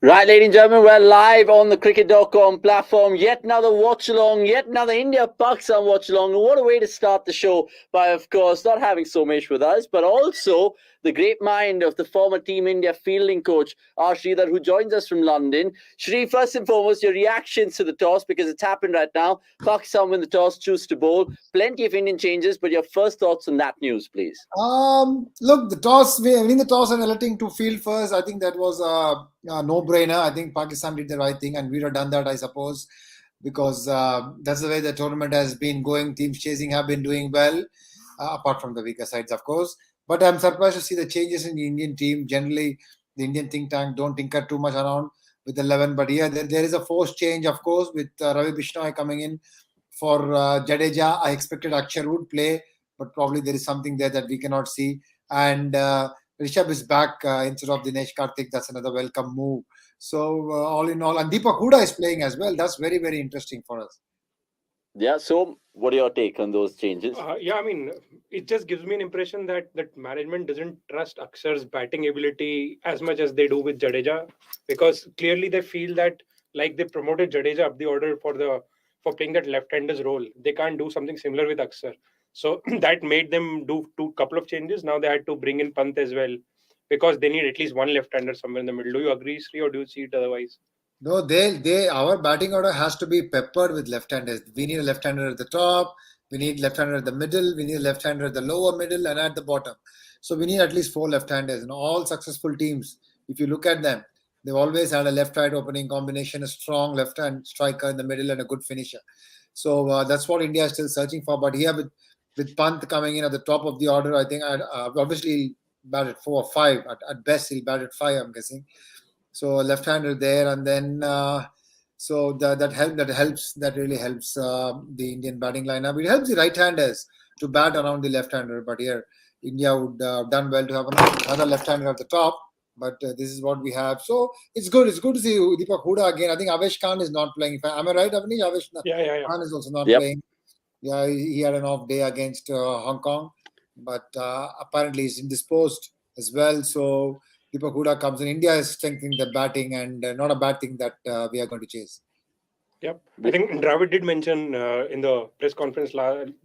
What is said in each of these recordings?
Right, ladies and gentlemen, we're live on the cricket.com platform. Yet another watch-along, yet another India-Pakistan watch-along. What a way to start the show by, of course, not having Somesh with us, but also the great mind of the former Team India fielding coach, R. Sridhar, who joins us from London. Shri, first and foremost, your reactions to the toss, because it's happened right now. Pakistan win the toss, choose to bowl. Plenty of Indian changes, but your first thoughts on that news, please. Look, the toss, winning the toss and electing to field first, I think that was a no-brainer. I think Pakistan did the right thing, and we'd have done that, I suppose, because that's the way the tournament has been going. Teams chasing have been doing well, apart from the weaker sides, of course. But I'm surprised to see the changes in the Indian team. Generally, the Indian think tank don't tinker too much around with 11. But here, there is a forced change, of course, with Ravi Bishnoi coming in for Jadeja. I expected Akshar would play, but probably there is something there that we cannot see. And Rishabh is back instead of Dinesh Karthik. That's another welcome move. So all in all, and Deepak Huda is playing as well. That's very, very interesting for us. Yeah, so what are your take on those changes? It just gives me an impression that management doesn't trust Akshar's batting ability as much as they do with Jadeja, because clearly they feel that, like, they promoted Jadeja up the order for playing that left-hander's role. They can't do something similar with Akshar, so that made them do couple of changes. Now they had to bring in Pant as well, because they need at least one left-hander somewhere in the middle. Do you agree, Sri, or do you see it otherwise? No, our batting order has to be peppered with left-handers. We need a left-hander at the top. We need left-hander at the middle. We need a left-hander at the lower middle and at the bottom. So we need at least four left-handers. And all successful teams, if you look at them, they've always had a left-right opening combination, a strong left-hand striker in the middle, and a good finisher. So that's what India is still searching for. But here with Pant coming in at the top of the order, I think obviously he'll bat at 4 or 5. At best, he'll bat at 5, I'm guessing. So left-hander there, and then so that really helps the Indian batting lineup. It helps the right-handers to bat around the left-hander, but here India would have done well to have another left-hander at the top. But this is what we have, so it's good. It's good to see Deepak Huda again. I think Avesh Khan is not playing. Am I right, Avnish? Yeah. Khan is also not Yep. playing. Yeah, he had an off day against Hong Kong, but apparently he's indisposed as well. So Deepak Huda comes in. India is strengthening the batting, and not a bad thing that we are going to chase. Yep. I think Dravid did mention in the press conference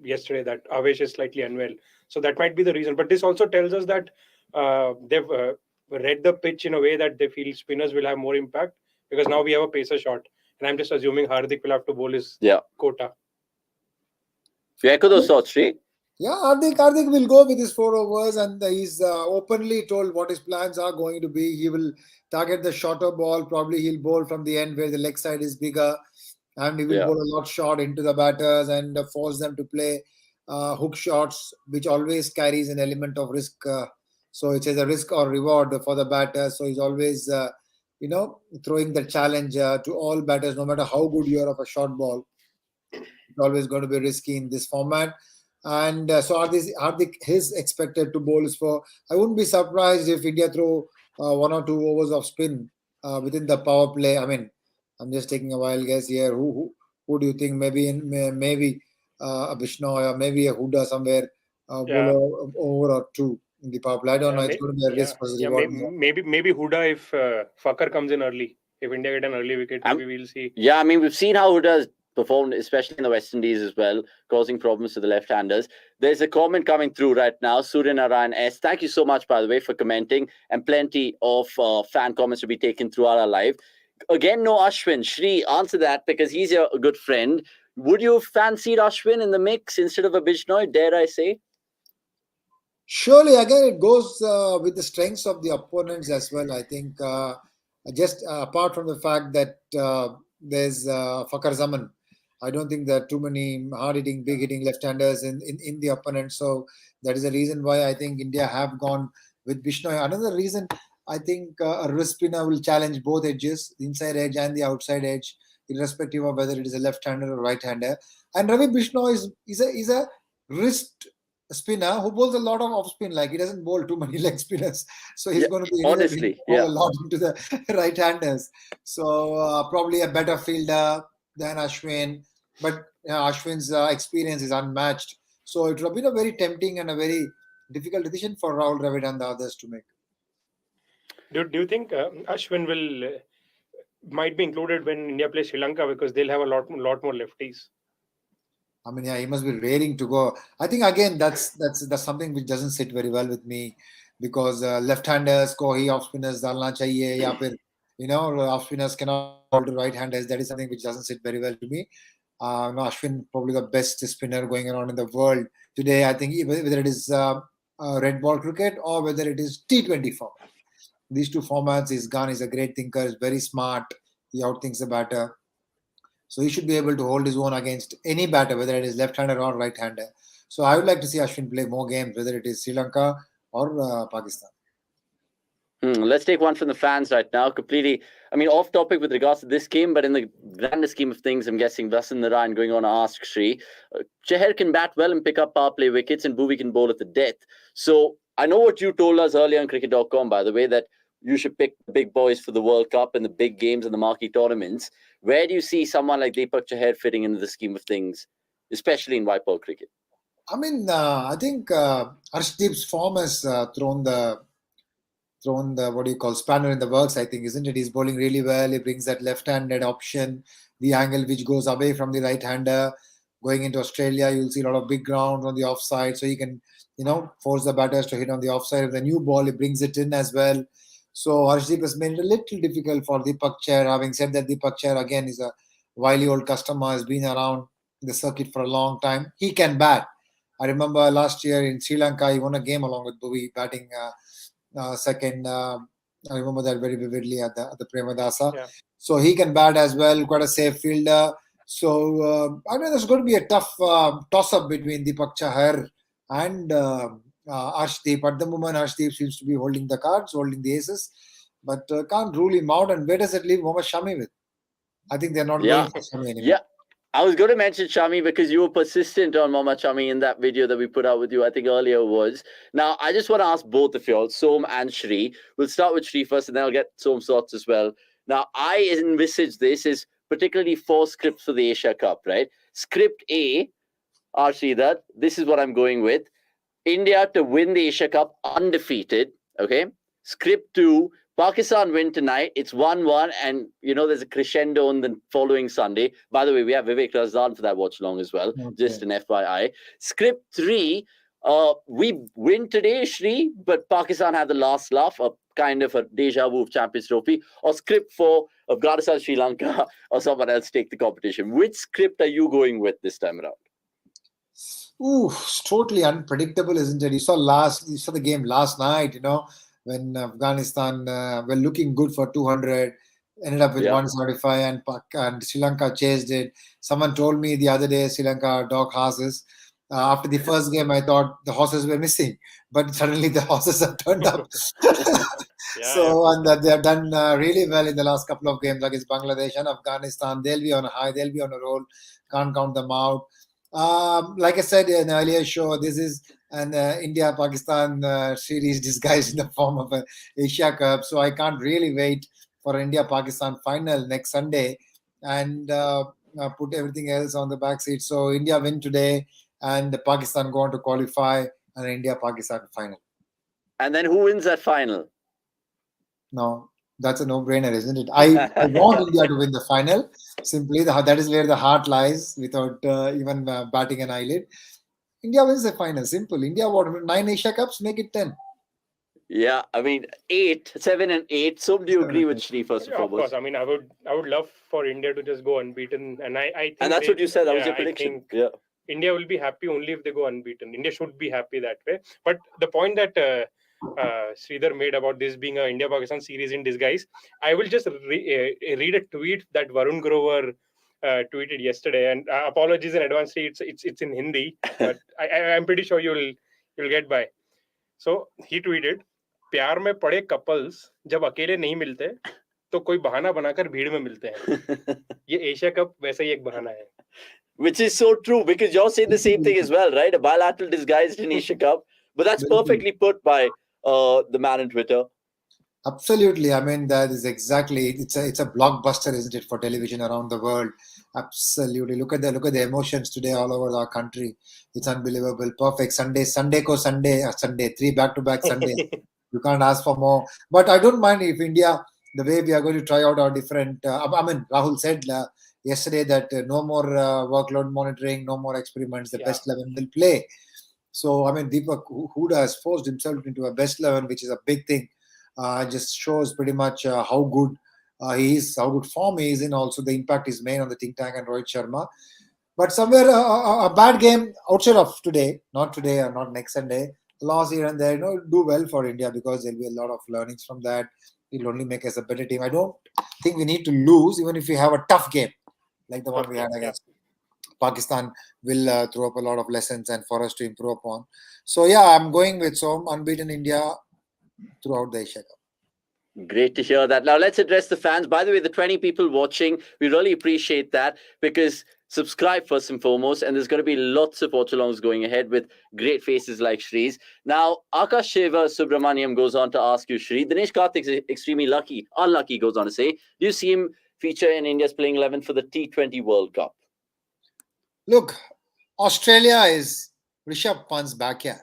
yesterday that Avesh is slightly unwell. So that might be the reason. But this also tells us that they've read the pitch in a way that they feel spinners will have more impact, because now we have a pacer shot. And I'm just assuming Hardik will have to bowl his quota. If you echo those thoughts, Sri. Yeah, Hardik will go with his 4 overs, and he's openly told what his plans are going to be. He will target the shorter ball. Probably he'll bowl from the end where the leg side is bigger, and he will bowl a lot short into the batters and force them to play hook shots, which always carries an element of risk. So it's a risk or reward for the batter. So he's always, throwing the challenge to all batters, no matter how good you are of a short ball. It's always going to be risky in this format. And so Hardik is expected to bowl for. I wouldn't be surprised if India throw 1 or 2 overs of spin within the power play. I mean, I'm just taking a wild guess here. Who do you think? Maybe a Bishnoi, or maybe a Huda somewhere bowl over or two in the power play. I don't know. It's going to be a risk versus reward. Maybe Huda if Fakar comes in early. If India get an early wicket, maybe we'll see. Yeah, I mean, we've seen how Huda's performed, especially in the West Indies as well, causing problems to the left-handers. There's a comment coming through right now. Surya Narayan S. Thank you so much, by the way, for commenting, and plenty of fan comments to be taken throughout our live. Again, no Ashwin. Shri, answer that, because he's a good friend. Would you have fancied Ashwin in the mix instead of a Bishnoi, dare I say? Surely, again, it goes with the strengths of the opponents as well. I think just apart from the fact that there's Fakar Zaman, I don't think there are too many hard-hitting, big-hitting left-handers in the opponent. So that is the reason why I think India have gone with Bishnoi. Another reason, I think a wrist spinner will challenge both edges, the inside edge and the outside edge, irrespective of whether it is a left-hander or right-hander. And Ravi Bishnoi is a wrist spinner who bowls a lot of off spin. Like, he doesn't bowl too many leg spinners, so he's going to be bowl a lot into the right handers. So probably a better fielder than Ashwin, but Ashwin's experience is unmatched. So it would have been a very tempting and a very difficult decision for Rahul Dravid and the others to make. Do you think Ashwin will might be included when India plays Sri Lanka because they'll have a lot more lefties. I mean, yeah, he must be raring to go. I think again that's something which doesn't sit very well with me, because left-handers को ही off spinners डालना चाहिए, या फिर off spinners cannot bowl to right-handers. That is something which doesn't sit very well to me. No, Ashwin probably the best spinner going around in the world today. I think whether it is red ball cricket or whether it is T20 format, these two formats, he's gone. He's a great thinker. He's very smart. He outthinks the batter. So he should be able to hold his own against any batter, whether it is left-hander or right-hander. So I would like to see Ashwin play more games, whether it is Sri Lanka or Pakistan. Let's take one from the fans right now. Completely, I mean, off topic with regards to this game, but in the grander scheme of things, I'm guessing Vasan Narayan going on to ask Shri. Chahar can bat well and pick up power play wickets, and Bhuvi can bowl at the death. So I know what you told us earlier on cricket.com, by the way, that you should pick the big boys for the World Cup and the big games and the marquee tournaments. Where do you see someone like Deepak Chahar fitting into the scheme of things, especially in white ball cricket? I mean, I think Arshdeep's form has thrown the spanner in the works, I think, isn't it? He's bowling really well. He brings that left-handed option, the angle which goes away from the right-hander. Going into Australia, you'll see a lot of big ground on the offside, so he can, force the batters to hit on the offside. With the new ball, he brings it in as well. So Arshdeep has made it a little difficult for Deepak Chahar. Having said that, Deepak Chahar again is a wily old customer, has been around the circuit for a long time. He can bat. I remember last year in Sri Lanka, he won a game along with Bhuvi, batting second. I remember that very vividly at the Premadasa. Yeah. So he can bat as well, quite a safe fielder. So I know there's going to be a tough toss-up between Deepak Chahar and Arshdeep. At the moment, Arshdeep seems to be holding the cards, holding the aces, but can't rule him out. And where does it leave Mohammad Shami with? I think they're not going for Shami anymore. Yeah. I was going to mention Shami because you were persistent on Mohammad Shami in that video that we put out with you, I think earlier was. Now, I just want to ask both of you all, Som and Shri. We'll start with Shri first and then I'll get Som's thoughts as well. Now, I envisage this as particularly 4 scripts for the Asia Cup, right? Script A, Arshida, this is what I'm going with. India to win the Asia Cup undefeated, okay? Script 2, Pakistan win tonight. It's 1-1, and there's a crescendo on the following Sunday. By the way, we have Vivek Razdan for that watch along as well. Okay. Just an FYI. Script 3, we win today, Shri, but Pakistan had the last laugh, a kind of a deja vu of Champions Trophy. Or script 4, Afghanistan, Sri Lanka, or someone else take the competition. Which script are you going with this time around? Ooh, it's totally unpredictable, isn't it? You saw the game last night, when Afghanistan were looking good for 200, ended up with 175, and Sri Lanka chased it. Someone told me the other day Sri Lanka dog horses. After the first game, I thought the horses were missing, but suddenly the horses have turned up. And they have done really well in the last couple of games against Bangladesh and Afghanistan. They'll be on a high, they'll be on a roll. Can't count them out. Like I said in an earlier show, this is an India-Pakistan series disguised in the form of an Asia Cup. So I can't really wait for India-Pakistan final next Sunday and put everything else on the back seat. So India win today and Pakistan go on to qualify and India-Pakistan final. And then who wins that final? No, that's a no-brainer, isn't it? I want India to win the final. Simply, that is where the heart lies, without even batting an eyelid. India wins the final. Simple. India won 9 Asia Cups, make it 10. Yeah, I mean 7 and 8. So do you agree with Shri first and foremost? Of course. I mean, I would love for India to just go unbeaten, and I think. And that's what you said. That was your prediction. Yeah. India will be happy only if they go unbeaten. India should be happy that way. But the point that Sridhar made about this being an India-Pakistan series in disguise, I will just read a tweet that Varun Grover tweeted yesterday, and apologies in advance. It's in Hindi, but I'm pretty sure you'll get by. So he tweeted, प्यार में पड़े couples जब अकेले नहीं मिलते तो कोई बहाना बनाकर भीड़ में मिलते हैं. ये एशिया कप वैसा ही एक बहाना है. Which is so true, because you're saying the same thing as well, right? A bilateral disguised in Asia Cup. But that's perfectly put by the man on Twitter. Absolutely. I mean, that is exactly, it's a blockbuster, isn't it, for television around the world. Absolutely. Look at the emotions today all over our country. It's unbelievable. Perfect. Sunday, 3 back-to-back Sunday. You can't ask for more. But I don't mind if India the way we are going to try out our different. Rahul said yesterday that no more workload monitoring, no more experiments. The best 11 will play. So Deepak Huda has forced himself into a best 11, which is a big thing. Just shows pretty much how good he is, how good form he is in. Also, the impact is made on the think tank and Rohit Sharma. But somewhere a bad game outside of today, not today or not next Sunday, loss here and there, do well for India because there'll be a lot of learnings from that. It'll only make us a better team. I don't think we need to lose, even if we have a tough game like the one we had against Pakistan. Will throw up a lot of lessons and for us to improve upon. So yeah, I'm going with some unbeaten India throughout the Asia Cup. Great to hear that. Now let's address the fans. By the way, the 20 people watching, we really appreciate that, because subscribe first and foremost, and there's going to be lots of watchalongs going ahead with great faces like Shree's. Now, Akash Shiva Subramaniam goes on to ask you, Shree, Dinesh Karthik is extremely unlucky, goes on to say, do you see him feature in India's playing 11 for the T20 World Cup? Look, Australia is Rishabh Pant's backyard.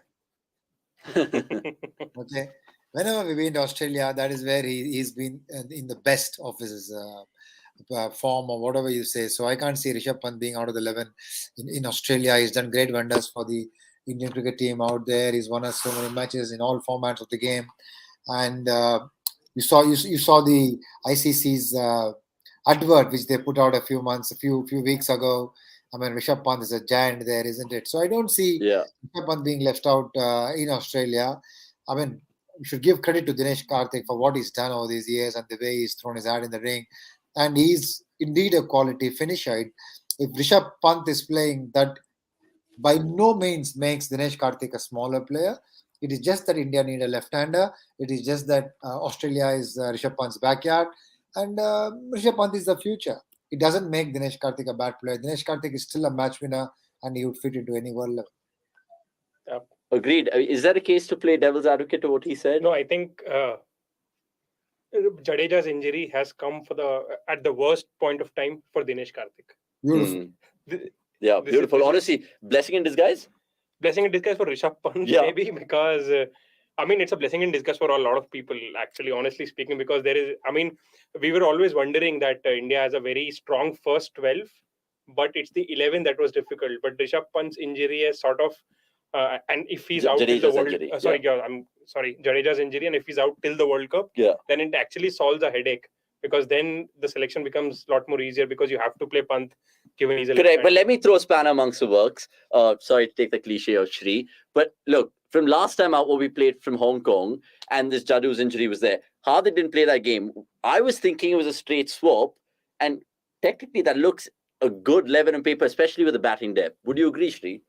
Okay. Whenever we been to Australia, that is where he's been in the best of his form or whatever you say. So I can't see Rishabh Pant being out of the 11 in Australia. He's done great wonders for the Indian cricket team out there. He's won us so many matches in all formats of the game. And you saw the ICC's advert which they put out a few weeks ago. Rishabh Pant is a giant there, isn't it? So I don't see Rishabh Pant being left out in Australia. We should give credit to Dinesh Karthik for what he's done over these years and the way he's thrown his hat in the ring. And he's indeed a quality finisher. If Rishabh Pant is playing, that by no means makes Dinesh Karthik a smaller player. It is just that India need a left-hander. It is just that Australia is Rishabh Pant's backyard. And Rishabh Pant is the future. It doesn't make Dinesh Karthik a bad player. Dinesh Karthik is still a match winner and he would fit into any world level. Agreed. Is that a case to play devil's advocate to what he said? No, I think Jadeja's injury has come at the worst point of time for Dinesh Karthik. Beautiful. Beautiful. Honestly, blessing in disguise? Blessing in disguise for Rishabh Pant, maybe, because it's a blessing in disguise for a lot of people, actually, honestly speaking, because we were always wondering that India has a very strong first 12, but it's the 11 that was difficult. But Rishabh Pant's injury has sort of and if he's out till the World Jadeja's injury, and if he's out till the World Cup, then it actually solves a headache, because then the selection becomes a lot more easier because you have to play Pant given he's a correct. But let me throw a spanner amongst the works. Sorry to take the cliche of Shree, but look, from last time out, what we played from Hong Kong, and this Jadu's injury was there. Hardik didn't play that game. I was thinking it was a straight swap, and technically that looks a good 11 on paper, especially with the batting depth. Would you agree, Shree?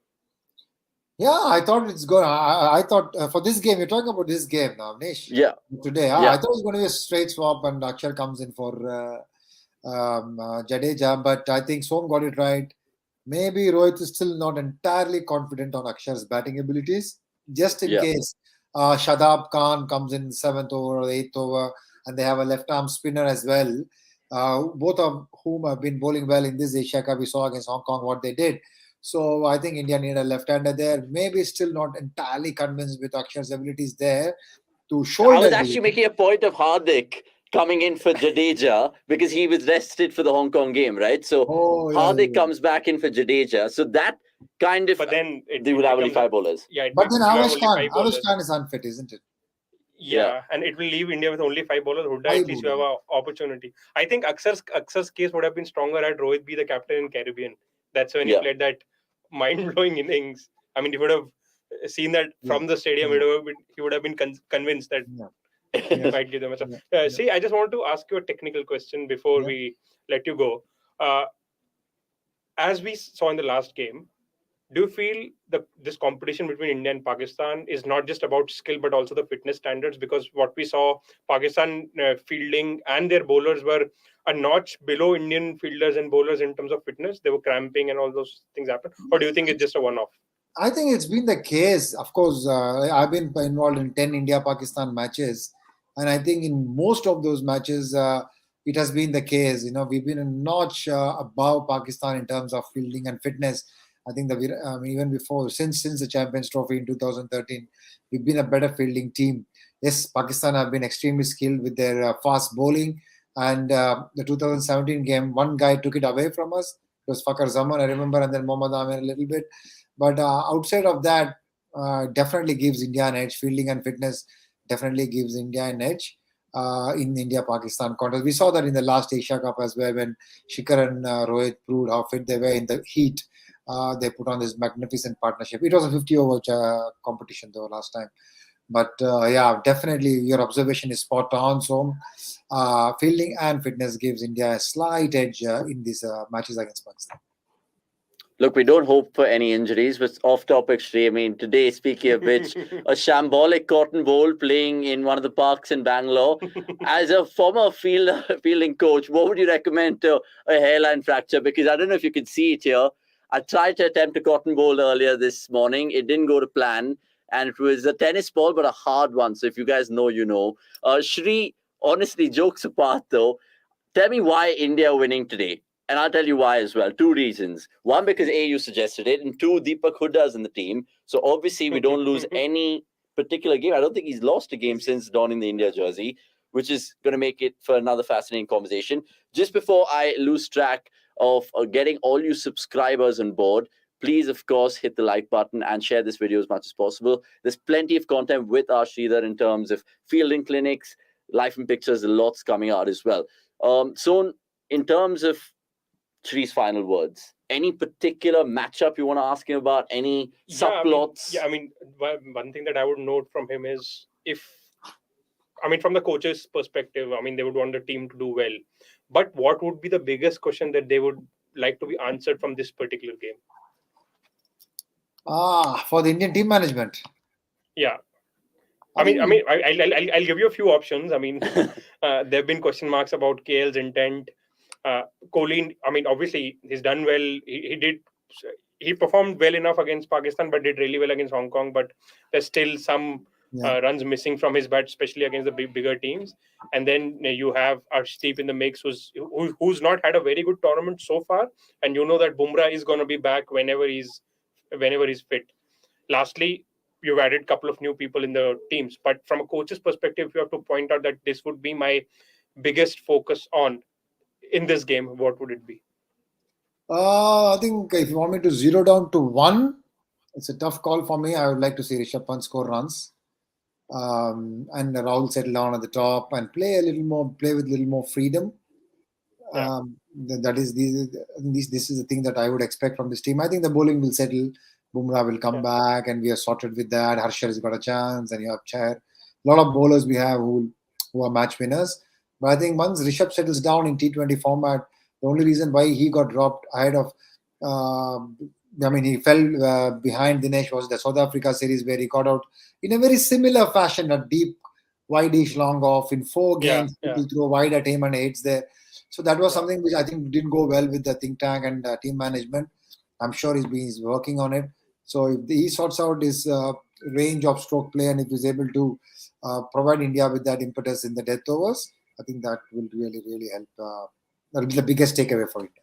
Yeah, I thought it's good. I thought for this game, you're talking about this game now, Nish. Yeah. Today, I thought it was going to be a straight swap and Akshar comes in for Jadeja, but I think Som got it right. Maybe Rohit is still not entirely confident on Akshar's batting abilities. Just in case Shadab Khan comes in the 7th over or the 8th over, and they have a left-arm spinner as well, both of whom have been bowling well in this Asia Cup. We saw against Hong Kong what they did. So I think India need a left-hander there. Maybe still not entirely convinced with Akshar's abilities there to shoulder. I was actually making a point of Hardik coming in for Jadeja because he was rested for the Hong Kong game, right? So Hardik comes back in for Jadeja. So that kind of... But then they would have only 5 bowlers. Yeah, but then Avesh Khan is unfit, isn't it? Yeah, and it will leave India with only 5 bowlers. At least you have an opportunity. I think Akshar's case would have been stronger had Rohit be the captain in Caribbean. That's when he played that mind-blowing innings. He would have seen that from the stadium. He would have been convinced that he might give them a chance. See, I just want to ask you a technical question before we let you go. As we saw in the last game, do you feel this competition between India and Pakistan is not just about skill but also the fitness standards? Because what we saw, Pakistan fielding and their bowlers were a notch below Indian fielders and bowlers in terms of fitness. They were cramping and all those things happened. Or do you think it's just a one-off? I think it's been the case. Of course, I've been involved in 10 India-Pakistan matches. And I think in most of those matches, it has been the case. We've been a notch above Pakistan in terms of fielding and fitness. I think even before, since the Champions Trophy in 2013, we've been a better fielding team. Yes, Pakistan have been extremely skilled with their fast bowling. And the 2017 game, one guy took it away from us. It was Fakar Zaman, I remember, and then Mohammad Amir a little bit. But outside of that, definitely gives India an edge. Fielding and fitness definitely gives India an edge in India-Pakistan contest. We saw that in the last Asia Cup as well, when Shikhar and Rohit proved how fit they were in the heat. They put on this magnificent partnership. It was a 50-over competition though last time. But yeah, definitely your observation is spot on. So fielding and fitness gives India a slight edge in these matches against Pakistan. Look, we don't hope for any injuries, but off topic, Shri. I mean, today, speaking of which, a shambolic cotton bowl playing in one of the parks in Bangalore. As a former fielding coach, what would you recommend to a hairline fracture? Because I don't know if you can see it here. I tried to attempt a cotton bowl earlier this morning. It didn't go to plan. And it was a tennis ball, but a hard one. So if you guys know, you know. Shri, honestly, jokes apart, though, tell me why India are winning today. And I'll tell you why as well. Two reasons. One, because A, you suggested it. And two, Deepak Hooda's in the team. So obviously we don't lose any particular game. I don't think he's lost a game since donning the India jersey, which is going to make it for another fascinating conversation. Just before I lose track of getting all you subscribers on board, please, of course, hit the like button and share this video as much as possible. There's plenty of content with our Sridhar in terms of fielding clinics, life and pictures, lots coming out as well. So in terms of Shri's final words, any particular matchup you want to ask him about? Any subplots? I mean, one thing that I would note from him is from the coach's perspective, they would want the team to do well. But what would be the biggest question that they would like to be answered from this particular game? For the Indian team management. Yeah. I'll give you a few options. There have been question marks about KL's intent. Kohli, obviously he's done well. He performed well enough against Pakistan, but did really well against Hong Kong. But there's still some runs missing from his bat, especially against the bigger teams. And then you have Arshdeep in the mix, who's not had a very good tournament so far. And you know that Bumrah is going to be back whenever he's fit. Lastly, you've added a couple of new people in the teams. But from a coach's perspective, you have to point out that this would be my biggest focus on in this game. What would it be? I think if you want me to zero down to one, it's a tough call for me. I would like to see Rishabh Pant score runs, and Rahul settle down at the top and play with a little more freedom. Yeah. This is the thing that I would expect from this team. I think the bowling will settle. Bumrah will come back, and we are sorted with that. Harshar has got a chance, and you have Chair. A lot of bowlers we have who are match winners. But I think once Rishabh settles down in T20 format, the only reason why he got dropped ahead of, he fell behind Dinesh was the South Africa series, where he got out in a very similar fashion, a deep, wide-ish long off in 4 games. People throw wide at him and hits there. So that was something which I think didn't go well with the think tank and team management. I'm sure he's working on it. So if he sorts out his range of stroke play, and if he's able to provide India with that impetus in the death overs, I think that will really, really help. That will be the biggest takeaway for India.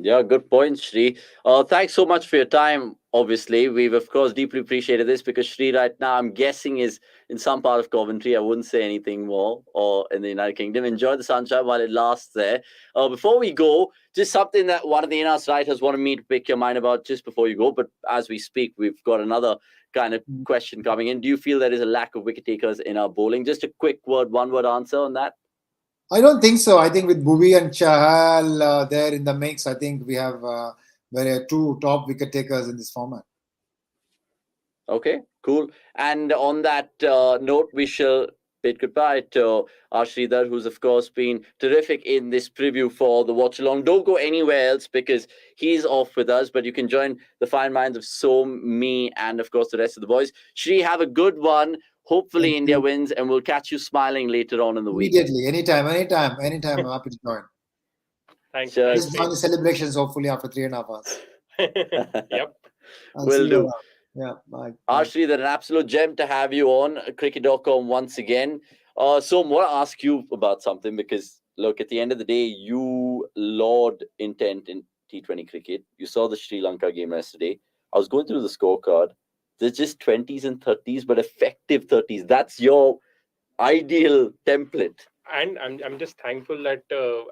Yeah, good point, Shri. Thanks so much for your time. Obviously, we've of course deeply appreciated this, because Shri right now, I'm guessing, is in some part of Coventry. I wouldn't say anything more, or in the United Kingdom. Enjoy the sunshine while it lasts there. Before we go, just something that one of the in-house writers wanted me to pick your mind about just before you go. But as we speak, we've got another kind of question coming in. Do you feel there is a lack of wicket takers in our bowling? Just a quick one-word answer on that. I don't think so. I think with Bhuvi and Chahal there in the mix, I think we have two top wicket takers in this format. Okay, cool. And on that note, we shall bid goodbye to our Sridhar, who's of course been terrific in this preview for the Watchalong. Don't go anywhere else, because he's off with us, but you can join the fine minds of Som, me, and of course the rest of the boys. Shri, have a good one. Hopefully India wins, and we'll catch you smiling later on in the week. Immediately, anytime. I'm happy to join. Thanks. Just join the celebrations, hopefully after 3.5 hours. Yep. Will do. Yeah, bye. Ashri, they're an absolute gem to have you on cricket.com once again. So I want to ask you about something, because look, at the end of the day, you laud intent in T20 cricket. You saw the Sri Lanka game yesterday. I was going through the scorecard. They're just 20s and 30s, but effective 30s. That's your ideal template. And I'm just thankful that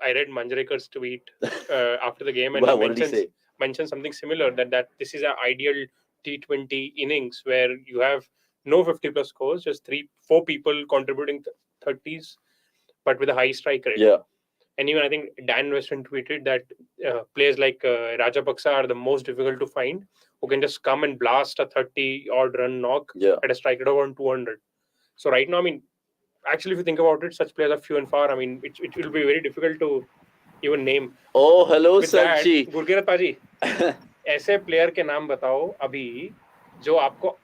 I read Manjrekar's tweet after the game, and Well, he what did he say? mentioned something similar, that this is an ideal T20 innings where you have no 50 plus scores, just 4 people contributing 30s, but with a high strike rate. Yeah. And even I think Dan Weston tweeted that players like Rajapaksa are the most difficult to find, who can just come and blast a 30 odd run knock at a strike rate of around 200. So right now, I mean, actually, if you think about it, such players are few and far. I mean, it will be very difficult to even name. Oh, hello, With that, Sanchi. Gurkirat पाजी, ऐसे player के नाम बताओ अभी जो आपको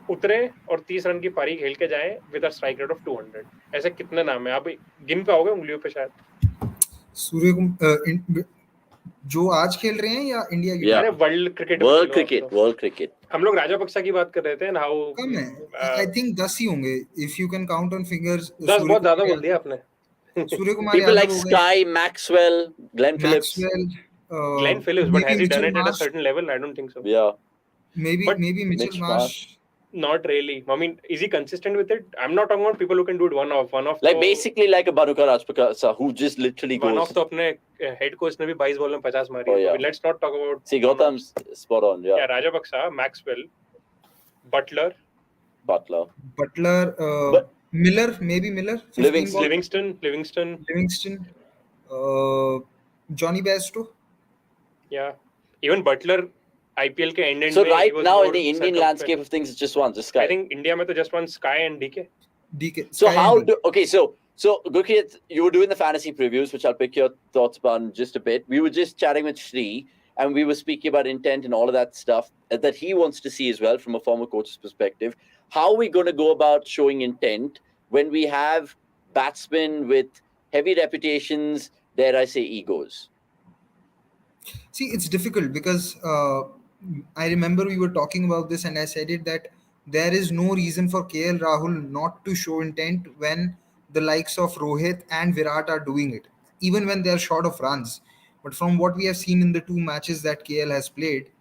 उतरे और 30 रन की पारी खेल के जाए with a strike rate of 200. ऐसे कितने नाम है? आप गिन पाओगे उंगलियों पे शायद? सूर्य जो आज खेल रहे हैं या इंडिया की? अरे वर्ल्ड क्रिकेट. हम लोग राजापक्सा की बात कर रहे थे ना. हाउ कम है? आई थिंक 10 ही होंगे if you can count on fingers. 10 बहुत ज्यादा बोल दिया आपने. Surya Kumar People like Sky, Maxwell, Glenn Phillips. Glenn Phillips, but has he done it at a certain level? I don't think so. Yeah. Maybe Mitchell Marsh. Not really. I mean, is he consistent with it? I'm not talking about people who can do it one off. Like basically like a Bhanuka Rajpaksa who just literally goes. One off तो अपने head coach ने भी 22 ball में 50 मारी. Oh, yeah. I mean, let's not talk about. See, Gautam's spot on. Yeah. Yeah, Rajapaksa, Maxwell, Butler. Miller, maybe Miller. Livingston. Johnny Bairstow. Yeah, even Butler. IPL के end. So right now in the Indian landscape of things, it's just Sky. I think India में तो just one Sky and DK. So how do so Gurkit, you were doing the fantasy previews, which I'll pick your thoughts about in just a bit. We were just chatting with Shri, and we were speaking about intent and all of that stuff that he wants to see as well from a former coach's perspective. How are we going to go about showing intent when we have batsmen with heavy reputations, dare I say, egos? See, it's difficult because I remember we were talking about this and I said it that there is no reason for KL Rahul not to show intent when the likes of Rohit and Virat are doing it, even when they are short of runs. But from what we have seen in the 2 matches that KL has played,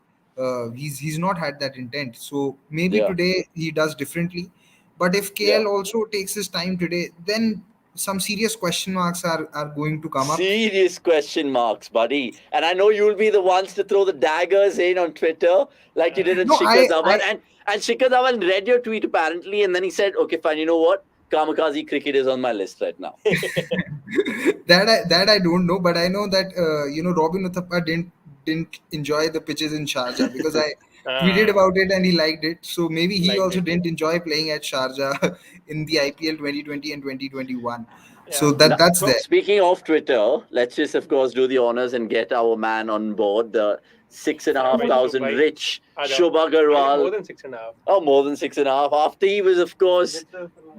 he's not had that intent. So maybe today he does differently. But if KL also takes his time today, then some serious question marks are going to come up. Serious question marks, buddy. And I know you'll be the ones to throw the daggers in on Twitter, like you did in Shikhar Dhawan. And Shikhar Dhawan read your tweet apparently, and then he said, okay, fine, you know what? Kamikaze cricket is on my list right now. that I don't know, but I know that Robin Uthappa didn't enjoy the pitches in Sharjah because I tweeted about it and he liked it. So maybe he also didn't enjoy playing at Sharjah in the IPL 2020 and 2021. Yeah. So that's there. Speaking of Twitter, let's just of course do the honors and get our man on board, the 6,500 rich Shubha Agarwal. More than 6.5. Oh, more than 6.5. After he was, of course,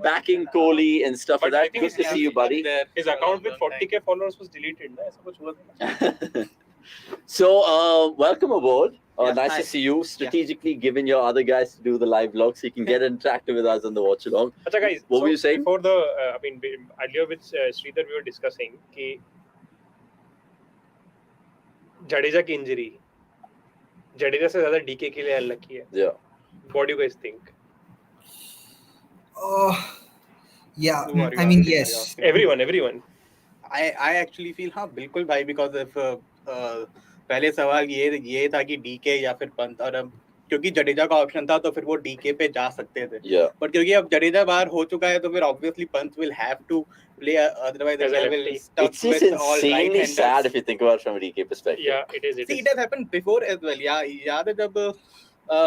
backing Kohli and stuff like that. Good to see you, buddy. His account with 40k followers was deleted. So, welcome aboard. Nice to see you. Strategically given your other guys to do the live vlog so you can get interactive with us on the Watchalong. Achha guys, what were you saying? Before earlier with Sridhar we were discussing कि Jadeja की injury. Jadeja से ज़्यादा DK के लिए unlucky है. Yeah. What do you guys think? Yeah, I mean, yes. Everyone. I actually feel बिल्कुल भाई, because if पहले सवाल ये था कि DK या फिर पंत, और अब क्योंकि जडेजा का ऑप्शन था तो फिर वो DK पे जा सकते थे. बट क्योंकि अब जडेजा बाहर हो चुका है तो फिर obviously Pant will have to play, otherwise they will stuck it's just with all insanely right-handers. sad if you think about it from a DK perspective. Yeah, it is. See, it has happened before as well. Yeah, याद है जब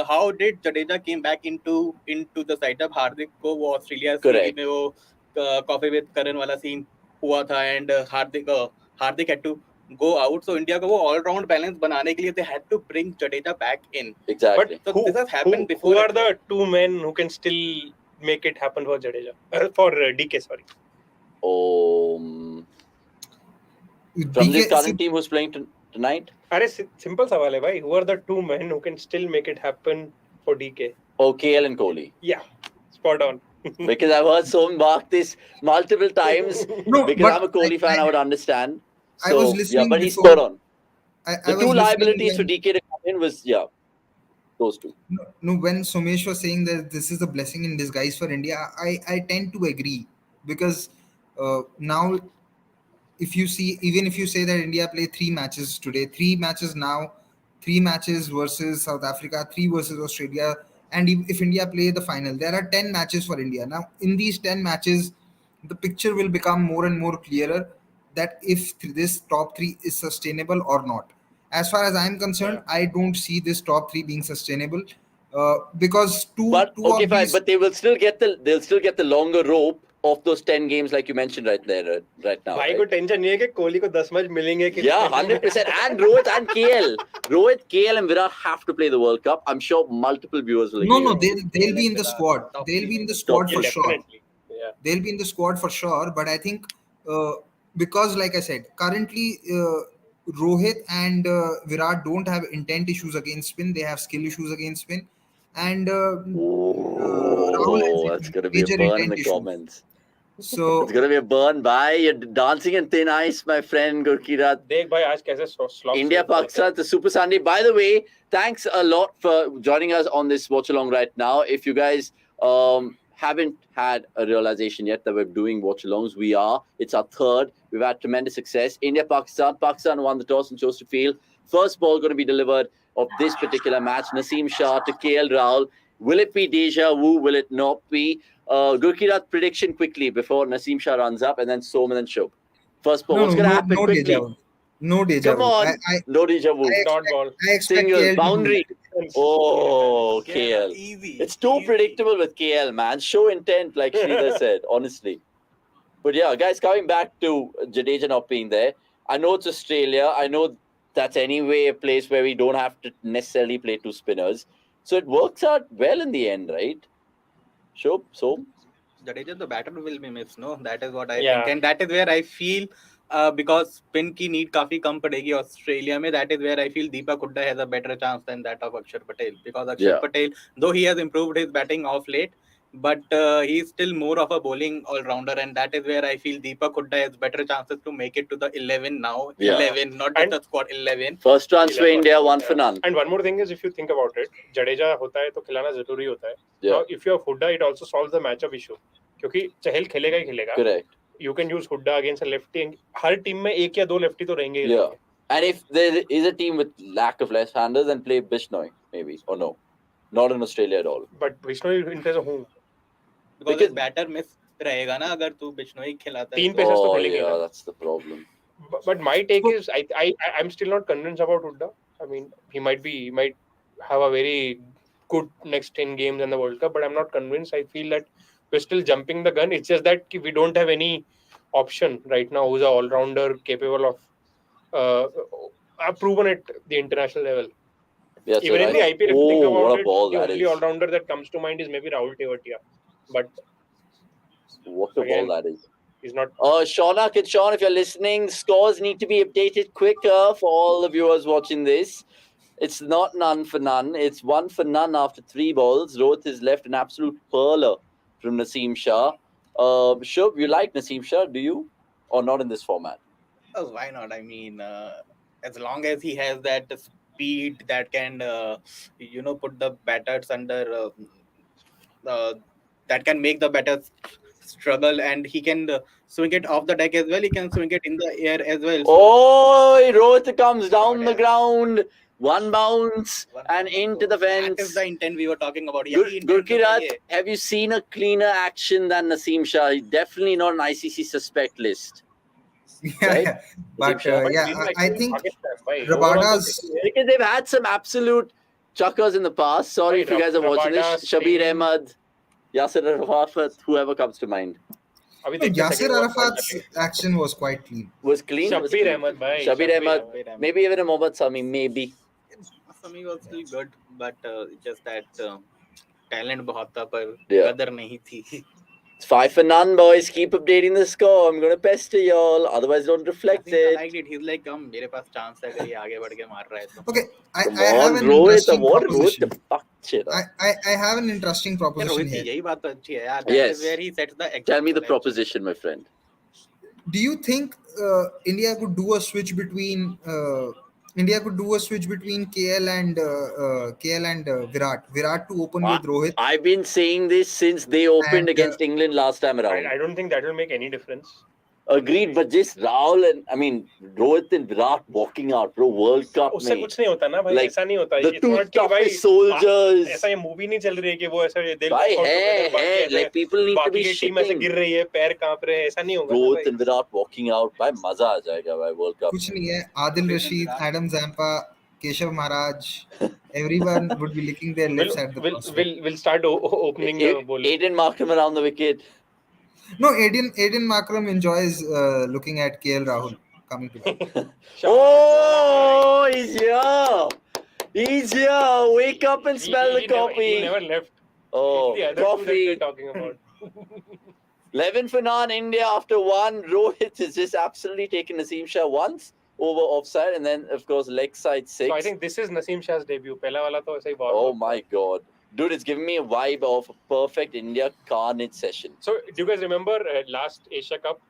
how did Jadeja came back into the side of Hardik को वो Australia series में वो coffee with करण वाला scene हुआ था, and Hardik had to go out. So India को वो all round balance बनाने के लिए they had to bring Jadeja back in. Exactly. But so this has happened before. Who are the 2 men who can still make it happen for Jadeja? For DK, sorry. From this current team who's playing tonight? अरे simple सवाल है भाई. Who are the 2 men who can still make it happen for DK? KL and Kohli. Yeah, spot on. Because I've heard Som mark this multiple times. No, because I'm a Kohli fan, I would understand. So, I was listening. But he's spot on. I the 2 liabilities for DK to come in was, those two. No, when Somesh was saying that this is a blessing in disguise for India, I tend to agree, because now, if you see, even if you say that India play 3 matches today, 3 matches now, 3 matches versus South Africa, 3 versus Australia, and if India play the final, there are 10 matches for India. Now, in these 10 matches, the picture will become more and more clearer that if this top three is sustainable or not. As far as I'm concerned, I don't see this top three being sustainable, because But two okay, of fine. these. But they'll still get the longer rope of those 10 games, like you mentioned right there, right now. भाई Right? को tension नहीं है कि कोहली को 10 match मिलेंगे कि Yeah, 100%. And Rohit and KL and Virat have to play the World Cup. I'm sure multiple viewers will No, agree. no, with me. they'll be in the Virat, squad. top They'll three be in the maybe. squad Yeah, for sure. definitely. Yeah. They'll be in the squad for sure. But I think because, like I said, currently Rohit and Virat don't have intent issues against spin. They have skill issues against spin, and Rahul has Oh, that's gonna be a major burn in intent the issues. comments. So It's gonna be a burn. Bye. You're dancing in thin ice, my friend Gurkirat. देख भाई आज कैसे slots India Pakistan, it's a Super Sunday. By the way, thanks a lot for joining us on this watch along right now. If you guys haven't had a realization yet that we're doing watch alongs, we are. It's our third. We've had tremendous success. India Pakistan. Pakistan won the toss and chose to field. First ball going to be delivered of this particular match. Naseem Shah to KL Rahul. Will it be deja vu? Will it not be? Gurkirat prediction quickly before Naseem Shah runs up, and then Som and then Shubh. First ball. What's going to happen no quickly? deja vu. No deja Come vu. on. No deja vu. Dot ball. I expect Single, KL to do boundary. that. Oh, Yeah, KL. easy. It's too easy. predictable with KL, man. Show intent, like Sridhar said, honestly. But yeah, guys, coming back to Jadeja not being there, I know it's Australia. I know that's anyway a place where we don't have to necessarily play two spinners. So it works out well in the end, right? Sure. So Jadeja, the batter will be missed. No, that is what I Yeah. think, and that is where I feel because spin की need काफी कम पड़ेगी Australia में. That is where I feel Deepak Hooda has a better chance than that of Akshar Patel, because Akshar Yeah. Patel, though he has improved his batting off late, but he's still more of a bowling all-rounder, and that is where I feel Deepak Hooda has better chances to make it to the 11 now. Yeah. 11, not just And- the squad, 11. first transfer 11. India, one for Yeah. none. And one more thing is, if you think about it, Jadeja होता है तो खिलाना जरूरी होता है. Yeah. Now, if you have Hooda, it also solves the matchup issue. क्योंकि चहल खेलेगा ही खेलेगा. Correct. You can use Hooda against a lefty. Her team में एक या दो लेफ्टी तो रहेंगे ही Yeah. रहेंगे. And if there is a team with lack of left-handers, then play Bishnoi, maybe, or no. Not in Australia at all. But Bishnoi enters a home. Because Because- batter miss रहेगा ना अगर तू बिश्नोई खिलाता है तीन तो. Pacers तो Oh, खेलेंगे yeah, ना. that's the problem. But my take is, I'm still not convinced about Hooda. I mean, he might have a very good next 10 games in the World Cup, but I'm not convinced. I feel that we're still jumping the gun. It's just that we don't have any option right now who's an all-rounder capable of have proven at the international level. Yeah, so Even in the right- IPL, if you think Oh, what about a it, ball the that only is. all-rounder that comes to mind is maybe Rahul Tewatia. But What a Again, ball that is. he's not. Shauna Kitchan, if you're listening, scores need to be updated quicker for all the viewers watching this. It's not none for none. It's one for none after 3 balls. Rohit is left an absolute perler from Naseem Shah. Shubh, you like Naseem Shah, do you? Or not in this format? Why not? I mean, as long as he has that speed that can, put the batters under, that can make the batters struggle, and he can swing it off the deck as well. He can swing it in the air as well. So Oh, Rohit comes down the Yeah. ground. One bounce one and bounce. into So the that is fence. the intent we were talking about. यही intent तो Gurkirat, चाहिए. have you seen a cleaner action than Naseem Shah? He's definitely not an ICC suspect list. Yeah, Right? yeah. But Shah. yeah, Been like I in think Pakistan, bhai. Rabada's. Overall, Because they've had some absolute chuckers in the past. Sorry Right, if you guys are watching this. Rabada, Shabir Singh. Ahmed, Yasir Arafat, whoever comes to mind. अभी No, देखते हैं Yasir second one Arafat's कौन action was quite clean. Was clean? Was Shabir clean. Ahmed, bhai. Shabir Ahmed. Ahmed. Maybe even a Mohammad Sami, maybe. Sami was still good, but just that talent बहुत था पर Yeah. कदर नहीं थी. It's 5 for none, boys. Keep updating the score. I'm going to pester y'all. Otherwise, don't I reflect think I it. liked it. He's like, मेरे पास chance है अगर ये आगे बढ़ के मार रहा है तो. Okay, I Come have on, an Rohit. interesting What Rohit proposition. the fuck shit up. I have an interesting Yeah, proposition Rohit की here. यही बात तो अच्छी है यार. That Yes. is where he sets the example. Tell me the actually. proposition, my friend. Do you think India could do a switch between India could do a switch between KL and Virat. Virat to open I- with Rohit. I've been saying this since they opened And, against England last time around. I don't think that will make any difference. Agreed, but just Rahul and Rohit and Virat walking out, bro, World Cup उससे में. कुछ नहीं होता ना भाई, Like, ऐसा नहीं होता. The It's two not कि भाई toughest soldiers. ऐसा ये मूवी नहीं चल रही है कि वो ऐसा they'll भाई walk out together, है, बाकी ऐसे like people need to बाकी be की टीम ऐसे shitting. गिर रही है, पैर कांप रहे हैं, ऐसा नहीं होगा ना Rohit भाई. and Virat walking out, भाई मजा आ जाएगा भाई World Cup कुछ में. नहीं है. Adil Rashid, Adam Zampa, Keshav Maharaj, everyone would be licking their lips at the crossroad. We'll start opening the bowling. Aiden Markram around the wicket. No, Aiden Markram enjoys looking at KL Rahul coming to bat. Oh, he's here. He's here. Wake up and smell the coffee. He never left. Oh, It's the other two that coffee. we're talking about. 11 for none, India after one. Rohit has just absolutely taken Naseem Shah once over offside, and then, of course, leg side 6. So I think this is Naseem Shah's debut. Pehla wala to ऐसा ही बहुत. Oh my god. Dude, it's giving me a vibe of a perfect India carnage session. So do you guys remember last Asia Cup?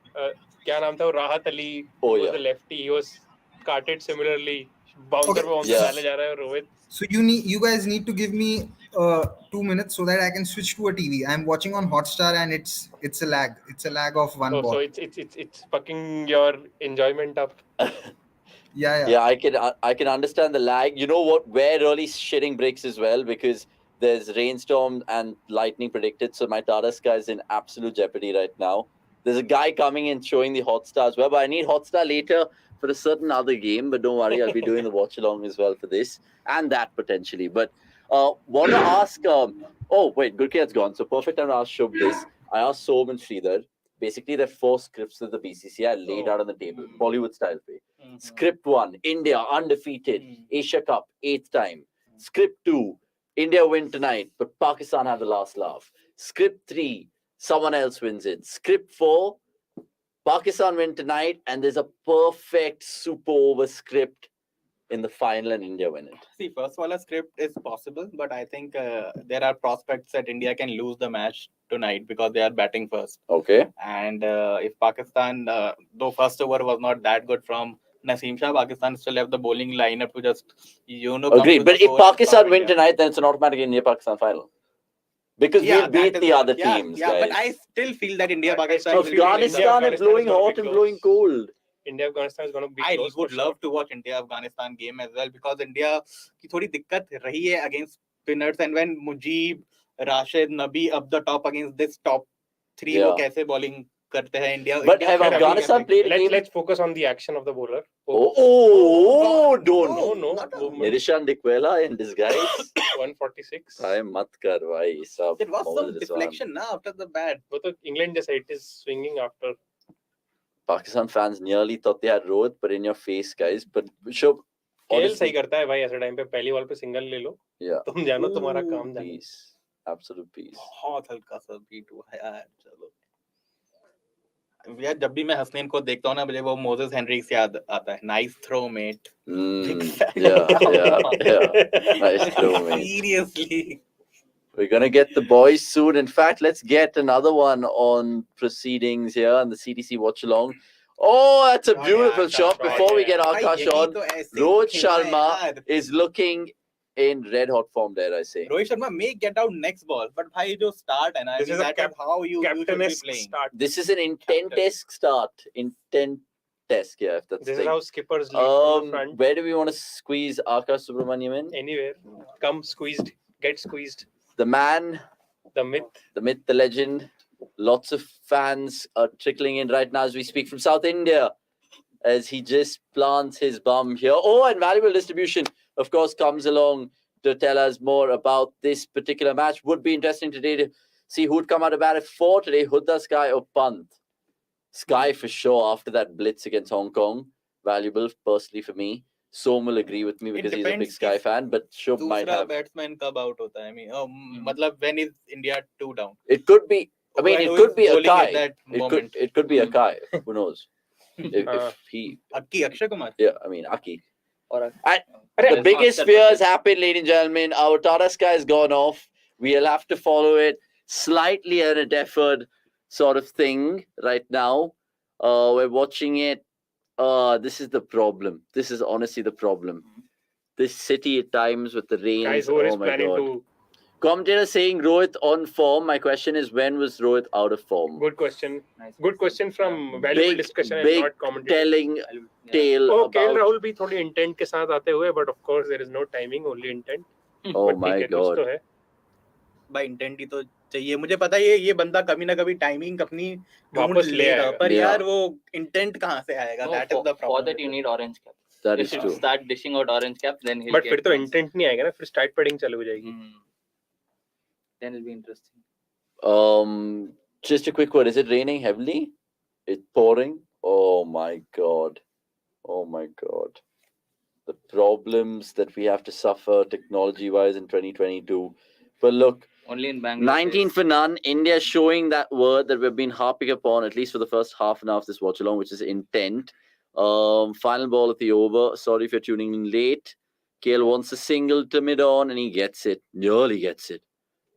क्या नाम था वो? Rahat Ali was yeah. the lefty. He was carted similarly. Bouncer Okay. पे bouncer Yeah. डाले जा रहा है Rohit. So you guys need to give me 2 minutes so that I can switch to a TV. I'm watching on Hotstar and it's a lag. It's a lag of one ball. So it's fucking your enjoyment up. Yeah, I can understand the lag. You know what? Where really shitting breaks as well, because there's rainstorm and lightning predicted. So my Tata Sky is in absolute jeopardy right now. There's a guy coming in showing the Hotstar as well, but I need Hotstar later for a certain other game. But don't worry, I'll be doing the watch along as well for this and that potentially. But want to ask? Oh wait, Gurkiyat's gone. So perfect time to ask Shubh this. I asked Som and Sridhar. Basically, there are 4 scripts that the BCCI laid out on the table, Bollywood style way. Script 1, India undefeated, Asia Cup 8th time. Script 2, India win tonight, but Pakistan have the last laugh. Script 3, someone else wins it. Script 4, Pakistan win tonight, and there's a perfect super over script in the final and India win it. See, first of all, a script is possible, but I think there are prospects that India can lose the match tonight because they are batting first. Okay. And if Pakistan, though first over was not that good from Naseem Shah, Pakistan still have the bowling lineup to just, Agreed. But if Pakistan win tonight, then it's an automatic India-Pakistan final. Because we'll beat the other teams, guys. But I still feel that India-Pakistan... Afghanistan is blowing hot and blowing cold. India-Afghanistan is going to be I close. would love to watch India-Afghanistan game as well, because India की थोड़ी दिक्कत रही है against spinners, and when Mujib, Rashid, Nabi up the top against this top 3, वो कैसे bowling करते हैं India. But have Afghanistan played a game? Let's focus on the action of the bowler. Don't. No. Nirishan Dikwela in disguise. 146. There was some deflection after the bat. वो तो England जैसा, it is swinging after. Pakistan fans nearly thought they had Rohit, but in your face, guys. But Shubh, खेल सही करता है भाई, ऐसे time पे पहली बॉल पे सिंगल ले लो. Yeah. तुम जानो तुम्हारा काम जानो. Peace. Absolute peace. बहुत हल्का सा बीट हुआ यार. चलो यार, जब भी मैं हसनैन को देखता हूँ ना, मुझे वो मोजेस हेनरिक्स याद आता है. Nice throw, mate. Yeah. Nice throw, mate. Seriously. We're going to get the boys soon. In fact, let's get another one on proceedings here on the CTC watch along. Oh, that's a beautiful shot. Before we get Akash on, Rohit Sharma is looking in red hot form there, I say. Rohit Sharma may get out next ball, but bhai jo start hai na, This is how you should be playing. Start. This is an intent-esque start. Intent-esque, yeah, if that's This the is thing. how skippers lead from the front. Where do we want to squeeze Akash Subramaniam in? Anywhere. Come squeezed. Get squeezed. The man, the myth, the legend. Lots of fans are trickling in right now as we speak from South India, as he just plants his bum here. Oh, and valuable distribution, of course, comes along to tell us more about this particular match. Would be interesting today to see who'd come out of bat at 4 today, Hudda, Sky or Pant. Sky for sure after that blitz against Hong Kong. Valuable, personally, for me. Som will agree with me because he's a big Sky fan, but Shubh might have. batsman kab out hota hai? I mean, matlab when is India 2 down? It could be. I mean, it could be a Kai. It could be a Hmm. Kai. Who knows? If he. Aki, Akshay Kumar. Yeah, I mean, Aki. And The biggest fears happen, ladies and gentlemen. Our Tata Sky has gone off. We'll have to follow it slightly at a deferred sort of thing right now. We're watching it This is the problem. This is honestly the problem. This city at times with the rains. Guys, who is oh my planning god. to? Commentator saying Rohit on form. My question is, when was Rohit out of form? Good question. Nice Good question from valuable discussion and big not commentator. telling Yeah. tale Oh, KL about. Rahul भी थोड़ी intent के साथ आते हुए, but of course there is no timing, only intent. Oh But my ठीक है, कुछ god. तो है. भाई इंटेंट ही तो चाहिए. मुझे पता है ये बंदा कभी ना कभी टाइमिंग अपनी ढूंढ वापस ले लेगा, आएगा. पर Yeah. यार वो इंटेंट कहाँ से आएगा? No, That is the for problem. that you need orange cap. That If is you true. start dishing out orange cap, then he'll But get फिर तो runs. intent नहीं आएगा ना, फिर start padding चालू हो जाएगी. Then it'll be interesting. Just a quick word. Is it raining heavily? It's pouring. Oh my god. Oh my god. The problems that we have to suffer technology-wise in 2022. But look, Only in Bangalore. 19 for none. India showing that word that we've been harping upon, at least for the first half an hour of this watch along, which is intent. Final ball of the over. Sorry if you're tuning in late. KL wants a single to mid-on and he gets it. Nearly gets it.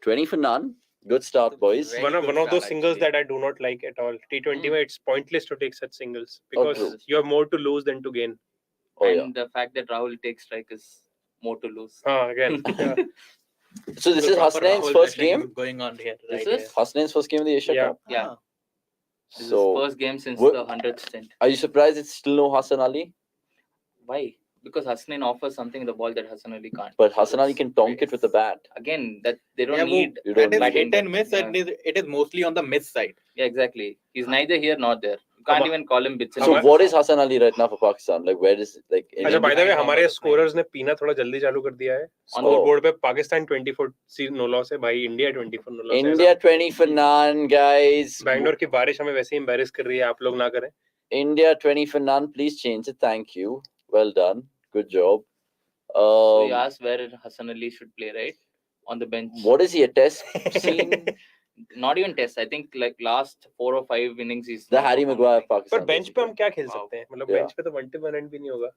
20 for none. Good start, boys. Very One of good those start, singles actually. that I do not like at all. T20 में it's pointless to take such singles because true. you have more to lose than to gain. Oh, and yeah. the fact that Rahul takes strike is more to lose. Again. Yeah. So this is proper Hasnain's Rahul first battling game? is going on here. This Right is- Hasnain's first game in the Asia Yeah. Cup? Yeah. Ah. This So, is first game since what- the 100th stint. are you surprised it's still no Hassan Ali? Why? Because Hasnain offers something in the ball that Hassan Ali can't. But So Hassan Ali it's- can tonk it with the bat. Again, that they don't Yeah, need. You don't that is need hit it. and miss, and it is mostly on the miss side. Yeah, exactly. He's neither here nor there. You can't even call him bits and So pieces. what is Hassan Ali right now for Pakistan? Like where is it? Like in अच्छा, by the way, Nine हमारे overs, scorers ने पीना थोड़ा जल्दी चालू कर दिया है. Scoreboard पे पाकिस्तान 24 no loss है भाई, India 24 no loss है. India 20 for none, guys. Bangalore की बारिश हमें वैसे ही embarrass कर रही है, आप लोग ना करें. India 20 for none. Please change it. Thank you. Well done. Good job. So you asked where Hassan Ali should play, right? On the bench. What is he, a test scene? Not even test. I think like last 4 or 5 innings he's The not Harry performed Maguire well. of Pakistan. पर bench पे हम क्या खेल Wow. सकते हैं? मतलब Yeah. bench पे तो 1-1 भी नहीं होगा.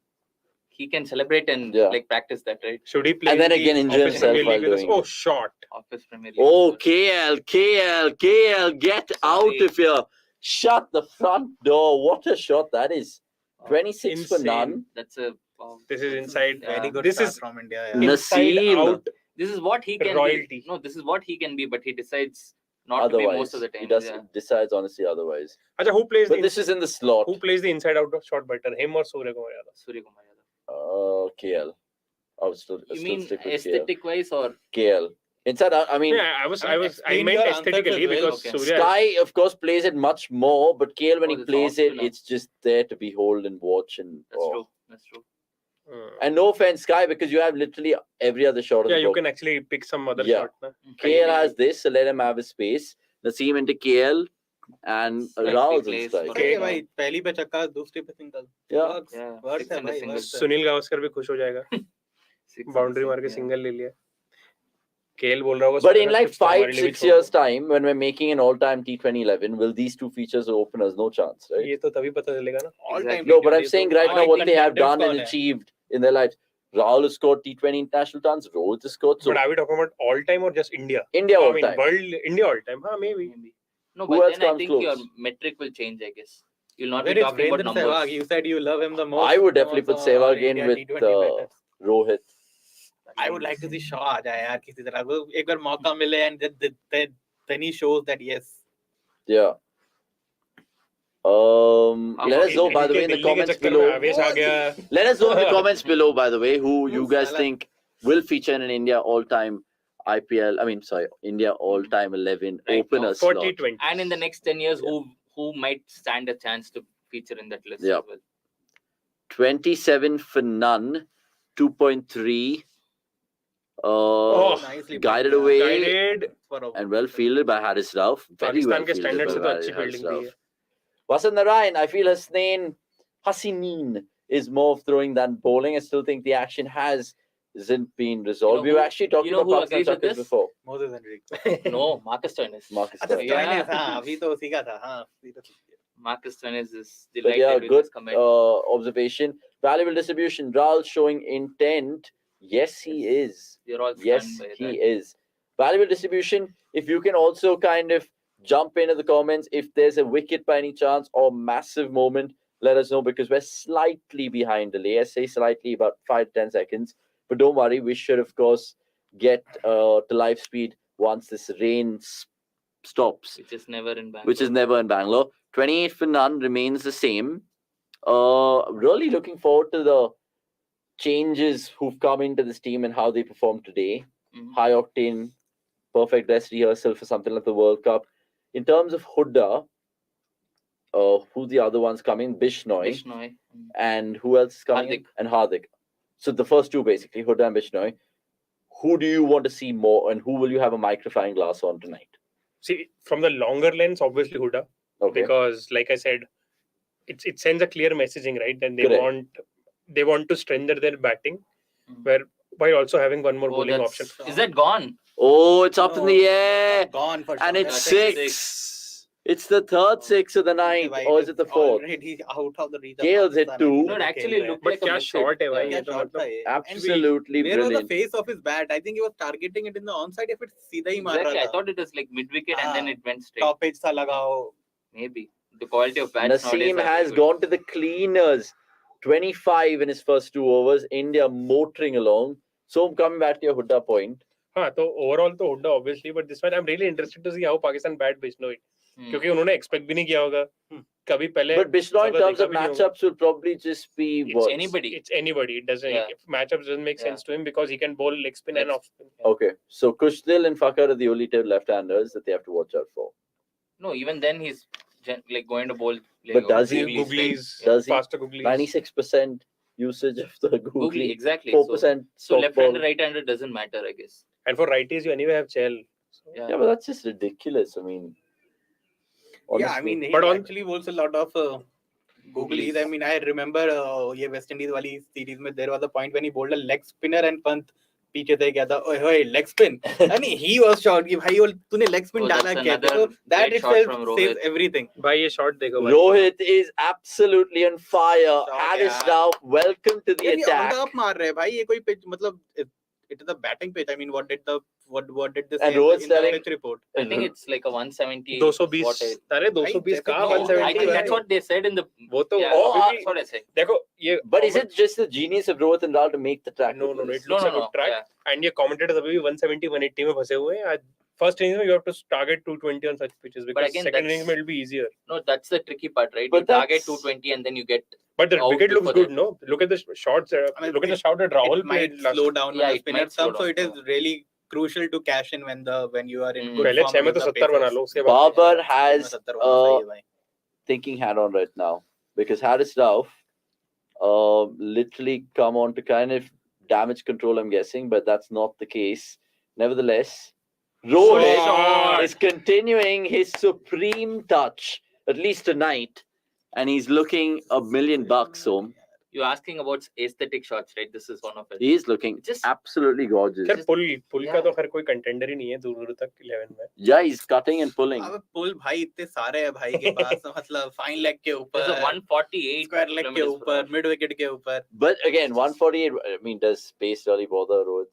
He can celebrate and Yeah. like practice that, right? Should he play? And then in the again injure Office himself Premier while League with us? doing Oh, it. shot. Office Premier League. Oh, KL, get out Sorry. of here. Shut the front door. What a shot that is. 26 for Insane. none. That's a wow. This is inside. Yeah. Very good This start is from India. No. Yeah. inside Naseem. out. This is what he can Royalty. be. No, this is what he can be, but he decides not to be Otherwise, most of the time. he does Yeah. decides honestly otherwise. अच्छा, who plays But the this is in the slot. who plays the inside out shot better, him or Surya Kumar Yadav? Surya Kumar Yadav. KL. I would still, You still mean stick with aesthetic wise or KL. Inside out, I mean, Yeah, I meant explain your answers aesthetically as well. because Okay. Surya. Sky, of course, plays it much more, but KL, when Oh, he that's plays awesome it, to know. it's just there to behold and watch. And that's oh. true. That's true. And no offense, Sky, because you have literally every other shot of Yeah, the you ball. can actually pick some other Yeah. shot. Na? KL has this, so let him have his space. Naseem into KL and Strike Rahul's big in plays strike. for- Okay, भाई पहली पे छक्का, दूसरी पे single. Yeah. Works. Yeah, Works six है and a भाई, single. works है. सुनील गावस्कर भी खुश हो जाएगा. Six बाउंड्री and मार के six, सिंगल ले लिया. KL बोल रहा होगा. But in Spinner like tips तो हमारे लिए भी 5-6 छोड़ years' दो. time, when we're making an all-time T2011, will these two features open us? No chance, right? ये तो तभी पता चलेगा ना. All time Exactly. No, but I'm T20 saying तो right now all what they have contenders done and कौन है? achieved in their lives. Rahul has scored T20 international tons. Rohit has scored. So But are we talking about all time or just India? India I all mean, time. world India all time. Huh, maybe. No, Who but else then I comes think close? your metric will change, I guess. You'll not Where be is talking about Virendra numbers. Sehwag? You said you love him the most. I would definitely put Also, Sehwag India in with T20 batters. Rohit. I would like to see Shaw आ जाए यार किसी तरह. वो एक बार मौका मिले and then he shows that yes. Yeah. Let us know, by the way, in the Delhi के comments चक्कर में below. आवेश आ गया. Let us know in the comments below, by the way, who you guys Salah. think will feature in an India all-time IPL. I mean, sorry, India all-time 11 Right opener now, For slot. T20. And in the next 10 years, Yeah. who might stand a chance to feature in that list Yeah. as well? 27 for none, 2.3. Oh, Nicely Guided played, away Guided. for a- and well fielded by Haris Rauf. Very well Pakistan के fielded standard से तो by अच्छी Haris fielding दी Rauf. है. Wasan Narayan, I feel Hassaneen is more of throwing than bowling. I still think the action hasn't been resolved. We were actually talking you know about who Pakistan agrees with chuckers this? before. Moses Henry. No, Marcus Stoinis. Marcus अच्छा Stoinis. Yeah. Stoinis, हाँ अभी तो उसी का था. हाँ Marcus Stoinis is But delighted yeah, with good this comment. observation. Valuable distribution. Rahul showing intent. Yes, he is. You're all stunned Yes, by he that. is. Valuable distribution. If you can also kind of jump into the comments if there's a wicket by any chance or massive moment let us know, because we're slightly behind delay. I say slightly, about 5 to 10 seconds. But don't worry, we should, of course, get to live speed once this rain stops. Which is never in Bangalore. Which is never in Bangalore. 28 for none remains the same. Really looking forward to the changes who've come into this team and how they performed today. High octane, perfect dress rehearsal for something like the World Cup. In terms of Hooda, who's the other ones coming? Bishnoi. And who else is coming? Hardik. And Hardik. So the first two basically, Hooda and Bishnoi. Who do you want to see more, and who will you have a magnifying glass on tonight? See, from the longer lens, obviously Hooda. Okay. Because, like I said, it sends a clear messaging, right? And Correct. they want to strengthen their batting, while also having one more bowling option. Is that gone? Oh, it's up in the air. Gone for And sure. it's That's six. It's the third six of the night, or is it the fourth? Already out of the reach. Gale's hit two. No, it actually looked like a kya mix shot hai bhai, Yeah, ye to shot matlab- hai. Absolutely Where was the brilliant. face of his bat? I think he was targeting it in the onside. If it's सीधा ही मार Exactly. रहा I था. thought it was like mid-wicket and then it went straight. Top edge सा लगा हो. Maybe. The quality of bats nowadays Naseem are has very good. gone to the cleaners. 25 in his first 2 overs. India motoring along. So coming back to your Hooda point. हाँ, तो overall तो Hooda obviously, but this one I'm really interested to see how Pakistan bat Bishnoi. क्योंकि उन्होंने expect भी नहीं किया होगा. कभी पहले. But Bishnoi in ज़्यादा terms देखा of भी नहीं होगा. matchups will probably just be It's what? Anybody. It doesn't. Yeah. If matchups doesn't make sense to him because he can bowl leg spin and Yes. off spin. Okay. So Kushdil and Fakar are the only two left-handers that they have to watch out for. No, even then he's like going to bowl. Like, But does he? Googlies, Does he? faster Googlies. 96% usage of the Googly, googly. exactly. 4% So soft left-hander, ball. right-hander doesn't matter, I guess. And for righties, you anyway have Chell. So, Yeah, but that's just ridiculous. I mean, Yeah, I honestly. mean, he But on- actually bowls a lot of googlies. I mean, I remember ये West Indies वाली series में there was a point when he bowled a leg spinner and Pant पीछे से गया था. ओए leg spin. I mean, he was shocked कि भाई वो तूने leg spin Oh, डाला that's कैसे? another So that great shot itself from says Rohit. everything. भाई ये shot देखो भाई. Rohit is absolutely on fire. Shot, Haris yeah. now, welcome to the यार ये on attack. the up मार रहे हैं भाई. ये कोई pitch मतलब it is a batting pitch. I mean, what did they say And in Rohit's the telling- pitch report? I think it's like a 170. 220. अरे 220 का No, 170. I think that's भाई. what they said in the. वो तो Yeah, Oh, अभी भी- that's what I said. देखो ये. But is it just the genius of Rohit and Lal to make the track? No. look It this? looks No, a good track. yeah. And ये commentators अभी भी 170, 180 में फंसे हुए हैं. First innings में you have to target 220 on such pitches because again, second that's- innings में it'll be easier. No, that's the tricky part, right? But You target that's- 220 and then you get. But the Out wicket looks before good, that. no? Look at the shots. I mean, Look at the shot that Rahul It might played last. slow down Yeah, when the it spinners might slow come, so it is down. really crucial to cash in when you are in good पहले form 6 में तो against the 70 बना pacers. लो उसके बाद. Babar has 70 होना चाहिए भाई. thinking hat on right now because Haris Rauf literally come on to kind of damage control, I'm guessing, but that's not the case. Nevertheless, Rohit Shot. is continuing his supreme touch, at least tonight, and he's looking $1 million, so You're asking about aesthetic shots, right? This is one of it. he is looking Just- absolutely gorgeous. खैर पुल का Yeah. तो खैर कोई contender ही नहीं है दूर तक 11 में. Yeah, he's cutting and pulling. अब पुल भाई इतने सारे हैं भाई के पास मतलब फाइन लेग के There's a ऊपर 148 स्क्वायर लेग के kilometers per ऊपर hour. मिड विकेट के ऊपर. But again, 148, I mean, does space really bother Rohit?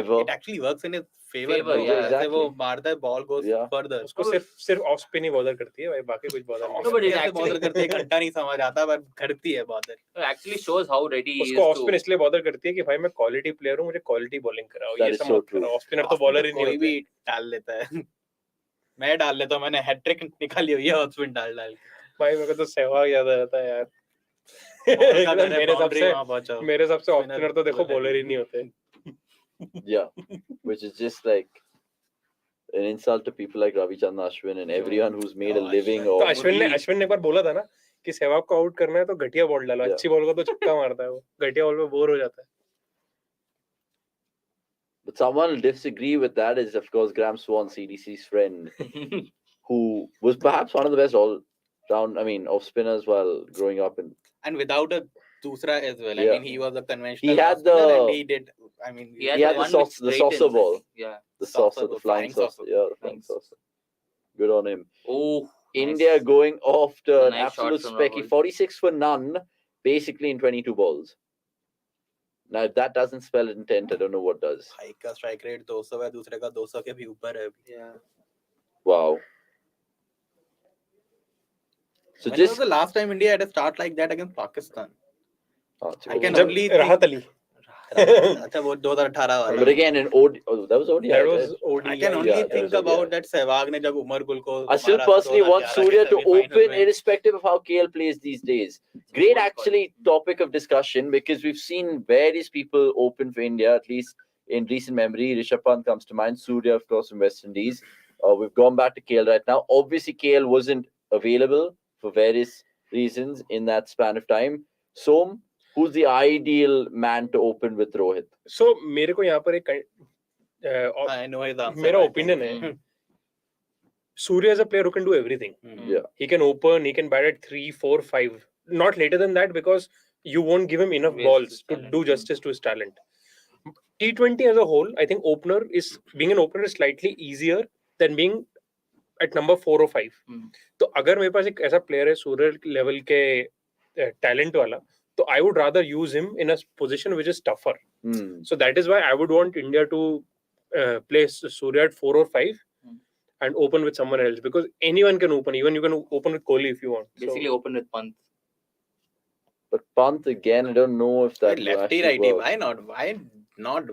Ever? It actually works in his favor. Favor, no? yeah, जैसे वो exactly. मारता है बॉल गोस Yeah. फर्दर. उसको सिर्फ ऑफ स्पिन ही बॉदर करती है भाई, बाकी कुछ बॉदर नहीं No, but करती. it कैसे actually- बॉदर करते हैं घंटा नहीं समझ आता पर करती है bother. It actually shows how ready he is उसको ऑफ स्पिन to. इसलिए बॉदर करती है कि भाई मैं क्वालिटी प्लेयर हूँ, मुझे क्वालिटी बॉलिंग कराओ. That ये is सब so मत true. कराओ. ऑफ स्पिनर तो बॉलर ही नहीं कोई होते. भी डाल लेता है. मैं डाल लेता हूँ. मैंने हैट्रिक निकाली हुई है ऑफ स्पिन डाल डाल के. भाई मेरे को तो सहवाग याद आ जाता है यार. बॉल का एकदम घर है, मेरे हिसाब boundary से वहाँ पहुंचाओ. मेरे हिसाब से ऑफ Spinner स्पिनर तो देखो bowler बॉलर ही ही नहीं होते. Yeah, which is just like an insult to people like Ravichandran Ashwin and everyone who's made a Oh, living. Ashwin. Or तो अश्विन ने एक बार बोला था ना कि सहवाग को आउट करना है तो घटिया बॉल डालो. Yeah. अच्छी बॉल को तो छक्का मारता है वो. घटिया बॉल पे बोर हो जाता है. But someone will disagree with that is, of course, Graham Swan, CDC's friend, who was perhaps one of the best all-round, I mean, off spinners while growing up. And And without a दूसरा as well. I Yeah. mean, he was a conventional. He had off-spinner the- and he did. I mean, He had He had the the one with the straight saucer ins. ball. Yeah. the Saucer, saucer, the the flying flying saucer. saucer. Yeah, the flying Nice. saucer. Good on him. Oh, India nice. going off to A an nice absolute shot from specky, Rahul. 46 for none, basically in 22 balls. Now, if that doesn't spell intent, I don't know what does. भाई का strike rate 200 है, दूसरे का 200 के भी ऊपर है. Yeah. Wow. So When was just the last time India had a start like that against Pakistan? I can Jab only think. Rahat Ali. अच्छा वो 2018 वाला. but again in OD, that was ODI. That right? was ODI. I can only Yeah, that think was about ODI. that Sehwag ने जब उमर गुल को I still मारा था personally want 2011 Surya के to semi-final open, में. irrespective of how KL plays these days. Great, actually, topic of discussion because we've seen various people open for India, at least in recent memory. Rishabh Pant comes to mind, Surya, of course, from West Indies. We've gone back to KL right now. Obviously, KL wasn't available for various reasons in that span of time. Som, who's the ideal man to open with Rohit? So मेरे को यहाँ पर एक I know his answer. मेरा I think. opinion है. Surya is a player who can do everything. Yeah. He can open, he can bat at 3, 4, 5. Not later than that because you won't give him enough Waste balls his to talent. do justice to his talent. T20 as a whole, I think being an opener is slightly easier than being at number 4 or 5. तो अगर मेरे पास एक ऐसा player है सूर्य level के talent वाला, तो I would rather use him in a position which is tougher. So that is why I would want India to place Surya at 4 or 5 and open with someone else because anyone can open. Even you can open with Kohli if you want. Basically, open with Pant. But Pant again, I don't know if that will lefty actually righty. work. Why not? Why not?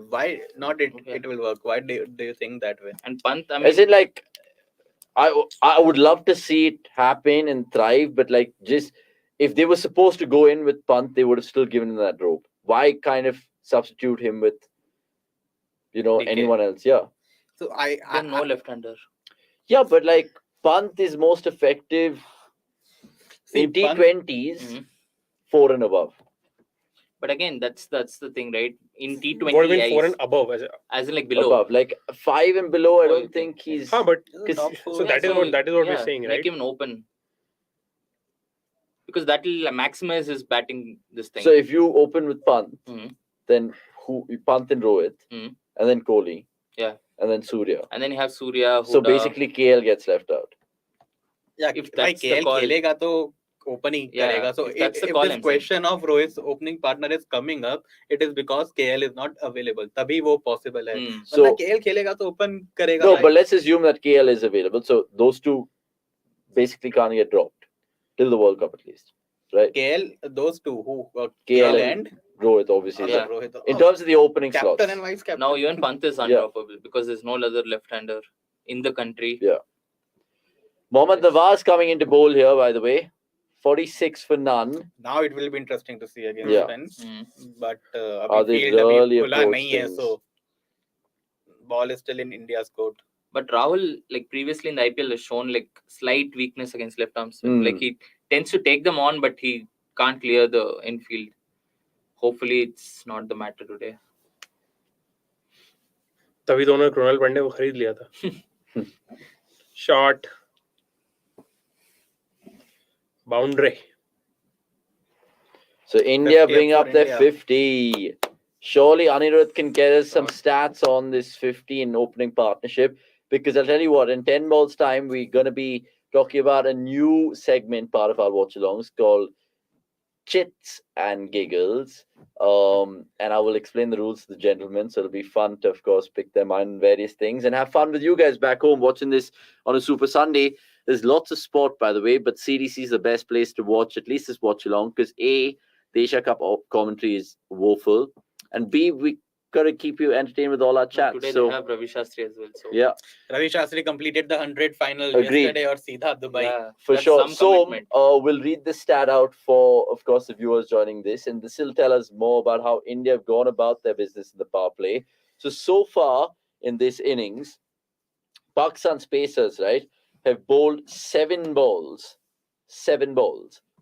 It will work. Why do you think that way? And Pant, I mean, As in, like, I would love to see it happen and thrive, but like, just if they were supposed to go in with Pant, they would have still given him that rope. Why kind of substitute him with, DK. anyone else? Yeah. So they're no left-hander. Yeah, but like Pant is most effective in T20s, 4 and above. But again, that's the thing, right? In T20, What do you mean 4 and above? as in like below. Above, like 5 and below, I don't think he's. But so that is what we're saying, right? Make him open because that will maximize his batting. This thing. So if you open with Pant, then Pant and Rohit, and then Kohli, and then Surya, and then you have Surya. So basically, KL gets left out. Yeah, if that's the KL call, खेलेगा तो opening करेगा. So if this question of Rohit's opening partner is coming up, it is because KL is not available. तभी वो possible है. So KL खेलेगा तो open करेगा. No, but let's assume that KL is available. So those two basically can't get dropped till the World Cup at least, right? KL, those two who KL and Rohit, obviously. Rohit. In terms of the opening slots. Captain and vice captain. Now even Pant is undroppable because there's no other left-hander in the country. Yeah. Mohammad Nawaz coming into bowl here, by the way. 46 for none. Now it will be interesting to see against Spence. But are they really approaching? So ball is still in India's court. But Rahul, like previously in the IPL, has shown like slight weakness against left arm spin. Like he tends to take them on, but he can't clear the infield. Hopefully, it's not the matter today. तभी तो उन्होंने कृणाल पांड्या को खरीद लिया था. Shot. Boundary. So India bring up their 50. Surely Anirudh can get us some stats on this 50 in opening partnership. Because I'll tell you what, in 10 balls time, we're going to be talking about a new segment, part of our watch-alongs, called Chits and Giggles. And I will explain the rules to the gentlemen. So it'll be fun to, of course, pick their mind on various things and have fun with you guys back home watching this on a Super Sunday. There's lots of sport, by the way, but CDC is the best place to watch, at least this watch-along, because A, the Asia Cup commentary is woeful, and B, we got to keep you entertained with all our chats. Today so they have Ravi Shastri as well. So yeah, Ravi Shastri completed the 100 final yesterday or Seedha Dubai. Yeah, for sure. So we'll read the stat out for, of course, the viewers joining this, and this will tell us more about how India have gone about their business in the power play. So far in this innings, Pakistan's pacers, right, have bowled 7 balls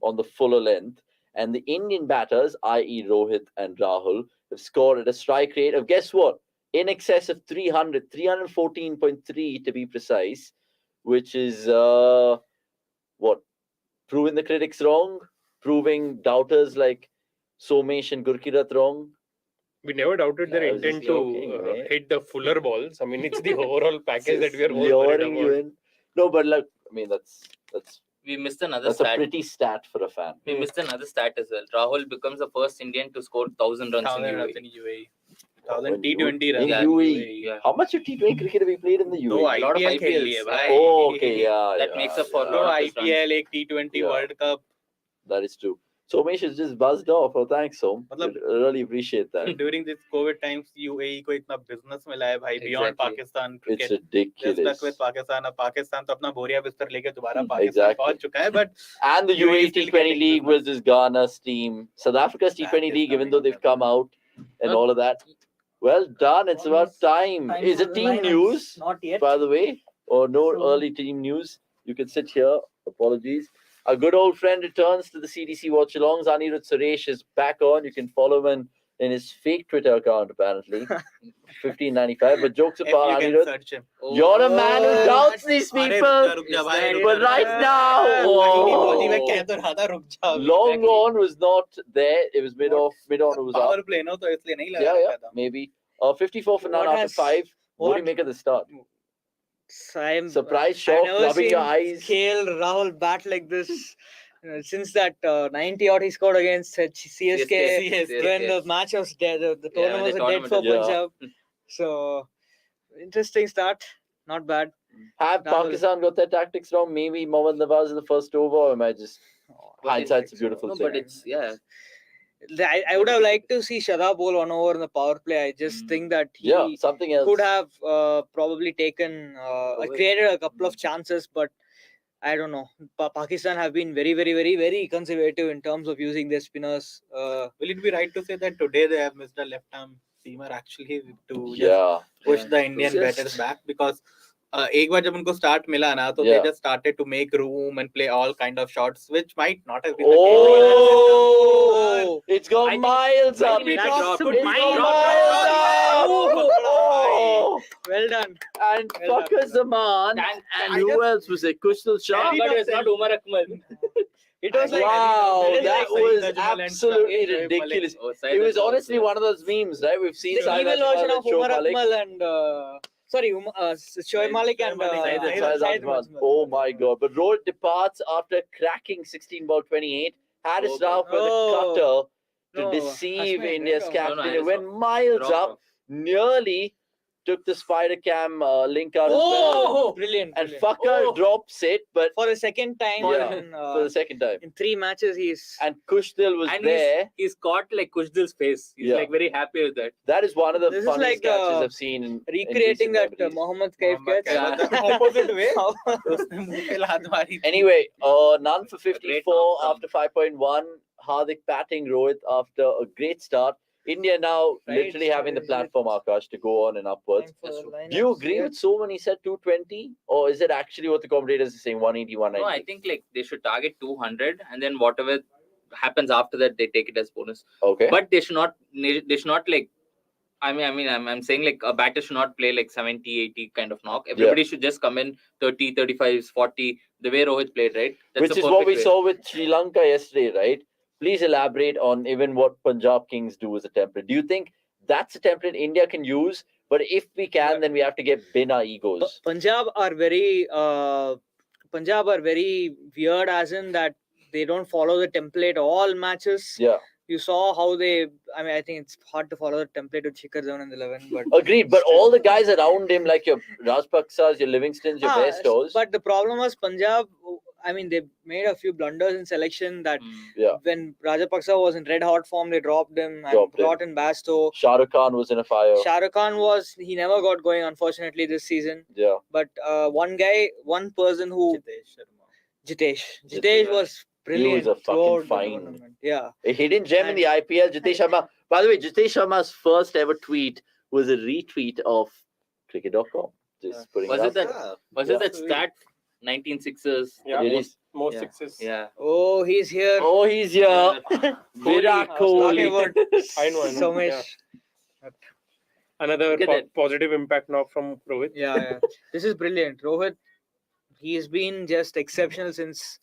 on the fuller length, and the Indian batters, i.e. Rohit and Rahul, have scored at a strike rate of, guess what, in excess of 314.3 to be precise, which is proving the critics wrong, proving doubters like Somesh and Gurkirat wrong. We never doubted their intent to hit the fuller balls. I mean, it's the overall package that we are more worried about. No, but like, I mean, that's we missed another that's stat. A pretty stat for a fan. We missed another stat as well. Rahul becomes the first Indian to score 1,000 runs in UAE. 1000 In T20 runs. UAE. Yeah. How much of T20 cricket have we played in the दो UAE? lot of IPL खेल IPLs. लिए भाई. Oh, okay, yeah. That yeah, makes up for yeah. दो lot of his runs. IPL, एक T20 Yeah. World Cup. That is true. So Umesh is just buzzed off. Oh, thanks, Som. मतलब- I really appreciate that. During this COVID times, UAE को इतना business मिला है भाई. Beyond Exactly. Pakistan It's cricket. They're ridiculous. stuck with Pakistan. अब पाकिस्तान तो अपना बोरिया बिस्तर लेके दोबारा Hmm, पाकिस्तान exactly. पहुंच चुका है. But And the UAE UAE still T20 getting League business. versus Ghana's team. South Africa's That T20 is League, even coming though up they've as come well. out and Well, all of that. Well done. It's about time. Is it team news, Not yet. by the way? Or no So- early team news? You can sit here. Apologies. A good old friend returns to the CDC Watchalongs. Anirudh Suresh is back on. You can follow him in his fake Twitter account, apparently. 1595. But jokes If apart, you can Anirudh, search him. you're a man who doubts these अरे people. रुक जा Is भाई, that- रुक But जा, right रुक जा. now, वही बोली मैं oh, कह तो रहा था, रुक जा. Long Exactly. on was not there. It was mid on who was Power up. play ना, तो इसलिए नहीं लगा Yeah, रखा yeah, था. maybe. 54 for none What after has- 5. What do you what- make of the start? I'm Surprise, I've shock, never rubbing seen your eyes. KL Rahul bat like this. Since that 90 odd he scored against CSK, when the match was dead, the tournament when was the dead for tournament was- Punjab. So interesting start, not bad. Have Rahul. Pakistan got their tactics wrong? Maybe Mohammad Nawaz in the first over, or am I just hindsight's a beautiful No, thing? but it's I would have liked to see Shada bowl 1 over in the power play. I just think that he Yeah, something else. could have probably taken created a couple of chances, but I don't know. Pakistan have been very, very, very, very conservative in terms of using their spinners. Will it be right to say that today they have missed a left arm seamer actually to just Yeah, push Yeah. the Indian Just- batters back? Because एक बार जब उनको start मिला ना, तो Yeah. they just started to make room and play all kind of shots, which might not have been oh, it's I gone think- miles I up. think it It's dropped. gone It miles dropped. up. Oh, Well done. and Well done. Fakar Zaman. And who else was it? Kushal Shah. but it's not Umar Akmal. It was like Wow, it is that like was Saeed Ajmal and absolutely Shoaib Malik. ridiculous. Oh, It was honestly one of those memes, right? We've seen the Saeed evil Ajmal version and of Shoaib Umar Malik. Akmal and Shoaib Malik and Saeed Saeed Ajmal. Ajmal. Oh my god. But Rohit departs after cracking 16 ball 28. Haris Rao for the cutter to No, deceive Hashmi, India's right? captain. No, It Haris went Rao. miles Wrong, up, wrong. nearly took the spider cam link out as well. Oh, brilliant. And brilliant. Fakar drops it, but For the second time Yeah. in, for the second time. in 3 matches, he's And Kushdil was And there. he's caught like Kushdil's face. He's Yeah. like very happy with that. That is one of the This is funniest like, catches I've seen in recreating recent that memories. Mohammad Kaif Mohammad catch. Kaif, the opposite way. उसने मुंह पे लात मारी थी. Anyway, none for great 54 knock after 5.1. Hardik batting Rohit after a great start. India now Right, literally having the is it platform, Akash, to go on and upwards. Time for Do you lineups. agree Yeah. with so when he said 220? Or is it actually what the commentators are saying, 180, No, I 190? think like they should target 200 and then whatever happens after that they take it as bonus. Okay. But they should not like I'm saying like a batter should not play like 70, 80 kind of knock. Everybody should just come in 30, 35, 40, the way Rohit played, right? Which the is what we perfect way. saw with Sri Lanka yesterday, right? Please elaborate on even what Punjab Kings do as a template. Do you think that's a template India can use? But if we can, then we have to get bin our egos. Punjab are very weird, as in that they don't follow the template all matches. Yeah. You saw how they. I think it's hard to follow the template with Shikhar Dhawan in the 11, but Agreed. But all the guys around him, like your Rajpaksas, your Livingstons, your Bestos. But the problem was Punjab. They made a few blunders in selection that Yeah. when Rajapaksa was in red hot form, they dropped him and Dropped him. brought in Basto. Shah Rukh Khan was in a fire. Shah Rukh Khan he never got going, unfortunately, this season. Yeah. But one person who Jitesh Sharma. Jitesh was brilliant. a fucking throughout the find. tournament. Yeah. A hidden gem in the IPL, Jitesh Sharma. By the way, Jitesh Sharma's first ever tweet was a retweet of cricket.com. Just putting Was it it out that? there. Was Yeah. it that stat? 19 sixes. Yeah, It is. most Yeah. sixes. Yeah. Oh, he's here. Oh, he's here. Virat I was talking Kohli. about I know. Somesh. Another Look at that. positive impact now from Rohit. Yeah. This is brilliant. Rohit, he's been just exceptional since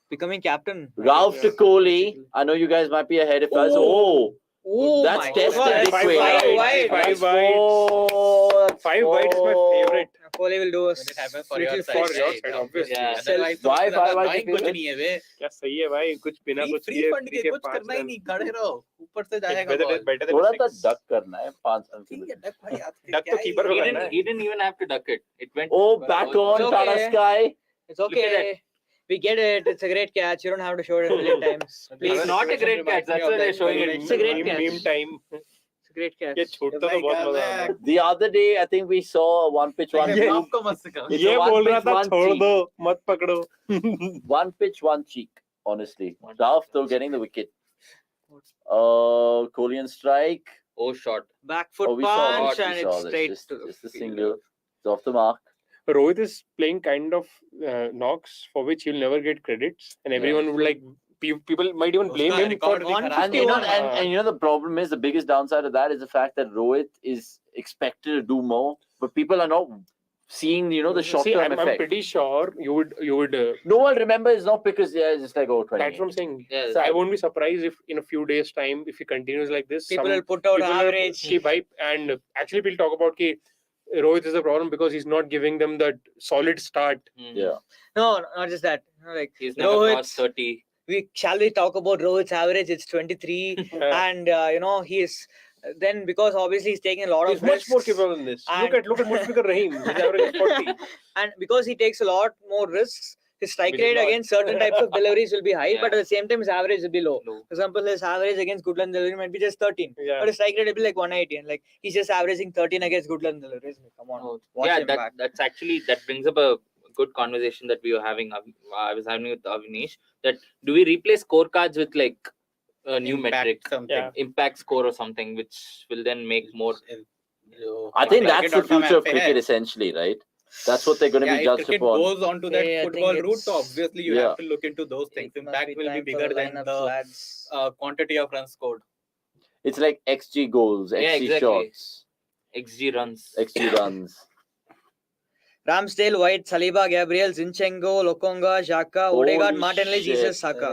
becoming captain. Ralph to Kohli. I know you guys might be ahead of us. Oh, Oh, that's my tested God. this Five way. wides, Five five That's wides. four. That's 5 wides is my four. favorite. Kohli will do a When it happens for little your side, for your right? side, obviously. Yeah. Otherwise, तो Why- उससे ज्यादा why annoying the कुछ favorite? नहीं है बे. क्या सही है भाई, कुछ बिना कुछ फ्री किए फंड के के कुछ 5 करना ही रन. नहीं, खड़े रहो, ऊपर से It's जाएगा better बॉल. better than थोड़ा सा 6. डक करना है 5 रन के ठीक लिए. है, डक भाई आपके डक क्या तो ही कीपर है. को He करना didn't, है. he didn't even have to duck it. It went. Oh, back on It's Tata okay. Sky. It's Look at okay. We get it. It's a great catch. You don't have to show it a million times. Please. It's not a great catch. That's why they're showing it. It's a great catch. Meme time. It's a great catch. ये छोड़ता तो Like, बहुत मजा आता है. The other day, I think we saw a one pitch, one ये cheek. आपको मत सिखाओ. It's ये a one बोल रहा pitch, था one छोड़ cheek. दो, मत पकड़ो. One pitch, one cheek. Honestly, Ralph though getting the wicket. Kohli on strike. Oh, shot. Back foot Oh, we saw punch this. and We saw it's this. straight Just to the a fielder. single. It's off the mark. Rohit is playing kind of knocks for which he'll never get credits, and everyone would like. People might even blame उसका him for. record भी खराब And you know, है. and you know, the problem is the biggest downside of that is the fact that Rohit is expected to do more, but people are not seeing, you know, the short See, term I'm effect. pretty sure you would. No one remembers, not because it's just like, oh, 20 That's what I'm saying. Yeah. So I won't be surprised if in a few days' time, if he continues like this, People some will put out people will average. keep hype. And actually, we'll talk about ki Rohit is a problem because he's not giving them that solid start. Yeah. No, not just that. Like He's never Rohit's- crossed 30. shall we talk about Rohit's average? It's 23, and you know he's then because obviously he's taking a lot He's of much risks, more capable than this. And- Look at Mushfiqur Rahim. His average is 40. and because he takes a lot more risks, his strike Which is rate not- against certain types of deliveries will be high, Yeah. but at the same time his average will be low. Low. For example, his average against Goodland delivery might be just 13, Yeah. but his strike rate will be like 180, and like he's just averaging 13 against Goodland deliveries. Come on, Oh, watch yeah, him back. that's actually that brings up a good conversation that we were having. I was having with Avnish. That do we replace scorecards with like a new Impact metric, something. Yeah. impact score or something, which will then make more. I think that's the cricket.com future of app पे cricket, है. essentially, right? That's what they're going to Yeah, be if judged cricket upon. goes on to that Yeah, I think football route, so it's- obviously you Yeah. have to look into those things. It must Impact be will be time for bigger than lineups, the lads. quantity of runs scored. It's like XG goals, XG Yeah, exactly. shots, XG runs. XG runs. Ramsdale, White, Saliba, Gabriel, Zinchenko, Lokonga, Xhaka, Holy Odegaard, Martinelli, shit. Jesus, Saka.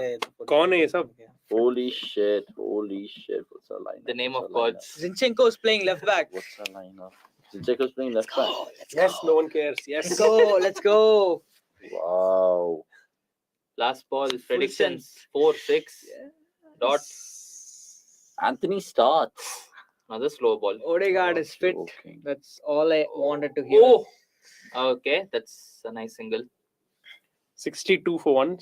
कौन है ये सब? Holy shit. Holy shit. What's our lineup? The name What's of our gods. Zinchenko is playing left back. What's our lineup? Zinchenko's playing left back. Yes, no one cares. Yes. Let's go, let's go. Wow. Last ball predictions 4-6. Dot. Anthony starts. Another slow ball. Odegaard is fit. Joking. That's all I wanted to hear. Oh, okay, that's a nice single. 62 for 1.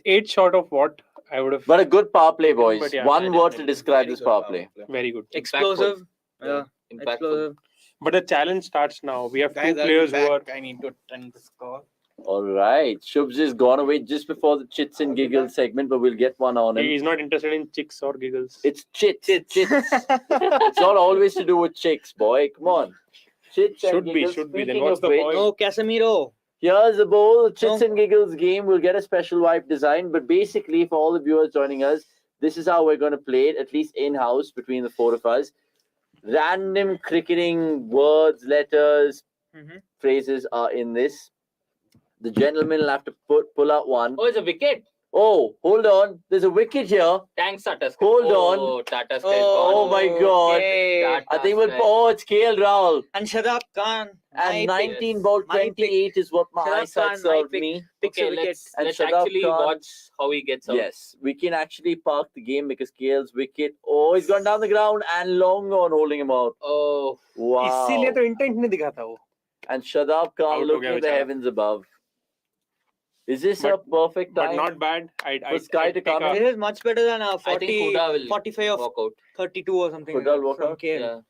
8 short of what I would have. But a good power play, boys. But yeah, One yeah, word to definitely. describe Very this good power play. Very good. Explosive. Yeah, Impactful. explosive. But the challenge starts now. We have Guys, two I'll be players who are. back. I need to attend the score. All right. Shubs is gone away just before the chits and giggles segment, but we'll get one on him. He's not interested in chicks or giggles. It's chits. It's not always to do with chicks, boy. Come on. Chits and Should be, giggles. should be. Then Speaking what's of the which, point? No, Casemiro. here's the bowl. Chits No. and giggles game. We'll get a special wipe design. But basically, for all the viewers joining us, this is how we're going to play it, at least in-house between the four of us. Random cricketing words, letters, Mhm. phrases are in this. The gentleman will have to pull out one. Oh, it's a wicket. Oh, hold on. There's a wicket here. Thanks, Tata Sky. Hold on. Oh, Tata Sky. Oh my God. okay. I think we'll. Sky. Oh, it's KL Rahul. And Shadab Khan. And my pick. 19 ball My pick. 28 is what my Shadab eyesight Khan, my served pick. me. Picks a Okay, wicket. let's And Shadab actually Khan- watch how he gets out. Yes, we can actually park the game because KL's wicket. Oh, he's gone down the ground and long on holding him out. Oh, Wow. इसीलिए तो intent नहीं दिखाता वो. And Shadab Khan Out हो looking गया at the बेचारा. heavens above. Is this But- a perfect But time? not bad. For Sky to come in. This is much better than I think 40, Huda will 45 of walk out. 32 or something. Huda will walk from out? KL. Yeah.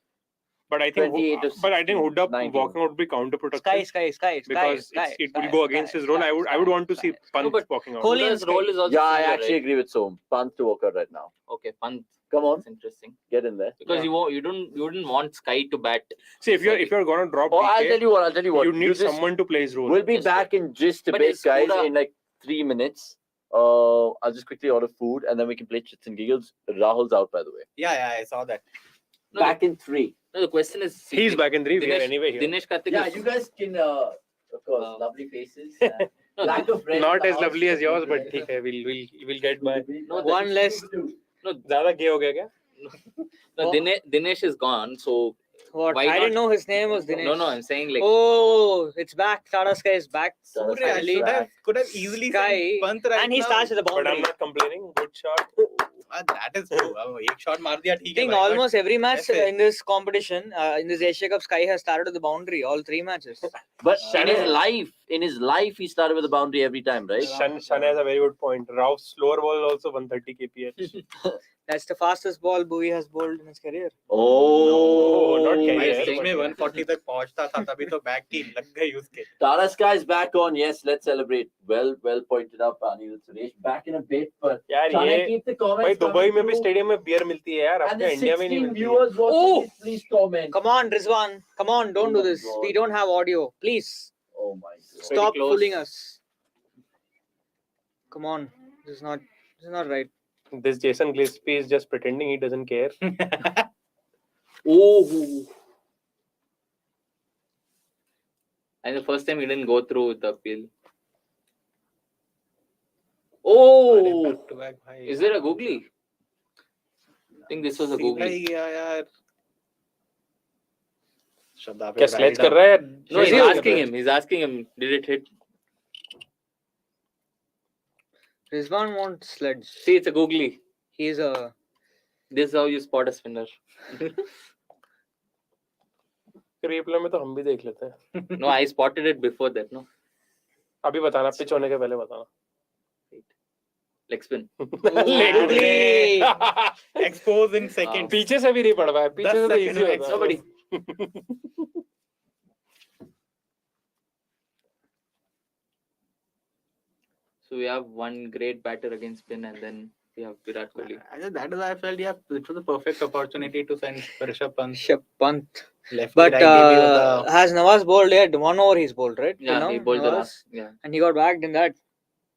But I think 28 of Huda 19. walking out would be counterproductive. Sky. Because it will go against his role. I would want to see Pant but walking out. Kohli- Huda's role is also Yeah, I similar, actually right? agree with Som. Pant to walk out right now. Okay, Pant. Come on, That's interesting. get in there. Because you wouldn't want Sky to bat. See, if you're gonna drop Oh, I'll DK, tell you what. you need just- someone to play his role. We'll be Yes, back in just a But bit, is guys, Huda- in like 3 minutes. I'll just quickly order food and then we can play chits and giggles. Rahul's out, by the way. Yeah, I saw that. No, Back in 3. No, the question is. He's back in 3. We are Dinesh, anyway here. Dinesh Karthik Yeah, is- you guys can, of course, Uh, lovely faces. No, Lack of red in Not the as house. lovely as yours, but ठीक है. We'll get by. No, One less. ज़्यादा gay हो गया क्या? No, Dinesh is gone, so What? Why I didn't not? know his name was Dinesh. No, I'm saying like Oh, it's back. Tata Sky is back. Tata Sky Finally. could have easily Sky. sent Pant right And he now. starts with the But I'm boundary. not complaining. Good shot. That is true. एक shot मार दिया ठीक I है think भाई, but almost every match ऐसे- in this competition, in this Asia Cup, Sky has started with the boundary. All 3 matches. But Shan in his life, he started with the boundary every time, right? Shan has a very good point. Rao's slower ball also 130 kph. That's the fastest ball Bowie has bowled in his career. Oh, not भाई career. सच में 140 तक पहुंचता था तभी तो back की लग गई उसके. Tata Sky's back on. Yes, let's celebrate. Well pointed up, Anil Suresh. Back in a bit, but यार can I ये keep the भाई comments दुबई coming में भी through? स्टेडियम में बियर मिलती है यार, And अपने the इंडिया में नहीं 16 मिलती है. viewers watching Oh! this, please comment. Come on, Rizwan. Come on, don't Oh do my this. God. We don't have audio. Please Oh my God. stop close. fooling us. Come on, this is not right. This Jason Gillespie is just pretending he doesn't care. Oh, and the first time he didn't go through with the appeal. oh. Back to back भाई. Is there a googly? I think this was a सीधा googly. ही गया यार. शब्दा पे क्या sledge कर ride रहा है? No, he's Sledge asking him. He's asking him, did it hit? Rizwan wants sledge. See, it's a googly. He's a. This is how you spot a spinner. Replay में तो हम भी देख लेते हैं. No, I spotted it before that. No, अभी बताना, pitch होने के पहले बताना. leg spin. Googly. expose in second. पीछे से भी नहीं पड़ पाया. पीछे से तो 10 इजी seconds होता है. Nobody. So we have one great batter against spin, and then we have Virat Kohli. That is why I felt it was a perfect opportunity to send Rishabh Pant. Rishabh Pant. Lefty, But righty with the has Nawaz bowled yet? 1 over he's bowled, right? Till Yeah, now, he bowled the Nawaz? last. Yeah, And he got bagged in that.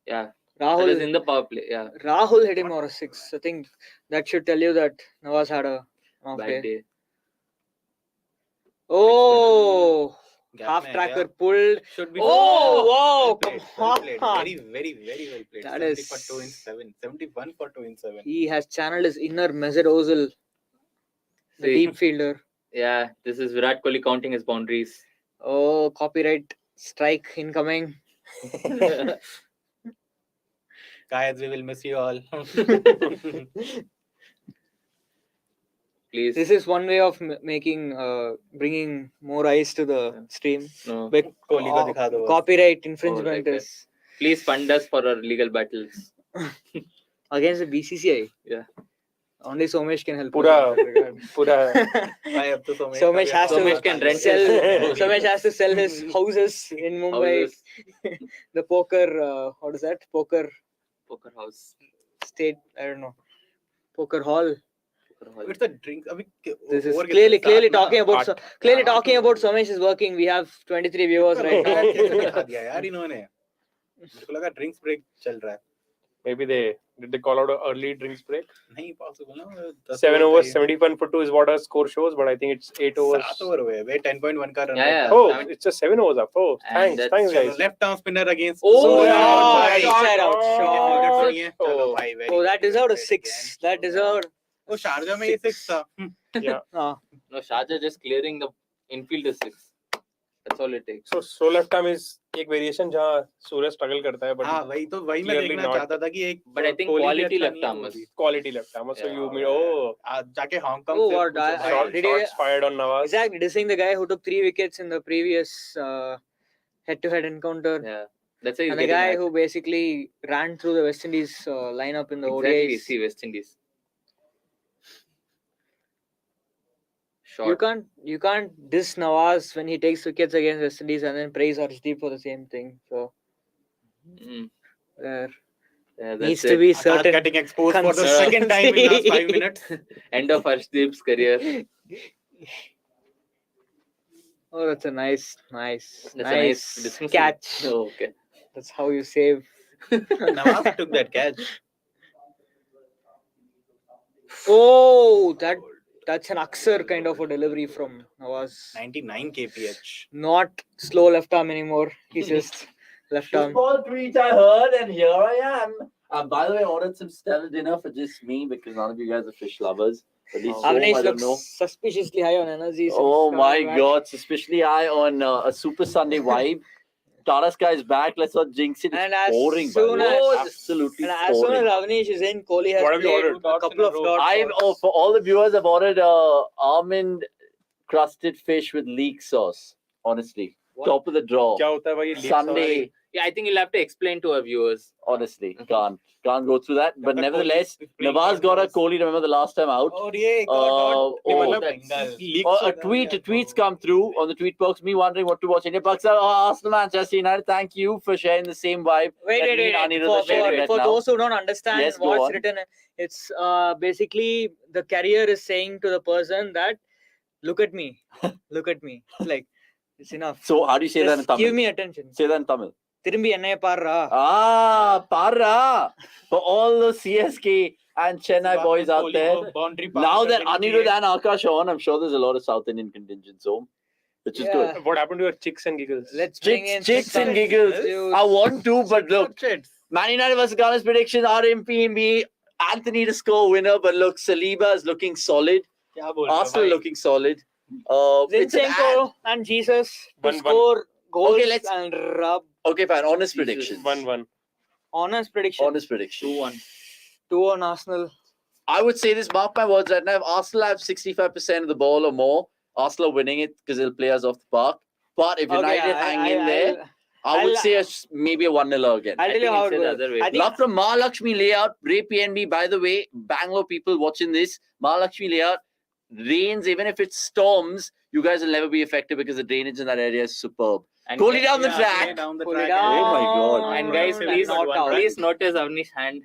yeah. That is Rahul in the power play. Yeah, Rahul hit him over a 6. I think that should tell you that Nawaz had a off bad day. day. Oh, gap half mein tracker gaya. pulled. Should be. Oh, wow, Well come played. on. Very, very, very well played. That 70 is- for 2 in 7. 71 for 2 in 7. He has channeled his inner Mesut Ozil, the See. deep fielder. Yeah, this is Virat Kohli counting his boundaries. Oh, copyright strike incoming. Guys, we will miss you all. Please. This is one way of bringing more eyes to the stream. No. But Kohli ko dikha do. copyright infringement like that. is Please fund us for our legal battles. against the BCCI. Yeah. Only Somesh can help. पूरा us in that regard. पूरा Bhai, ab to Somesh Somesh has to Somesh can rent sell. his- Somesh has to sell his houses in Mumbai. Houses, The poker. What is that? Poker poker house. state. I don't know. Poker hall. Poker hall. It's a drink. Abhi This is over clearly kitne saat na? talking about Art. clearly talking about Somesh is working. We have 23 viewers right now. कैसे दिखा दिया यार इन्होंने. मेरे को लगा drinks break चल रहा है. Maybe did they call out an early drinks break? नहीं possible ना. 7 overs, 71 for 2 is what our score shows, but I think it's 8 overs. 7 over हुए. वे 10.1 का run Yeah, rate yeah. था. Oh, Seven- it's just 7 overs up. Oh, And thanks, that's- guys. Left arm spinner against. Oh, Surya yeah, bhai. inside out shot. सुनिए. चलो भाई, very Oh, that good deserved a played 6. again. That deserved. वो Sharjah में ये 6 था. Yeah. Ah, No, Sharjah just clearing the infield is 6. That's all it takes. So slow left arm is एक variation जहाँ सूरज struggle करता है, but हाँ वही तो वही मैं clearly देखना not. चाहता था कि एक But I think कोहली भी quality अच्छा left नहीं है arm वो was- भी. quality left arm. So Yeah. you mean, oh, जाके हांगकांग Oh, से what, पूछो I- भाई. shot, did he- shots fired on Nawaz. exactly. Dissing the guy who took 3 wickets in the previous head-to-head encounter. Yeah, that's why he's And the getting guy back. who basically ran through the West Indies lineup in the Exactly, ODIs. see West Indies. You Shot. can't diss Nawaz when he takes wickets against West Indies and then praise Arshdeep for the same thing. So Mm. there Yeah, needs that's to it. be Akash certain. getting exposed for the consistency. second time in last 5 minutes. End of Arshdeep's career. Oh, that's a nice That's a nice dismissal. catch. Oh, okay. That's how you save. Nawaz took that catch. Oh, that's an Aksar kind of a delivery from Nawaz. 99 kph. Not slow left arm anymore. He's just left arm. Football tweet I heard, and here I am. By the way, I ordered some stellar dinner for just me because none of you guys are fish lovers. At least home, Avnish I don't know. looks suspiciously high on energy. since Oh my coming back. God, suspiciously high on a Super Sunday vibe. Tata Sky is back. Let's not jinx it. It's And as pouring, by the soon way. as- Absolutely And as soon as pouring. Avnish is in, Kohli has What have you played ordered? a couple of dots. For all the viewers, I've ordered almond crusted fish with leek sauce. Honestly, What? top of the draw. क्या होता है भाई, leaf Sunday. Yeah, I think you'll have to explain to our viewers. Honestly, can't go through that. But the nevertheless, Kohli is playing Nawaz got a outdoors. Kohli. Remember the last time out? और ये एक Uh, dot oh, मतलब that's- leaks a होता है। tweets come through on the tweet box. Me wondering what to watch. India, Pakistan, Arsenal, Manchester United. Thank you for sharing the same vibe. Wait, that wait, me wait. and wait. Anirudh are sharing right For now. those who don't understand Yes, go what's on. written, it's basically the carrier is saying to the person that, look at me, look at me. Like, it's enough. So how do you say that in Just Tamil? give me attention. Say that in Tamil. திரும்பி என்னைய பாருடா. Parra for all the CSK and Chennai boys out there. Now that Anirudh and Akash are on, I'm sure there's a lot of South Indian contingents home, which is good. What happened to your chicks and giggles? Let's bring in Chits and giggles. Dude. I want to, but look, Man United versus Ghana's predictions are MPMB. Anthony to score winner, but look, Saliba is looking solid. क्या बोल रहे हो Arsenal भाई? looking solid. It's an ad. Zinchenko and Jesus to 1-1. score goals Okay, let's- and rub. Okay, fine. Honest Jesus. predictions. 1-1. Honest prediction. Honest prediction. 2-1. 2-1 Arsenal. I would say this, mark my words right now. If Arsenal have 65% of the ball or more, Arsenal are winning it because they'll play us off the park. But if United hang in there, I would I'll- say maybe a 1-0 again. I'll I tell you think how it's it the goes. other way. I think Love from Mahalakshmi Layout, Ray PNB. By the way, Bangalore people watching this, Mahalakshmi Layout, rains, even if it storms, you guys will never be affected because the drainage in that area is superb. And Kohli down the Yeah, track. down the Pull track. it down. Oh my God. And guys, and please, not out. please notice Avnish's hand.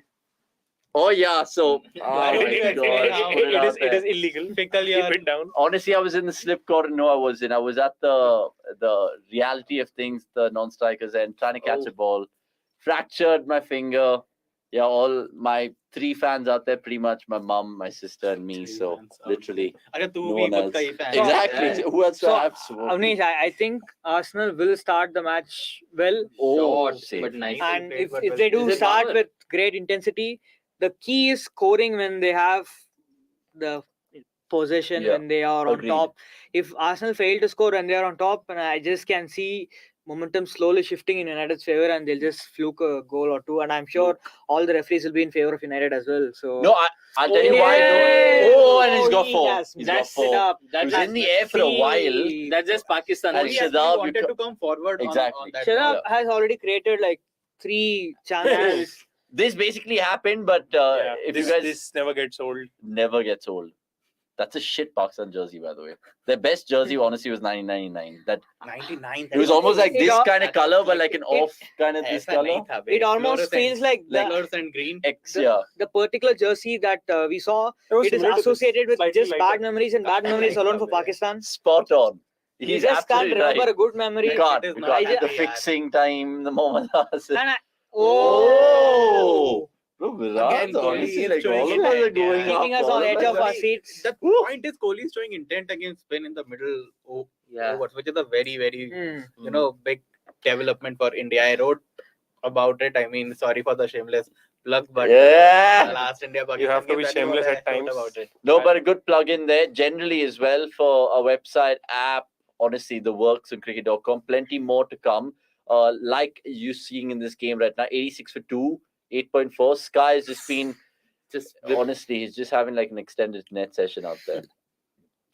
Oh yeah, so Why oh did my you God, explain how put it out It there. is illegal. Pickle Keep yaar. it down. Honestly, I was in the slip corner. No, I wasn't. I was at the reality of things, the non-strikers, and trying to catch a ball. Fractured my finger. Yeah, all my 3 fans out there, pretty much my mum, my sister, and me. 3 So fans out literally, अच्छा तू no भी one खुद else. का ही fan Exactly. है। Who else do So, I have? Avnish, I think Arsenal will start the match well. Oh, Short, safe. but nice. And played, if but they well do played. start Is it with great intensity, the key is scoring when they have the possession, Yeah, when they are agreed. on top. If Arsenal fail to score when they are on top, and I just can see momentum slowly shifting in United's favor, and they'll just fluke a goal or two. And I'm sure all the referees will be in favor of United as well. So No, I'll tell you why. Yay! Oh, and he's got He 4. has He's got messed it 4. up. He was That's in the air for a while. That's just Pakistan. And Kohli only. actually Shadab wanted to come forward Exactly. on that. Shadab Yeah. has already created like 3 chances. This basically happened, but Yeah, if this, you guys this never gets old. never gets old. That's a shit Pakistan jersey, by the way. Their best jersey, honestly, was 1999. That 99 it was almost like It this all- kind of color, but like an off kind of this ऐसा नहीं color. था बे, It almost fluorescent, feels like the, fluorescent green X, yeah. the particular jersey that we saw. was It is similar to this, associated with slightly just lighter. bad memories and bad memories alone for Pakistan. Spot on. You He's just can't absolutely remember right. a good memory. You can't. It is You not can't. The happy, fixing time, the moment. And I, Oh! Bro, Virat, Again, Kohli honestly, is like showing all of us are intent, going yeah. up. keeping us all on of edge us of are- our seats. the point is Kohli is showing intent against Spain in the middle Yeah. overs, which is a very very Hmm. big development for India. I wrote about it. I mean, sorry for the shameless plug, but Yeah. last India Pakistan You have to be game, that is shameless what I at times. wrote about it. No, but a good plug in there generally as well for a website, app, honestly, the works on cricket.com. Plenty more to come. Like you seeing in this game right now, 86 for 2, 8.4. Sky has just been, honestly, he's just having like an extended net session out there.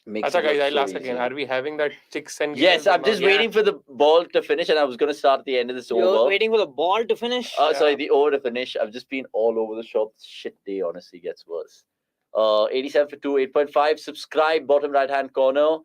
Makes Acha it guys, look I'll so ask again. easy. Are we having that chicks and Yes, giggles or I'm just not? waiting for the ball to finish, and I was going to start at the end of this You're over. waiting for the ball to finish. Sorry, the over to finish. I've just been all over the shop. Shit day, honestly, gets worse. 87 for 2, 8.5. Subscribe, bottom right-hand corner.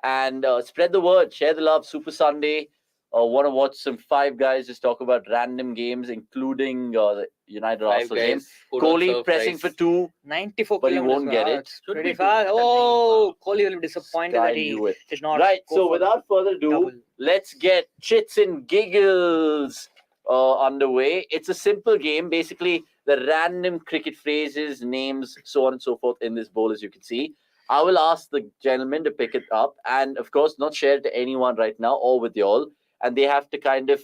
And spread the word. Share the love. Super Sunday. Want to watch some 5 guys just talk about random games, including the United 5 Arsenal game. guys. who don't Kohli serve pressing fries. for 2. 94 But he kilometers won't per get hour. it. It's Should pretty be fast. two. Oh, Kohli will be disappointed Sky that he knew it. did not. Right, go so for the without further ado, double. let's get chits and giggles underway. It's a simple game. Basically, the random cricket phrases, names, so on and so forth in this bowl, as you can see. I will ask the gentleman to pick it up and, of course, not share it to anyone right now or with y'all. And they have to kind of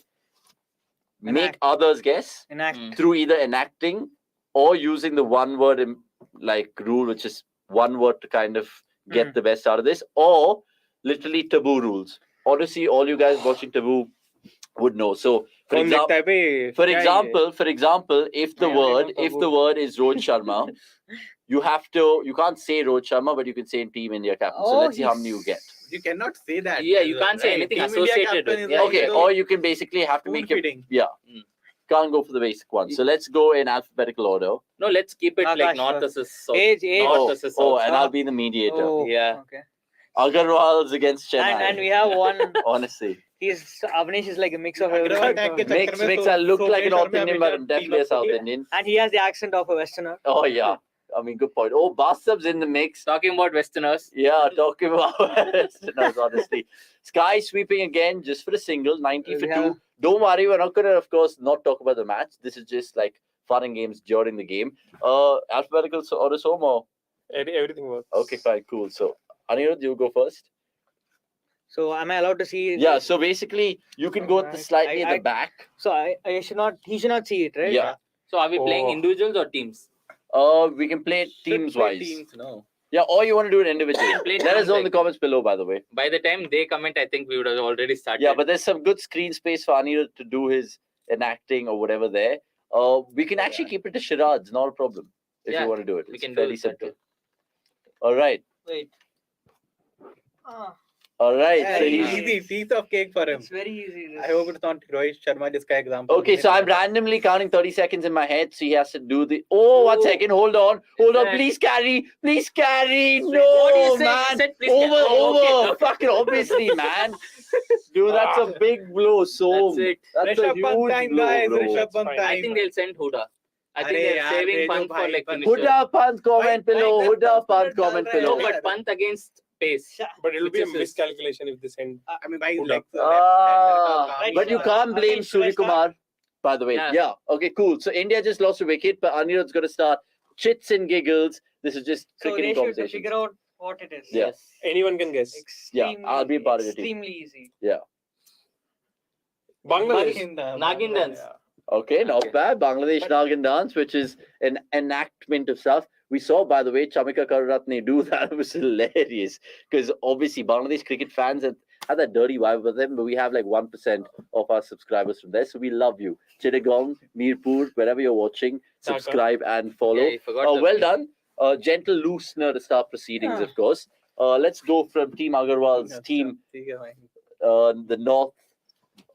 make Enact. others guess enact. Mm. through either enacting or using the one word like rule, which is one word to kind of get the best out of this, or literally taboo rules. Honestly, all you guys watching taboo would know. So, for example, if the word is Rohit Sharma, you can't say Rohit Sharma, but you can say in Team India captain. So let's see how many you get. You cannot say that. Yeah, you can't say anything Team associated India with. captain is Okay, or you can basically have to make it. Spoon-feeding. Yeah, can't go for the basic one. So let's go in alphabetical order. No, let's keep it like Akash, north versus south. Age. North versus south. And I'll be the mediator. Oh, Yeah. Okay. Agarwal's against Chennai. And we have one. Honestly, Avnish is like a mix of Agarwal everything. tag ke mix. so- I look so like a Sharma North Indian, but I'm Hamilton definitely a team South up. Indian. And he has the accent of a Westerner. Oh yeah, I mean, good point. Oh, Basab's in the mix. Talking about Westerners. Yeah, talking about Westerners, honestly. Sky sweeping again, just for a single, 90 for Yeah. 2. Don't worry, we're not going to, of course, not talk about the match. This is just like fun and games during the game. Alphabetical order, or? Everything works. Okay, fine, cool. So, Anirudh, you go first. So am I allowed to see? Yeah, so basically, you can go at the Alright. slightly at the back. So I should not. He should not see it, right? Yeah. So are we playing Oh. individuals or teams? We can play it teams-wise. Teams, no. Yeah, or you want to do it individually. Play Let us teams, know in the like- comments below, by the way. By the time they comment, I think we would have already started. Yeah, but there's some good screen space for Anirudh to do his enacting or whatever there. We can actually keep it to charades, not a problem. If Yeah, you want to do it. we It's can do fairly it that simple. way. All right. Wait. Ah, All right. Yeah, So easy. he's... piece of cake for him. it's very easy. I hope it's not Rohit Sharma jiska example. Okay, so I'm randomly counting 30 seconds in my head, so he has to do the... Oh, 1 second. Hold on. that- Please carry. Please carry. What do No, you say? man. You said please Over, carry. Oh, okay. Fucking obviously, man. Dude, that's a big blow. So That's it. That's a Rishabh huge Pant time, blow, guys. bro. Rishabh Pant fine. time. I think they'll send Huda. I think Arey they're yaar, saving de do Pant for bhai, like Pant. finisher. Huda Pant comment Bhai, below. bhai, Huda Pant Pant comment dal rahe No, below. hain. but Pant against pace. But it'll be a Which is- miscalculation if they send. I mean, bhai, Huda. like, Right, But you sir. can't blame Anish, should I Surya Kumar, by the way. Yeah. Yeah. Okay, cool. So India just lost a wicket, but Anirudh's going to start chits and giggles. This is just So cricketing they should conversation. figure out what it is. Yeah. Anyone can guess. Extremely, I'll be a part of the team. Extremely easy. Bangladesh. Nagin dance. Okay, not Okay. bad. Bangladesh Nagan dance, which is an enactment of stuff. We saw, by the way, Chamika Karuratne do that. It was hilarious because obviously Bangladesh cricket fans had that dirty vibe with them, but we have like 1% of our subscribers from there. So we love you. Chittagong, Mirpur, wherever you're watching, subscribe and follow. Yeah, you forgot the- Well done. Gentle loosener to start proceedings, of course. Let's go from Team Agarwal's team, the north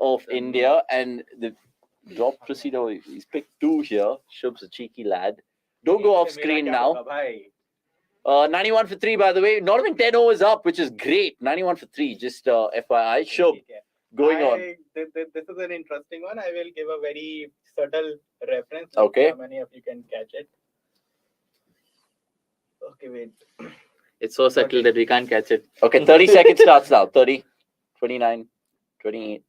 of India, and the drop procedure. He's picked 2 here. Shub's a cheeky lad. Don't go off screen now. 91 for 3, by the way. Not even 10 overs up, which is great. 91 for 3, just FYI. Shub, going on. This is an interesting one. I will give a very subtle reference. Okay. How many of you can catch it? Okay, wait. It's so subtle that we can't catch it. Okay, 30 seconds starts now. 30, 29, 28,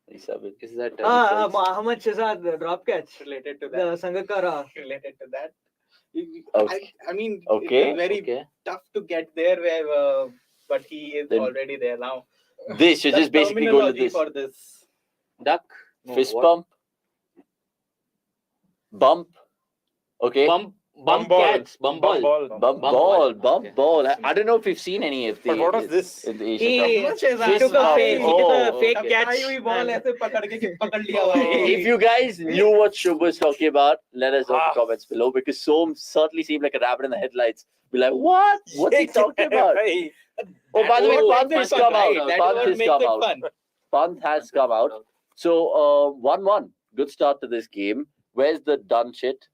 27. Is that Muhammad Shahzad, the drop catch. Related to The that. Sangakkara. Related to that. Okay. I mean, Okay. it's very okay? tough to get there, where, but he is Then- already there now. This, you're The just basically going to terminology this. for this. Duck? No, Fist what? bump. Bump. Okay. Bump catch. Bump ball. Bump Bump ball. ball. Bump Okay. ball. I don't know if we've seen any of the. But what was this? In the Asia He Cup. he took a fake, he took a fake okay. catch. आई हुई ball and- ऐसे पकड़ के पकड़ लिया हुआ है। If you guys knew what Shubh was talking about, let us know in the comments below, because Som certainly seemed like a rabbit in the headlights. Be like, what? What's he talking about? Oh, by the way, Pant has come out. That Pant what has makes come it out. fun. Pant has come out. So, 1-1. Good start to this game. Where's the done shit?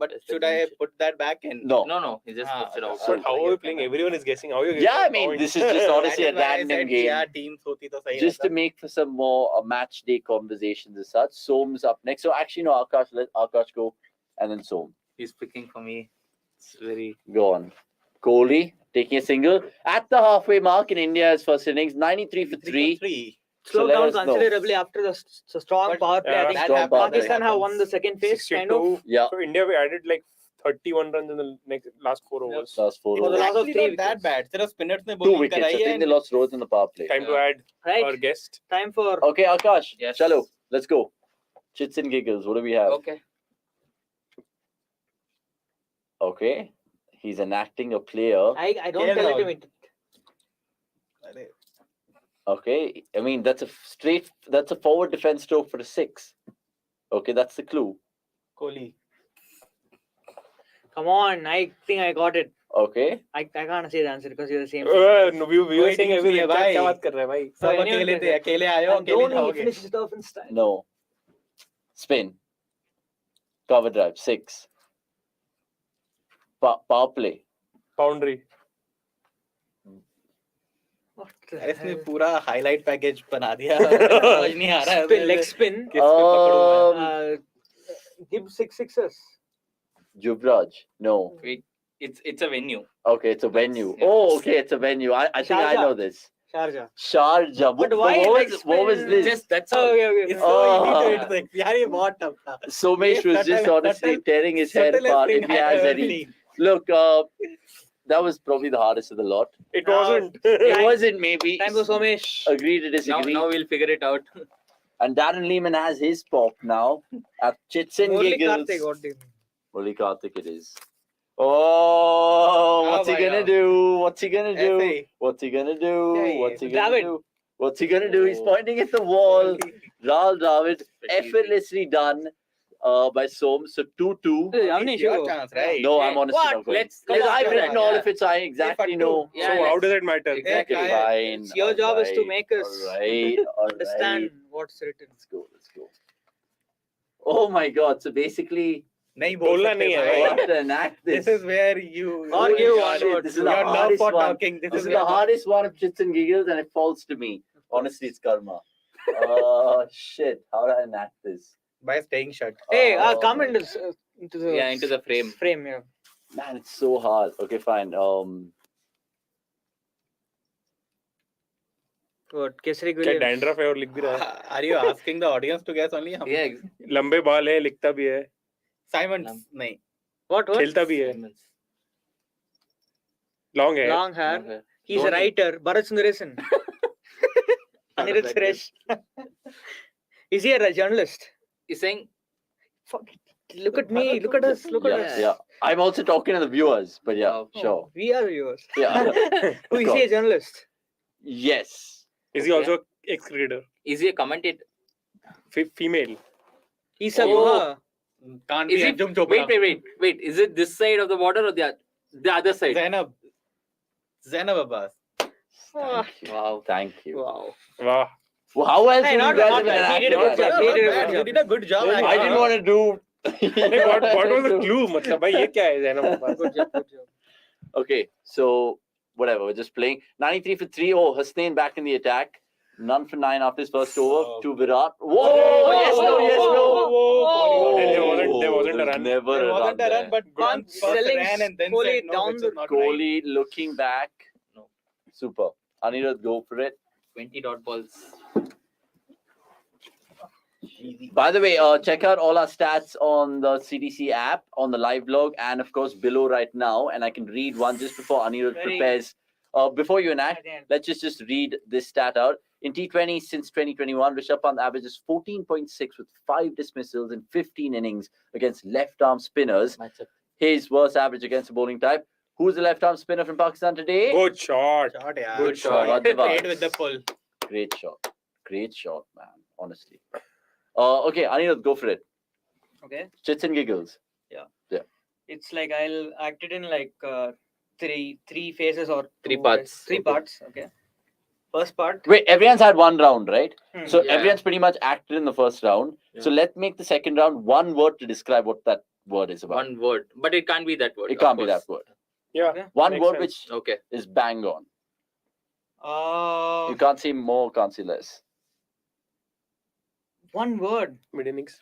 But should I put that back in? No. No, he just puts it out. But how are we playing? Everyone is guessing. How are you getting Yeah, I the mean, point? this is just honestly a That is why I random said game. Yeah, teams होती तो सही Just to रहता। make for some more match day conversations as such. Som's up next. So actually, no, Akash, let Akash go, and then Som. He's picking for me. It's very. Go on. Kohli taking a single at the halfway mark in India's first innings, 93 for 3. Three. So Slowed let down us know. considerably after the strong But, power play. I think that Strong power play. Pakistan have won the second phase, kind of. 62. Yeah, So India we added like 31 runs in the last 4 overs. last 4 For the overs. last of Actually 3 not that wickets. bad. सिर्फ spinners ने 2 bowling wickets. I कराई think है they lost Rohit in the power play. Time to add our Right? guest. Time for Okay, Akash. Yes. Chalo, let's go. Chits and giggles. What do we have? Okay. Okay. He's enacting a player. I don't KL tell it to Rahul. me. Okay, I mean that's a forward defense stroke for a 6. Okay, that's the clue. Kohli. Come on, I think I got it. Okay. I can't say the answer because you're the same. No, we were कोई saying teams नहीं है everything. भाई. क्या बात कर रहे हैं भाई? सब anyone अकेले can थे, say. अकेले आए हो, And अकेले Dhoni जाओगे. finishes it off in style. No. Spin. Cover drive 6. Power play. Boundary. What the अरे इसने hell? पूरा हाईलाइट पैकेज बना दिया. समझ नहीं आ रहा है. Spin, leg spin. किस पे पकड़ूं मैं? Give 6 sixes. Juvraj. No. Wait, it's a venue. Okay, it's a venue. Yeah. Oh, okay, it's a venue. I think I Sharjah. know this. Sharjah. Sharjah. But why leg what was spin? this? Just that's Oh, all. okay. It's so easy to Oh. hit six. यार ये बहुत tough था. Somesh was just honestly tearing his hair subtlest apart thing if he I've has ever any. seen. Look, that was probably the hardest of the lot. It Now- wasn't. It wasn't maybe. Time goes Somesh. Agree to Now, disagree. now we'll figure it out. And Darren Lehman has his pop now. At Chits and Only Giggles. Karthik, what do you mean? Only Karthik it is. Oh, what's he my gonna God. do? What's he gonna do? ऐसे. What's he gonna do? Yeah, What's he gonna Dravid. do? What's he gonna do? He's Oh. pointing at the wall. Rahul Dravid, Pretty effortlessly done by Som. So 2-2. Avnish, It's your you go. chance, right? No, I'm honestly What? not going. Let's I've do written that, all yeah. of it, so I exactly If I know. Yeah, So how let's- does it matter? Exactly. Okay, Yeah, fine. It's your job is to make us Alright, understand what's written. Let's go. Oh my God! So basically, नहीं बोल बोलना सकते नहीं है I भाई. have to enact this. This is where you. Or you Holy want shit, what this to is do. the Your love hardest for one. talking. This is the hardest one of Chits and Giggles, and it falls to me. Honestly, it's karma. Shit! How do I enact this? By staying shut. Hey, Oh come my into the Yeah, into the frame. Frame, yeah. Man, it's so hard. Okay, fine. What? Kesari क्या Williams. Dandruff है और लिख भी रहा है. Are you asking the audience to guess only? Yeah, लंबे बाल है, लिखता भी है, Simons. नहीं. What? खेलता भी है. Long hair. Long hair. Okay. He's a Dhoni. writer. Bharat Sundaresan. Anirudh that Suresh. Is he a journalist? He's saying Fuck it. Look at me. Look at us. Look at us. Yeah. I'm also talking to the viewers, but yeah, Oh. sure. We are viewers. Yeah. Who is he a journalist? Yes. Is he Okay. also ex-cricketer? is he a commentator? Female. He's a Oh. Goa. Can't Is be it? Anjum Chopra. Wait. Is it this side of the border or the other side? Zainab. Zainab Abbas. Ah. Thank you. Wow. Thank you. Wow. Wow. Well, how else Hey, would not you guys bad, not have bad. He did a enacted good job. that? He did a good You job. did a good job. I didn't want to do. नहीं, what was the clue? मतलब भाई ये क्या है Zainab Abbas? Good job. Good job. Okay, so whatever, we're just playing. 93 for 3. Oh, Hasnain back in the attack. None for 9 after his first over Oh. to Virat. Whoa! Yes, no, yes, no. There wasn't a There's run. Never There a run wasn't a run, there. but Grant first selling ran and then Kohli said no, down which the is not right. Kohli looking back. No. Super. Anirudh, go for it. 20 dot balls. By the way, check out all our stats on the CDC app, on the live blog, and of course below right now. And I can read one just before Anirudh Very- prepares. Before you enact, At the end. let's just read this stat out. In T20 since 2021, Rishabh Pant averages 14.6 with 5 dismissals in 15 innings against left-arm spinners. Matchup. His worst average against a bowling type. Who's the left-arm spinner from Pakistan today? Good shot. Shot, yeah. Good shot. Played with the pull. Great shot, man. Honestly. Okay, Anirudh, go for it. Okay. Chits and giggles. It's like I'll act it in like three phases or Three two, parts. Three Okay. parts. Okay. First part. Wait, everyone's had one round, right? So Yeah. everyone's pretty much acted in the first round. So let's make the second round one word to describe what that word is about. One word, but it can't be that word. It of can't be course. that word. Yeah. Okay. One Makes word sense. which Okay. is bang on. You can't say more, can't say less. One word. Mid innings.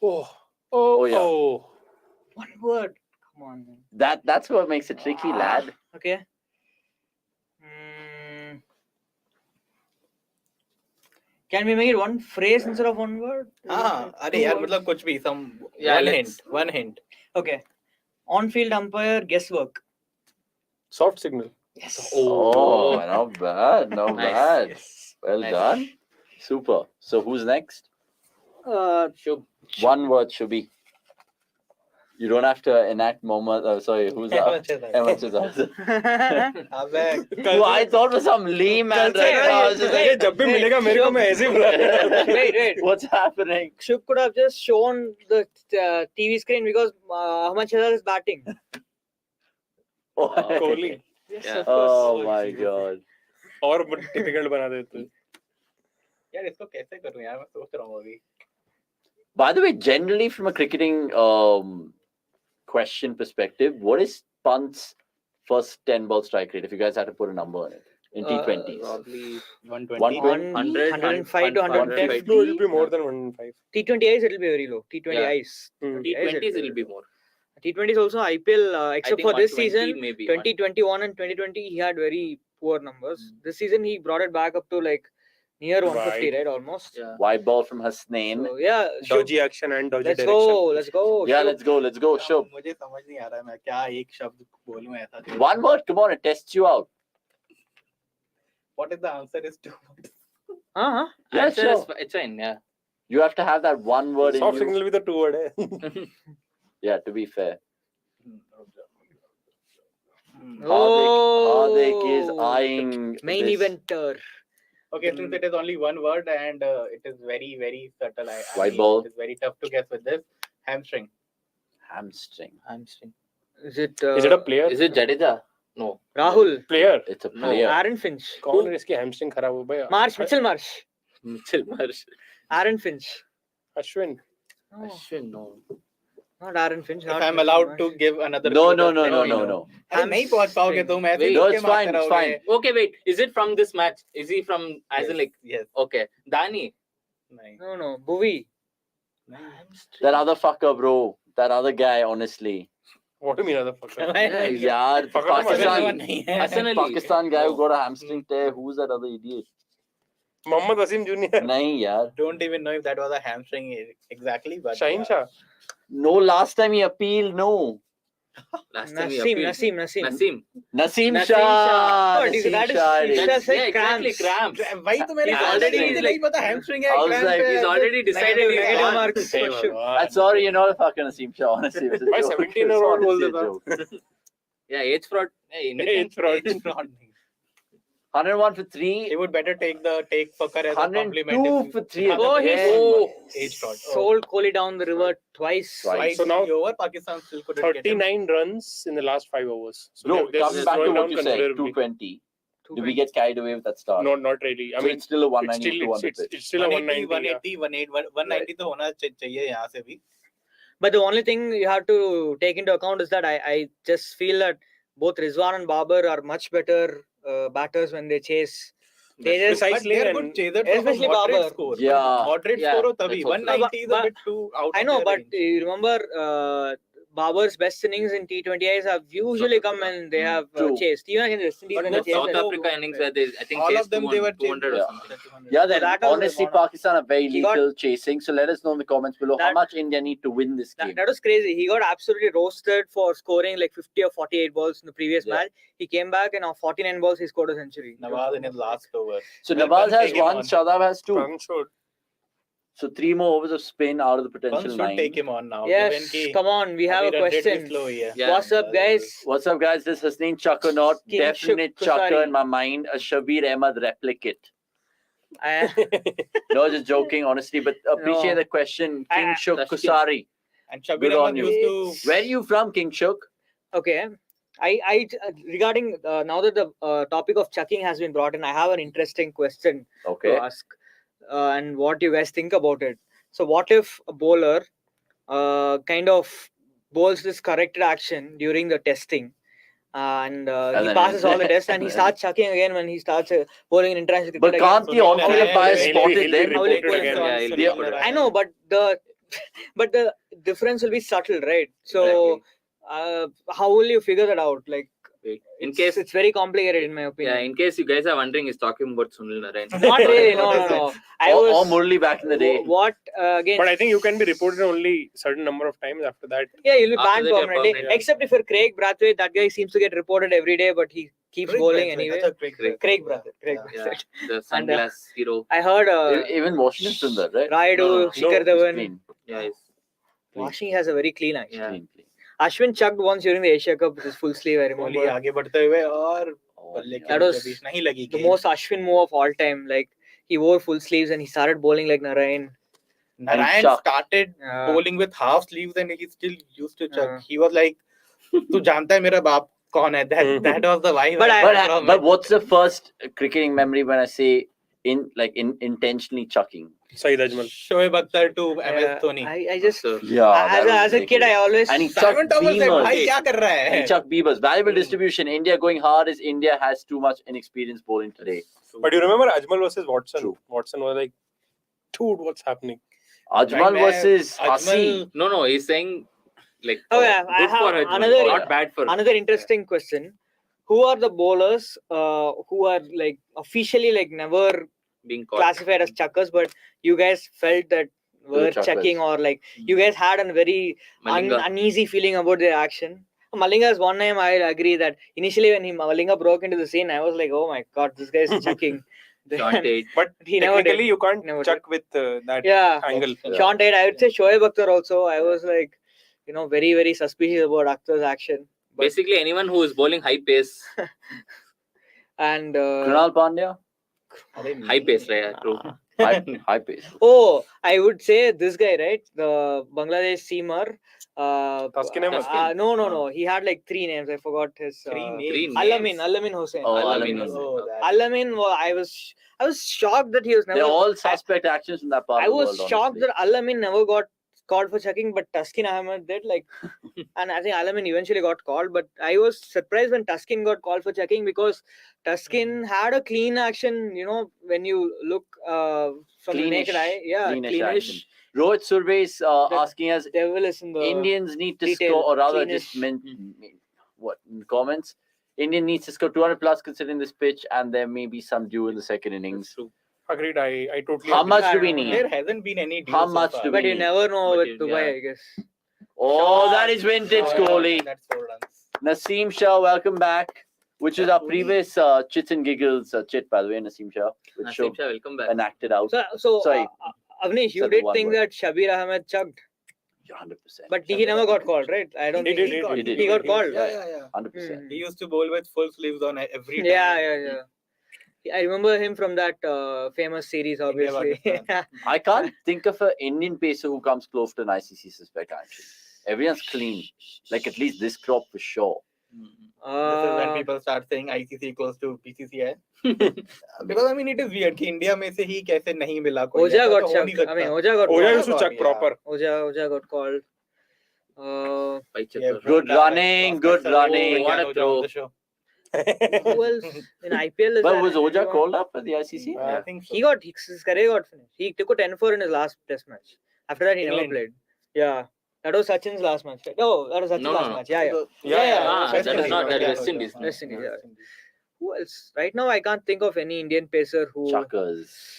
Oh. yeah. Oh. One word. Come on, man. That's what makes it tricky, lad. Okay. Can we make it one phrase instead of one word? हाँ, अरे Two यार words? मतलब कुछ भी some Yeah, one let's- hint, one hint. Okay. On-field umpire guesswork. Soft signal. Yes. Oh, not bad, not Nice. bad. Yes. Well Nice. done. Super. So who's next? Uh, Shubh. One word should be. You don't have to enact Mohammed. Sorry, who's that? Ahmed Shahzad. Who I thought was some lean man right now. I was just ये like, जब भी मिलेगा मेरे को मैं ऐसे ही बुलाऊंगा. Wait. what's happening? Shub could have just shown the TV screen because Ahmed Shahzad is batting. Kohli. Yes, Yeah. of course. Oh my god. और difficult बना देते. यार इसको कैसे करूं यार मैं सोच रहा हूँ अभी. By the way, generally from a cricketing question perspective, what is Pant's first 10 ball strike rate if you guys had to put a number on it in T20s? Probably 120. 100, 105 to 150. No, it will be more than 105. T20 Is it will be very low. T20 Yeah. Is. T20s will be more. T20 is also IPL, except think for this 120 season, maybe. 2021 and 2020, he had very poor numbers. This season, he brought it back up to like near 150, right? Almost. Yeah. Wide ball from Hasnain. So, yeah. Dodgy action and dodgy Let's direction. go. Let's go. Yeah, Shub. let's go. Shub. मुझे समझ नहीं आ रहा है मैं क्या एक शब्द बोलूं ऐसा जो. One word, come on, it tests you out. What is the answer is 2 words. Uh-huh. Yeah, Answer sure. is it's fine. Yeah. You have to have that one word Soft in signal you. with the 2 word. Yeah, to be fair. Oh. Hardik is eyeing Main this. eventer. Okay, since it is only one word and it is very, very subtle, I White mean, ball. it is very tough to guess with this. Hamstring. Hamstring. Hamstring. Is it Is it a player? Is it Jadeja? No. Rahul? player? It's a No. player. Aaron Finch? कौन है इसकी hamstring खराब हो भाई? Mitchell Marsh? Mitchell Marsh. Aaron Finch? Ashwin. No, Ashwin, no. not Aaron Finch. If not I'm Mitchell allowed Marsh. to give another No, clue, no, then no, let no, me no, know. no. अरे नहीं पहुंच पाओगे तुम ऐसे Wait. No, तुक्के it's fine, मारते it's रहोगे. fine. Okay, wait. Is it from this match? Is he from as in like? Yes. Okay, Dani. नहीं. No. Bowie. That other fucker, bro. That other guy, honestly. What do you mean other fucker? Yeah, the Fucker number Pakistan, नहीं है. Hassan Ali. Pakistan guy who got a hamstring tear. Who's that other idiot? Mohammad Wasim Jr. Nahin, yaar. Don't even know if that was a hamstring exactly, but Shaheen Shah. No, last time he appealed, no. Last time we Naseem. appealed. Naseem. Naseem Naseem Shah. Shah. What is Naseem that? Shah it is. That's like Yeah, exactly. cramps. Cramps. वही तो मैंने He's कहा already मुझे like- नहीं पता hamstring है. I was cramp like, है, He's ऐसे already decided Negative, he's negative gone. marks. Hey, for sure. Bhagwan. I'm sorry, you're not a fucking Naseem Shah, honestly. It's a By joke. 17-year-old It's बोल honestly a देता. joke. Yeah, age fraud. Hey, Age fraud. Age fraud. 101 for 3. He would better take fucker as a compliment. 102 for 3. Oh, he again. Age fraud. sold Kohli down the river twice. Twice. So now over Pakistan still couldn't get him. 39 runs in the last 5 overs. So Bro, they're coming back to slowing what down you said, considerably. 220. Did we get carried away with that start? No, not really. I So mean, it's still a it's 190 still, 200 it's, pitch. it's still a 180, 190. 180, 190 तो होना चाहिए यहाँ से भी. But the only thing you have to take into account is that I just feel that both Rizwan and Babar are much better batters when they chase. They just, But Precisely. they're And good chasers from a especially moderate Babar. score. Yeah. Moderate Yeah, score हो तभी. that's also- 190 is a But- bit too out I of know, their but range. you remember Babar's best innings in T20Is have usually come when they have True. chased. Even against West Indies But when they both chased. South also- Africa innings where they, I think, All chased of them they were 200 or Yeah. something. Yeah, then that was honestly, one of- Pakistan are very He got- lethal chasing. So let us know in the comments below how That- much India need to win this game. That was crazy. He got absolutely roasted for scoring like 50 or 48 balls in the previous Yeah. match. He came back and on 49 balls he scored a century. Nawaz in his last over. So Well, Nawaz Pant has take him one, on. Shadab has 2. Pant should. So 3 more overs of spin out of the Pant potential should 9. take him on now. Yes, given कि come on. We have a अभी run rate भी question. slow ही है. Yeah. What's up, guys? What's up, guys? This is Hasnain Chuck or not. King Definite Shuk chucker Kusari. in my mind. A Shabir Ahmed replicate. I, No, just joking, honestly. But appreciate No. the question. King Shuk That's Kusari. And Good Shabir on Ahmed you. used to. Where are you from, King Shuk? okay. Regarding now that the topic of chucking has been brought in, I have an interesting question Okay. to ask, and what you guys think about it. So, what if a bowler kind of bowls this corrected action during the testing, and And he then- passes all the tests, and he starts chucking again when he starts bowling in international But cricket can't again? the on-field bias He'll be- spot he'll it be then? How will it reported go? again. Yeah, he'll be Yeah. reported. I know, but the difference will be subtle, right? So, how will you figure that out? Like, Wait. In it's- case, it's very complicated in my opinion. yeah, in case you guys are wondering, he's talking about Sunil Narayan. Not really, no. I Or was Murli back in the day. What again? But I think you can be reported only certain number of times after that. Yeah, you'll be After banned that, you're permanently. permanent. Except if you're Craig Brathwaite, that guy seems to get reported every day, but he keeps Craig bowling Brathwaite, anyway. that's a Craig Craig Brathwaite. Brathwaite. Yeah. Yeah, the sunglass hero. I heard Even Washington Sundar, right? Raidu, No, Shikhar He's Dhawan. clean. Yeah, he's Washing has a very clean action. Yeah. Clean. Ashwin chucked once during the Asia Cup with his full sleeve. I Kohli remember. आगे बढ़ते हुए और बल्ले की That was बीच नहीं लगी the गेंद। most Ashwin move of all time. Like he wore full sleeves and he started bowling like Narayan. Narayan chucked. started Yeah. bowling with half sleeves and he still used to chuck. Yeah. He was like, "तू जानता है मेरा बाप कौन है?" That was the vibe. But I I- got from But it. what's the first cricketing memory when I say intentionally chucking? Saeed Ajmal. Shoaib Akhtar to MS Yeah, Dhoni. I just Yeah, as a kid I always and he Simon chucked Thomas said, beamers. "भाई क्या कर रहा And he है?" chucked beavers. Valuable distribution. India going hard as India has too much inexperienced bowling today. But you remember Ajmal versus Watson? True. Watson was like, dude, what's happening? Ajmal versus Hasi. No, he's saying like Oh, yeah, I good for have Ajmal, another- not bad for. another interesting question. Who are the bowlers who are like officially like never being caught. classified as chuckers, but you guys felt that were chuckers. checking, or like you guys had a very Malinga. uneasy feeling about their action? Malinga's one name I agree that initially when Malinga broke into the scene, I was like, oh my god, this guy is chucking. Sean Tate. But He never technically, did. you can't Never chuck with that Yeah, angle. Sean Tate. I would say Shoaib Akhtar also. I was like, very very suspicious about Akhtar's action. But- Basically, anyone who is bowling high pace, And Krunal Pandya. high pace, right? Yeah, true. High pace. oh, I would say this guy, right? The Bangladesh seamer. Taskin Ahmed? No. He had like three names. I forgot his. Three names. Alamin Hussain. Oh, Alamin. Alamin. I was shocked that he was never. They're all suspect actions in that part I of the was world. shocked honestly. that Alamin never got called for checking, but Taskin Ahmed did. Like, and I think Alamin eventually got called. But I was surprised when Taskin got called for checking because Taskin had a clean action. When you look from the naked eye, yeah, Cleanish cleanish. action. Rohit Survey is asking us, Devil is in the Indians need to detail, score, or rather cleanish. just what in the comments? Indian needs to score 200 plus considering this pitch, and there may be some due in the second innings. Agreed. I totally How agree. much do we Yeah. need? There hasn't been any deal How so much far. do we But you need? never know But with you- Dubai, yeah. I guess. Oh, that is vintage, Kohli. That's 4 runs. Naseem Shah, welcome back. Which is our previous Chits and Giggles chit, by the way, Naseem Shah, which Naseem showed Shah, welcome back. and acted out. So Sorry. Avnish, you Said the did one think word. that Shabir Ahmed chucked, 100%. but he never got called, right? I don't He think did. he got called. Yeah. 100%. He used to bowl with full sleeves on every time. Yeah. I remember him from that famous series, India, obviously. Pakistan. I can't think of an Indian pacer who comes close to an ICC suspect action. Everyone's clean. Like at least this crop for sure. This is when people start saying ICC equals to PCCI. Because I mean it is weird कि India में से ही कैसे नहीं मिला कोई Oja ऐसा got तो हो chucked. नहीं सकता. I mean, Oja got Oja called. used to chuck Yeah. proper. Oja got called. Five Yeah, checker. Good running, good running. What a throw. Who else in IPL? Is But there was Oja anyone? called up at the ICC? I think so. His career got finished. He took a 10 for in his last test match. After that, he never England. played. Yeah. That was Sachin's last match. Right? No, that was Sachin's No, last no. match. Yeah. Ah, West that is Indies. not that Yeah. West Indies. West Indies, yeah. Who else? Right now, I can't think of any Indian pacer who. Chuckers.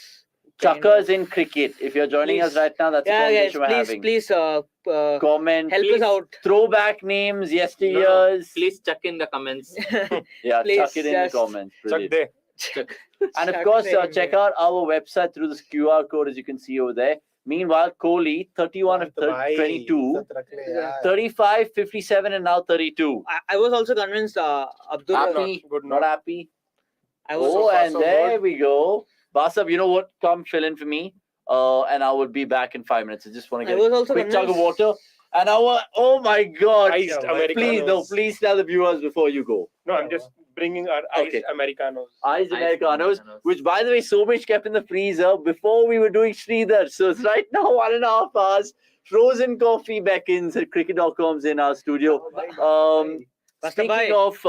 kind Chuckers of- in cricket. If you're joining us Please. right now, that's Yeah, the guys, conversation we're having. please, Comment. help please us out. Throwback names, No, yesteryears. please chuck in the comments. Yeah, please chuck it in the just comments. Chuck Brilliant. there. Chuck. And of Chuck course, them in check there. out our website through this QR code as you can see over there. Meanwhile, Kohli, 31 of 22, 35, 57, and now 32. I was also convinced Abdul. Happy? Good Not knock. happy? I was Oh, far, and so there good. we go. Basab, you know what? Come fill in for me. And I will be back in 5 minutes. I just want to I get was a also quick jug of convinced- water. And oh my God. Iced Americanos. Please tell the viewers before you go. No, I'm just bringing our Okay. iced Americanos. Iced Iced Americanos, Americanos. which by the way, Somesh kept in the freezer before we were doing Sridhar. So it's right now 1.5 hours. Frozen coffee beckons at cricket.com's in our studio. Speaking Bye. of,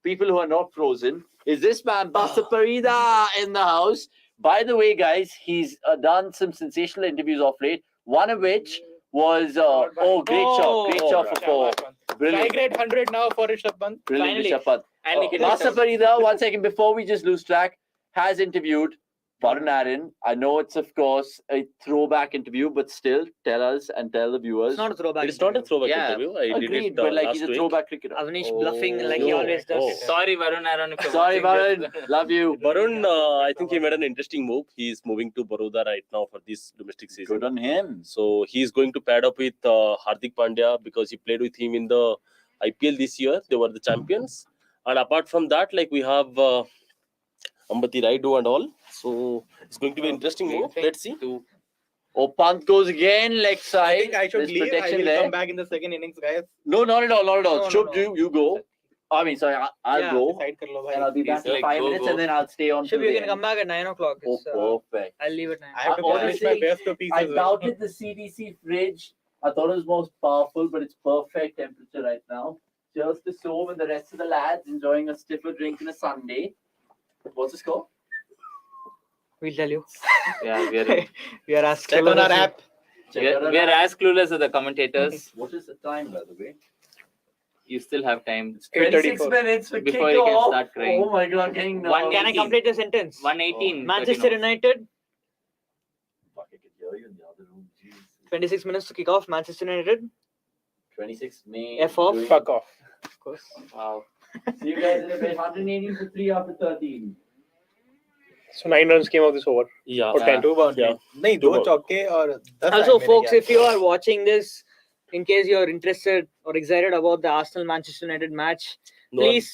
people who are not frozen, is this man, Basta Parida, in the house? By the way, guys, he's done some sensational interviews of late, one of which was, great shot for four. Brilliant. Grade 100 now for Rishabh Pant. Brilliant, Finally. Rishabh Pant. And Nikhil Basta Rishabh. Parida, 1 second before we just lose track, has interviewed Varun Aaron, I know it's of course a throwback interview, but still tell us and tell the viewers. It's not a throwback. It's not a throwback Yeah. interview. I did Agreed, it but like last he's a week. throwback cricketer. Avnish bluffing like he Oh, always does. oh. Sorry, Varun Aaron. If you're Sorry, watching Varun. this. Love you. Varun, I think he made an interesting move. He's moving to Baroda right now for this domestic season. Good on him. So he's going to pad up with Hardik Pandya because he played with him in the IPL this year. They were the champions. And apart from that, like we have Ambati Raidu and all. So it's going to be an interesting move. Let's see. Oh, Pant goes again, leg side. I think I should There's leave. I protection will there. come back in the second innings, guys. No, not at all, not at all. No, Shubh, no. you go. I mean, sorry, I'll Yeah, go. Decide kar lo, bhai. And I'll be back He's in like, 5 go, minutes go. and then I'll stay on. Shubh, till you the can end. come back at 9 o'clock. Oh, It's, perfect. I'll leave at 9. I have to go finish my Honestly, best of pieces. I doubted the CDC fridge. I thought it was most powerful, but it's perfect temperature right now. Cheers to Som and the rest of the lads enjoying a stiffer drink on a Sunday. What's the score? We'll tell you. Yeah, We are as Check on clever our as you. app. we are as clueless as the commentators. What is the time, by the way? You still have time. 26 8:34. minutes for Before you can kickoff. start crying. Oh my god, getting One nervous. Can I complete the sentence? 118. Manchester United, Fuck, I could hear you in the other room. Jesus. 26 minutes to kick off. Manchester United, 26 May. F off. doing- Fuck off. of course. Wow. See you guys in a bit. 118 for 3 after 13. So 9 runs came out this over. Yeah. Or 10. Two boundaries. Yeah. नहीं दो चौके और 10 Also, run folks, मेरे if you are watching this, in case you're interested or excited about the Arsenal Manchester United match, No, please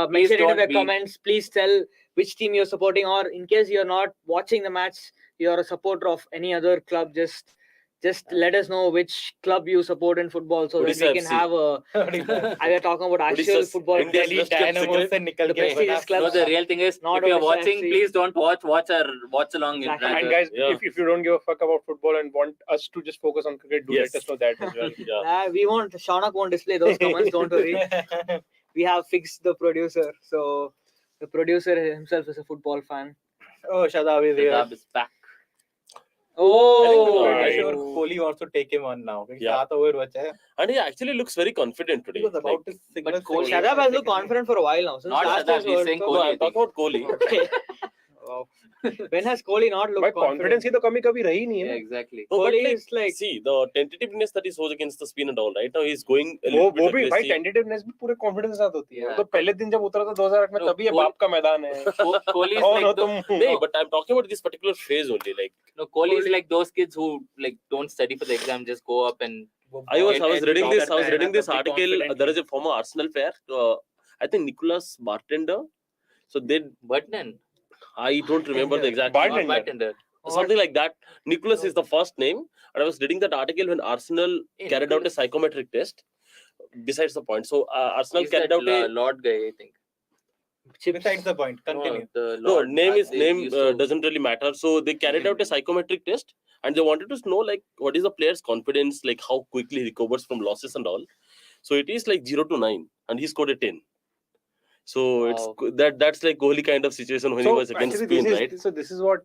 mention it in don't the be- comments. Please tell which team you're supporting, or in case you're not watching the match, you're a supporter of any other club, just let us know which club you support in football so that Odisha we can FC. have a. I are talking about actual Odisha's football. India's Delhi best kept dynamo secret. से निकल The के prestigious बना- club. No, the real thing is, Not if you're Odisha watching, FC. please don't watch our watch along. Exactly. And guys, Yeah. if you don't give a fuck about football and want us to just focus on cricket, do Yes. let us know that as well. Yeah. We won't. Shaunak won't display those comments. Don't worry. We have fixed the producer, so the producer himself is a football fan. Oh, Shadab is here. Shadab is back. Oh, I'm sure Kohli wants to take him on now. Yeah. 7 over बचा है. And he actually looks very confident today. He was about Like, to signal. But Kohli- Shadab has looked confident for a while now. Since Not last Shadab, year's he's World saying Cup. no, Kohli. I'm talking about Kohli. Okay. Wow. When has Kohli not looked By confident? confidence की तो कमी कभी रही नहीं है Yeah, ना. exactly. No, but Kohli like, is like see the tentativeness that he shows against the spin and all. Right now he's going a वो little वो bit भी भाई aggressive. टेंटेटिवनेस भी पूरे कॉन्फिडेंस के साथ होती है. Yeah. वो तो पहले दिन जब उतरा था 2008 में No, तभी ये Kohli- बाप का मैदान है. Kohli is कौन हो like तुम? No, but I'm talking about this particular phase only. Like no, Kohli is like those kids who like don't study for the exam, just go up and I was Get reading top this. I was that reading this Be article. confident. There is a former Arsenal player. I think Nicholas Bartender. So they, Button. I don't remember the exact Bartender. Bartender. something like that. Nicholas is the first name, and I was reading that article when Arsenal Hey, carried out a Nicholas. psychometric test. Besides the point, so Arsenal He's carried that out a Lord guy, I think. Besides the point. Continue. No, the no Lord, name is they name used to- doesn't really matter. So they carried out a psychometric test, and they wanted to know like what is the player's confidence, like how quickly he recovers from losses and all. So it is like 0 to 9, and he scored a 10. So Wow. that's like Kohli kind of situation when he was against actually, Spain, this right? is, so this is what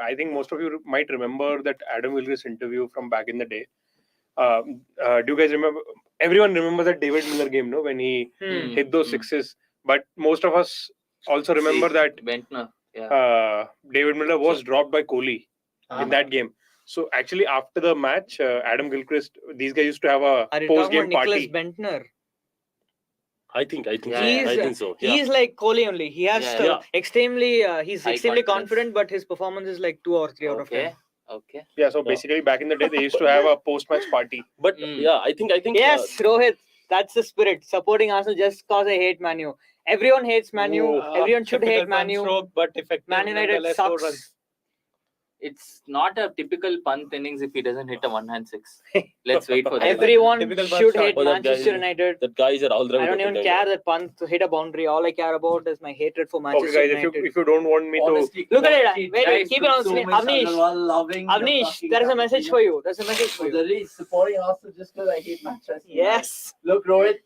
I think most of you might remember that Adam Gilchrist interview from back in the day. Do you guys remember? Everyone remembers that David Miller game, no, when he hit those sixes. But most of us also remember that Bentner. Yeah. David Miller was dropped by Kohli in that game. So actually, after the match, Adam Gilchrist, these guys used to have a are you post talking about game Nicholas party. Bentner? I think Yeah, so. yeah. I think so. Yeah. He's like Kohli only. He has Yeah, yeah. extremely. He's High extremely confidence. confident, but his performance is like 2 or 3 out of 10. Okay. Okay. Yeah, so basically back in the day, they used to have a post match party. But Mm. yeah, I think Yes, Rohit, that's the spirit. Supporting Arsenal just cause I hate Man U. Everyone hates Man U. Everyone should Typical hate Man U. stroke, but effective. Man United nonetheless, 4 sucks. runs. It's not a typical punt innings if he doesn't hit a one-hand six. Let's wait for that. Everyone Typical should shot. hate Oh, that guy Manchester is- United. that guy is a Rahul Dravid. I don't even care that punt to hit a boundary. All I care about is my hatred for Manchester Okay, guys, United. if you don't want me to. Honestly, Look at it. quality Wait, guys keep it on with so screen. much Avnish. Agarwal loving the Avnish, fucking there is a game. message for you. There's a message for Oh, you. there is supporting Arsenal just because I hate Manchester. Yes. Look, Rohit.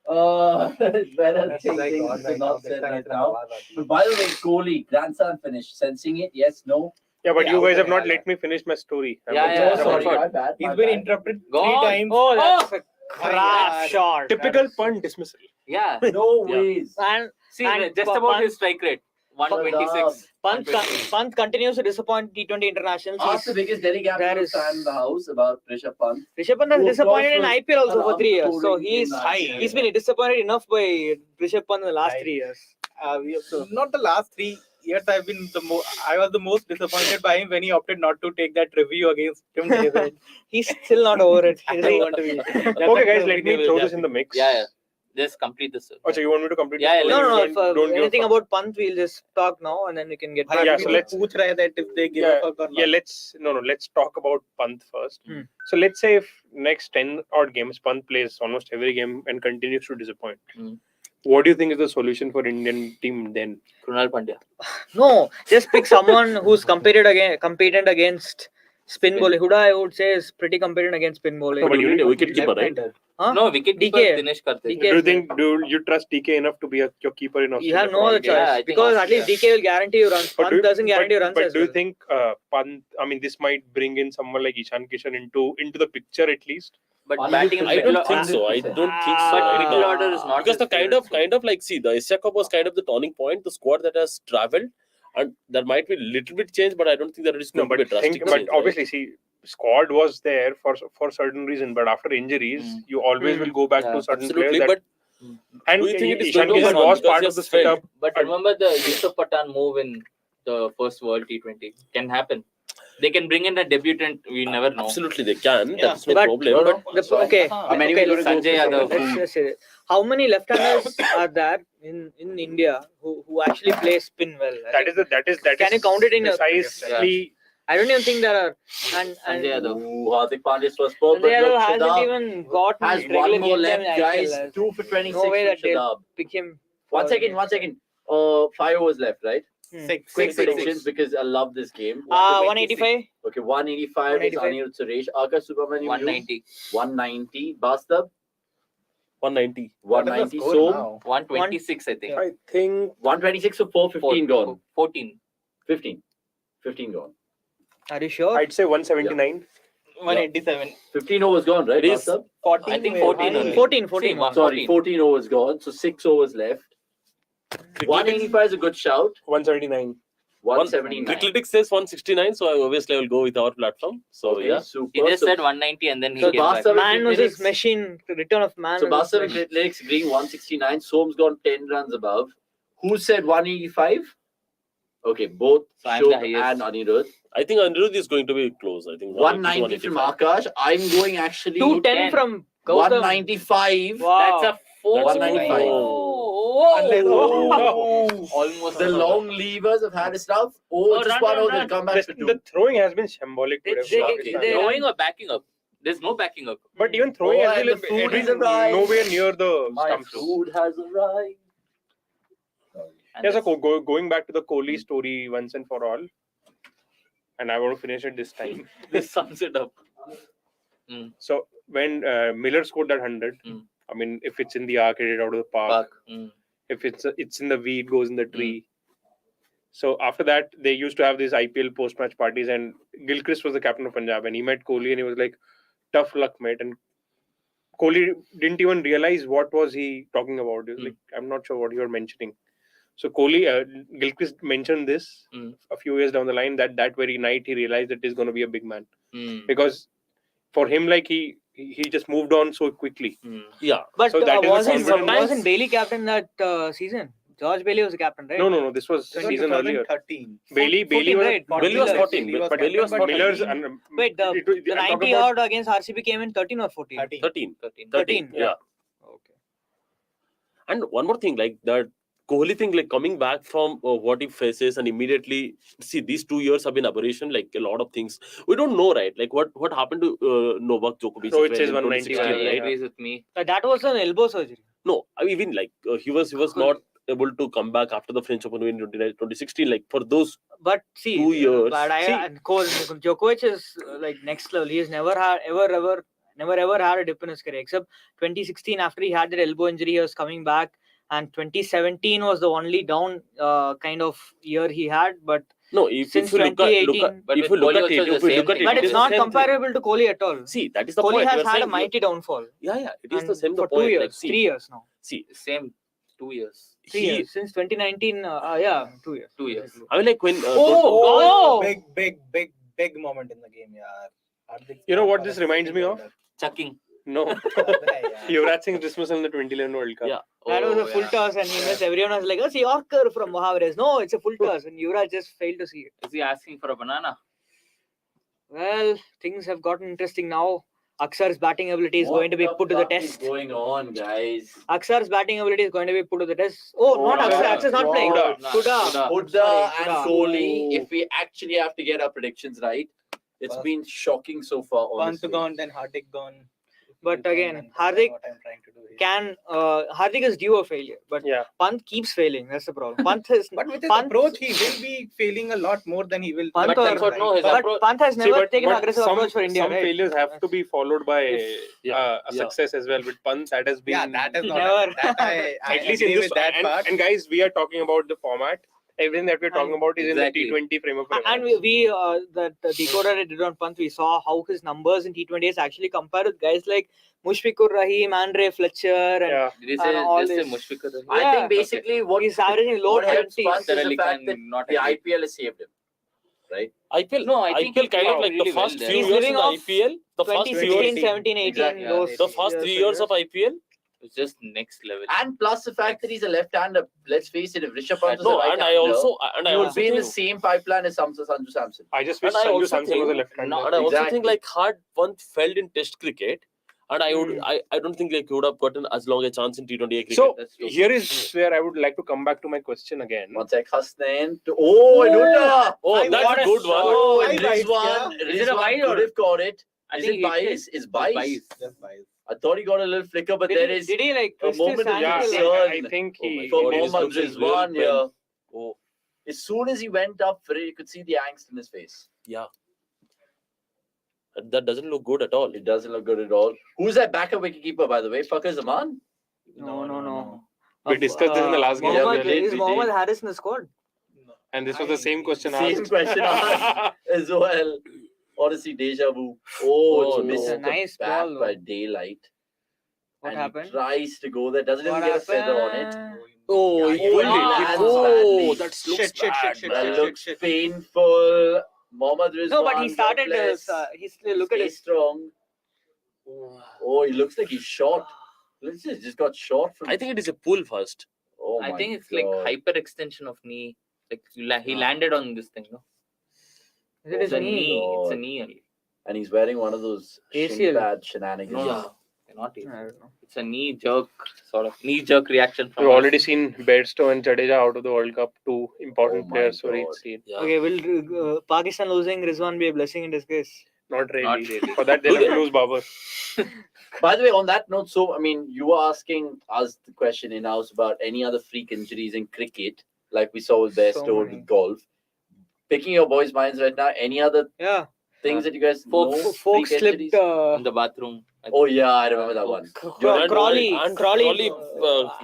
It's better That's things like on to right now. not say Next time right it's now. आवाज आती है. But by the way, Kohli, grand slam finish. Sensing it? Yes, no. Yeah, but Yeah, you guys have okay, not yeah. let me finish my story. Yeah, I'm yeah, Oh, so sorry, sorry. my bad. He's my been bad. interrupted Go 3 on. times. Oh, that's a my crap God. shot. Typical punt dismissal. Yeah. No Yeah. ways. And See, And just for about punt- his strike rate. 126. Pant continues to disappoint T20 internationals. Ask the biggest Delhi there Capital is- fan in the house about Rishabh Pant. Rishabh Pant has Who, of disappointed in course, was IPL also an for 3 years. So outpouring in he's been disappointed enough by Rishabh Pant in the last Right. 3 years. Not the last 3 years. I've been I was the most disappointed by him when he opted not to take that review against Tim Davis. He's still not over it. Okay, guys, let me throw this in the mix. Yeah. Just complete this. Oh, so you want me to complete Yeah, this? yeah, No, Don't if give a anything fuck. about Pant, we'll just talk now and then we can get back. Yeah, to so it. let's- Pooch rahe that if they give Yeah, a fuck or not. yeah, let's talk about Pant first. Hmm. So let's say if next 10 odd games Pant plays almost every game and continues to disappoint. Hmm. What do you think is the solution for Indian team then? Krunal Pandya. No, just pick someone who's competent against spin bowling. Huda, I would say, is pretty competent against spin bowling. No, but you need a wicket keeper, right? Huh? No, wicket keeper DK. Dinesh Karthik. DK. Do you trust DK enough to be your keeper in Australia? You have for no all other games? choice Yeah, I think because at least DK will guarantee you runs. But Pant doesn't guarantee you runs but as do you well. think Pant? I mean, this might bring in someone like Ishan Kishan into the picture at least. But 100%. batting and I middle don't think order- so. I don't think so. But right middle now. order is not Because his the kind of like, see, the Asia Cup was kind of the turning point, the squad that has travelled, and there might be a little bit change, but I don't think that it is No, going to but be a drastic but change. obviously, see, squad was there for certain reason, but after injuries, you always will go back Yeah, to certain absolutely. players. But And do you think it is Ishan going to Kishan be on was because part he of the has failed? setup. But remember the Yusuf Pathan move in the first World T20 can happen. They can bring in a debutant. We never know. Absolutely, they can. Yeah. That's no But- problem. Okay. Many Okay, will Sanjay Yadav. Let's just say that. How many left-handers are there in India who actually play spin well? That is Can you count it in your- precisely. I don't even think there are. And Sanjay Yadav. Ooh, Hardik Pandya's first ball. Sanjay Yadav Look, hasn't Shadab even gotten has regular one more game time left, in guys. IPL. 2 for 26 No way from that they'll Shadab. pick him. 1 second. 5 overs left, right? Six. Quick Six. predictions because I love this game. 185. Okay, 185 is 185. Anirudh Suresh. Akash Subramaniam. 190. 190. Bastab. 190. 190. What is the So score now? 126, I think. I think 126 so 415 gone. 14. 15 gone. Are you sure? I'd say 179. 187. 15 overs gone, right? It is. Bastab? 14. I think 14 only. 14. See, Sorry, 14 overs gone. So 6 overs left. 185 is a good shout. 179. 179. Crickletics says 169, so I obviously will go with our platform. So Okay, yeah. super. He just So- said 190 and then he So came back. Bastab Man versus Crickletics- machine. The return of man. So versus Bastab machine. Crickletics agreeing 169. Soam's gone 10 runs above. Who said 185? Okay, both So I'm the Shobh highest. and Anirudh. I think Anirudh is going to be close. I think 190 from 185. Akash. I'm going actually 210 from Gautam. 195. Wow. That's a 4. 195. Almost The long levers have had his stuff. Oh, Just run, one run, over, run. they'll come back to 2. The throwing has been symbolic. They- today. they- throwing or backing up? There's no backing up. But even throwing Oh, has and been, the food been has arrived. nowhere near the My stumps. food has arrived. And Yeah, so that's- going back to the Kohli story once and for all, and I want to finish it this time. this sums it up. So when Miller scored that 100, Mm. I mean, if it's in the arc, hit it out of the park. Park. If it's in the weed, goes in the tree. So after that, they used to have these IPL post-match parties, and Gilchrist was the captain of Punjab, and he met Kohli, and he was like, "Tough luck, mate." And Kohli didn't even realize what was he talking about. He was like, "I'm not sure what you're mentioning." So Kohli, Gilchrist mentioned this a few years down the line. That very night, he realized that he's going to be a big man because for him, like he just moved on so quickly. Yeah. But So that is the wasn't confidence. Bailey captain that season? George Bailey was the captain, right? No. This was season earlier. 2013. Bailey 14, was right? Bailey was 14. Bailey was But Bailey was captain, but 14. Miller's. Wait, the I'm talking 90 about- odd against RCB came in 13 or 14? 13. 13. Yeah. Okay. And one more thing, like that Kohli thing, like coming back from what he faces and immediately see these 2 years have been aberration, like a lot of things we don't know, right? Like what happened to Novak Djokovic? So it in says 2016, 190, Yeah, he right? agrees with me. That was an elbow surgery. No, I mean like he was not able to come back after the French Open in 2016. Like for those But see, 2 years. But Djokovic is like next level. He has never ever had a dip in his career except 2016 after he had that elbow injury. He was coming back, and 2017 was the only down kind of year he had. But no, if since you look at 2018 But if you with look Kohli at also it, the if you same look at thing. it, but it it's is the not same thing. comparable to Kohli at all. See, that is the Kohli point. has You are had a saying- mighty downfall. Yeah, it is the And same. The for 2 point. years, Like, see, 3 years now. see, Same. 2 years. 3 years since 2019. Yeah, 2 years. 2 years. I mean, like when Oh! Big moment in the game, yeah. You know what this reminds me of? Chucking. No. Yuvraj Singh's dismissal in the 2011 World Cup. Yeah. That was a full toss and he missed. Everyone was like, oh, it's a Yorker from Mohaveres. No, it's a full toss. And Yuvraj just failed to see it. Is he asking for a banana? Well, things have gotten interesting now. Aksar's batting ability is going to be put to the test. What's going on, guys? Aksar's batting ability is going to be put to the test. Oh, not Aksar. Aksar's not playing. Huda. Huda and Kohli, if we actually have to get our predictions right, it's been shocking so far. Pant gone, then Hardik gone. But again, Hardik what I'm trying to do here. Hardik is due a failure, but Yeah. Pant keeps failing. That's the problem. Pant is, But with his Pant- approach, he will be failing a lot more than he will. Pant but or- that's what- no, his but approach. Pant has never taken an but aggressive approach for India, some right? failures have to be followed by Yeah. a success as well. With Pant, that has been Yeah, that is not. Never. That I at least in agree this with that and, part. and guys, we are talking about the format. Everything that we're talking about is Exactly. in the T20 frame of reference. And the decoder I did on Pant, we saw how his numbers in T20s actually compare with guys like Mushfiqur Rahim, Andre Fletcher, and Yeah. Did he say all just say this. Mushfiqur? I Yeah. think basically what he's averaging low what helps 20s. Pant is the Thoroughly fact can that not the agree. IPL has saved him, right? IPL, No, I think IPL he kind of played like the really well first there. few He's years living in the off IPL, the first few 2016, years, 17, 18, Exactly, those the first 3 years of IPL. It's just next level. And plus the fact that he's a left-hander. Let's face it, if Rishabh Pant was a No, right-hander, and I also he would be in the think, same pipeline as Sanju Samson. I just wish And I Sanju also Samson was a think- left-hander. and I also Exactly. think like hard Pant felt in Test cricket, and I would, I don't think like he would have gotten as long a chance in T20 cricket. So That's true. here is where I would like to come back to my question again. One sec, Hasnain. Oh, Huda! oh, that's what a a good shot. one. Oh, Why and bias, Rizwan. Is it a Rizwan wide could or- have caught it. I Is think it he bias? did. Is bias? Just bias. I thought he got a little flicker, but there is Did he like a twist moment his of ankle? Yeah, concern. Like, I think Oh my he. for God, he Mohammad looks like real Rizwan pain. here. Oh, As soon as he went up for it, you could see the angst in his face. yeah. That doesn't look good at all. It doesn't look good at all. Who's that backup wicketkeeper, by the way? Fakir Zaman? No. We discussed this in the last game. Mohammad, Yeah, we is did. Mohammad Harris in the squad? And this was the same question Same asked. question asked as well. Honestly, deja vu. Oh, it's no. missed It's a nice the bat ball, by though. daylight. What and happened? He tries to go there. Doesn't even What get a feather on it. happened? Oh, Yeah, he he pulled lands it. Oh, badly. that Shit, looks shit, bad, shit, man. That shit. looks painful. Mohammad Rizwan. No, but he God started. bless. Look at Stay his. strong. Oh, he looks like he's shot. Let's just got shot from. I think it is a pull first. Oh I my think it's God. like hyperextension of knee. Like he landed on this thing, no? Is it his It's a knee? knee. It's a God. knee only. And he's wearing one of those shin ACL. pad shenanigans. No, Yeah. cannot even. I don't know. It's a knee jerk sort of knee jerk reaction from We've us. already seen Bairstow and Jadeja out of the World Cup, two important Oh my players for God. each scene. Yeah. Okay, will Pakistan losing Rizwan be a blessing in disguise? Not really. Not really. For that, they'll have to lose Babar. By the way, on that note, so I mean, you were asking us the question in house about any other freak injuries in cricket, like we saw with Bairstow many. with golf. Picking your boys' minds right now, any other Yeah. things that you guys Folks- know? Folks freak slipped. injuries? in the bathroom. Oh yeah, I remember that one. Crawley Crawley,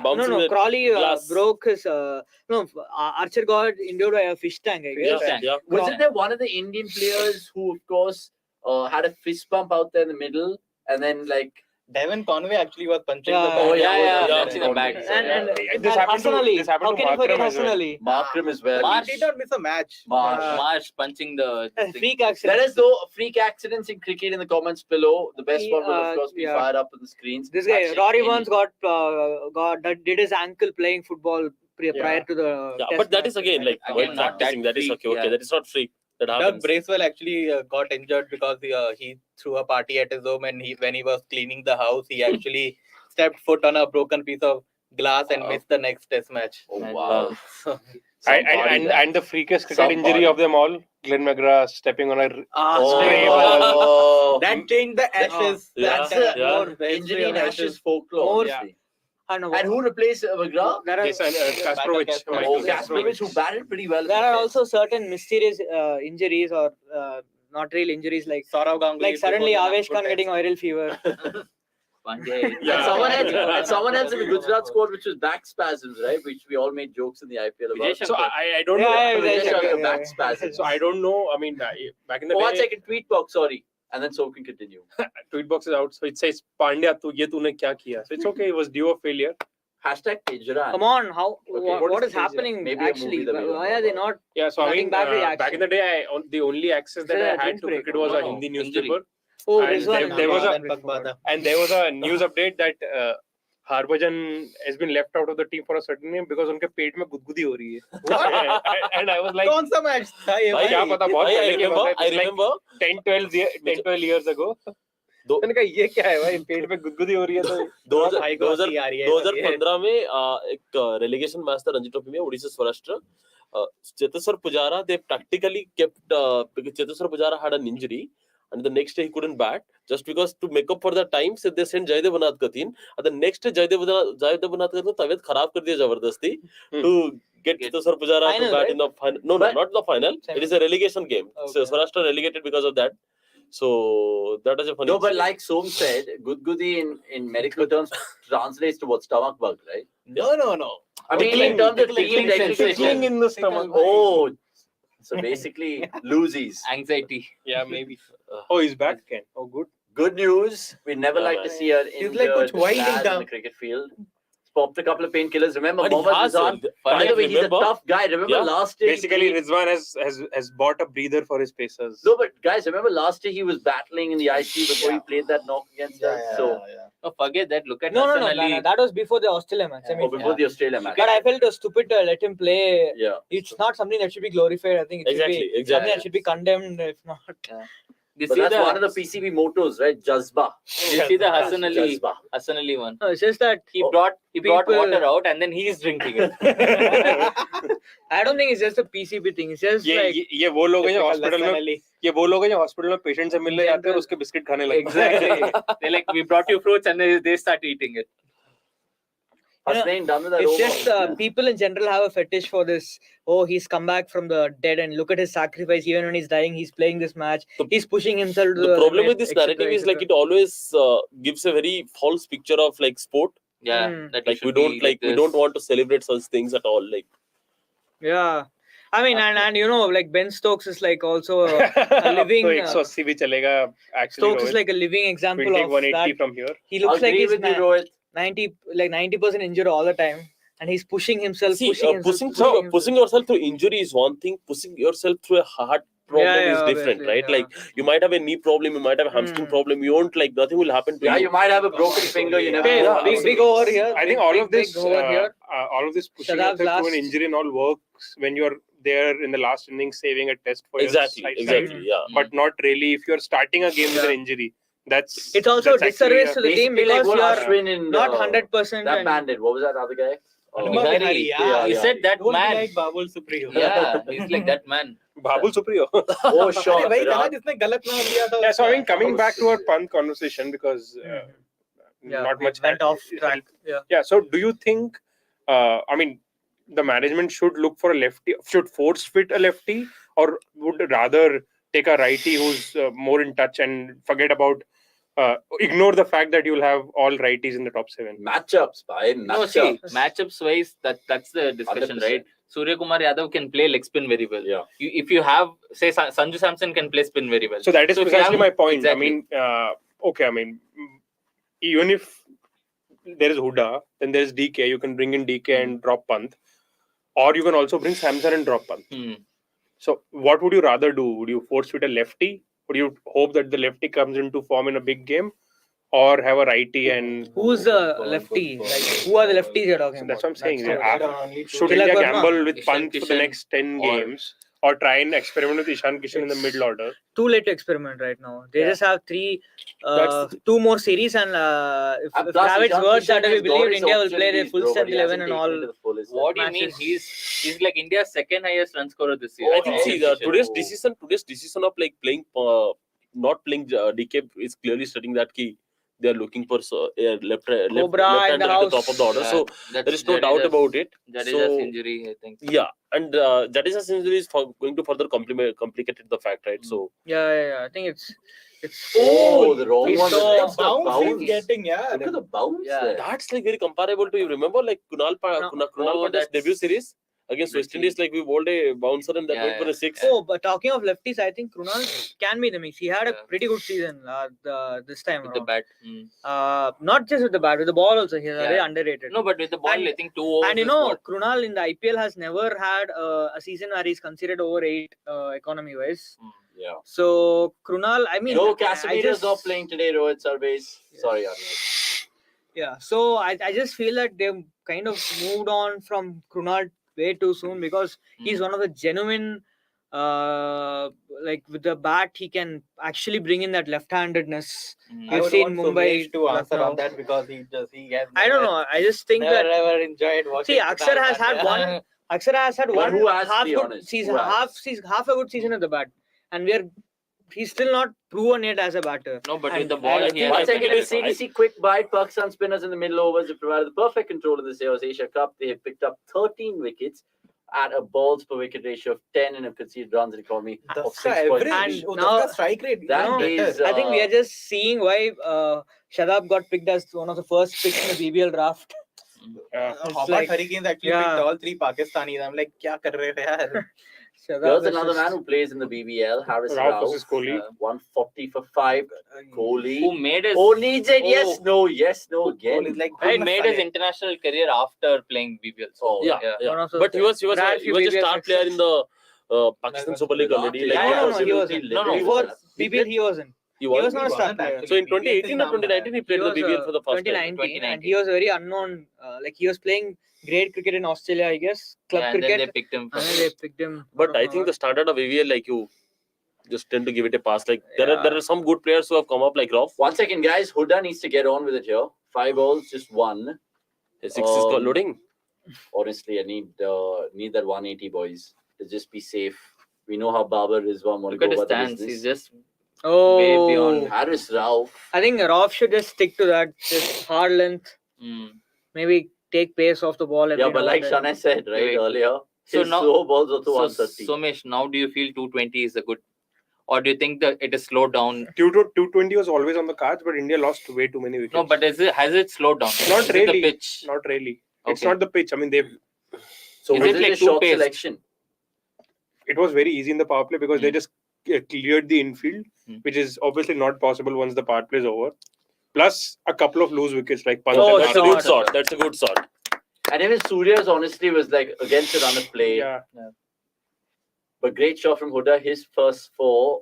bouncing no, the Crawley glass. broke his. Archer got injured by a fish tank, I guess. Yeah, yeah. Wasn't there one of the Indian players who, of course, had a fist bump out there in the middle, and then like Devin Conway actually was punching Yeah, the ball. yeah. Punching the bag. And This happened Hassan to- Ali. this happened How to can you forget Markram as Hassan well. Ali? Markram as well. Marsh. He did not miss a match. Marsh. Marsh punching the this thing. Freak Let accident. us know freak accidents in cricket in the comments below. The best one will, of course, be yeah. fired up on the screens. This guy, Actually, Rory any- Burns, did his ankle playing football prior to the. Yeah, test but that match. is again like Again, while not practicing. that That is freak, okay. Okay, yeah. that is not freak. That Doug happens. Bracewell actually got injured because he threw a party at his home, and when he was cleaning the house, he actually stepped foot on a broken piece of glass and missed the next test match. Oh And, wow! So, And the freakest cricket Some injury body. of them all, Glenn McGrath stepping on a Oh, that changed the Ashes. that's that, a yeah. the injury history in of Ashes folklore. More- Honestly. And And who replaced McGrath? there are, Yes, and Kasparovich. Kasparovich. Michael Oh, Kasparovich, who batted pretty well. in there the are test. also certain mysterious injuries or not real injuries like Saurav Ganguly. suddenly before the Avesh Khan Nagpur getting test. viral fever. Pandya. Yeah. And someone else in the Gujarat squad, which was back spasms, right? Which we all made jokes in the IPL about. Vijay So I don't Yeah, know. yeah, Vijay yeah, Shankar, yeah, back yeah. spasms. So I don't know. I mean, back in the Oh, 1 day, second, tweet box, sorry. And then so can continue. tweet box is out. So it says Pandya, ये तूने क्या किया? So it's okay. It was due a failure. Hashtag Pejran. Come on, how? Okay, What is Pejran? happening Maybe a movie actually? that we don't Why know are they about. not? Yeah, so I Cutting mean, back the back action. in the day, the only access that Is I it a had drinks to break? cricket was a No, Hindi injury. newspaper, Oh, and this one. there was a. and there was a news update that Harbhajan has been left out of the team for a certain name because उनके पेट में गुदगुदी हो रही है. And I was like, कौन सा match था ये भाई, क्या पता, बहुत I पहले की बात है. I It's like remember 10-12 years ago. दो- मैंने कहा ये क्या है भाई, पेट में गुदगुदी हो रही है तो 2015 में एक relegation match था रणजी ट्रॉफी में Orissa स्वराष्ट्र. Cheteshwar Pujara, they practically kept Cheteshwar Pujara had an injury and the next day he couldn't bat just because to make up for the time so they sent Jaydev Unadkatin and the next day Jaydev Unadkatin को तबीयत खराब कर दिया जबरदस्ती to get Cheteshwar Pujara Final, to bat right? in the final. No, But- not the final. It is a relegation game. So Okay. Swarashtra relegated because of that. So that is a funny. No, but incident. like Som said, Gudgudi in medical terms translates to what, stomach bug, right? No. I mean, in terms of tickling sensation. in the stomach. Oh, so basically losies. Anxiety. Yeah, maybe. Oh, he's back again. Oh, good. Good news. We never Yeah, like to man. see her He's in like kuch wild in in the cricket field. Popped a couple of painkillers. Remember, But Mohammad yes, Rizwan. By funny, the way, he's a remember? tough guy. Remember Yeah. last year? he Basically, played- Rizwan has bought a breather for his pacers. No, but guys, remember last year he was battling in the ICU before he played that knock against us. So, Oh, forget that. Look at No, Hassan no, Ali. that was before the Australia match. I mean, before the Australia match. but I felt it was stupid to let him play. Yeah. It's not something that should be glorified. I think it should be Exactly. something that should be condemned. If not, This But is that's the, one of the PCB mottos, right? Jazba. you see the Hassan Ali Jazba. one. no, it's just that He brought people- water out and then he's drinking it. I don't think it's just a PCB thing. It's just like ये वो लोग हैं जो hospital में patient से मिलने जाते हैं और उसके बिस्किट खाने लगते हैं. Exactly. They're like, we brought you fruits and they start eating it. Hasnain, done with that it's over. just people in general have a fetish for this. Oh, he's come back from the dead and look at his sacrifice. Even when he's dying, he's playing this match. He's pushing himself to The problem with this limit, narrative etc., is like etc. it always gives a very false picture of like sport. Yeah. Hmm. That you Like should we don't be like we this. don't want to celebrate such things at all. Like Yeah. I mean, and you know, like Ben Stokes is like also a living. तो 180 भी चलेगा. Actually, Stokes is Rohit. like a living We'll example take of 180 that. from here. He looks like Agree he's with you, Rohit. 90% injured all the time, and he's pushing himself, see, pushing himself, pushing yourself through injury is one thing. Pushing yourself through a heart problem Yeah, is yeah, different, obviously, right? yeah. Like you might have a knee problem, you might have a hamstring problem. You won't like nothing will happen to Yeah, you. you might have a broken finger. You never Okay, know. big over here. I think big, all big, of this, big over here. all of this pushing Shadab's yourself through an last- injury and all works when you're there in the last inning saving a test for Exactly, your side. exactly, yeah. But not really if you're starting a game with an injury. That's It's also a that's actually disservice to the team Basically, like because what you are Ashwin in not 100%. that and bandit. What was that other guy? Bihari. yeah, He yeah. said that Don't be man. like Babul Supriyo. Yeah, he's like that man. Babul Supriyo. Oh, sure. अरे वही था ना Virat. जिसने गलत नाम दिया था. Yeah, so I mean, coming Babul back to our Supriyo. punt conversation because Yeah, not we much went had- off track. Yeah. Yeah. So, do you think? I mean, the management should look for a lefty, should force fit a lefty, or would rather take a righty who's more in touch and forget about, ignore the fact that you'll have all righties in the top 7. Matchups, bhai. No, see, Matchups. matchups wise, that's the discussion, 100%. right? Surya Kumar Yadav can play leg spin very well. Yeah. If you have, say, Sanju Samson can play spin very well. So that is So if you precisely have- my point. exactly. I mean, okay. I mean, even if there is Huda, then there's DK. You can bring in DK and drop Pant, or you can also bring Samson and drop Pant. Hmm. So, what would you rather do? Would you force fit a lefty? Would you hope that the lefty comes into form in a big game, or have a righty and? Who's the lefty? Like, who are the lefties you're talking So about? that's what I'm saying. That's Should Tilak India Verma, gamble with Ishan Pant for the Kishan, next 10 or- games, or try and experiment with Ishan Kishan in the middle order? too late to experiment right now. They Yeah. just have That's- 2 more series, and if And plus, David's Ishan words Kishan are to be has got believed, his India will option play their piece, full bro, but strength he hasn't 11 and taken it all. to the fullest. What do you mean? matches. He's like India's second highest run scorer this year. I think see today's decision of like playing not playing DK is clearly stating that they are looking for left Cobra hander in the at the house. top of the order. So That's there is no doubt about it. Jadeja's So injury, I think. yeah, and Jadeja's injury is going to further complicate the fact, right? So Yeah. I think it's. Oh, the wrong one. so That's the bounce. getting, yeah. Look at the bounce Yeah. there. that's like very comparable to you. Remember like Kunal No. Pandya's Oh, debut series. against Let's West Indies, see. like we bowled a bouncer and that Yeah, went for a yeah. 6. Oh, but talking of lefties, I think Krunal can be the mix. He had a Yeah. pretty good season this time With the around. bat. Not just with the bat, with the ball also. He's Yeah. very underrated. No, but with the ball, And- I think 2 overs. And you is know, what? Krunal in the IPL has never had a season where he's considered over 8 economy wise. Yeah. So Krunal, I mean, No, I Casimiro's just not playing today, Rohit Sarvesh. Yes. Sorry, Arnav. Yeah, so I just feel that they've kind of moved on from Krunal way too soon because he's one of the genuine, like with the bat, he can actually bring in that left-handedness. I You've would seen want Mumbai Somesh to answer Lucknow. on that because he has I don't know. I just think never that ever enjoyed watching. see, Akshar has had one. Akshar has had But one who has, to half be good honest? season, Who has? half a good season at the bat, and he's still not proven it as a batter. No, but And with the ball, I he think has One to second, be the CDC quick bite. Pakistan spinners in the middle overs have provided the perfect control in this year's Asia Cup. They have picked up 13 wickets at a balls per wicket ratio of 10 and have conceded runs in economy of Daska 6.3. average. And Now now- strike rate. That even is, better. I think we are just seeing why Shadab got picked as one of the first picks in the BBL draft. It's Hobart like- Hurricanes actually yeah. picked all 3 Pakistanis. I'm like, क्या कर रहे थे यार? Shadab There's was another just- man who plays in the BBL, Harris Rao Rao. versus Kohli. 140 for 5. Kohli. who made his Oh, needs it. Oh. Yes, no, yes, no, again. Kohli's like, he made his international career after playing BBL. So Oh, Yeah, yeah. yeah. One of the But he was rare he few was a BBL star player in the Pakistan Super League Without already. it. Like, Yeah, No, absolutely he wasn't. No, no. Before He BBL, he wasn't. he He was was. not a star player. So in 2018 or 2019, he played the BBL for the first time. 2019, and he was very unknown. Like he was playing great cricket in Australia, I guess, club Yeah, and then cricket. they picked him. And From then they picked him. But I think the standard of AVL, like you just tend to give it a pass. Like there are some good players who have come up, like Rauf. 1 second, guys. Huda needs to get on with it here. 5 balls, just 1. His 6 is called loading. Honestly, I need that 180, boys. To just be safe. We know how Babar is one. Look at his stance. He's just way Oh, beyond. Harris Rao. I think Rauf should just stick to that, just hard length. Maybe take pace off the ball. Every Yeah, but now like and then. Shana said right Wait. earlier, So his now- slow balls are to So 130. Somesh, now do you feel 220 is a good, or do you think that it is slowed down? 220 was always on the cards, but India lost way too many wickets. No, but has it slowed down? Not Is it really. the pitch. Not really. It's Okay. not the pitch. I mean, So Is was it it like a short too-paced? selection? it was very easy in the power play because they just cleared the infield, which is obviously not possible once the power play is over. Plus a couple of loose wickets like Pant Oh, and That's a Hardik. good shot. That's a good shot. And even Surya's honestly was like against the run of play. Yeah. But great shot from Huda, his first 4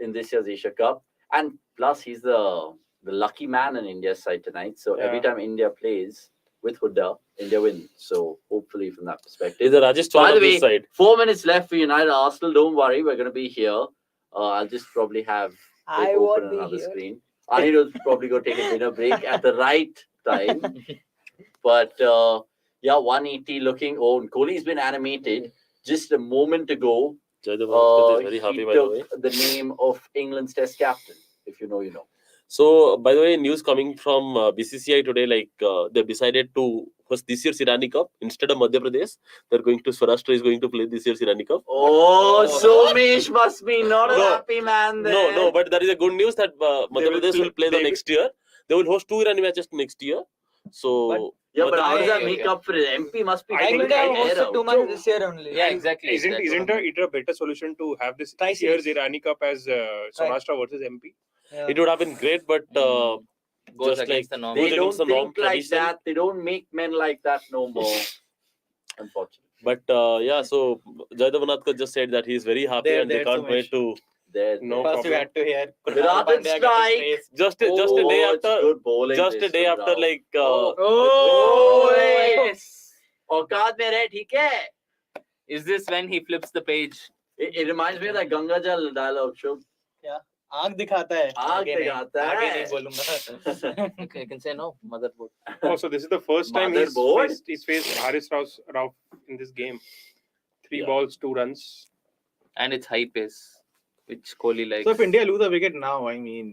in this year's Asia Cup. And plus, he's the lucky man in India's side tonight. So every Yeah. time India plays with Huda, India wins. So hopefully from that perspective. Is the Rajesh By Chauhan the on way, this side? 4 minutes left for United Arsenal. Don't worry, we're going to be here. I'll just probably have I it won't open be another here. screen. I need to probably go take a dinner break at the right time. But yeah, 180 looking. Oh, Kohli's been animated just a moment ago. Jaydev is very happy, He by the way. took the name of England's Test captain. If you know, you know. So, by the way, news coming from BCCI today, like they've decided to host this year's Irani Cup instead of Madhya Pradesh. They're going to Saurashtra is going to play this year's Irani Cup. Oh, Somesh must be not a No, happy man there. No, but there is a good news that Madhya will Pradesh will play the they next year. They will host 2 Irani matches next year. So, Yeah, but how does that Okay, make okay. up for it? MP must be I I taking think think they the have air hosted out. 2 matches this year only. Yeah, exactly. Isn't That's isn't what it a better solution to have this Tri-series. year's Irani Cup as Saurashtra versus MP? Yeah. it would have been great, but goes just against like the norm. They goes don't against the norm, think like tradition. that. They don't make men like that no more. Unfortunately. But yeah, so Jaydev just said that he's very happy There, and they there, can't wait to No First you problem. had to hear Virat and strike. just a day Oh, it's after good bowling just a this day from after Rao. like Oh, yes. औकात में रहे, ठीक है? Is this when he flips the page? It reminds me of that Ganga Jal dialogue. Shub. आंख दिखाता है आंख आगे नहीं, दिखाता आगे है। नहीं बोलूंगा You can say no, motherboard. Oh, so this is the first time Motherboard? he's faced Haris Rao in this game. 3 Yeah. balls, 2 runs. And it's high pace, which Kohli likes. So if India lose a wicket now, I mean,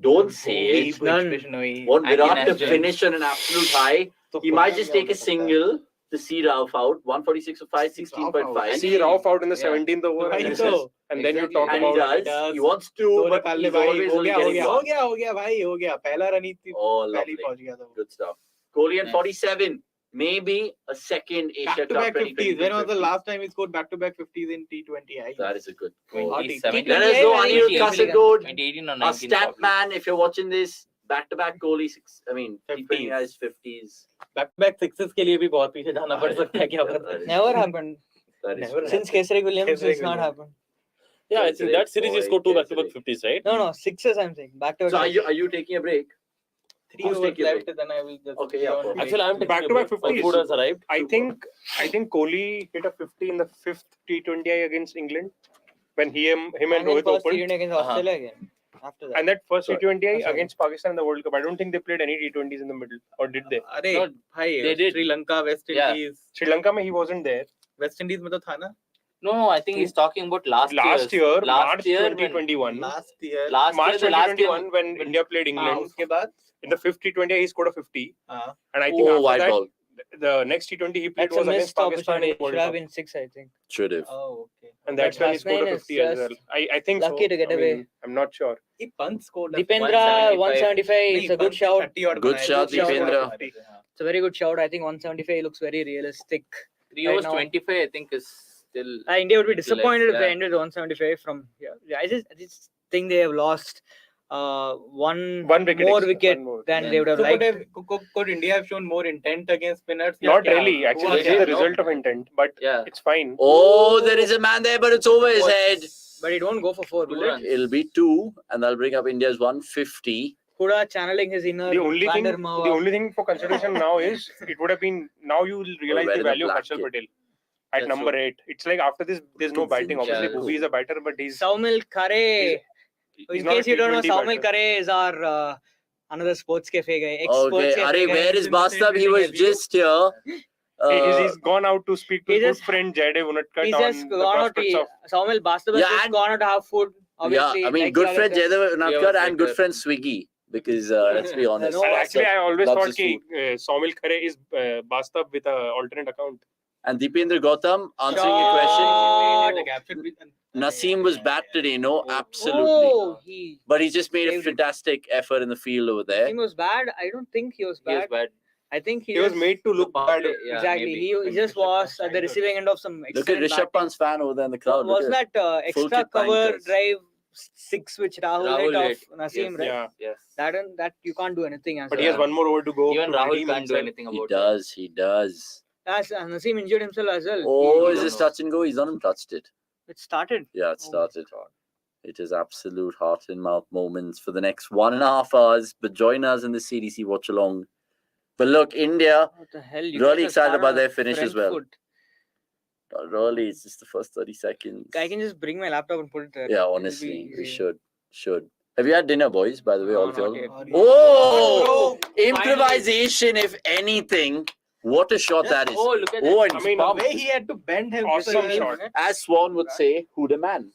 Don't say कोई it. None. expression हुई. Want And Virat to India- finish on an absolute high. तो He खुद might में just क्या take हो a सकता है? single to see Ralph out. 146 of 5, 16.5. See Rao out in the Yeah. 17th over, वही and, तो. and then you Exactly. talk And he about does. He wants to, दो but निकाल ले he's भाई always हो only गया हो getting गया हो one. गया हो गया भाई हो गया पहला रन ही थी Oh, पहली lovely. पहुंच गया था वो Good stuff. Kohli and Nice. 47. maybe a second Asia Cup Back-to-back 50s. When was the 2020. last time he scored back-to-back 50s in T20I? That is a good call. 2017. Let us know, Anil Kasagod, 2018 or our 19 stat probably. man, if you're watching this, back-to-back goalies, keeping 50s. you guys 50s. Back-to-back sixes के लिए भी बहुत पीछे जाना पड़ सकता है क्या पता. Never happened. That is Never true. Since Kesari Williams, Kesari it's not Williams. happened. Yeah, I think that series he scored 2 back-to-back 50s, right? No, sixes I'm saying. Back to So are you taking a break? 3 Who's overs taking a left, break? then I will just. Okay, be yeah, on perfect. break. Actually, I'm taking Back-to-back a break. 50s. Food has arrived. I think Kohli hit a 50 in the 5th T20I against England when him and and then Rohit first opened. T20 against Australia again. After that. And that first Sorry. T20I Sorry. against Pakistan in the World Cup, I don't think they played any T20s in the middle, or did they? अरे No, भाई they did. Sri Lanka, West Yeah. Indies. Sri Lanka, he wasn't there. West Indies में तो था ना? No, I think he's talking about last March year. March when- 2021. Last year. March the last 2021 game. when India played England. उसके बाद. In the 5th T20I, he scored a 50. हाँ. And I think Oh, after white that, ball. the next T20 he played That's a was against missed Pakistan in opportunity. the It World should have Cup. been 6, I think. Should have. Oh, okay. And that's But when he scored a Hasnain is 50 as well. just I think lucky so. to get I away. mean, I'm not sure. He Pant scored. Deependra 175 is a good shout. Good shot, Deependra. It's a very good shout. I think 175 looks very realistic. 3 Right overs now. 25, I think, is still. India would be little disappointed less, if they yeah. ended 175 from here. Yeah, I just think they have lost one wicket more extra, wicket one more. than Yeah. they would have So liked. could India have shown more intent against spinners? Not Yeah, really. Actually, this is the result of intent, but Yeah. it's fine. Oh, there is a man there, but it's over his head. But it won't go for 4, will 2 it? runs. It'll be 2, and that'll bring up India's 150. Huda channeling his inner The only thing, Vandermeer. the only thing for consideration now is it would have been. Now you will realize where the is the value of black Harshal kid? Patel at That's number true. 8. It's like after this, there's no batting. Obviously, Yeah. Bhuvi is a batter, but he's Saumil Kare. he's In not a case you don't know, T20 Saumil batter. Kare is our another sports cafe guy. Ex-sports Okay, cafe Are, guy. where He's is in the same Bastab? He building was as you. just here. He's gone out to speak to he his good just- friend Jaydev Unatkat He's on just the gone out prospects to of. Saumil Bastab has Yeah, just and- gone out to have food. Obviously, Yeah, I mean, like good the friend others. Jaydev Unatkat Yeah, and good better. friend Swiggy. Because let's be honest. No, And actually, I always loves thought his that food. Saumil Khare is Bastab with an alternate account. And Deependra Gautam, answering your question, Shot. The gap should be. Naseem was bad today, no? Absolutely. Oh, he But he just made a saved it. fantastic effort in the field over there. He was bad. I don't think he was He was bad. bad. I think He was just- made to look bad. Yeah, exactly. maybe. He just was at the receiving end of some Look at excellent Rishabh batting. Pant's fan over there in the crowd. Was Look at that Full extra kit cover bankers. drive 6 which Rahul hit Rahul off hit. Naseem, Yes. right? Yeah, Yes. That you can't do anything as but he has one more over to go. Even to Rahul redeem can't do himself. anything He about does, he does. As Naseem injured himself as well. Oh, He is don't this know. touch and go? He's not even touched it. It started. Yeah, it Oh my started. God. It is absolute heart in mouth moments for the next 1.5 hours. But join us in the CDC watch along. But look, India, What the hell? You Really guys have excited started about on their a finish as front well. foot. really, it's just the first 30 seconds. I can just bring my laptop and put it there. Yeah, It'll honestly, be we easy. should. Have you had dinner, boys, by the way, No, all of not y'all? yet. Oh, Finally. improvisation, if anything. What a shot that is. Oh, look at Oh, that. and I mean, The pumped. way he had to bend him. Awesome shot. As Swan would say, who the man?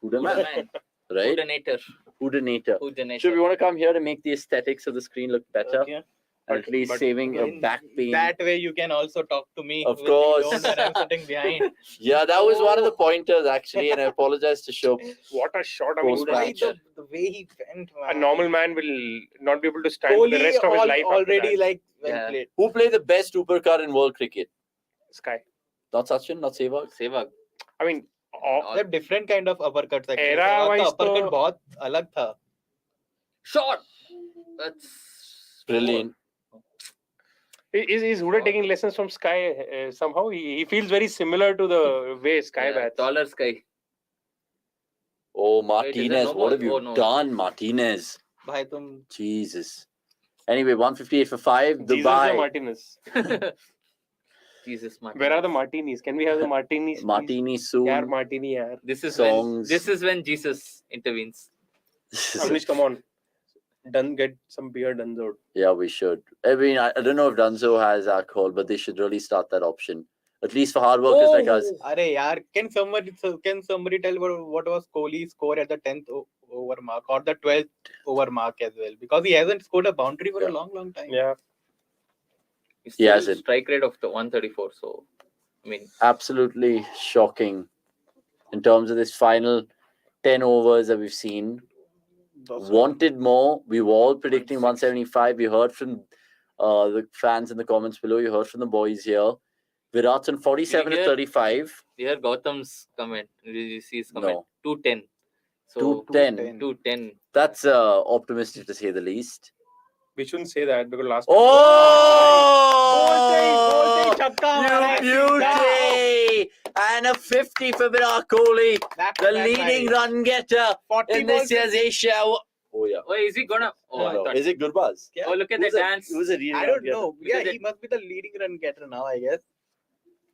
Who the man, Man. right? Hoodenator. Who the nator? Hoodenator. So we want to come here to make the aesthetics of the screen look better, Okay. and at least but saving your In back pain. That way you can also talk to me. Of with course. the zone where I'm sitting behind. Yeah, that was one of the pointers actually, and I apologize to Shub. what a shot! I mean, Post Why match. the way he bent, man. a normal man will not be able to stand for Kohli the rest of his life. after already that. like well Yeah. played. Who played the best uppercut in world cricket? Sky. Not Sachin, not Sehwag. Sehwag. I mean, They're different kind of uppercuts. Actually. Era Sehwag wise का uppercut तो- बहुत अलग था. Shot. That's Brilliant. is Huda taking lessons from Sky somehow? He feels very similar to the way Sky bats. taller Sky. Oh, Wait, is there Martinez, no what ball? have you Oh, no. done, Martinez? भाई तुम Jesus. Anyway, 158 for 5. Jesus or Dubai. Martinez. Jesus, Martin. Where are the martinis? Can we have the martinis? please? Martini soon. Yaar, martini, yaar. This is Songs. when Jesus intervenes. Avnish, come on. Get some beer done out. Yeah, we should. I mean, I don't know if Dunzo has alcohol, but they should really start that option. At least for hard workers like us. अरे यार can somebody tell what was Kohli's score at the 10th over mark or the 12th over mark as well, because he hasn't scored a boundary for Yeah. a long time. Yeah. He's He still hasn't. strike rate of the 134. So, I mean, Absolutely shocking in terms of this final 10 overs that we've seen. Wanted more. We were all predicting 175. We heard from The fans in the comments below, you heard from the boys here. Virat's on 47 to Here- 35. Here, Gautam's comment. Did you see his comment? No. 210. So 210. 210. That's optimistic to say the least. We shouldn't say that because last Oh! Chakka, Beauty! And a 50 for Virat Kohli, the leading run getter 40 in this balls. year's Asia. Oh, yeah. Oh, is he gonna? Oh, I thought. Is it Gurbaz? Oh, look at the dance. Who's a leading I run don't getter? know. Because Yeah, it- he must be the leading run getter now, I guess.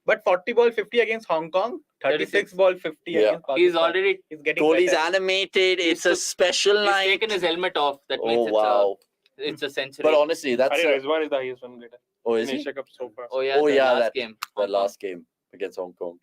But 40 ball 50 against Hong Kong, 36 ball 50 Yeah. against Pakistan. He's already. He's getting Kohli's better. animated. It's He's a special He's night. taken his helmet off. That Oh, means wow. it's a century. But honestly, that's... Rizwan is the highest run getter oh, in is he? Asia Cup so far. Oh yeah. Oh, the yeah, last that- game. That last game against Hong Kong.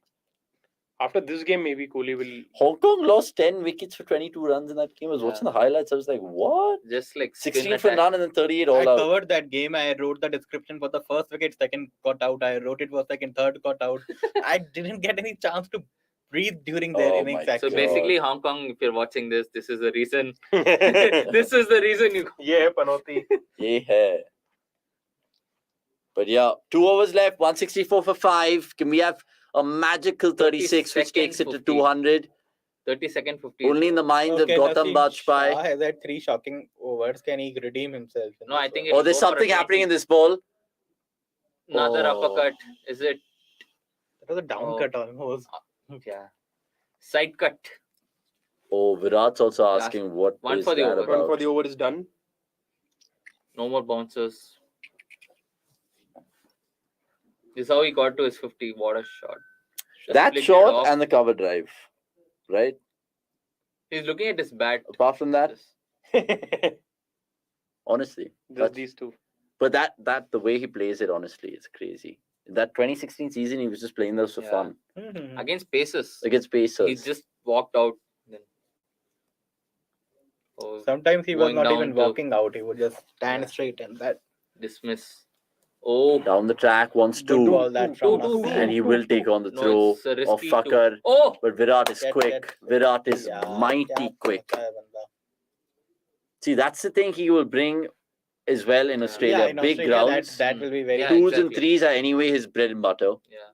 After this game, maybe Kohli will. Hong Kong lost 10 wickets for 22 runs in that game. I was Yeah. watching the highlights. I was like, what? Just like 16 spin for attack. none and then 38 I all out. covered that game. I wrote the description for the first wicket, second got out. I wrote it for second, third got out. I didn't get any chance to breathe during their Oh innings. my So Actually, basically, Hong Kong. If you're watching this, this is the reason. This is the reason you. Yeah, Panoti. Yeah. But yeah, 2 overs left, 164 for 5. Can we have a magical 36 which 32nd, takes it to 50. 200? 32nd, 50. Only in the minds of Gautam Bajpai. Shah has had 3 shocking overs. Can he redeem himself? No, I think Oh, it'll there's go for a something happening 20. in this ball. Another Oh. uppercut. Is it? That was a down Oh. cut almost. Yeah. Side cut. Oh, Virat's also asking what one is for the that over. about? One for the over is done. No more bouncers. This is how he got to his 50. What a shot. Just That flicked it shot off. and the cover drive, right? He's looking at his bat. Apart from that, Just honestly. That's- these two. But that the way he plays it, honestly, it's crazy. That 2016 season, he was just playing those for Yeah. fun Against Pacers. against Pacers. He just walked out. Then. Oh, Sometimes he was Going not down even to- walking out. He would just stand Yeah. straight and that. dismiss. Oh, Down the track, wants Good to, ball that from two. us. and he will take on the no, throw it's a of risky two. Fucker. Oh, But Virat is Get- quick. get- Virat is Yeah, mighty kya quick. karta hai banda. See, that's the thing he will bring as well in Australia. Yeah, in Big Australia, grounds. that will be very Yeah, Twos and exactly. threes are anyway his bread and butter. yeah.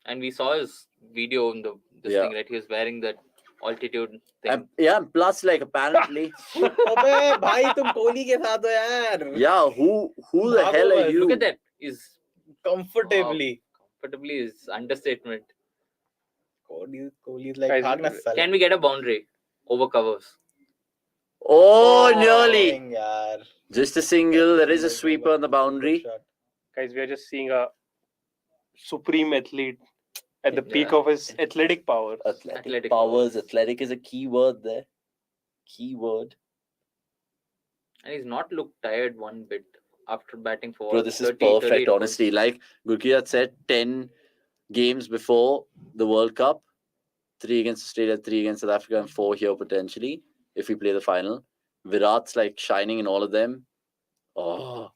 And we saw his video in this Yeah. thing, right? He was wearing that altitude thing. And, yeah, and plus, like, apparently, अबे भाई तुम कोहली के साथ हो यार. yeah, who the Bravo, hell are man. you? Look at that. He's Comfortably. comfortably is understatement. Kohli is like Guys, भागना साला. Can we get a boundary over covers? Oh, nearly. Dang, yaar. Just a single. There is a sweeper on the boundary. Good shot. Guys, we are just seeing a supreme athlete at the peak Yeah. of his athletic power. Athletic powers. Athletic is a key word there. Key word. And he's not looked tired one bit after batting for Bro, this is 30, perfect, 38 balls. honestly. Like Gurkirat said, 10 games before the World Cup, 3 against Australia, 3 against South Africa, and 4 here potentially if we play the final. Virat's like shining in all of them. Oh,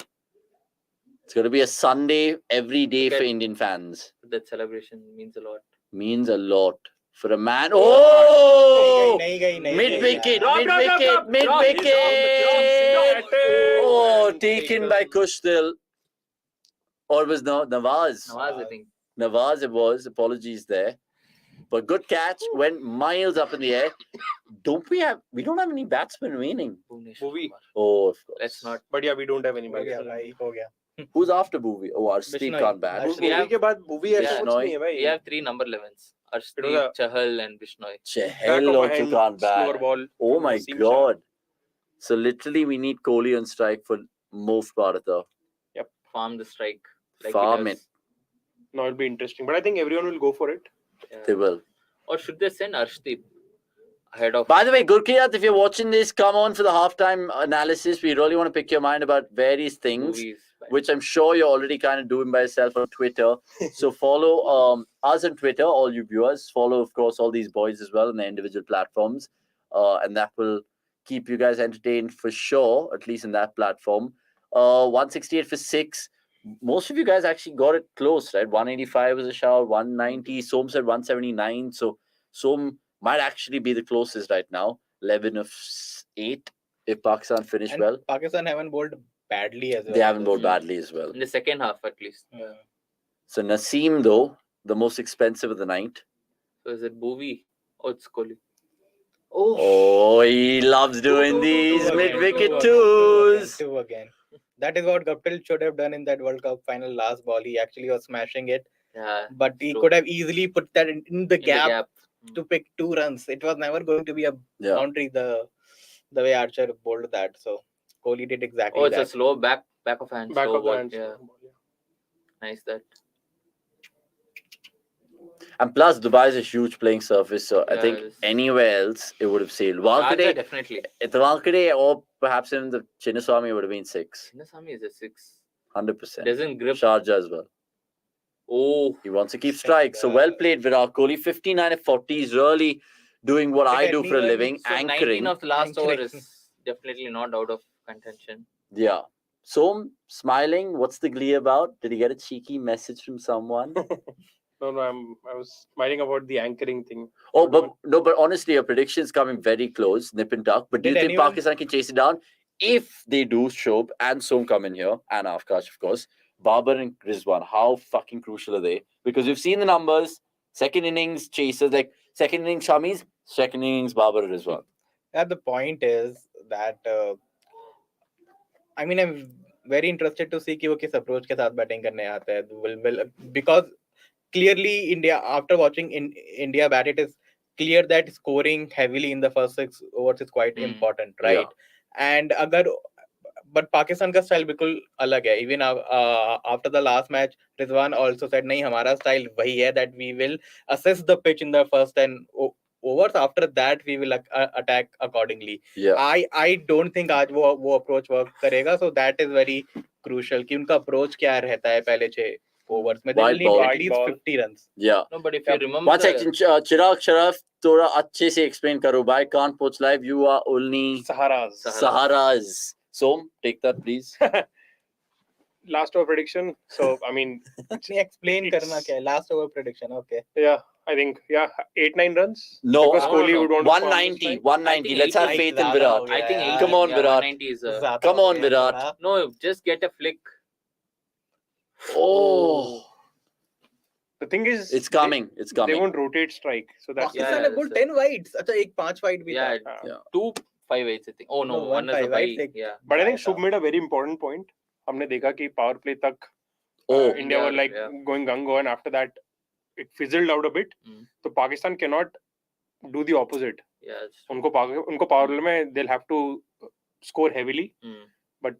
it's going to be a Sunday every day Look for at- Indian fans. That celebration means a lot. Means a lot for a man. Oh, नहीं गई, नहीं mid गई wicket, यार. mid wicket, mid wicket. Oh, taken by Kushtil. Or it was Nawaz. Nawaz, I think. Nawaz it was. Apologies there. But good catch. Went miles up in the air. We don't have any batsmen remaining. Bhuvnesh Bhuvi. Kumar. Oh, of course. Let's not. But yeah, we don't have हो anybody. गया भाई, हो गया. Who's after Bhuvi? Oh, Arshdeep Bishnoi. can't bat. Arshdeep. We Bhuvi have- के बाद Bhuvi ऐसा Yeah. कुछ नहीं है भाई. We have 3 number 11s. It Arshdeep, was Chahal and Bishnoi. Back Chahal of a also hand, can't slower bat. ball. Oh my Seam god. So literally we need Kohli on strike for most part of the Farm the strike. Like he farm does. it. No, it'll be interesting. But I think everyone will go for it. Yeah. They will. Or should they send Arshdeep ahead of? By the way, Gurkirat, if you're watching this, come on for the halftime analysis. We really want to pick your mind about various things, Movies? which I'm sure you're already kind of doing by yourself on Twitter. So follow us on Twitter, all you viewers. Follow, of course, all these boys as well on their individual platforms. And that will keep you guys entertained for sure, at least in that platform. 168 for 6. Most of you guys actually got it close, right? 185 was a shout, 190. Som said 179. So Som might actually be the closest right now. 11 of 8 if Pakistan finish And well. Pakistan haven't bowled badly as well. They haven't bowled badly as well. In the second half, at least. Yeah. So Naseem, though, the most expensive of the night. So is it Bhuvi? Oh, it's Kohli. Oh, he loves doing these Two again, mid-wicket two twos. Two again. That is what Guptill should have done in that World Cup final last ball. He actually was smashing it, Yeah. but he true. could have easily put that in the gap Mm. to pick 2 runs. It was never going to be a Yeah. boundary the way Archer bowled that. So Kohli did exactly Oh, it's that. a slow back of hand. Back slow of the ball. hand. Yeah. Nice that. And plus, Dubai is a huge playing surface, so I Yeah, think it is. anywhere else it would have sailed. Sharjah, Walkade, definitely. at the Walkade, or perhaps in the Chinnaswamy, it would have been 6. Chinnaswamy is a 6. 100%. Doesn't grip. Sharjah as well. Oh, He wants to keep strikes. So well played, Virat Kohli. 59 at 40 is really doing what I do for a living, so 19 anchoring. of the last over Anchoring. is definitely not out of contention. Yeah. So smiling. What's the glee about? Did he get a cheeky message from someone? No, I was smiling about the anchoring thing. Oh, but honestly, your prediction is coming very close, nip and tuck. But do you Did think anyone- Pakistan can chase it down? If they do, Shob and Som come in here, and Afkash, of course, Babar and Rizwan, how fucking crucial are they? Because we've seen the numbers. Second innings chasers, like second innings Shamis, second innings Babar and Rizwan. Yeah, the point is that I mean, I'm very interested to see कि वो किस approach के साथ batting करने आता है. Will because clearly India, after watching India bat, it is clear that scoring heavily in the first 6 overs is quite important, right? Yeah. And but Pakistan का style बिल्कुल अलग है. Even after the last match, Rizwan also said नहीं हमारा style वही है, that we will assess the pitch in the first 10 overs. After that we will attack accordingly. Yeah. I don't think आज वो approach work करेगा. So that is very crucial कि उनका approach क्या रहता है पहले 6 overs में. They will Wide need ball. at least 50 runs. Yeah. No, but if you remember, One second, Chirag Sharaf, थोड़ा अच्छे से explain करो. I can't watch live. You are only Saharas. So take that, please. Last over prediction. So I mean, नहीं explain करना क्या है. Last over prediction. Okay. yeah, I think 8-9 runs. No, because Kohli would want to farm 190. this 190. I Let's have think faith in 80 Virat. I think 80, Come on, Virat. 190 is ज़्यादा Come हो on, गया Virat. थोड़ा. no, just get a flick. Oh, The thing is, it's coming. It's They coming. won't rotate strike, so that's Pakistan ने बोल 10 wides. अच्छा एक 5 wide भी Yeah, था. Yeah. 2 5-8 I think. Oh no, No, one is a 1-5, bye. right? Yeah. But I think Shubh made a very important point. हमने देखा कि power play तक Oh, India were like yeah. going gung-ho, and after that it fizzled out a bit. So Pakistan cannot do the opposite. Yeah. it's true. उनको power play में they'll have to score heavily. But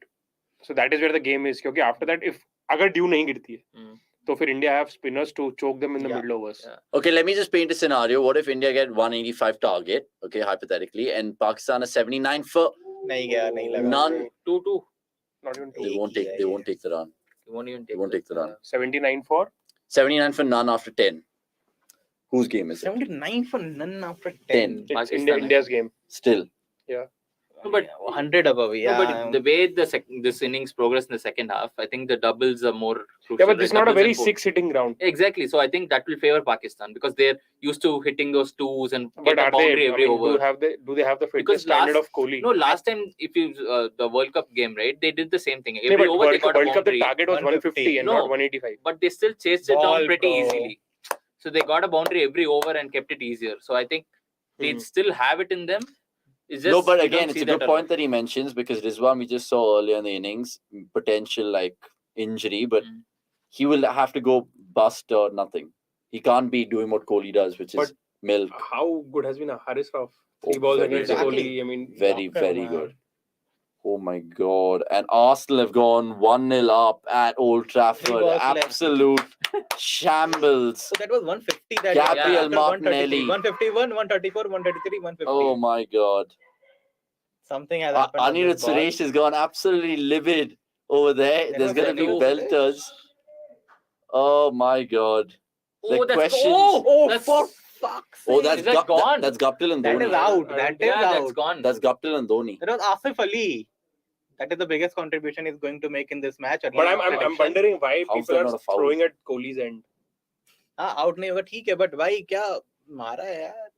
so that is where the game is. क्योंकि after that, if अगर due नहीं गिरती है, तो फिर India have spinners to choke them in the middle overs. Yeah. okay. Let me just paint a scenario. What if India get 185 target? Okay, hypothetically, and Pakistan is 79 for नहीं गया नहीं लगा. none. 2-2. Not even They 2. won't take. They won't take the run. You won't even They take won't take the run. 79 for 79 for none after 10. Whose game is it? 79 for none after 10. 10. it's Pakistan. India's game. Still. No, but 100 above. no, Yeah. but the way this innings progressed in the second half, I think the doubles are more crucial. Yeah, but this is right? not a Doubles very and fours. 6-hitting ground. Exactly. So I think that will favor Pakistan because they're used to hitting those twos and But get a are boundary they? I every mean, over. do they have the fitness Because standard last- of Kohli? No, last time if you the World Cup game, right? They did the same thing. Yeah, Every but over they got a World Cup the boundary, target was 150 and No. not 185. but they still chased it Ball, down pretty bro. easily. So they got a boundary every over and kept it easier. So I think they still have it in them. It's just No, but we don't again, see it's a that good lot. point that he mentions because Rizwan we just saw earlier in the innings potential like injury, but he will have to go bust or nothing. He can't be doing what Kohli does, which is But milk. How good has been Haris Rauf? Oh, 3 balls very against good. Kohli. I mean, Very, Doctor, very man. good. Oh my God. And Arsenal have gone 1-0 up at Old Trafford. balls left. Absolute shambles. So that was 150 that Gabriel after Martinelli. 131, 134, 133, 150. Oh my God. Something has happened. on Anirudh this ball. Suresh has gone absolutely livid over there. There There's was going to be a belters. Oh my God. Oh, The that's questions. Oh, That's- for fuck's sake. Oh, that's Is that gone? That's Guptill and That Dhoni. is out. That is yeah, that's out. gone. That's Guptill and Dhoni. That was Asif Ali. That is the biggest contribution he's going to make in this match. but I'm wondering why How's people that are not a foul? throwing at Kohli's end. हाँ out नहीं होगा ठीक है but भाई क्या मारा है यार.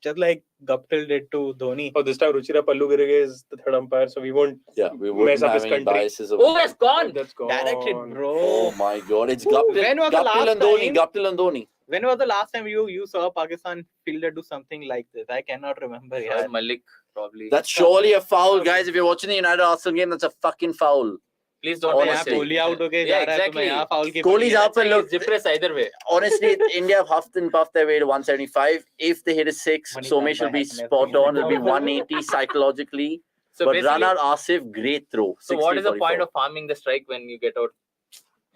just like Guptill did to Dhoni. Oh, this time Ruchira Pallugirige is the third umpire, so we won't we mess wouldn't up have his any country. biases. Oh, that's gone. That's gone. Directed, bro. Oh my God, it's Guptill. When was the Guptill last and Dhoni. time? Guptill and Dhoni. When was the last time you saw a Pakistan fielder do something like this? I cannot remember. Yeah. Malik, probably. That's surely a foul, guys. If you're watching the United Arsenal game, that's a fucking foul. Please don't Honestly. say Kohli out okay, Yeah, जा रहा है, तो मैं exactly. यहाँ foul की Kohli's बात up and look. He's depressed either way. Honestly, India have huffed and puffed their way to 175. If they hit a 6, Money Somesh done will by be happiness. spot on. It'll be 180 psychologically. So But basically, run out Asif, great throw. so what is the 60-44. point of farming the strike when you get out?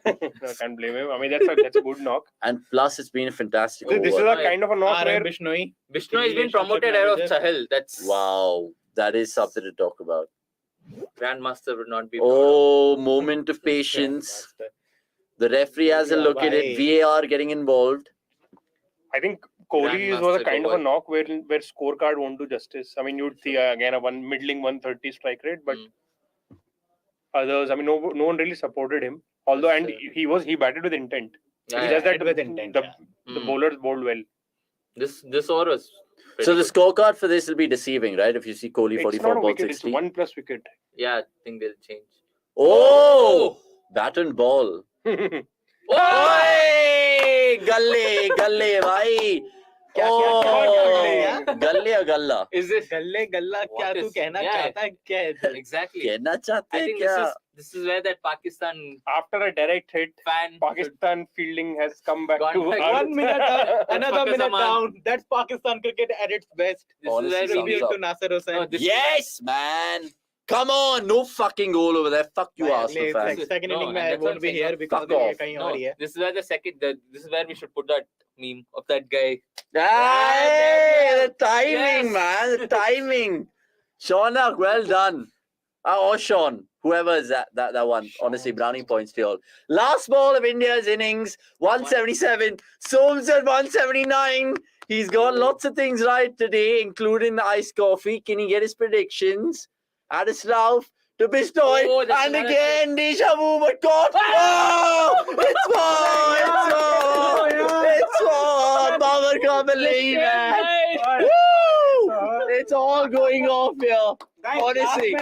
No, can't blame him. I mean, that's a good knock. And plus, it's been a fantastic This is over. a kind of a knock where RM Bishnoi. Bishnoi has been promoted out of Sahel. That's Wow, that is something to talk about. Grandmaster would not be. Oh, moment of patience. The referee has a look at it. VAR getting involved. I think Kohli was a Grandmaster kind of a Gowal. knock where scorecard won't do justice. I mean, you'd see again a middling 130 strike rate, but others, I mean, no one really supported him. Although, and he batted with intent. Yeah, It's yeah. just that with intent, the bowlers bowled well. This over was. So pretty the good. scorecard for this will be deceiving, right? If you see Kohli It's 44 not a ball wicket, it's 60. 1+ wicket. Yeah, I think they'll change. Oh, bat and ball. Oh! Oi, galle, galle, bhai. क्या Oh, galle या galla. Is this गल्ले गल्ला क्या What तू is- कहना yeah. चाहता है क्या है इधर? exactly? कहना चाहते I हैं think क्या? this is where that Pakistan After a direct hit, fan. Pakistan fielding has come back Gone to back. earth. 1 minute down, another Focus minute on- down. That's Pakistan cricket at its best. This Honestly, is where thumbs we up. Tribute to Nasser Hussain. No, this- Yes, man. Come on, no fucking goal over there. Fuck you, Arsenal अगले fans. second No, inning and में I that's what won't I'm be saying, here no, because fuck ये off. कहीं No, और ही है. this is where this is where we should put that meme of that guy. Hey, the timing, Yes. man. The timing. Shaunak, well done. Or Sean, whoever is that one. Honestly, brownie points to you all. Last ball of India's innings, 177. Soames at 179. He's got lots of things right today, including the iced coffee. Can he get his predictions? Addis Rauf to Bishnoi. Oh, that's And another again, deja vu, but God. Oh, it's more. It's more. Babar can't believe it. Woo! It's all going off here. Honestly,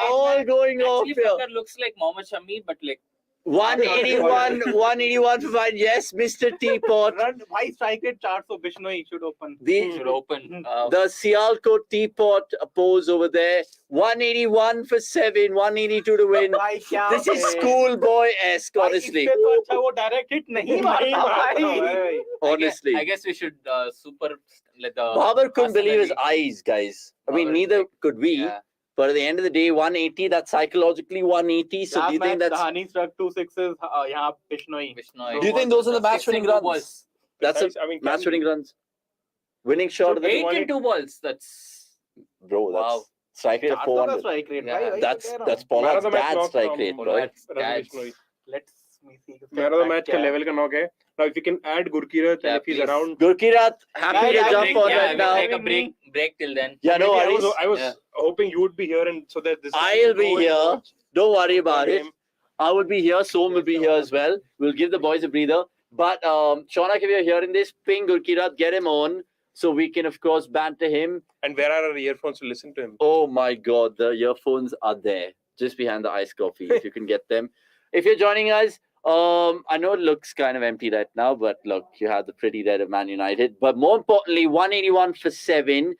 all going off Actually, here. Fucker looks like Mohammad Shami, but like 181 for fine. Yes, Mr. Teapot. Run, why strike rate 400 Bishnoi should open. should open. The Sialkot Teapot pose over there. 181 for 7, 182 to win. भाई क्या This is है? schoolboy-esque, भाई, honestly. इससे तो अच्छा वो direct hit नहीं मारता भाई. Honestly. I guess we should super let the. Babar couldn't believe his personally- eyes, guys. I mean, Babar, neither like, could we. Yeah. But at the end of the day, 180, that's psychologically 180. So do you think that's... Dhani struck 2 sixes. यहाँ Bishnoi. Bishnoi. Do you think those are the match-winning Six and two runs? balls. That's a I mean, match-winning runs. Winning shot of the 8 and 2 balls. That's Bro, that's Wow. strike rate of 400 400. strike rate. Yeah, भाई, वही तो That's कह रहा that's हूँ. Man of Pollard's the match dad's knock strike from rate, bro. Pollard's Ravi dad's. Bishnoi. Let's me see. Man of the match का level का knock है. Now if you can add Gurkirat Yeah, and if he's please. around. Gurkirat, happy to Yeah, jump break, on yeah, right we'll now. take a break till then. Yeah, no Maybe worries. I was Yeah. hoping you would be here and so that this. I'll be go and here. watch Don't worry about the it. game. I will be here. Som will be here as well. We'll give the boys a breather. But Shaunak, if you're hearing this, ping Gurkirat, get him on so we can, of course, banter him. And where are our earphones to listen to him? Oh my God, the earphones are there just behind the iced coffee. If you can get them. If you're joining us, I know it looks kind of empty right now, but look, you have the pretty red of Man United. But more importantly, 181 for 7.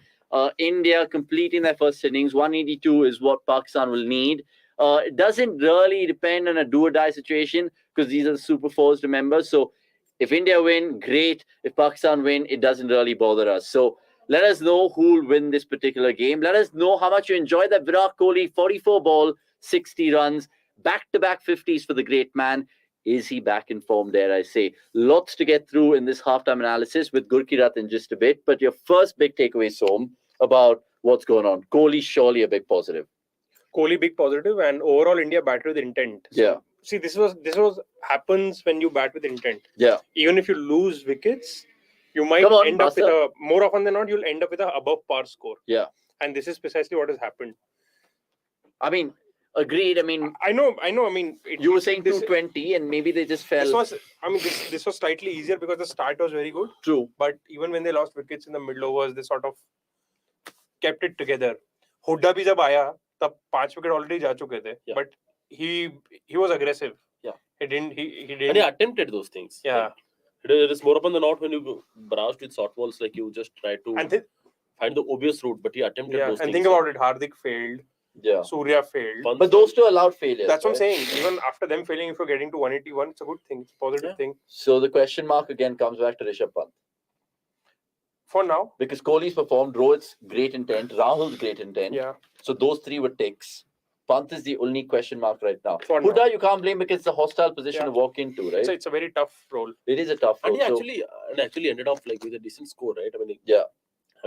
India completing their first innings. 182 is what Pakistan will need. It doesn't really depend on a do or die situation because these are the Super Fours, remember. So if India win, great. If Pakistan win, it doesn't really bother us. So let us know who will win this particular game. Let us know how much you enjoyed that Virat Kohli 44 ball, 60 runs, back-to-back 50s for the great man. Is he back in form, dare I say? Lots to get through in this halftime analysis with Gurkirat in just a bit. But your first big takeaway, Som, about what's going on. Kohli surely a big positive. Kohli big positive and overall India batted with intent. So, Yeah. See, this was happens when you bat with intent. Yeah. Even if you lose wickets, you might Come on, end up with Buster. a more often than not, you'll end up with a above par score. Yeah. And this is precisely what has happened. I mean, Agreed. I mean, I know. I mean, you were saying this, 220, and maybe they just fell. this was slightly easier because the start was very good. True. But even when they lost wickets in the middle overs, they sort of kept it together. Hooda bhi jab aaya, tab 5 wicket already ja chuke the. Yeah. But he was aggressive. Yeah. He didn't. And he attempted those things. Yeah. Like, it is more upon the not when you barraged with short balls, like you just try to find the obvious route, but he attempted those things. And think about it, Hardik failed. Yeah. Surya failed. But those two allowed failures. That's what I'm saying. Even after them failing, if you're getting to 181, it's a good thing. It's a positive thing. So the question mark again comes back to Rishabh Pant. For now. Because Kohli's performed, Rohit's great intent, Rahul's great intent. Yeah. So those three were ticks. Pant is the only question mark right now. For Hooda, now. you can't blame because it's a hostile position to walk into, right? So it's a very tough role. It is a tough role. And he actually ended off like with a decent score, right? I mean,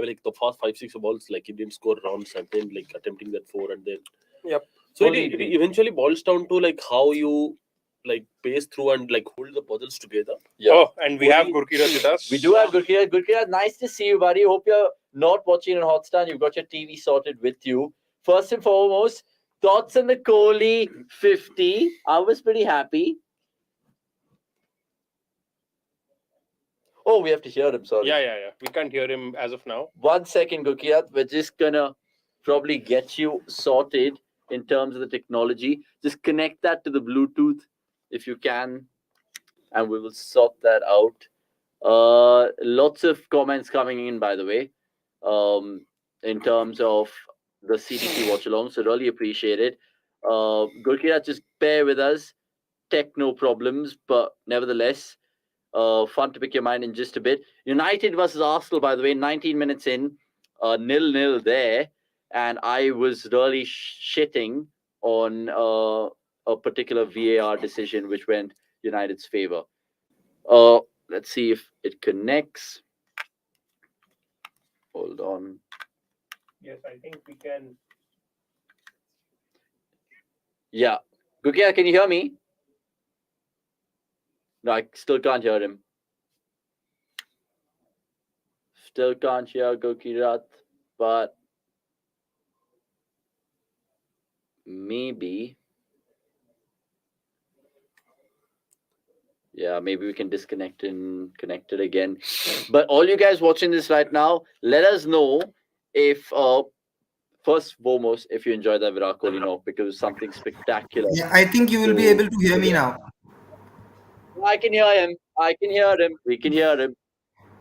like the first 5-6 balls, like he didn't score runs and then like attempting that 4 and then. Yep. So it eventually boils down to like how you like pace through and like hold the puzzles together. Yeah. Oh, and we have Gurkirat with us. We do have Gurkirat. Gurkirat, nice to see you, buddy. Hope you're not watching on Hotstar. You've got your TV sorted with you. First and foremost, thoughts on the Kohli 50. I was pretty happy. Oh, we have to hear him, sorry. Yeah. We can't hear him as of now. 1 second, Gurkirat. We're just gonna probably get you sorted in terms of the technology. Just connect that to the Bluetooth if you can, and we will sort that out. Lots of comments coming in, by the way, in terms of the CDC Watchalong, so really appreciate it. Gurkirat, just bear with us. Techno problems, but nevertheless, fun to pick your mind in just a bit. United versus Arsenal, by the way, 19 minutes in, 0-0 there, and I was really shitting on a particular VAR decision which went United's favor. Let's see if it connects. Hold on. Yes, I think we can. Yeah. Gurkirat, can you hear me? No, I still can't hear him. Still can't hear Gurkirat, but maybe. Yeah, maybe we can disconnect and connect it again. But all you guys watching this right now, let us know if, first and foremost, if you enjoyed that Virat Kohli knock, because it was something spectacular. Yeah, I think you will be able to hear me now. I can hear him. I can hear him. We can hear him.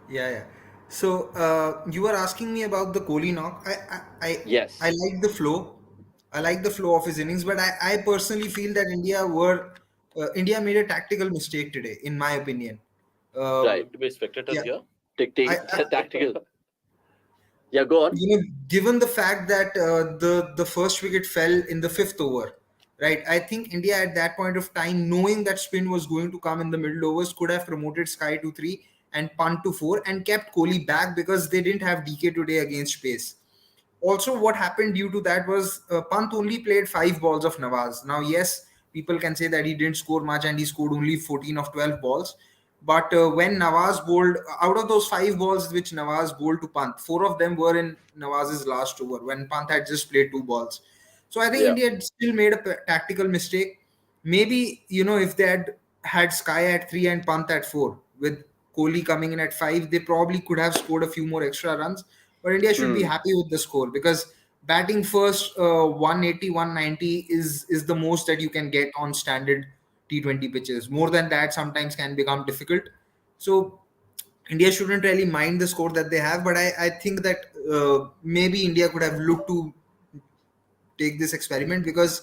Yeah. So you were asking me about the Kohli knock. Yes. I like the flow. I like the flow of his innings, but I personally feel that India made a tactical mistake today, in my opinion. Right. To be spectators here. Tactical. Yeah, go on. Given the fact that the first wicket fell in the 5th over, right? I think India at that point of time, knowing that spin was going to come in the middle overs, could have promoted Sky to 3 and Pant to 4 and kept Kohli back because they didn't have DK today against pace. Also, what happened due to that was Pant only played 5 balls of Nawaz. Now, yes, people can say that he didn't score much and he scored only 14 of 12 balls. But when Nawaz bowled, out of those 5 balls which Nawaz bowled to Pant, 4 of them were in Nawaz's last over when Pant had just played 2 balls. So I think India still made a tactical mistake. Maybe, if they had Sky at 3 and Pant at 4, with Kohli coming in at 5, they probably could have scored a few more extra runs. But India should be happy with the score because batting first 180, 190 is the most that you can get on standard T20 pitches. More than that sometimes can become difficult. So India shouldn't really mind the score that they have, but I think that maybe India could have looked to take this experiment because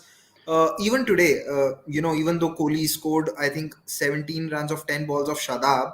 even today, even though Kohli scored, I think 17 runs of 10 balls of Shadab,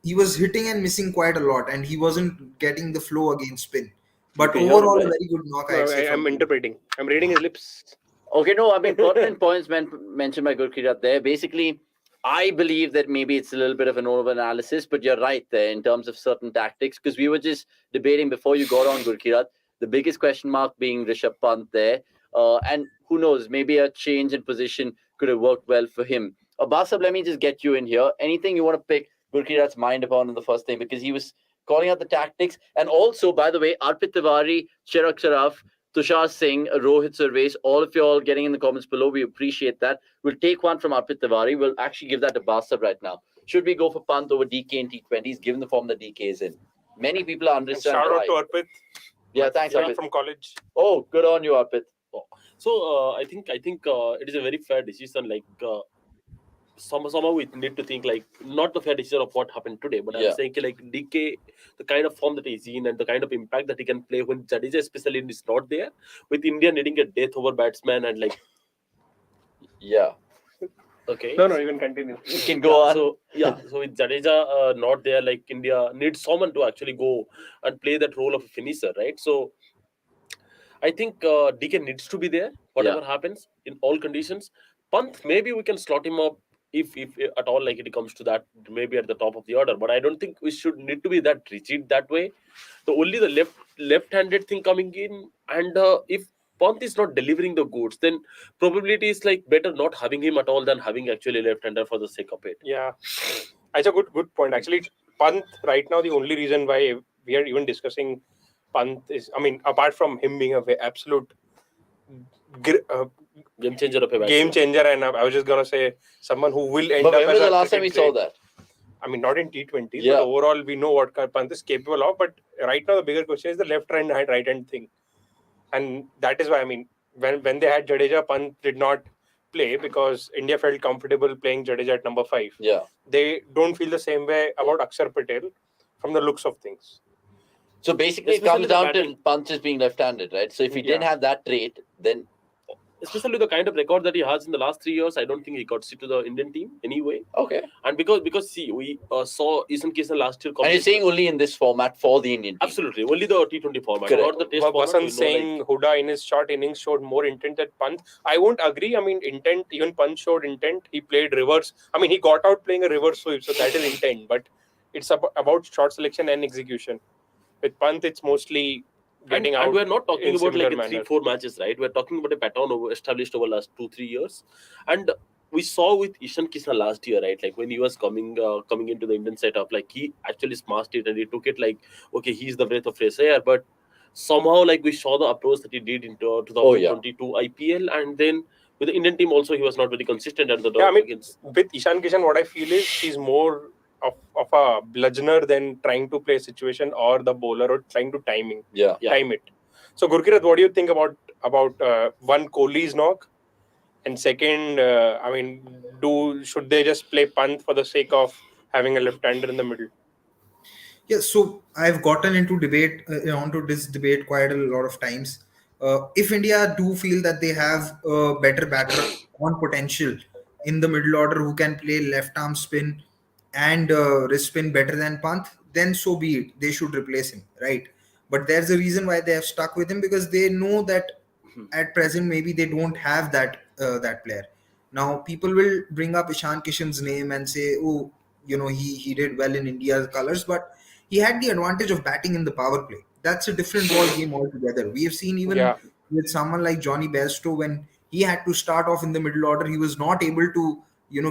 he was hitting and missing quite a lot and he wasn't getting the flow against spin. But overall, a very good knock. I'm interpreting. I'm reading his lips. Okay, no, I mean, pertinent points mentioned by Gurkirat there. Basically, I believe that maybe it's a little bit of an over-analysis, but you're right there in terms of certain tactics, because we were just debating before you got on, Gurkirat, the biggest question mark being Rishabh Pant there. And who knows, maybe a change in position could have worked well for him. Basab, let me just get you in here. Anything you want to pick Gurkirat's mind upon in the first thing, because he was calling out the tactics. And also, by the way, Arpit Tiwari, Chirag Sharaf, Tushar Singh, Rohit Surveys, all of you all getting in the comments below. We appreciate that. We'll take one from Arpit Tiwari. We'll actually give that to Basab right now. Should we go for Pant over DK in T20s, given the form that DK is in? Many people understand Shout why. out to Arpit. Yeah, thanks, Arpit. From college. Oh, good on you, Arpit. So I think it is a very fair decision. Like somehow we need to think like not the fair decision of what happened today, but I'm saying like DK, the kind of form that he's in and the kind of impact that he can play when Jadeja especially is not there, with India needing a death over batsman and like okay. No, you can continue. You can go on. So with Jadeja not there, like India needs someone to actually go and play that role of a finisher, right? So I think DK needs to be there, whatever happens in all conditions. Pant, maybe we can slot him up if at all like it comes to that, maybe at the top of the order. But I don't think we should need to be that rigid that way. Only the left-handed thing coming in, and if Pant is not delivering the goods, then probably it is like better not having him at all than having actually left-hander for the sake of it. Yeah, that's a good point. Actually, Pant right now, the only reason why we are even discussing Pant is, I mean, apart from him being an absolute game changer of a game changer, and I was just gonna say someone who will end but up when as was a the last time cricket we saw great. that? I mean, not in T20s, but overall we know what Pant is capable of. But right now the bigger question is the left and right hand thing, and that is why, I mean, when they had Jadeja, Pant did not play because India felt comfortable playing Jadeja at number 5. Yeah, they don't feel the same way about Akshar Patel from the looks of things. So basically, it comes down to Pant just being left-handed, right? So if he didn't have that trait, then especially the kind of record that he has in the last 3 years, I don't think he got to the Indian team anyway. Okay. And because see, we saw Ishan Kishan last year. And you're saying only in this format for the Indian team? Absolutely, only the T20 format. Correct. Not the test format. Vasan saying Huda in his short innings showed more intent than Pant. I won't agree. I mean, intent, even Pant showed intent. He played reverse. I mean, he got out playing a reverse sweep, so that is intent. But it's about shot selection and execution. With Pant, it's mostly getting out. And we're not talking about like 3-4 matches, right? We're talking about a pattern established over last 2-3 years. And we saw with Ishan Kishan last year, right? Like when he was coming into the Indian setup, like he actually smashed it and he took it like, okay, he's the breath of fresh air. But somehow, like we saw the approach that he did into 2022 IPL, and then with the Indian team also, he was not very consistent at the top. I mean, with Ishan Kishan, what I feel is he's more of a bludgeoner than trying to play a situation or the bowler or trying to time it. So Gurkirat, what do you think about one, Kohli's knock, and second, I mean, should they just play Pant for the sake of having a left-hander in the middle? Yeah, so I've gotten into onto this debate quite a lot of times. If India do feel that they have a better batter on potential in the middle order who can play left arm spin and wrist spin better than Pant, then so be it. They should replace him, right? But there's a reason why they have stuck with him, because they know that at present maybe they don't have that player. Now people will bring up Ishan Kishan's name and say, oh, he did well in India's colours, but he had the advantage of batting in the power play. That's a different ball game altogether. We have seen even with someone like Johnny Bairstow, when he had to start off in the middle order, he was not able to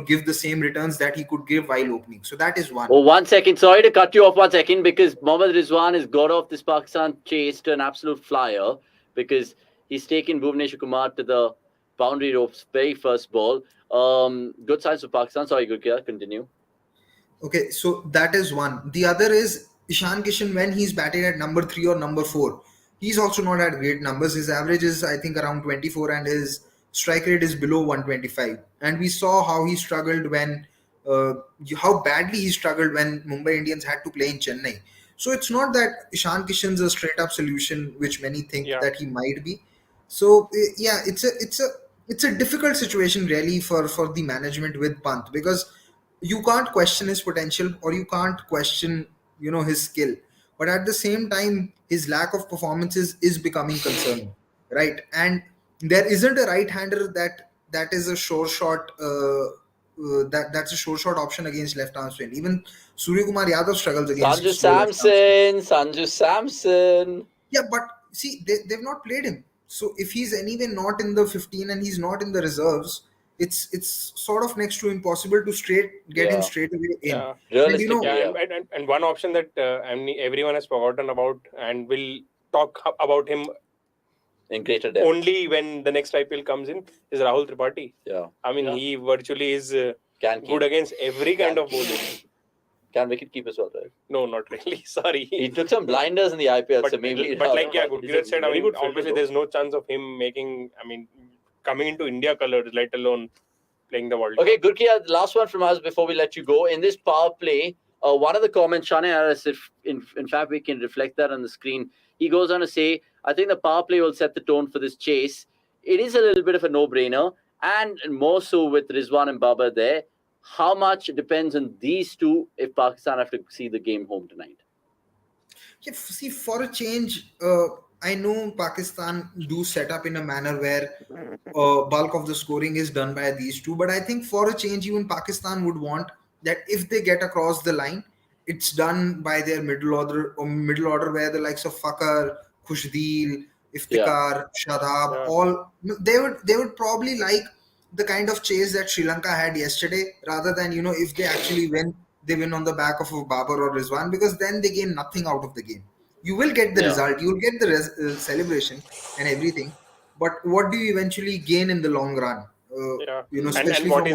give the same returns that he could give while opening. So that is one. Oh, 1 second. Sorry to cut you off 1 second, because Mohammad Rizwan has got off this Pakistan chase to an absolute flyer, because he's taken Bhuvneshwar Kumar to the boundary ropes very first ball. Good signs for Pakistan. Sorry, Gurkirat, continue. Okay, so that is one. The other is Ishan Kishan, when he's batting at number 3 or number 4. He's also not had great numbers. His average is, I think, around 24 and his strike rate is below 125. And we saw how he struggled how badly he struggled when Mumbai Indians had to play in Chennai. So it's not that Ishan Kishan's a straight up solution, which many think that he might be. So yeah, it's a difficult situation really for the management with Pant, because you can't question his potential or you can't question his skill, but at the same time his lack of performances is becoming concerning, right? And there isn't a right-hander that is a sure shot that's a sure shot option against left arm spin. Even Surya Kumar Yadav struggles against Sanju Samson. Yeah, but see, they've not played him. So if he's anyway not in the 15 and he's not in the reserves, it's sort of next to impossible to get him straight away in. And one option that everyone has forgotten about and will talk about him In greater depth. Only when the next IPL comes in is Rahul Tripathi. Yeah. I mean, he virtually is Can good against every kind of bowling. Can wicket keep as well, right? No, not really. Sorry. He took some blinders in the IPL, But, so maybe. but like Gurkirat said, I very mean, good fielder, obviously though. there's no chance of him coming into India colors, let alone playing the World Okay, Cup. Gurkirat, last one from us before we let you go. In this power play, one of the comments, Shane Harris, if in fact we can reflect that on the screen, he goes on to say, I think the power play will set the tone for this chase. It is a little bit of a no-brainer, and more so with Rizwan and Babar there. How much depends on these two if Pakistan have to see the game home tonight? Yeah, see, for a change, I know Pakistan do set up in a manner where bulk of the scoring is done by these two, but I think for a change, even Pakistan would want that if they get across the line, it's done by their middle order where the likes of Fakar, Khushdeal, Iftikhar, Shadab, all they would probably like the kind of chase that Sri Lanka had yesterday, rather than if they actually win, they win on the back of a Babar or Rizwan, because then they gain nothing out of the game. You will get the result, you will get the celebration and everything, but what do you eventually gain in the long run? And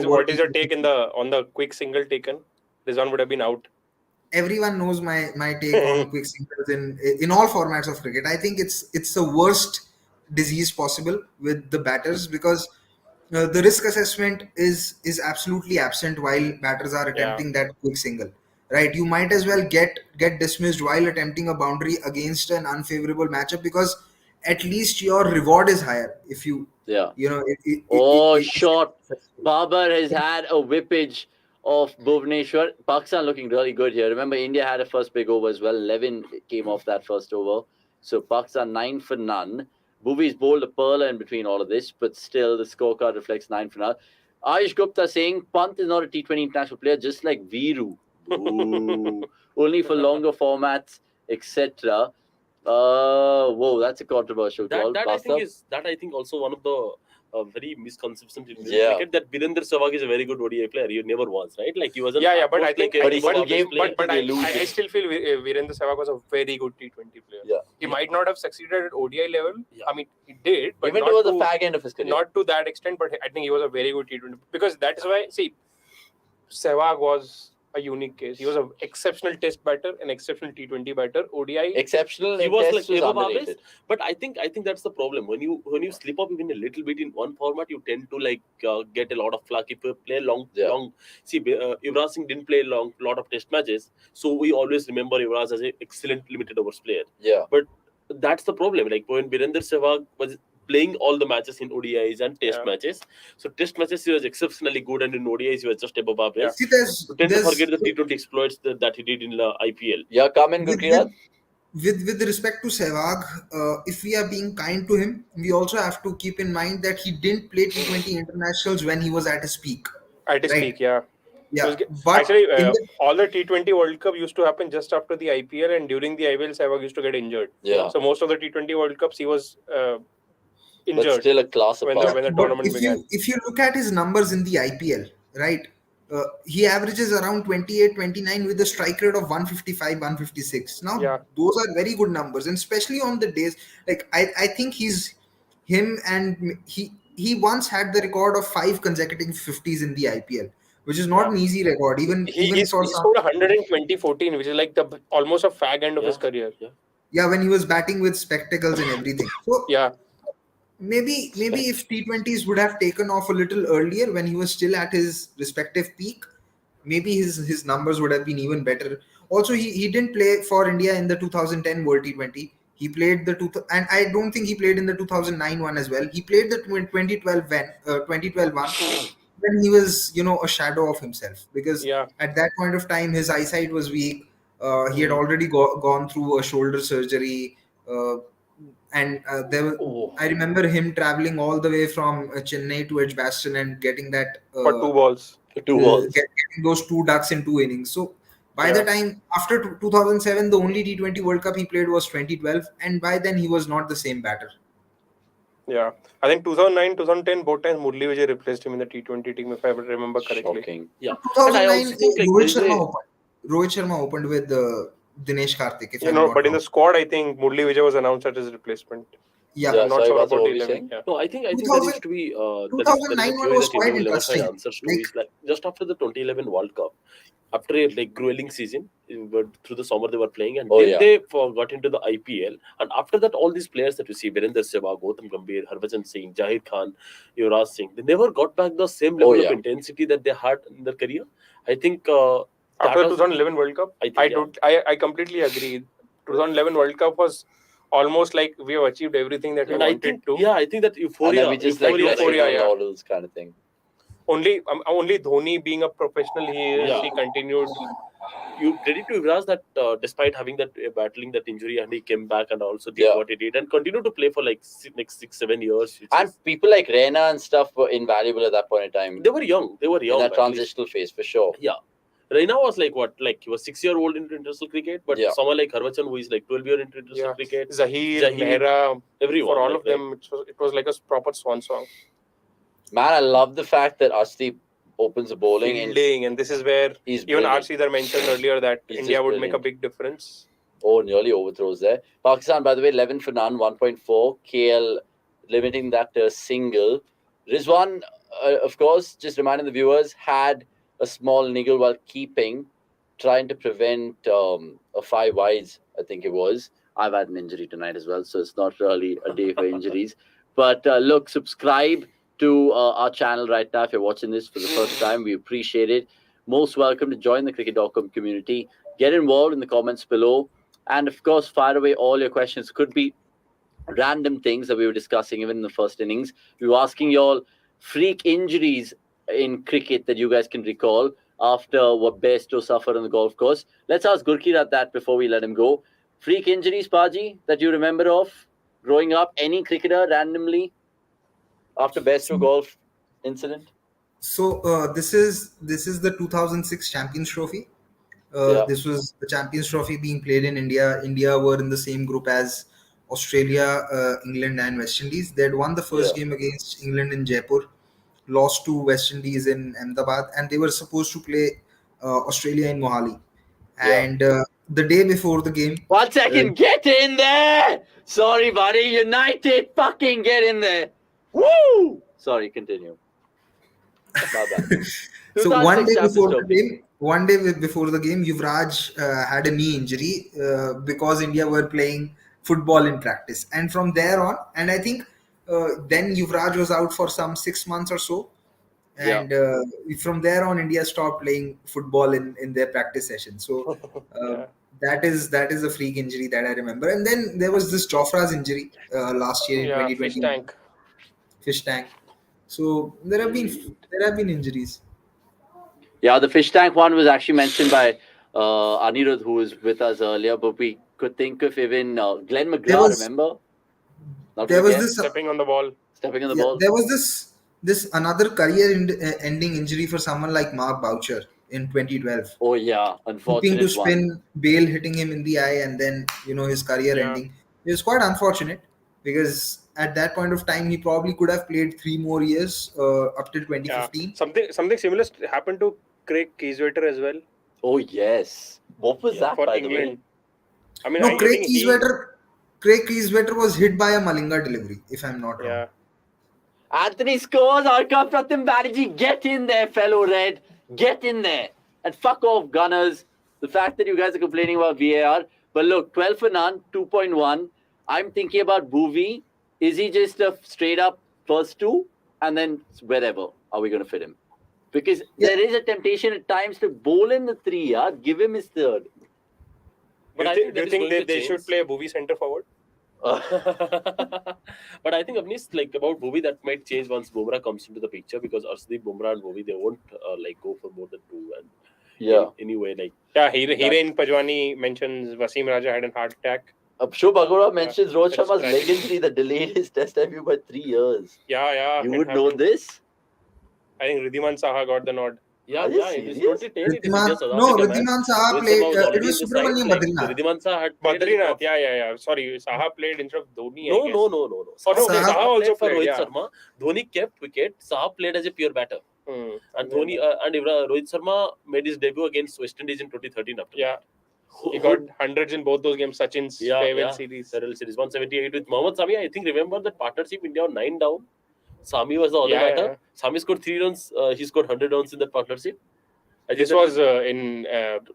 what is your take on the quick single taken? Rizwan would have been out. Everyone knows my take on quick singles in all formats of cricket. I think it's the worst disease possible with the batters, because the risk assessment is absolutely absent while batters are attempting that quick single. Right, you might as well get dismissed while attempting a boundary against an unfavorable matchup, because at least your reward is higher if you shot. Babar has had a whippage of Bhuvaneshwar. Pakistan looking really good here. Remember, India had a first big over as well. 11 came off that first over. So Pakistan 9 for none. Bhuvi's bowled a pearler in between all of this, but still the scorecard reflects 9 for none. Ayush Gupta saying Pant is not a T20 international player, just like Viru. Only for longer formats, etc. Whoa, that's a controversial call. That I think also one of the very misconceptions in cricket, that Virender Sehwag is a very good ODI player. He never was, right? Like he wasn't. But I think I still feel Virender Sehwag was a very good T20 player. Yeah. He might not have succeeded at ODI level. Yeah. I mean, he did, but even towards the fag end of his career. Not to that extent, but I think he was a very good T20, because that is why Sehwag was a unique case. He was an exceptional test batter, an exceptional T20 batter, ODI. Exceptional. He was like underrated. But I think that's the problem. When you slip up even a little bit in one format, you tend to get a lot of flack. If you play long. See, Yuvraj Singh didn't play lot of test matches, so we always remember Yuvraj as an excellent limited overs player. Yeah. But that's the problem. Like when Virender Sehwag was playing all the matches in ODIs and test matches. So test matches he was exceptionally good, and in ODIs he was just above average. See, you tend to forget the T20 exploits that he did in the IPL. Yeah, come in, Gurkirat. With respect to Sehwag, if we are being kind to him, we also have to keep in mind that he didn't play T20 internationals when he was at his peak. At his peak, yeah. Yeah, but actually, all the T20 World Cup used to happen just after the IPL, and during the IPL, Sehwag used to get injured. Yeah. So most of the T20 World Cups, he was injured. But still a class when the tournament began. If you look at his numbers in the IPL, right, he averages around 28, 29 with a strike rate of 155, 156. Now, those are very good numbers, and especially on the days, like I think he once had the record of 5 consecutive 50s in the IPL, which is not an easy record. He scored 120 14, which is like almost a fag end of his career. Yeah, when he was batting with spectacles and everything. So maybe if T20s would have taken off a little earlier when he was still at his respective peak, maybe his numbers would have been even better. Also, he didn't play for India in the 2010 World T20. He played and I don't think he played in the 2009 one as well. He played the 2012 one when he was, a shadow of himself, because at that point of time his eyesight was weak. He had already gone through a shoulder surgery. And I remember him traveling all the way from Chennai to Edgbaston and getting that for 2 balls. Getting those 2 ducks in 2 innings. So by the time after 2007, the only T20 World Cup he played was 2012, and by then he was not the same batter. Yeah, I think 2009, 2010, both times Murli Vijay replaced him in the T20 team, if I remember correctly. Shocking. Yeah, 2009, Rohit Sharma opened with Dinesh Karthik. But in the squad, I think Murli Vijay was announced as his replacement. Yeah. Yeah, I'm not sorry, sure Vasu, about what the were you 11. saying? Yeah. No, I think there 2000, needs to be there is a 2009 one theory was that India quite will never find interesting. answers to. Like, Is like just after the 2011 World Cup, after a like grueling season, but through the summer they were playing, and then they got into the IPL, and after that, all these players that you see, Virender Sehwag, Gautam Gambhir, Harbhajan Singh, Jahir Khan, Yuvraj Singh, they never got back the same level of intensity that they had in their career. I think After that was 2011 World Cup, I completely agree. 2011 World Cup was almost like we have achieved everything that we and I wanted think to. I think that And then we just like euphoria, rested euphoria, on yeah. laurels kind of thing. Only Dhoni being a professional he continued. You credit to Yuvraj that despite having that battling that injury, and he came back and also did what he did and continued to play for like next 6-7 years. And people like Reina and stuff were invaluable at that point in time. They were young. In that transitional phase, for sure. Yeah. Reina was like what? Like he was 6-year-old into international cricket, but someone like Harbhajan who is like 12-year into international cricket, Zahir, Mehra, everyone. For all of them, it was like a proper swan song. Man, I love the fact that Ashdeep opens the bowling. And this is where even Arshidhar mentioned earlier that India would make a big difference. Oh, nearly overthrows there. Pakistan, by the way, 11 for none, 1.4. KL limiting that to a single. Rizwan, of course, just reminding the viewers, had a small niggle while keeping, trying to prevent a 5 wides, I think it was. I've had an injury tonight as well, so it's not really a day for injuries. But look, subscribe to our channel right now if you're watching this for the first time. We appreciate it. Most welcome to join the cricket.com community. Get involved in the comments below. And of course, fire away all your questions. Could be random things that we were discussing even in the first innings. We were asking you all freak injuries in cricket that you guys can recall after what Bairstow suffered on the golf course. Let's ask Gurkeerat that before we let him go. Freak injuries, Paji, that you remember of growing up? Any cricketer randomly after Bairstow golf incident? So this is the 2006 Champions Trophy. This was the Champions Trophy being played in India. India were in the same group as Australia, England, and West Indies. They had won the first game against England in Jaipur, lost to West Indies in Ahmedabad, and they were supposed to play Australia in Mohali. And the day before the game, 1 second, get in there! Sorry, buddy, United, fucking get in there! Woo! Sorry, continue. My bad. So one day before the game, Yuvraj had a knee injury because India were playing football in practice, and from there on, and I think then Yuvraj was out for some 6 months or so, and from there on, India stopped playing football in their practice session. So that is a freak injury that I remember. And then there was this Jofra's injury last year in 2020. Fish tank. So there have been injuries. Yeah, the fish tank one was actually mentioned by Anirudh, who was with us earlier, but we could think of even Glenn McGrath, remember? There was this stepping on the ball. There was this another career-ending injury for someone like Mark Boucher in 2012. Oh yeah, unfortunate. Hoping to spin, Bale hitting him in the eye, and then his career ending. It was quite unfortunate because at that point of time he probably could have played 3 more years up till 2015. Something similar happened to Craig Kieswetter as well. Oh yes, what was that for by England? The way? I mean, no, Craig Kieswetter was hit by a Malinga delivery, if I'm not wrong. Anthony scores. Arka Pratim Banerjee, get in there, fellow Red. Get in there. And fuck off, Gunners. The fact that you guys are complaining about VAR. But look, 12 for none, 2.1. I'm thinking about Bhuvi. Is he just a straight up first 2? And then wherever are we going to fit him? Because there is a temptation at times to bowl in the 3, yeah? Give him his 3rd. But do you think they should play Bhuvi centre forward? But I think Avnish, like about Bhuvi, that might change once Bumrah comes into the picture, because Arshdeep, Bumrah and Bhuvi, they won't like go for more than 2. And anyway, like Hiren Pajwani mentions Wasim Raja had a heart attack. Abshu Bagora mentions Rohit Sharma's leg injury that delayed his test debut by 3 years. Yeah. You would know this? I think Ridhiman Saha got the nod. It is 2010. Ridhiman Saha played. It was Subramanian Badrinath. Ridhiman Saha had Badrinath, yeah. Sorry, Saha played instead of Dhoni. No. Saha also for played. Rohit Sharma. Dhoni kept wicket. Saha played as a pure batter. And Dhoni and Rohit Sharma made his debut against West Indies in 2013. After that. He got hundreds in both those games. Sachin's farewell series. Farewell series 178 with Mohammad Sami. I think remember that partnership India were 9 down. Sami was the other batter. Sami scored 3 runs. He scored 100 runs in that partnership. This was in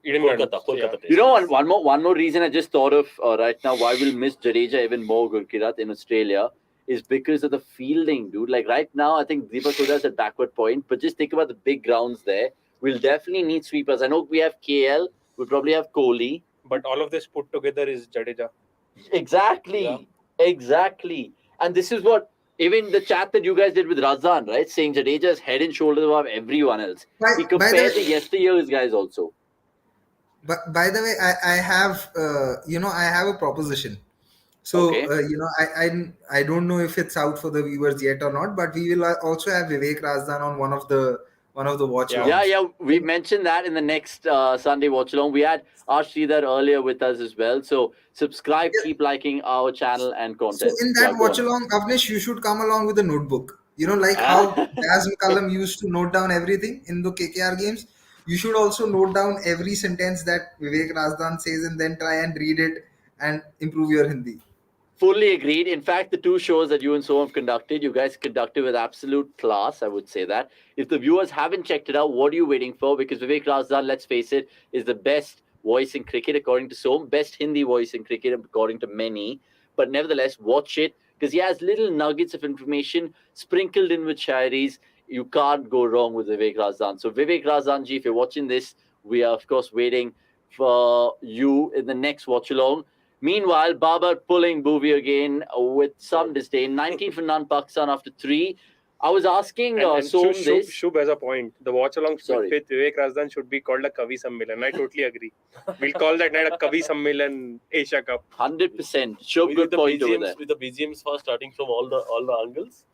Eden Kolkata. You know, one more reason I just thought of right now why we'll miss Jadeja even more, Gurkirat, in Australia is because of the fielding, dude. Like right now, I think Deepak Huda's at backward point, but just think about the big grounds there. We'll definitely need sweepers. I know we have KL, we'll probably have Kohli. But all of this put together is Jadeja. Exactly. And this is what, even the chat that you guys did with Razan, right? Saying Jadeja is head and shoulders above everyone else. He compared to yesteryear's guys also. But by the way, I have, I have a proposition. So, I don't know if it's out for the viewers yet or not, but we will also have Vivek Razdan on one of the watch-alongs. Yeah. We mentioned that in the next Sunday watch-along. We had Ashridhar earlier with us as well. So subscribe, keep liking our channel and content. So in that watch-along, Avnish, you should come along with a notebook. Like how Daz McCullum used to note down everything in the KKR games. You should also note down every sentence that Vivek Razdan says and then try and read it and improve your Hindi. Fully agreed. In fact, the 2 shows that you and So have conducted, you guys conducted with absolute class, I would say that. If the viewers haven't checked it out, what are you waiting for? Because Vivek Razdan, let's face it, is the best voice in cricket according to Som, best Hindi voice in cricket according to many. But nevertheless, watch it because he has little nuggets of information sprinkled in with shairis. You can't go wrong with Vivek Razdan. So Vivek Razdan ji, if you're watching this, we are of course waiting for you in the next watch along. Meanwhile, Babar pulling Bhuvi again with some disdain. 19 for none, Pakistan after 3. I was asking Som this. Shubh has a point. The watch along with Vivek Razdan should be called a Kavi Sammelan. I totally agree. We'll call that night a Kavi Sammelan Asia Cup. 100%. Shubh, good point over there. With the BGMs for starting from all the angles.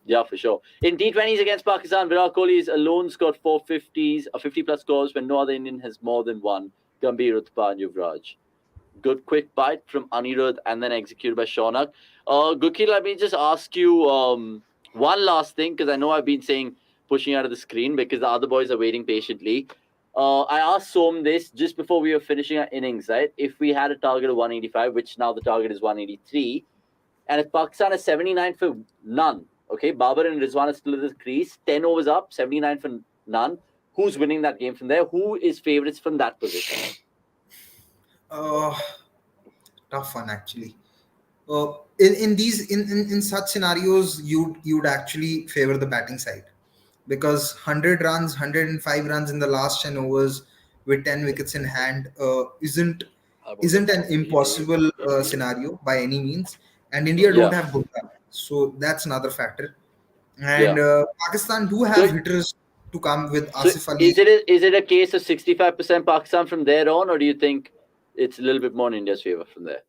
Yeah, for sure. In T20s against Pakistan, Virat Kohli is alone scored 450s, 50-plus scores when no other Indian has more than one. Gambhir, Uthappa and Yuvraj. Good quick bite from Anirudh and then executed by Shaunak. Gurki, let me just ask you one last thing because I know I've been saying pushing out of the screen because the other boys are waiting patiently. I asked Som this just before we were finishing our innings, right? If we had a target of 185, which now the target is 183, and if Pakistan is 79 for none, okay, Babar and Rizwan are still at the crease, 10 overs up, 79 for none. Who's winning that game from there? Who is favourites from that position? Tough one actually. In such scenarios, you'd actually favor the batting side because 100 runs, 105 runs in the last 10 overs with 10 wickets in hand isn't an impossible scenario by any means. And India don't have Bumrah, so that's another factor. And Pakistan do have hitters to come with Asif Ali. Is it a case of 65% Pakistan from there on, or do you think it's a little bit more in India's favor from there?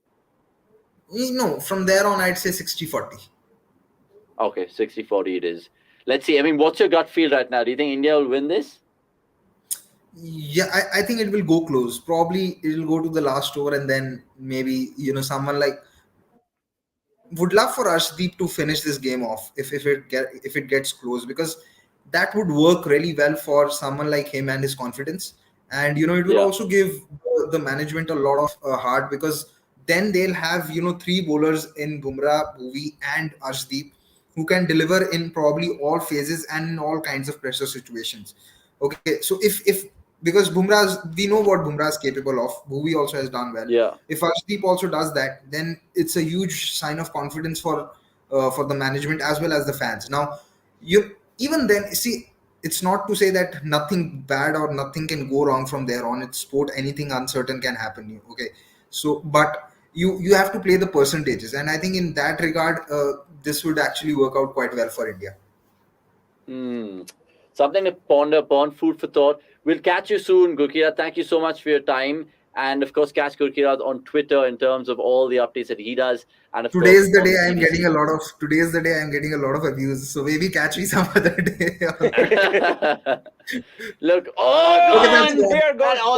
No, from there on, I'd say 60-40. Okay, 60-40 it is. Let's see. I mean, what's your gut feel right now? Do you think India will win this? Yeah, I think it will go close. Probably it will go to the last over and then maybe, someone like... Would love for Arshdeep to finish this game off if it gets close because that would work really well for someone like him and his confidence. And, it will also give the management a lot of heart because then they'll have, 3 bowlers in Bumrah, Bhuvi and Arshdeep who can deliver in probably all phases and in all kinds of pressure situations. Okay, so if because we know what Bumrah is capable of. Bhuvi also has done well. Yeah. If Arshdeep also does that, then it's a huge sign of confidence for the management as well as the fans. Now, even then, see, it's not to say that nothing bad or nothing can go wrong from there on. It's sport; anything uncertain can happen. Okay, so but you have to play the percentages, and I think in that regard, this would actually work out quite well for India. Something to ponder upon, food for thought. We'll catch you soon, Gurkirat. Thank you so much for your time. And of course, catch Gurkirat on Twitter in terms of all the updates that he does. And today's the day I'm getting a lot of abuse. So maybe catch me some other day. Look, on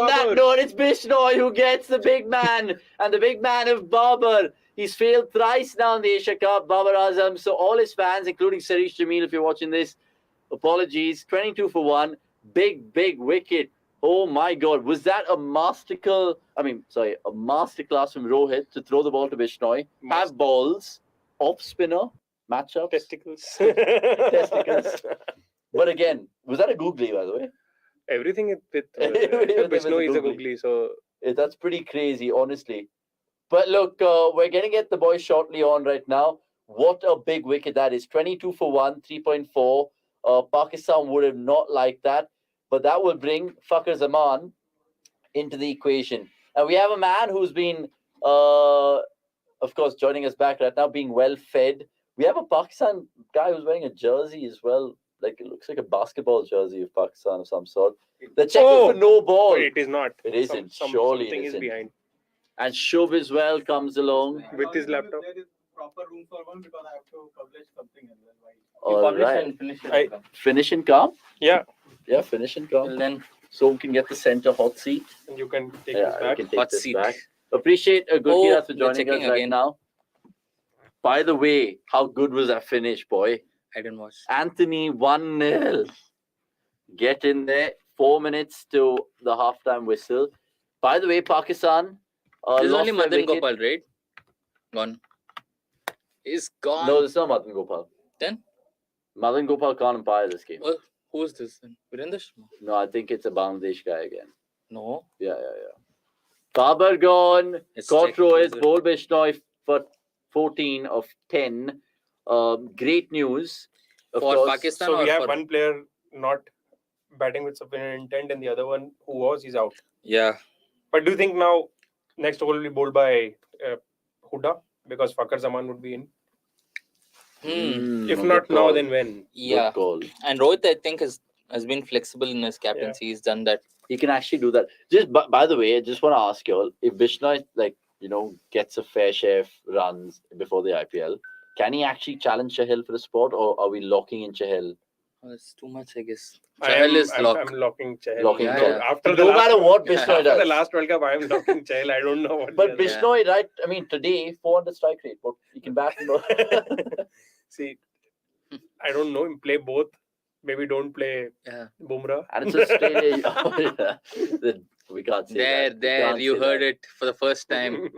that note, it's Bishnoi who gets the big man and the big man of Babar. He's failed thrice now in the Asia Cup, Babar Azam. So all his fans, including Sarish Jamil, if you're watching this, apologies. 22 for 1. Big wicket Oh my God, was that a masterclass from Rohit to throw the ball to Bishnoi, have balls, off spinner, matchups, Testicles. testicles. But again, was that a googly, by the way? Everything with Everything was Bishnoi is a googly. googly, so That's pretty crazy, honestly. But look, we're going to get the boys shortly on right now. What a big wicket that is. 22 for 1, 3.4. Pakistan would have not liked that. But that will bring Fakhar Zaman into the equation. And we have a man who's been, of course, joining us back right now, being well fed. We have a Pakistan guy who's wearing a jersey as well. Like, it looks like a basketball jersey of Pakistan of some sort. They're checking for no ball. but it is not. It isn't. Surely something it is isn't. behind. And Shubh as well comes along. With his laptop. There is proper room for one because I have to publish something as well. You All publish right. and finish it. I- Finish and come? Yeah, Yeah, finish and come. Well, then, So we can get the center hot seat. and you can take Yeah, this we back. can take hot this seat. back. Appreciate a good Oh, Kirat for they're joining us checking right again. now. By the way, how good was that finish, boy? I didn't watch. Anthony 1-0. Get in there. 4 minutes to the halftime whistle. By the way, Pakistan. There's lost only their Madan wicket. Gopal, right? Gone. He's gone. No, it's not Madan Gopal. Then? Madan Gopal can't umpire this game. Oh, who's this then? Virendra Sharma? No, I think it's a Bangladesh guy again. No. Yeah. Babar gone. It's Caught checked. Rohit. Bol Bishnoi for 14 of 10. Great news. Of For course. Pakistan So or we have for... one player not batting with superior intent, and the other one who was, he's out. Yeah. But do you think now next over will be bowled by Huda because Fakhar Zaman would be in? If good not now, call. then when? Good Yeah. call. And Rohit, I think, has been flexible in his captaincy. He's done that. He can actually do that. Just by the way, I just want to ask you all, if Bishnoi gets a fair share of runs before the IPL, can he actually challenge Chahal for the spot, or are we locking in Chahal? Oh, that's too much, I guess. I'm Chahal is locked. I'm locking Chahal. Locking Yeah, Chahal. yeah. After No the last, matter what Bishnoi after does. the last World Cup, I'm locking Chahal. I don't know what. But the other- Bishnoi, right? I mean, today 400 strike rate. But he can bat. See, I don't know him. Play both. Maybe don't play Yeah. Bumrah. And it's Australia. Oh, yeah. We can't say that. There, you heard it for the first time.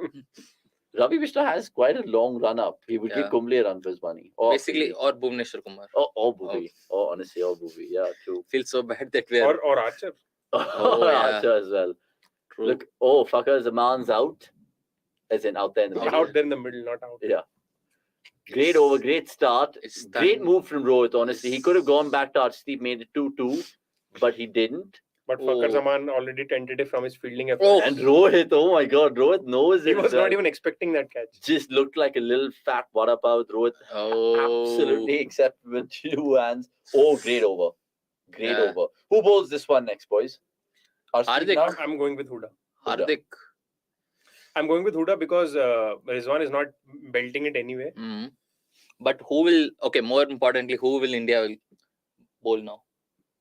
Ravi Bishnoi has quite a long run up. He would give Yeah. Kumble a run for his money. Or Basically, or Bhuvneshwar Kumar. or Bhuvi. Or honestly, or Bhuvi. Yeah, true. Feel so bad that we're or Archer. Oh, yeah. Archer as well. true. Look, Fakhar Zaman's out. As in out there in the middle. Out there in the middle, not out. Yeah. Great over, great start. It's Great done. move from Rohit, honestly. He could have gone back to Arshdeep, made it 2-2, but he didn't. But Oh. Fakhar Zaman already tentative from his fielding effort. Oh. And Rohit, oh my God, Rohit knows He it. was as well. not even expecting that catch. Just looked like a little fat vada pav with Rohit. Oh. Absolutely acceptable with 2 hands. Oh, great over. Great Yeah. over. Who bowls this one next, boys? Hardik. now? I'm going with Huda. Hardik. I'm going with Huda because Rizwan is not belting it anyway. Mm. But who will? Okay, more importantly, who will India will bowl now?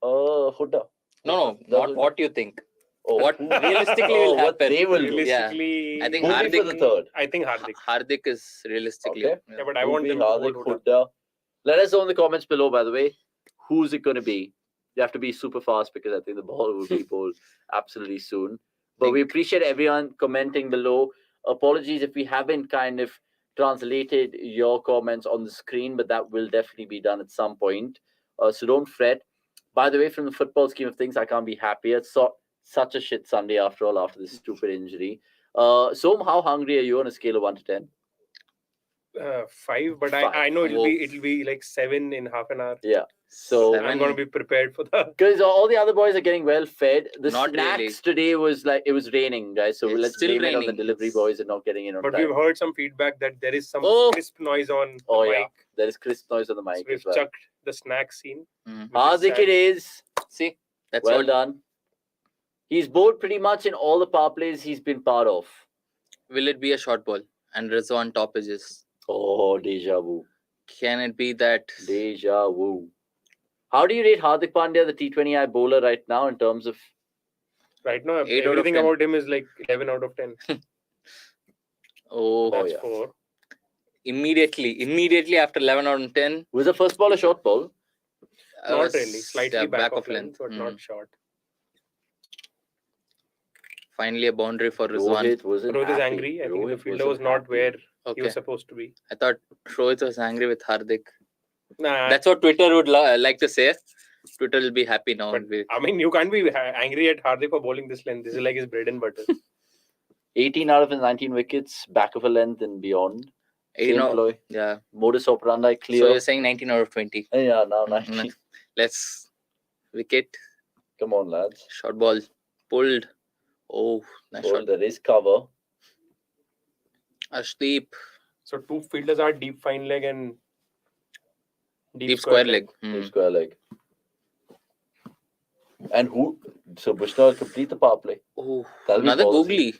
Huda. No, No, not Huda. what you think. Oh. What realistically will what happen? they will do. Realistically, I think Who'll be for Hardik- the third? I think Hardik. Hardik is realistically. Okay. Yeah, but I want Bhuvi, them to bowl Hardik, Huda. Huda. Let us know in the comments below, by the way, who's it going to be? You have to be super fast because I think the ball will be bowled absolutely soon. But we appreciate everyone commenting below. Apologies if we haven't kind of translated your comments on the screen, but that will definitely be done at some point. So don't fret. By the way, from the football scheme of things, I can't be happier. It's such a shit Sunday after all, after this stupid injury. Som, how hungry are you on a scale of 1 to 10? 5, but Five. I know it'll Whoa. be like 7 in half an hour. Yeah. So Seven. I'm going to be prepared for the. because all the other boys are getting well fed. The Not snacks really. today was like it was raining, guys. So It's let's still blame it on the raining. delivery boys and not getting in on But time. we've heard some feedback that there is some Oh. crisp noise on the Oh mic. yeah, there is crisp noise on the So mic we've as well. chucked the snack scene. Mm. which is Hardik sad. it is. See, that's Well all. done. He's bowled pretty much in all the power plays he's been part of. Will it be a short ball and Rizwan top edges? Oh, deja vu. Can it be that? Deja vu. How do you rate Hardik Pandya, the T20I bowler, right now in terms of? Right now, 8 out of everything 10. about him is like 11 out of 10. Oh, That's yeah. 4. immediately after 11 out of 10. Was the first ball a short ball? Not really. Slightly yeah, back of length, but Mm. not short. Finally, a boundary for Rizwan. Rohit wasn't Rohit is happy. angry. I think the Rohit fielder was wasn't not happy. where he Okay. was supposed to be. I thought Rohit was angry with Hardik. Nah, That's what Twitter would like to say. Twitter will be happy now. but I mean, you can't be angry at Hardik for bowling this length. This is like his bread and butter. 18 out of his 19 wickets, back of a length and beyond. Same ploy. Yeah. Modus operandi clear. So you're saying 19 out of 20. Yeah, now Mm, 19. Let's wicket. Come on, lads. Short ball pulled. Oh, nice Oh, shot. there is cover. Ashdeep. So two fielders are deep fine leg and Deep square leg. Deep square leg. And who? So Bushnell will complete the power play. Oh, That'll be another ballsy. googly.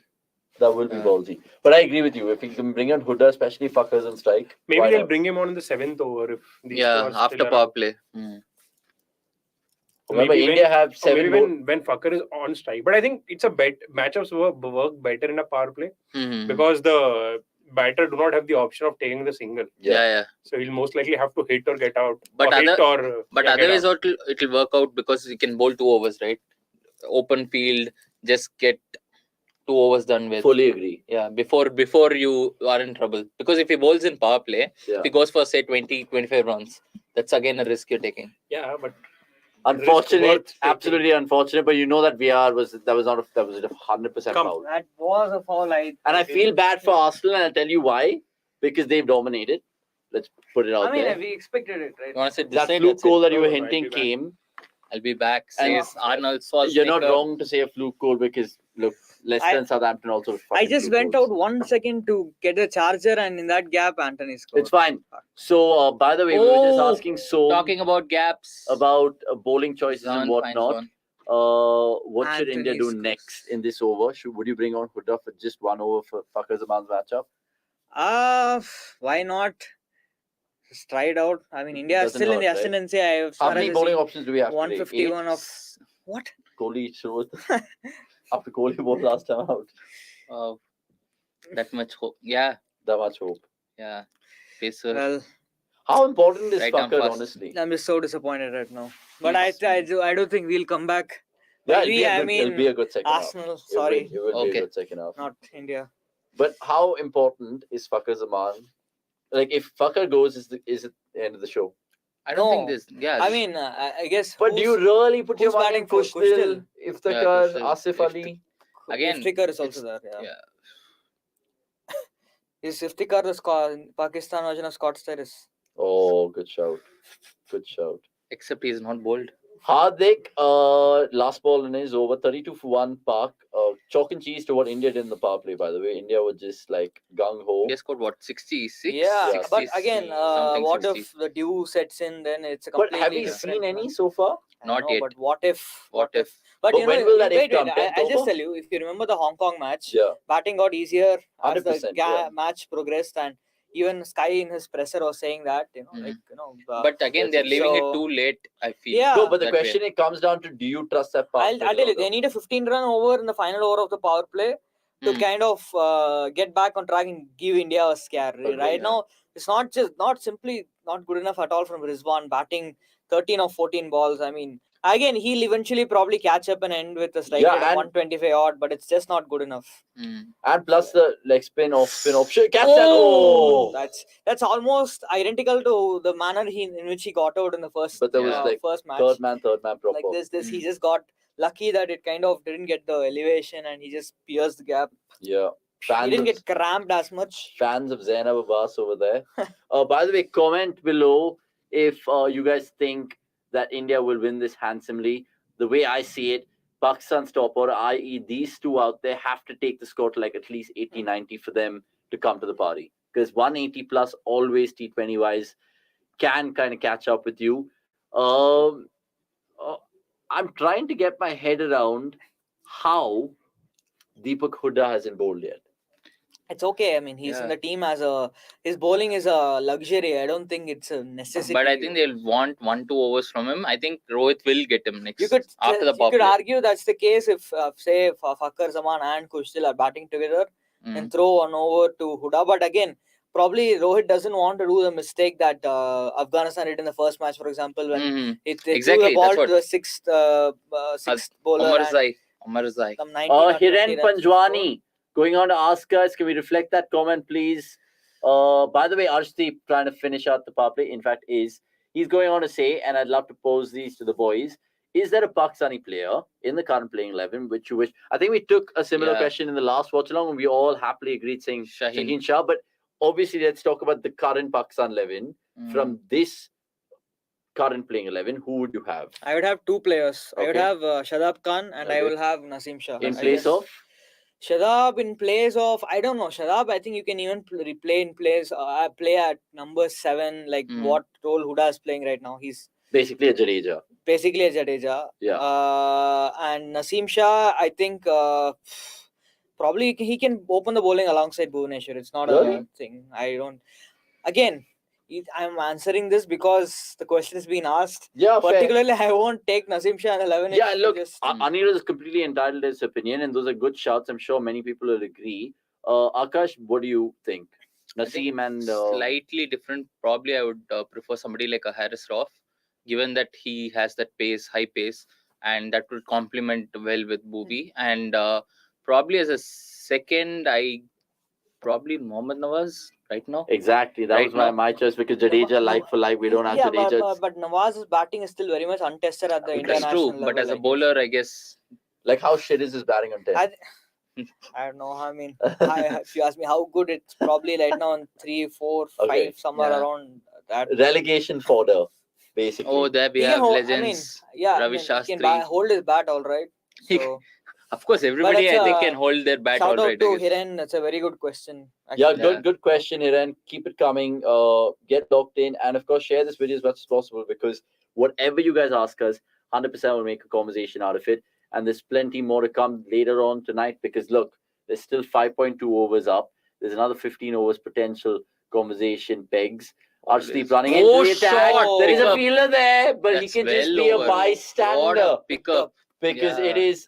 That will be ballsy. But I agree with you. If he can bring on Huda, especially fuckers and strike. Maybe why they'll not? bring him on in the 7th over if these two Yeah, are after still power around. play. Remember, Maybe India when- have Or 7 maybe more. when Fucker is on strike. But I think it's a matchups work better in a power play Mm-hmm. because the batter do not have the option of taking the single. Yeah. So he'll most likely have to hit or get out. But or hit other- or But get otherwise, out. it'll work out because he can bowl 2 overs, right? Open field, just get 2 overs done with. Fully agree. Yeah, before you are in trouble. Because if he bowls in power play, Yeah. if he goes for say 20, 25 runs, that's again a risk you're taking. Yeah, but Unfortunate, worth taking. absolutely unfortunate. But you know that VR was a 100% foul. That was a foul. And I feel bad for Arsenal, and I'll tell you why. Because they've dominated. Let's put it out I mean, there. we expected it, right? You want to sit this That side? fluke Let's sit. goal that you were No, hinting I'll be back. came. I'll be back. And Says Arnold Schwarzenegger. You're not wrong to say a fluke goal because look, Leicester and Southampton also. I fucking just fluke went goals. out 1 second to get the charger, and in that gap, Anthony scored. It's fine. So, by the way, we were just Oh, asking so Talking about gaps. about bowling choices Zone, and fine whatnot. zone. What should India Anthony do scores. next in this over? Would you bring on Huda for just 1 over for Fuckers Aman's matchup? Why not? Just try it out. I mean, India is Doesn't still in the hurt, right? ascendancy. As How far many as I bowling see, options do we have today? 151 8? of what? Kohli showed after Kohli bowled last time out. That much hope. Yeah. That much hope. Yeah. Pacer. Well, How important is Right arm Fucker, fast. honestly? I'm just so disappointed right now. But I don't think we'll come back. Yeah, Maybe, it'll be a good second half. Arsenal. Sorry, It will be Okay. a good second half. not India. But how important is Fucker Zaman? Like, if Fucker goes, is it the end of the show? I don't think No. this. Yeah. I mean, I guess. But do you really put your who's money in batting for Kushtil, Iftikhar, Kushtil, Asif Ali? Again, Iftikhar is it's- also there. Yeah. yeah. Is Iftikhar the Pakistan version of Scott Sterris? Oh, good shout. Good shout. Except he's not bold. Hardik, last ball in his over, 32 for 1 Park. Chalk and cheese to what India did in the power play, by the way. India was just like gung ho. India scored what? 66? Yeah, Yeah, but again, what 60. if the dew sets in? Then it's a But completely have we different seen any match. so far? I Not know, yet. But what if? What if? But But you when know, will that if wait, come? I'll 10th just over? tell you. If you remember the Hong Kong match, Yeah. batting got easier as the 100%, yeah. match progressed, and even Sky in his presser was saying that But again, they're leaving so- it too late, I feel. Yeah. No, but the that way. question it comes down to, do you trust that power I'll play tell you, or they not? need a 15-run over in the final over of the power play to kind of get back on track and give India a scare. Right now, it's not simply not good enough at all from Rizwan batting 13 or 14 balls. I mean, again, he'll eventually probably catch up and end with a strike Yeah, rate of and- 125 odd, but it's just not good enough. And plus the leg spin off. Catch that. Oh! That's almost identical to the manner in which he got out in the first But there was like first match. third man proper. Like this he just got lucky that it kind of didn't get the elevation and he just pierced the gap. Yeah. He didn't get cramped as much. Fans of Zainab Abbas over there. By the way, comment below if you guys think that India will win this handsomely. The way I see it, Pakistan's topper, i.e. these two out there, have to take the score to like at least 80, 90 for them to come to the party. Because 180 plus always T20 wise can kind of catch up with you. I'm trying to get my head around how Deepak Hooda hasn't bowled yet. It's okay. I mean, he's in the team as his bowling is a luxury. I don't think it's a necessity. But I think they'll want 1-2 overs from him. I think Rohit will get him next. You could after the power you could play. argue that's the case if say Fakhar Zaman and Kushtil are batting together and throw one over to Hooda. But again, probably Rohit doesn't want to do the mistake that Afghanistan did in the first match, for example, when they threw the ball to the sixth bowler. Umarzai. Some 19 or 20 Hiren runs. Panjwani going on to ask us, can we reflect that comment, please? By the way, Arshdeep trying to finish out the power play. In fact, he's going on to say, and I'd love to pose these to the boys. Is there a Pakistani player in the current playing 11 which you wish? I think we took a similar Yeah. question in the last watch along, and we all happily agreed saying Shaheen Shah. But obviously, let's talk about the current Pakistan 11 from this current playing 11. Who would you have I would have two players. I would Okay. have Shadab Khan and I Okay. will have Naseem Shah. in I place guess. of? Shadab in place of, I don't know. Shadab, I think you can even play in place, play at number 7, like what role Huda is playing right now. He's Basically a Jadeja. basically a Jadeja. Yeah. And Naseem Shah, I think probably he can open the bowling alongside Bhuvaneshwar. It's not Really? a thing. I don't. Again, I'm answering this because the question has been asked. Yeah, fair. Particularly, I won't take Naseem Shah and 11. Yeah, look, just, Anirudh is completely entitled to his opinion, and those are good shouts. I'm sure many people will agree. Akash, what do you think? Naseem and slightly different. Probably I would prefer somebody like a Harris Roth, given that he has that pace, high pace, and that would complement well with Booby. And probably as a second, I probably Mohammad Nawaz right now. exactly that Right was now. my choice because Jadeja, like for like, we don't have yeah, Jadeja. but Nawaz's batting is still very much untested at the That's international true, level. but as a I guess. bowler, I guess Like, how shit is his batting on 10? I don't know. I mean, if you ask me how good, it's probably right now on 3, 4, 5, Okay, somewhere yeah. around that. Relegation fodder, basically. oh, there we He have can hold, legends. yeah, Ravi he can Shastri. hold his bat all right. He So, Of course, everybody it's I think a can hold their bat shout all out right. to I guess. Hiren. That's a very good question. Yeah, Actually. good question, Hiren. Keep it coming. Get locked in, and of course, share this video as much as possible because whatever you guys ask us, 100% will make a conversation out of it. And there's plenty more to come later on tonight because look, there's still 5.2 overs up. There's another 15 overs potential conversation pegs. Arshdeep running into the attack. shot. There is a Pickup. fielder there, but he That's can just well be a over. What bystander a pickup. because Yeah. it is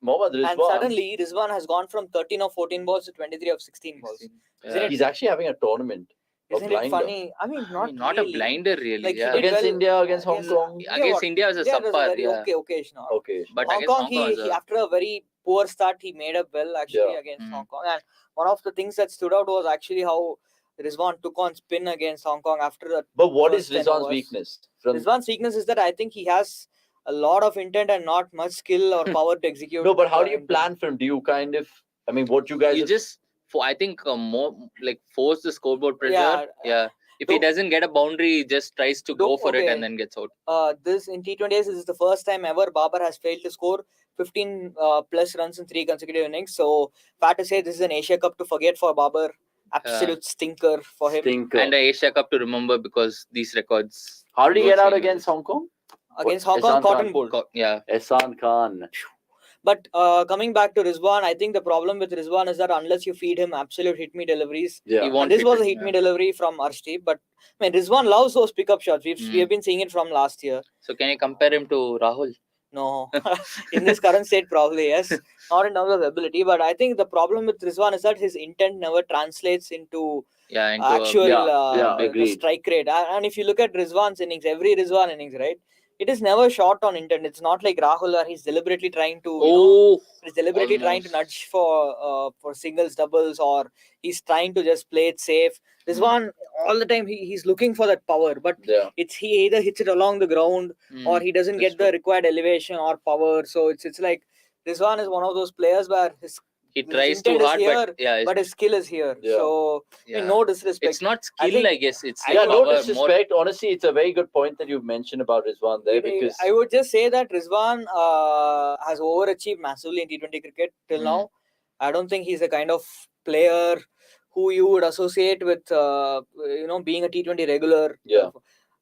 Mohammad Rizwan. And suddenly, Rizwan has gone from 13 of 14 balls to 23 of 16 balls. Isn't it, He's actually having a tournament. isn't it funny? I mean, not Not really. a blinder, really. Like, he yeah. did Against well India, against Hong Kong. Against India was a it was a subpar. very Yeah. okay now. Okay. But Hong against Kong, Hong Kong was he a- after a very poor start, he made up well actually against Hong Kong. And one of the things that stood out was actually how Rizwan took on spin against Hong Kong after that. But what is first 10 Rizwan's overs. weakness? From Rizwan's weakness is that I think he has a lot of intent and not much skill or power to execute. No, but how do you intent. plan for him? Do you kind of, I mean, what you guys You have- just, I think, more like force the scoreboard pressure. Yeah. Yeah. If he doesn't get a boundary, he just tries to go for it okay. and then gets out. This in T20s, this is the first time ever Babar has failed to score 15 plus runs in 3 consecutive innings. So, fair to say, this is an Asia Cup to forget for Babar. Absolute stinker for him. Stinker. And a Asia Cup to remember because these records. How did he don't get out seem against Hong Kong? Against What? Hong Kong, Ishan cotton Khan. bowled. Yeah. Ehsan Khan. But coming back to Rizwan, I think the problem with Rizwan is that unless you feed him absolute hit me deliveries, Yeah. He won't and this hit was it, a hit yeah. me delivery from Arshdeep. But I mean, Rizwan loves those pickup shots. We have been seeing it from last year. So can you compare him to Rahul? No, in this current state, probably yes. Not in terms of ability, but I think the problem with Rizwan is that his intent never translates into Into actual the agreed. strike rate. And if you look at Rizwan's innings, every Rizwan innings, right, it is never shot on intent. It's not like Rahul where he's deliberately trying to, he's deliberately trying to nudge for singles, doubles, or he's trying to just play it safe. Rizwan all the time he's looking for that power, but he either hits it along the ground or he doesn't get the required elevation or power. So it's like Rizwan is one of those players where he his tries intent too is hard, here, but his skill is here. So I mean, no disrespect. It's not skill, I guess. It's yeah, like no power, disrespect. Honestly, it's a very good point that you've mentioned about Rizwan there because I would just say that Rizwan has overachieved massively in T20 cricket till now. I don't think he's the kind of player who you would associate with being a T20 regular. Yeah.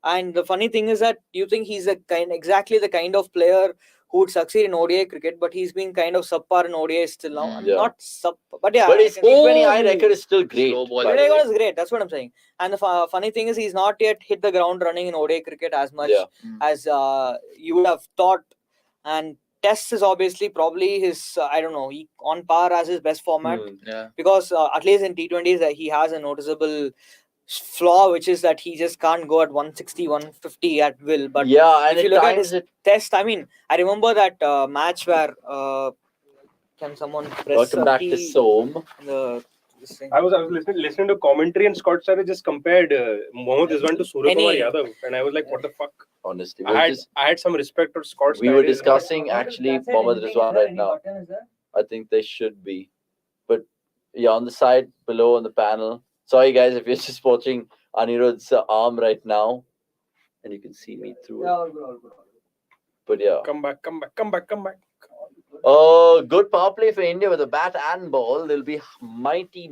And the funny thing is that you think he's exactly the kind of player who would succeed in ODI cricket, but he's been kind of subpar in ODI still now. Not sub, but yeah. But his T20I record is still great. T20 record is great. That's what I'm saying. And the funny thing is, he's not yet hit the ground running in ODI cricket as much as you would have thought. And Tests is obviously probably his, on par as his best format. Because at least in T20s, he has a noticeable flaw, which is that he just can't go at 160, 150 at will. But and if you look at his test, I mean, I remember that match where Can someone press Welcome back to key Som. in the this thing? I was listening to commentary, and Scott Sarri just compared Mohammad Rizwan to Surya Kumar Any- Yadav, and I was like, what the fuck? Honestly, I had some respect for Scott's we were style, but- discussing actually Mohammad Rizwan right now. I think they should be, but yeah, on the side below on the panel. Sorry guys, if you're just watching Anirudh's arm right now, and you can see me through it. But yeah. Come back. Oh, good power play for India with a bat and ball. They'll be mighty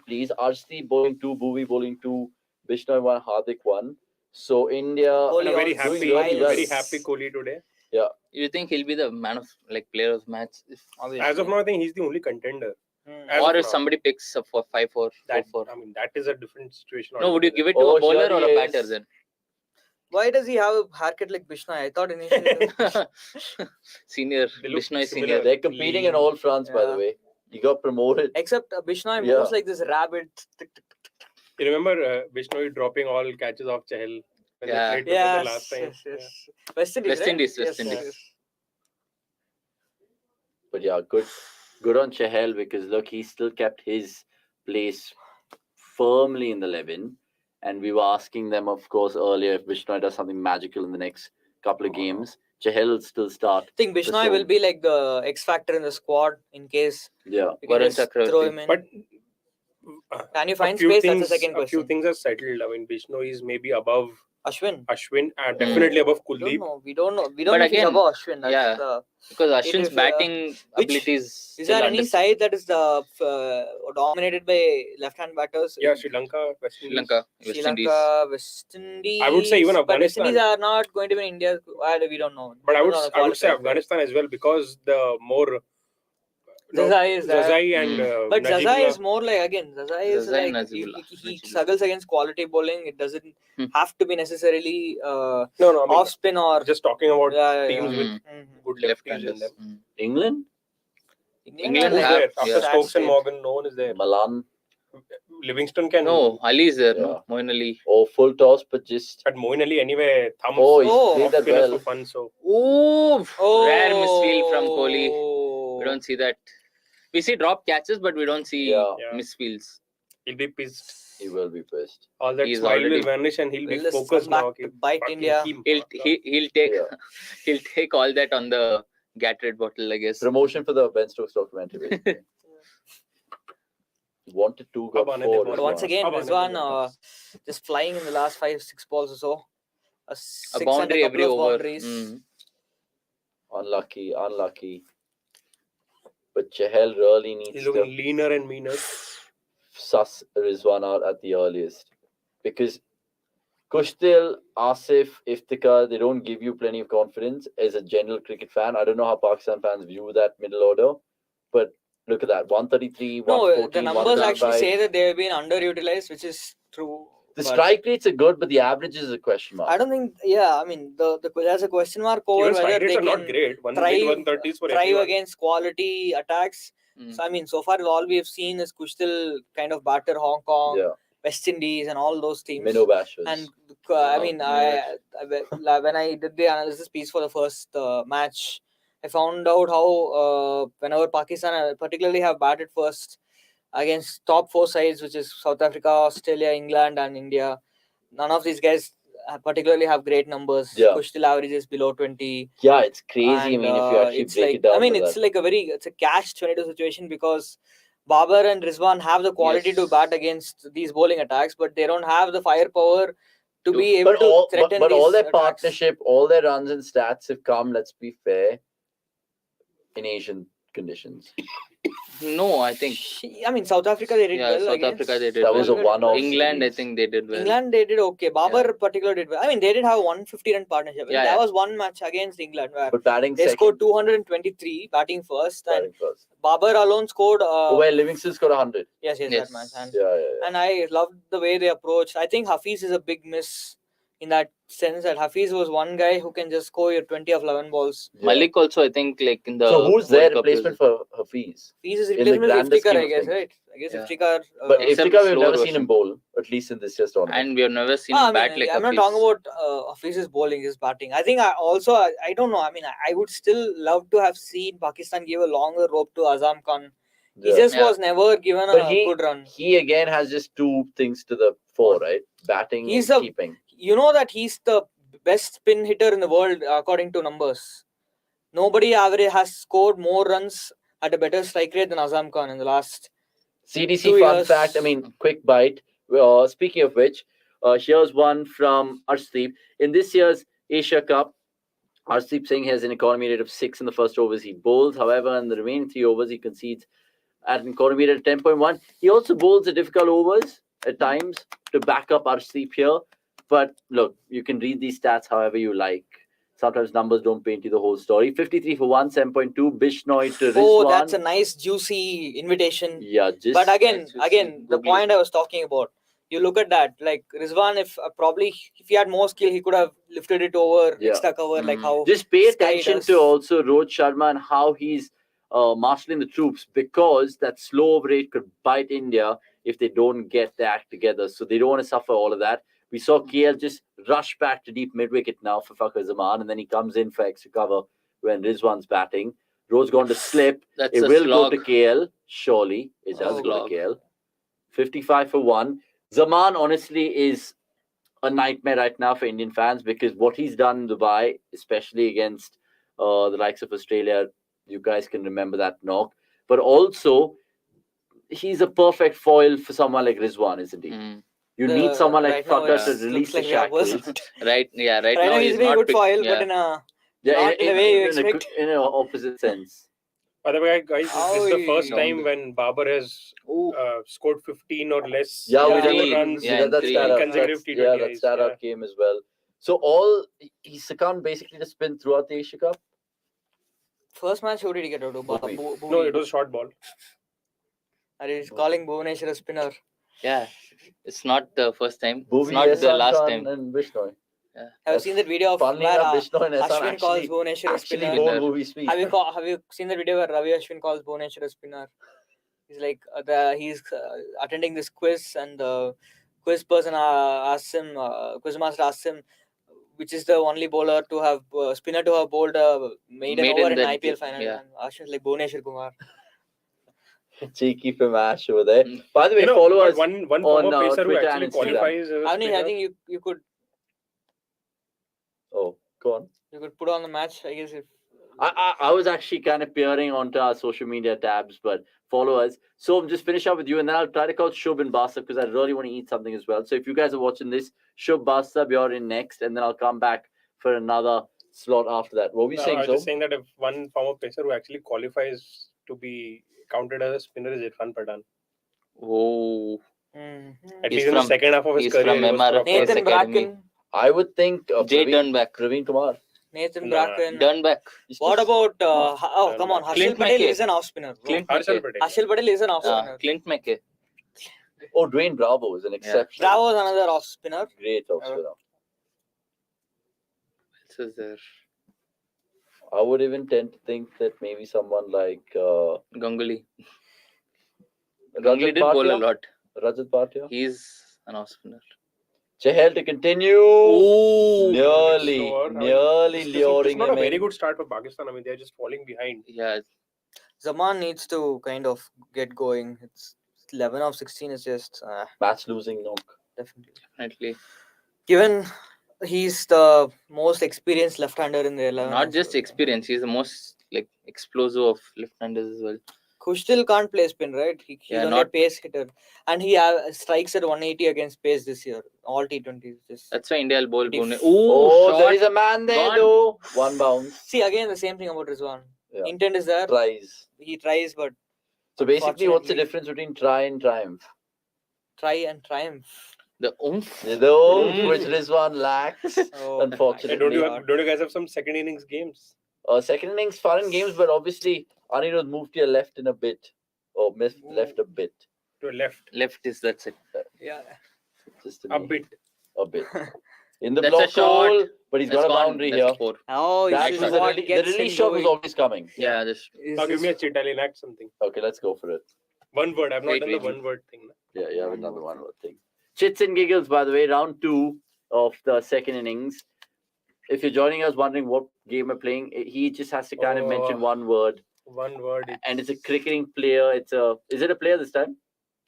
pleased. Arshdeep bowling 2, Bhuvi bowling 2, Bishnoi 1, Hardik 1. So India And a very Kohli happy, doing really well. very happy Kohli today. You think he'll be the man of player of match? As of now, I think he's the only contender. As Or of if now. somebody picks up for 5-4, That, 4-4. I mean, that is a different situation. No, would you give it to Oh, a bowler here or he a batter is. then? Why does he have a haircut like Bishnoi? I thought initially. Senior, They look Bishnoi similar. senior. They're competing in all fronts, by the Yeah. way. He got promoted. Except Bishnoi Yeah. moves like this rabbit. You remember Bishnoi dropping all catches off Chahal when Yeah. they played together last time? Yes. West Indies. West right? Indies, Yes, West Indies. yes. But yeah, good on Chahal, because look, he still kept his place firmly in the 11. And we were asking them, of course, earlier if Bishnoi does something magical in the next couple of games. Chahal will still start. I think Bishnoi will be like the X factor in the squad in case Yeah. you can Varun just Chakravarti. throw him in. But Can you a find few space? things, That's the second a few question. things are settled. I mean, Bishnoi is maybe above Ashwin. Ashwin and definitely above Kuldeep. We don't know. We don't But know if he's again, above Ashwin. That's yeah. the, Because Ashwin's if, batting which- abilities. is there any side that is dominated by left-hand batters? Yeah, Sri Lanka, West Sri Indies. Lanka, Sri West Indies. Lanka, West Indies. I would say even But West Afghanistan. Indies are not going to be in India. We don't know. But I We would don't know I would say qualified. Afghanistan as well, because the more Zazai is there. Zazai and But Zazai Najibullah. is more like, again, Zazai is Zazai and like, Najibullah. he struggles against quality bowling. It doesn't Hmm. have to be necessarily No, I mean, off spin or just talking about Yeah, teams yeah. with Mhm. good Left lefties in handers. them. England? England Who's have- there? After yeah. Stokes and State. Morgan, no one is there. Malan. Livingston can. No, Ali is there, Yeah. no? Moeen Ali. Oh, full toss, but just. But Moeen Ali anyway, thumbs Oh, he's Oh, played off that spinners well. for fun. So Oh, rare misfield from Kohli. We don't see that. We see drop catches, but we don't see Yeah. Yeah. misfields. he'll be pissed. He will be pissed. All that He's smile already- will vanish and he'll be Will this focused come back now. to Okay, bite fucking India? keep- He'll take Yeah. he'll take all that on the Gatorade bottle, I guess. Promotion for the Ben Stokes documentary, basically. He wanted 2, got Ab aane 4. de But Rizwan. once again, Ab aane de Rizwan Rizwan. just flying in the last 5-6 balls or so. A A six boundary and a every couple of over. boundaries. Unlucky. But Chahal really needs He's to looking leaner and meaner. suss Rizwan out at the earliest. Because Kushtil, Asif, Iftikhar, they don't give you plenty of confidence as a general cricket fan. I don't know how Pakistan fans view that middle order, but look at that. 133, No, 114, the numbers actually 135. say that they've been underutilized, which is true. The but strike rates are good, but the average is a question mark. I don't think. Yeah, I mean, there's a question mark over Even whether strike rates they are not can great. One thrive- 130s for thrive everyone. against quality attacks. Mm. So I mean, so far all we have seen is Kushtil kind of batter Hong Kong, Yeah. West Indies, and all those teams. Minnow bashers. And I Oh, mean, yeah. when I did the analysis piece for the first match, I found out how whenever Pakistan particularly have batted first against top 4 sides, which is South Africa, Australia, England, and India, none of these guys particularly have great numbers. Yeah. Kushtil averages below 20. Yeah, it's crazy. I And, mean, if you actually it's break like, it down. I mean, to it's that. like it's a catch-22 situation because Babar and Rizwan have the quality to Yes. bat against these bowling attacks, but they don't have the firepower to be able But to all, threaten but these all their attacks. partnership, all their runs and stats have come, let's be fair, in Asian conditions. No, I think. I mean, South Africa they did Yeah, well. South against. Africa they did That was a well. one-off England, I series. think they did well. England they did okay. Babar particularly did well. I mean, they did have 150-run partnership. Yeah, That yeah. was one match against England where But batting they second. scored 223 batting first, and Batting first. Babar alone scored. Where Livingston scored 100. Yes, Yes. that match. Yeah. And I loved the way they approached. I think Hafiz is a big miss in that sense that Hafiz was one guy who can just score your 20 of 11 balls. Yeah. Malik also, I think, like in the. So who's World their Cup replacement is- for Hafiz? He's his In the replacement grander Iftikhar, scheme I of guess, things. right? I guess Yeah. Iftikhar. But Except Iftikhar, we've slower never seen version. him bowl, at least in this year's tournament. And we have never seen I him mean, bat like I'm not Hafiz. talking about Hafiz's bowling, his batting. I think I don't know. I mean, I would still love to have seen Pakistan give a longer rope to Azam Khan. He Yeah. just Yeah. was never given But a good run. he again has just two things to the fore, What? right? Batting He's and a- keeping. You know that he's the best spin hitter in the world according to numbers. Nobody average has scored more runs at a better strike rate than Azam Khan in the last. CDC 2 fun years. fact, I mean, quick bite. Speaking of which, here's one from Arshdeep. In this year's Asia Cup, Arshdeep Singh has an economy rate of 6 in the first overs he bowls. However, in the remaining 3 overs, he concedes at an economy rate of 10.1. He also bowls the difficult overs at times to back up Arshdeep here. But look, you can read these stats however you like. Sometimes numbers don't paint you the whole story. 53 for 1, 7.2. Bishnoi to Rizwan. Oh, that's a nice juicy invitation. Yeah, just But again, Nice juicy the googly. point I was talking about. You look at that, like Rizwan, if he had more skill, he could have lifted it over Yeah. extra cover, like Mm. how just pay Sky attention does. to also Rohit Sharma and how he's marshalling the troops, because that slow over rate could bite India if they don't get their act together. So they don't want to suffer all of that. We saw KL just rush back to deep mid wicket now for Fakhar Zaman, and then he comes in for extra cover when Rizwan's batting. Rohit's going to slip. That's It a will slog. go to KL. Surely it does Oh. go Slog. to KL. 55 for 1. Zaman honestly is a nightmare right now for Indian fans, because what he's done in Dubai, especially against the likes of Australia, you guys can remember that knock. But also, he's a perfect foil for someone like Rizwan, isn't he? Mm. You need someone like right now Fakhar to it release looks the like the shackles. opposite. Right, yeah, right, Right now he's being a not good foil, yeah. but in a Yeah, not in the way you expect. in an opposite sense. By the way, guys, this is the first Oy. time when Babar has Ooh. scored 15 or less. Yeah, we Yeah. did Three. runs Yeah, that three. stat in up. consecutive That's- T20 Yeah, that Is, stat up came as well. So he succumbed basically to spin throughout the Asia Cup. First match, who did he get out of? Bhuvi. No, it was a short ball. And he's calling Bhuvaneshwar a spinner. Yeah, it's not the first time. It's Bhuvi, not the Ihsan last Khan time. and Bishnoi. Have you seen that video of Funnily where enough, Bishnoi and Ihsan Ashwin calls Bhuvaneshwar a actually spinner? bowled Spinner. Bhuvi speed. Have you seen the video where Ravi Ashwin calls Bhuvaneshwar a spinner? He's like he's attending this quiz, and the quiz person asks him, quiz master asks him, which is the only bowler to have spinner to have bowled a maiden Maiden over in that- IPL final. yeah. And Ashwin's like Bhuvaneshwar Kumar. Cheeky from Ash over there. Mm. By the way, You know, follow but us. one on, former pacer who Twitter actually and Instagram. qualifies as a Avni, I spinner. think you could Oh, go on. put on the match. I guess if I was actually kind of peering onto our social media tabs, but follow us. So I'm just finish up with you, and then I'll try to call Shub and Basab because I really want to eat something as well. So if you guys are watching this, Shub, Basab, you're in next, and then I'll come back for another slot after that. What were you No, saying, I was so? just saying that if one former pacer who actually qualifies to be counted as a spinner is Irfan Pathan. Oh, Mhm. At He's least in the from- second half of his he's career, from he was MRF. proper. Nathan Nathan Academy. Bracken. I would think Jay Turnback. Praveen Kumar. Nathan Nah. Bracken. Durnback. What about Oh, come on, Harshal Clint Patel McKay. is an off spinner. bro. Clint Harshal McKay. Patel. Harshal Patel is an off spinner. Clint McKay. Oh, Dwayne Bravo is an exceptional. Bravo is another off spinner. Great off spinner. This is there. I would even tend to think that maybe someone like Ganguly. Ganguly Rajat did bowl a Bhatia. lot. Rajat Bhatia. He's an off spinner. Chahal to continue. Ooh. Nearly It's luring not him a very in. good start for Pakistan. I mean, they're just falling behind. Yeah, Zaman needs to kind of get going. It's 11 of 16 is just Match losing knock. definitely. definitely. Given he's the most experienced left-hander in the 11. Not just experience. He's the most explosive of left-handers as well. Kush still can't play spin, right? He's Yeah, only a not- pace hitter, and he strikes at 180 against pace this year. All T20s. Just That's why India will bowl Pretty Pune. f- Oh, there shot. is a man there Gone. though. One bounce. see again the same thing about Rizwan. Yeah. Intent is there. Tries. He tries, but So basically, what's the Unfortunately. difference between try and triumph? try and triumph. The oomph. You know, which Rizwan lacks. Oh, Hey, Unfortunately. don't you guys have some second innings games? Second innings, foreign games, but obviously Anirudh moved to your left in a bit. Or missed left a bit. To a left, Left is that's it. yeah. Just a me. bit. A bit. In the That's a block shot. hole, but he's That's got a gone. boundary That's here. a 4. Oh, That this was is the, what the gets him release shot was going. always coming. Yeah, just Is Now give this- me a cheat. I'll enact something. Okay, let's go for it. One word. I've not Wait, done the wait. one word thing. Yeah, you have another one more thing. Chits and giggles, by the way, round 2 of the second innings. If you're joining us wondering what game we're playing, he just has to kind of mention one word. One word. And it's a cricketing player. Is it a player this time?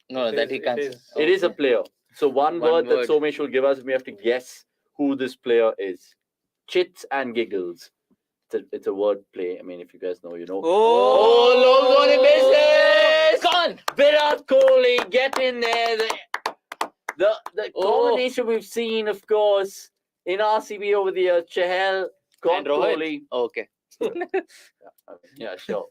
no, It that is- he it can't. is. It is a player. So one One word word. that Somesh will give us, we have to guess who this player is. Chits and giggles. It's a word play. I mean, if you guys know, you know. Oh, long on in business! Gone. Virat Kohli, get in there. The Oh. combination we've seen, of course, in RCB over the years, Chahal, And Rohit. Kohli. Oh, okay. Yeah, sure.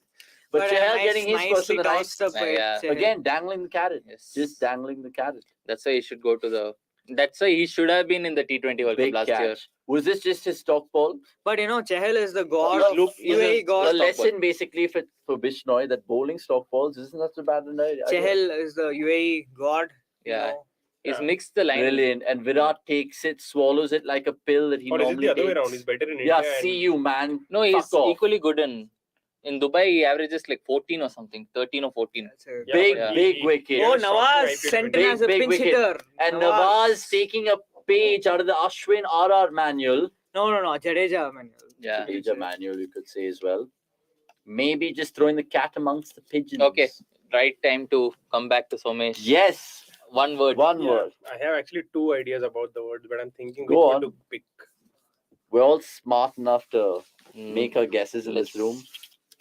But but Chahal getting his first nicely of the night. tossed up by Yeah. Chahal. Again, dangling the carrot. Yes. Just dangling the carrot. That's why he should go to the. That's why he should have been in the T20 World Cup Big last catch. year. Was this just his stock ball? But you know, Chahal is the god Look, of he's UAE a god. lesson basically for Bishnoi that bowling stock balls isn't such a bad idea. Chahal is the UAE god. you Yeah. know. He's Yeah. mixed the line. Brilliant. And Virat takes it, swallows it like a pill that he Or is it normally the other way takes. around? He's better in Yeah, India. see you, man. No, he's Fuck off. equally good in Dubai. He averages like 14 or something, 13 or 14. That's a- Yeah, Big, but big he- wicket. he Oh, had a shocking Nawaz IPL sent in Big, as a big pinch wicket. hitter. And Nawaz taking a page out of the Ashwin RR manual. No, Jadeja manual. Yeah. Jadeja manual, you could say as well. Maybe just throwing the cat amongst the pigeons. Okay. Right time to come back to Somesh. Yes. One word. One Yeah, word. I have actually 2 ideas about the words, but I'm thinking Go which one on. to pick. We're all smart enough to Mm. make our guesses in this Let's- room.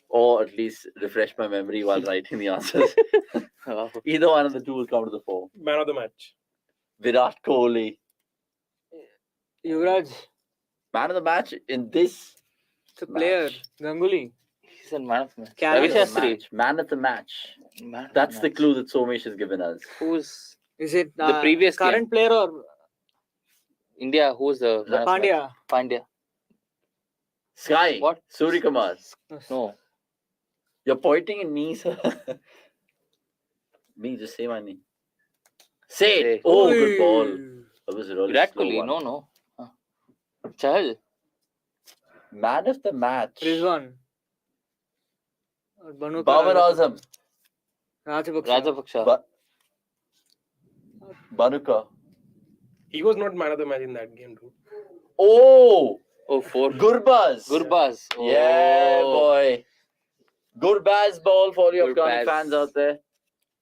Or at least refresh my memory while writing the answers. Oh. Either one of the two will come to the fore. Man of the match. Virat Kohli. Yuvraj, Man of the match in this it's a player. match. Ganguly. He's a man of the match. Carry Ravi Man of the Shastri. match. Man of the match. Man of That's the match. clue that Somesh has given us. Who's Is it The previous current player or India? Who's the man of the match? Pandya? Pandya. Sky. What? Suryakumar. No. You're pointing in me, sir. Me, just say my name. Say it. Say. Oh, good ball. That was a really Virat slow Kohli. one. No. Chahal. Man of the match. Rizwan. Or Banu Babar Azam. Rajapaksa. Rajapaksa. Ba- Banuka. He was not man of the match in that game, dude. Oh, Oh, 4. Gurbaz. Gurbaz. Oh. Yeah, boy. Gurbaz ball for your Afghani Gurbaz. fans out there.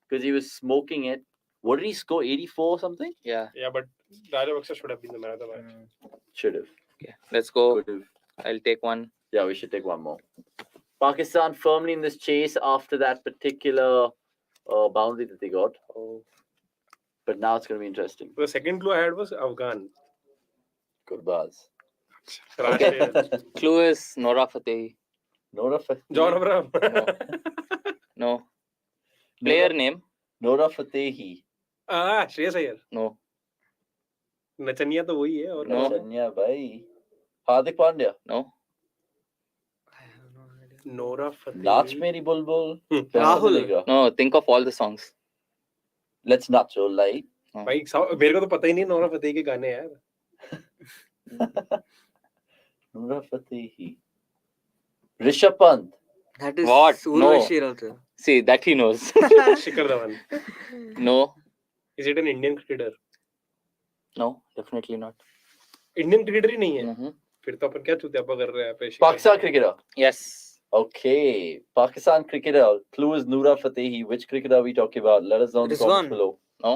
Because he was smoking it. What did he score? 84 or something? Yeah. Yeah, but Rajapaksa should have been the man of the match. Should have. Okay. Let's go. Could have. I'll take one. Yeah, we should take one more. Pakistan firmly in this chase after that particular boundary that they got. Oh. But now it's going to be interesting. The second clue I had was Afghan. Gurbaz. Raj Taylor. Clue is Nora Fatehi. Nora Fateh. John Abraham. No. Player name? Nora Fatehi. Shreyas Iyer. No. नचनिया तो वही है और No. Chanya bhai. Hardik Pandya. No. Nora Fatehi Nach Meri Bulbul. Rahul. No. Think of all the songs. Let's not show lie. भाई मेरे को तो पता ही नहीं नोरा फतेही के गाने यार Nora Fatehi. Rishabh Pant. That is What? Urvashi also. See, that he knows. Shikhar Dhawan No. Is it an Indian cricketer No. Definitely not. Indian cricketer ही नहीं है Mhm. फिर तो अपन क्या चुतियापा कर रहे हैं पे Pakistan cricketer. Yes. Okay. Pakistan cricketer. Clue is Nora Fatehi. Which cricketer are we talking about? Let us know in the comments Rizwan. below. No.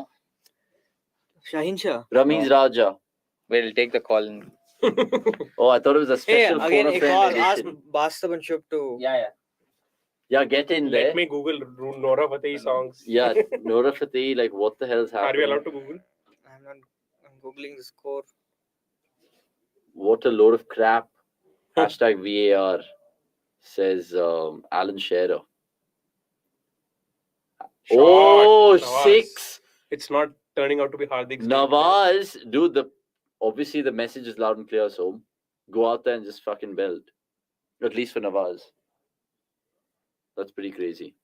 Shahin Shah. Ramiz Raja. We'll take the call. Oh, I thought it was a Hey, special again, phone a a friend call. Ask edition. Bastab and Shub to. Yeah. Yeah, get in there. Let me Google Nora Fatehi songs. Yeah, Nora Fatehi, like what the hell's Are we happening? allowed to Google? I'm googling the score. What a load of crap. Hashtag VAR, says Alan Shearer. Oh, Nawaz. 6. It's not turning out to be Hardik. Nawaz, dude, obviously the message is loud and clear, so go out there and just fucking belt. At least for Nawaz. That's pretty crazy.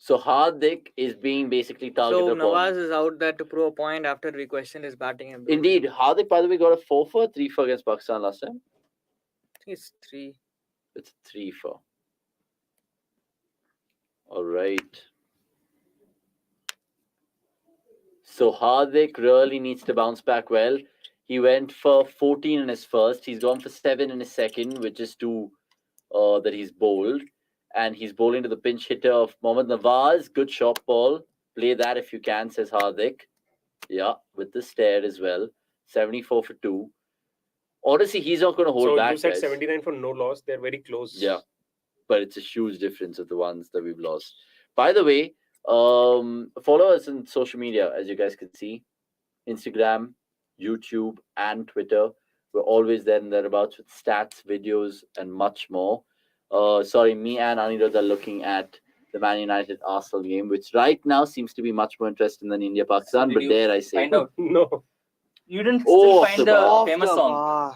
So Hardik is being basically targeted So upon. Nawaz is out there to prove a point after we questioned his batting ability. Indeed, Hardik, by the way, got a 4 for 3 for against Pakistan last time. I think it's 3. It's 3 for. All right. So Hardik really needs to bounce back well. He went for 14 in his first. He's gone for 7 in his second, which is 2 that he's bowled. And he's bowling to the pinch hitter of Mohammad Nawaz. Good shot ball. Play that if you can, says Hardik. Yeah, with the stare as well. 74 for 2. Honestly, he's not going to hold So back. you said Guys. 79 for no loss. They're very close. Yeah, but it's a huge difference of the ones that we've lost. By the way, follow us on social media, as you guys can see. Instagram, YouTube, and Twitter. We're always there and thereabouts with stats, videos, and much more. Sorry, me and Anirudh are looking at the Man United Arsenal game, which right now seems to be much more interesting than India Pakistan. Did But you dare I say, find out? No. You didn't Oh, still find the the famous song.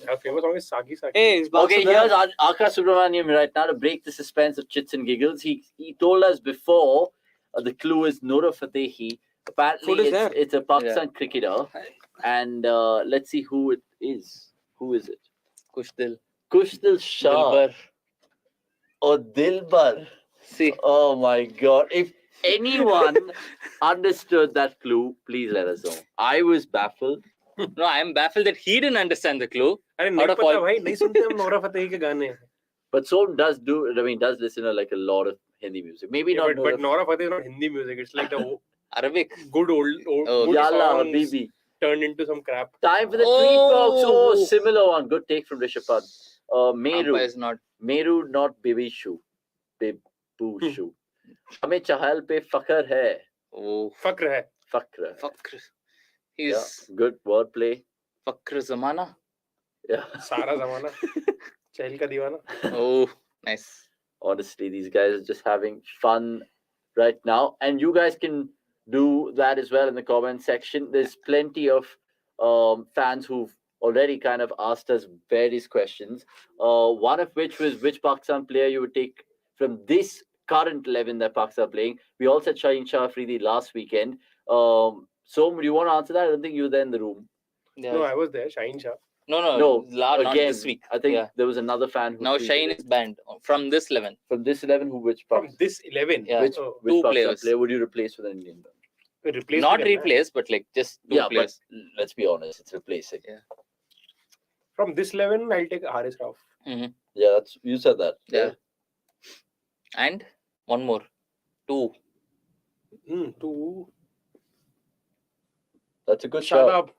Our famous song is Saki Saki. Hey, it's okay, Baksa here's Akash Subramaniam right now to break the suspense of chits and giggles. He told us before the clue is Noor Fatehi. Apparently, Food is there. it's a Pakistan cricketer, and let's see who it is. Who is it? Kushdil. Kushdil Shah. Dilbar. Oh, Dilbar. See. Oh my God! If anyone understood that clue, please let us know. I was baffled. No, I'm baffled that he didn't understand the clue. अरे Out नहीं of पता all- भाई नहीं सुनते हम Nora Fatehi के गाने. But Som does listen to like a lot of Hindi music. Maybe Yeah, not. but Nora Fateh is not Hindi music. It's like the Arabic. good old Oh, good Yalla songs Habibi. turned into some crap. Time for the tweet box. Oh, similar one. Good take from Rishabh Pant. Meru. Is not. Meru, not Bibishu. Bibushu. हमें चहल पे फखर है. Oh, Fakr hai. Fakr. Fakr. Yeah, He's good wordplay. Fakr Zamana. Yeah. सारा जमाना चहल का दीवाना. Oh, nice. Honestly, these guys are just having fun right now, and you guys can do that as well in the comment section. There's plenty of fans who've already kind of asked us various questions. One of which was which Pakistan player you would take from this current 11 that Pakistan are playing. We also had Shaheen Shah Afridi last weekend. So, do you want to answer that? I don't think you were there in the room. Yeah. No, I was there. Shaheen Shah. No, not again, this week. I think Yeah. there was another fan who Now tweeted Shaheen it. is banned from this 11. From this 11, which From Pakistan, this 11. Yeah. which, Oh, which two Pakistan players. player would you replace with an Indian? replace Not me करना है. replace, but like just two Yeah, players. but let's be honest, it's replacing. From this 11, I'll take Haris Rauf. Yeah, that's you said that. Yeah. And one more. Two. To That's a good shot. Shadab.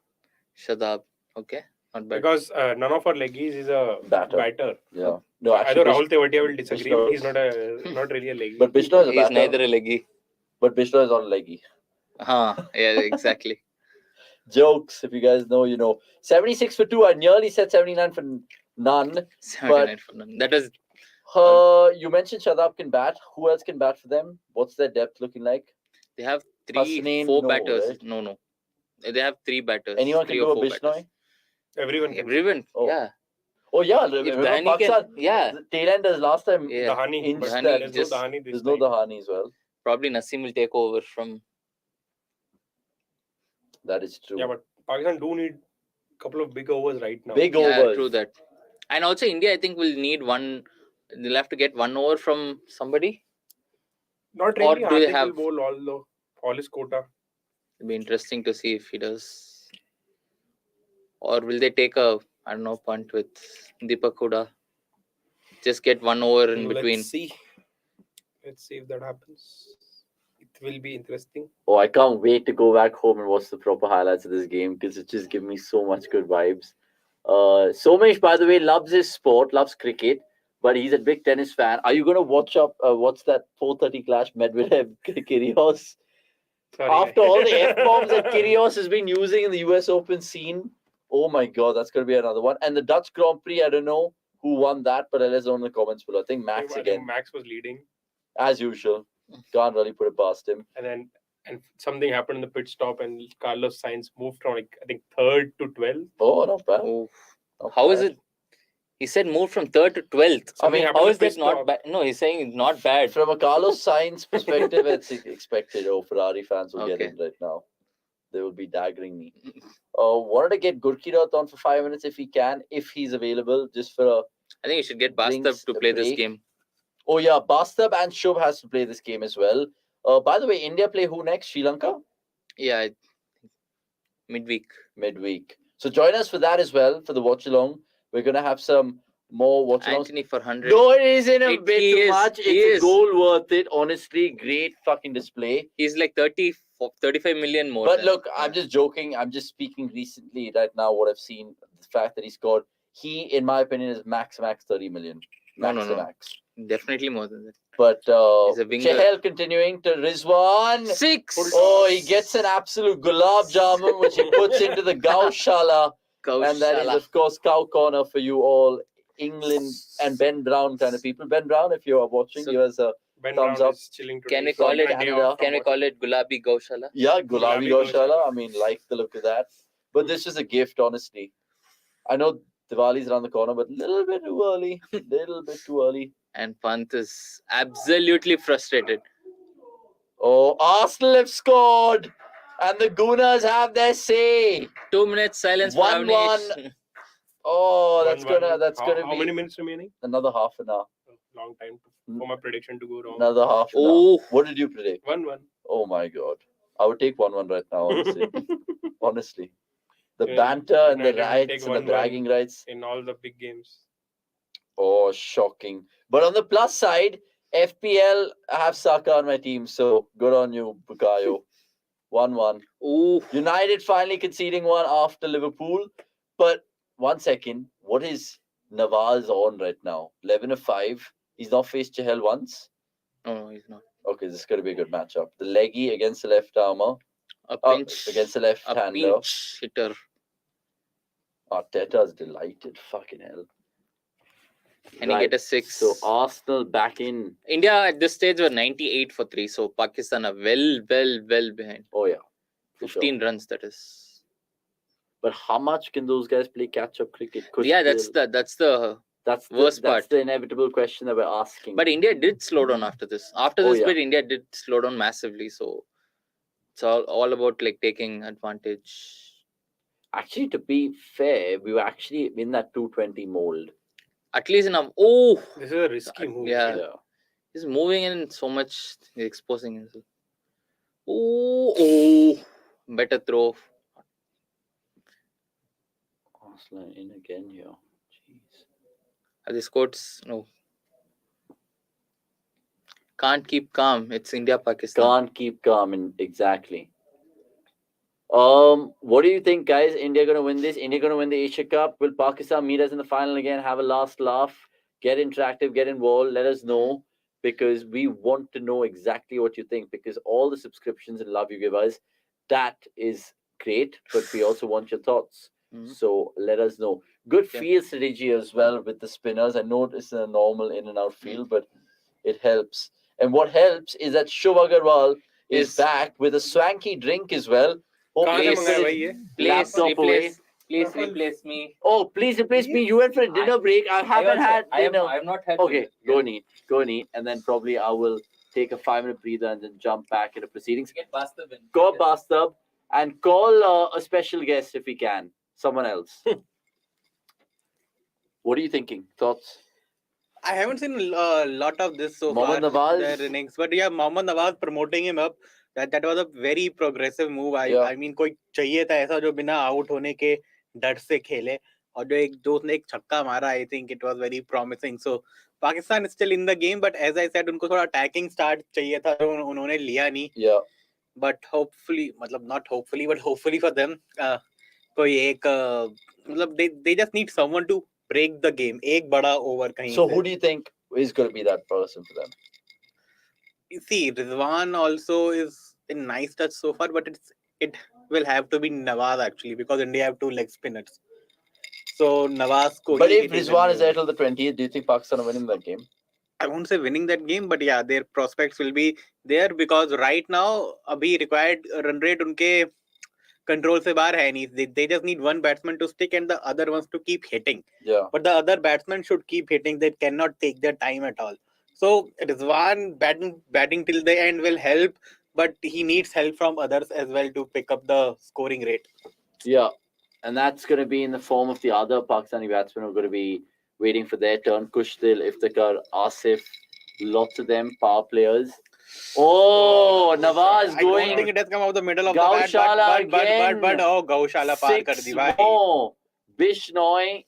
Shadab. Okay. Not bad. Because none of our leggies is a Batter. batter. Yeah. No, I actually, know Rahul Tewatia will disagree. Bishno- He's not really a leggy. but Bishno is a He's batter. neither a leggy. But Bishno is not a leggy. Yeah, exactly. Jokes, if you guys know, you know. 76 for 2. I nearly said 79 for none. 79 for none. That was You mentioned Shadab can bat. Who else can bat for them? What's their depth looking like? they have Hasnain, four no, batters. right? No. They have three batters. Anyone three can or do a four Bishnoi? batters. Everyone can. Everyone. Oh. Yeah. Oh, yeah. If Remember Dhani Pakistan, can, yeah. the tailenders last time. Yeah. Dhani. Inched But Dhani there's just- no Dhani this There's no time. Dhani as well. Probably Naseem will take over from. That is true. Yeah, but Pakistan do need a couple of big overs right now. Big Yeah, overs. true that. And also India, I think, will need one. They'll have to get one over from somebody. Not Or really. do they Hardik have- will bowl all his quota. It'll be interesting to see if he does. Or will they take a, I don't know, punt with Deepak Huda? Just get one over in between. Let's see. Let's see if that happens. It will be interesting. Oh, I can't wait to go back home and watch the proper highlights of this game because it just gives me so much good vibes. Somesh, by the way, loves his sport, loves cricket, but he's a big tennis fan. Are you going to watch that 4:30 clash Medvedev Kyrgios? Sorry. After all the F-bombs that Kyrgios has been using in the US Open scene, oh my God, that's going to be another one. And the Dutch Grand Prix, I don't know who won that, but let us know in the comments below. I think Max I think again, Max was leading, as usual. Can't really put it past him. and something happened in the pit stop, and Carlos Sainz moved from I think 3rd to 12th. Oh, not bad. Oh, Not how is bad. it? He said move from 3rd to 12th. I mean, how is that pissed not off. bad? No, he's saying it's not bad. From a Carlos Sainz perspective, it's expected. Oh, Ferrari fans will get Okay. in right now. They will be daggering me. Wanted to get Gurkirot on for 5 minutes if he can, if he's available, just for a... I think you should get Bastab Drinks, to play this break. game. Oh yeah, Bastab and Shubh has to play this game as well. By the way, India play who next? Sri Lanka? Yeah, midweek. Midweek. So join us for that as well, for the watch-along. We're going to have some more watch-alongs. Anthony for 100. No, it isn't a bit he too is, much. he It's a is. goal worth it. Honestly, great fucking display. He's like 35 million more. But than- look, I'm just joking. I'm just speaking recently right now what I've seen. The fact that he scored, he, in my opinion, is max 30 million. Max No. to max. Definitely more than that. But He's a winger. Chahal continuing to Rizwan. 6. Oh, he gets an absolute gulab jamun, which he puts into the Gaushala. And that is, of course, cow corner for you all, England and Ben Brown kind of people. Ben Brown, if you are watching, So give us a Ben thumbs Brown up. is chilling today. Can we From call it? Canada. Can we call it Gulabi Gaushala? Yeah, Gulabi Gulabi Gaushala. I mean, like the look of that. But this is a gift, honestly. I know Diwali's around the corner, but a little bit too early. Little bit too early. And Pant is absolutely frustrated. Oh, Arsenal have scored. And the Gunners have their say. 2 minutes silence for 1-1. Avnish. Oh, that's 1-1. gonna How be many minutes remaining? another half an hour. Long time for my prediction to go wrong. Another half an hour. Oh, What did you predict? 1-1. Oh my god. I would take 1-1 right now, honestly. Honestly. The Yeah, banter and the United will riots take and the 1-1. bragging rights. In all the big games. Oh, shocking. But on the plus side, FPL, I have Saka on my team, so good on you, Bukayo. 1-1. oh. United finally conceding one after Liverpool. But one second, what is Navas on right now? 11 of 5. He's not faced Chahal once. No, he's not. Okay, this is going to be a good matchup. The leggy against the left armour. A pinch. Against the a left-hander. pinch hitter. Arteta's delighted. Fucking hell. Can he get a 6? So Arsenal back in. India at this stage were 98 for 3. So Pakistan are well behind. Oh, yeah. For 15 runs, that is. But how much can those guys play catch-up cricket? Yeah, that's the worst part. That's the inevitable question that we're asking. But India did slow down after this. After Oh, this yeah. bit, India did slow down massively. So it's all about like taking advantage. Actually, to be fair, we were actually in that 220 mold. At least enough. Oh, This is a risky move. yeah. He's moving in so much, he's exposing himself. Oh, better throw. Arsenal in again here. Jeez. Are these quotes? No. Can't keep calm. It's India, Pakistan. Can't keep calm. Exactly. What do you think, guys? India going to win this? India going to win the Asia Cup? Will Pakistan meet us in the final again? Have a last laugh? Get interactive, get involved. Let us know, because we want to know exactly what you think, because all the subscriptions and love you give us, that is great, but we also want your thoughts. So let us know. Good field strategy as well with the spinners. I know it's a normal in and out field, but it helps. And what helps is that Shubh Agarwal is back with a swanky drink as well. Please replace me. Oh, please replace me. You went for a dinner break. I haven't had dinner. I have not had Okay, dinner. go and eat. And then probably I will take a 5-minute breather and then jump back into proceedings. Get Bastab in. Go Bastab and call a special guest if we can. Someone else. What are you thinking? Thoughts? I haven't seen a lot of this so Mohammad far. Nawaz? Their innings, but yeah, Mohammad Nawaz promoting him up. That was a very progressive move. I mean, कोई चाहिए था ऐसा जो बिना out होने के डर से खेले, और जो उसने एक छक्का मारा, I think it was very promising. So Pakistan is still in the game, but as I said, उनको थोड़ा attacking start चाहिए था, जो उन्होंने लिया नहीं. Yeah. But hopefully, मतलब not hopefully, but hopefully for them, कोई एक मतलब they just need someone to break the game. एक बड़ा over कहीं. So who do you think is going to be that person for them? You see, Rizwan also is a nice touch so far, but it will have to be Nawaz actually, because India have 2 leg spinners. So Nawaz ko. But if Rizwan is there till the 20th, do you think Pakistan are winning that game? I won't say winning that game, but yeah, their prospects will be there, because right now, abhi required run rate unke control se bahar hai nahi. They just need one batsman to stick and the other ones to keep hitting. Yeah. But the other batsmen should keep hitting. They cannot take their time at all. So Rizwan batting till the end will help, but he needs help from others as well to pick up the scoring rate. Yeah. And that's going to be in the form of the other Pakistani batsmen who are going to be waiting for their turn. Kushtil, Iftikhar, Asif, lots of them, power players. Oh, Nawaz I going. don't think it has come out the middle of the bat, Gaushala but oh, Gaushala par kar Six di bhai. more. Bishnoi,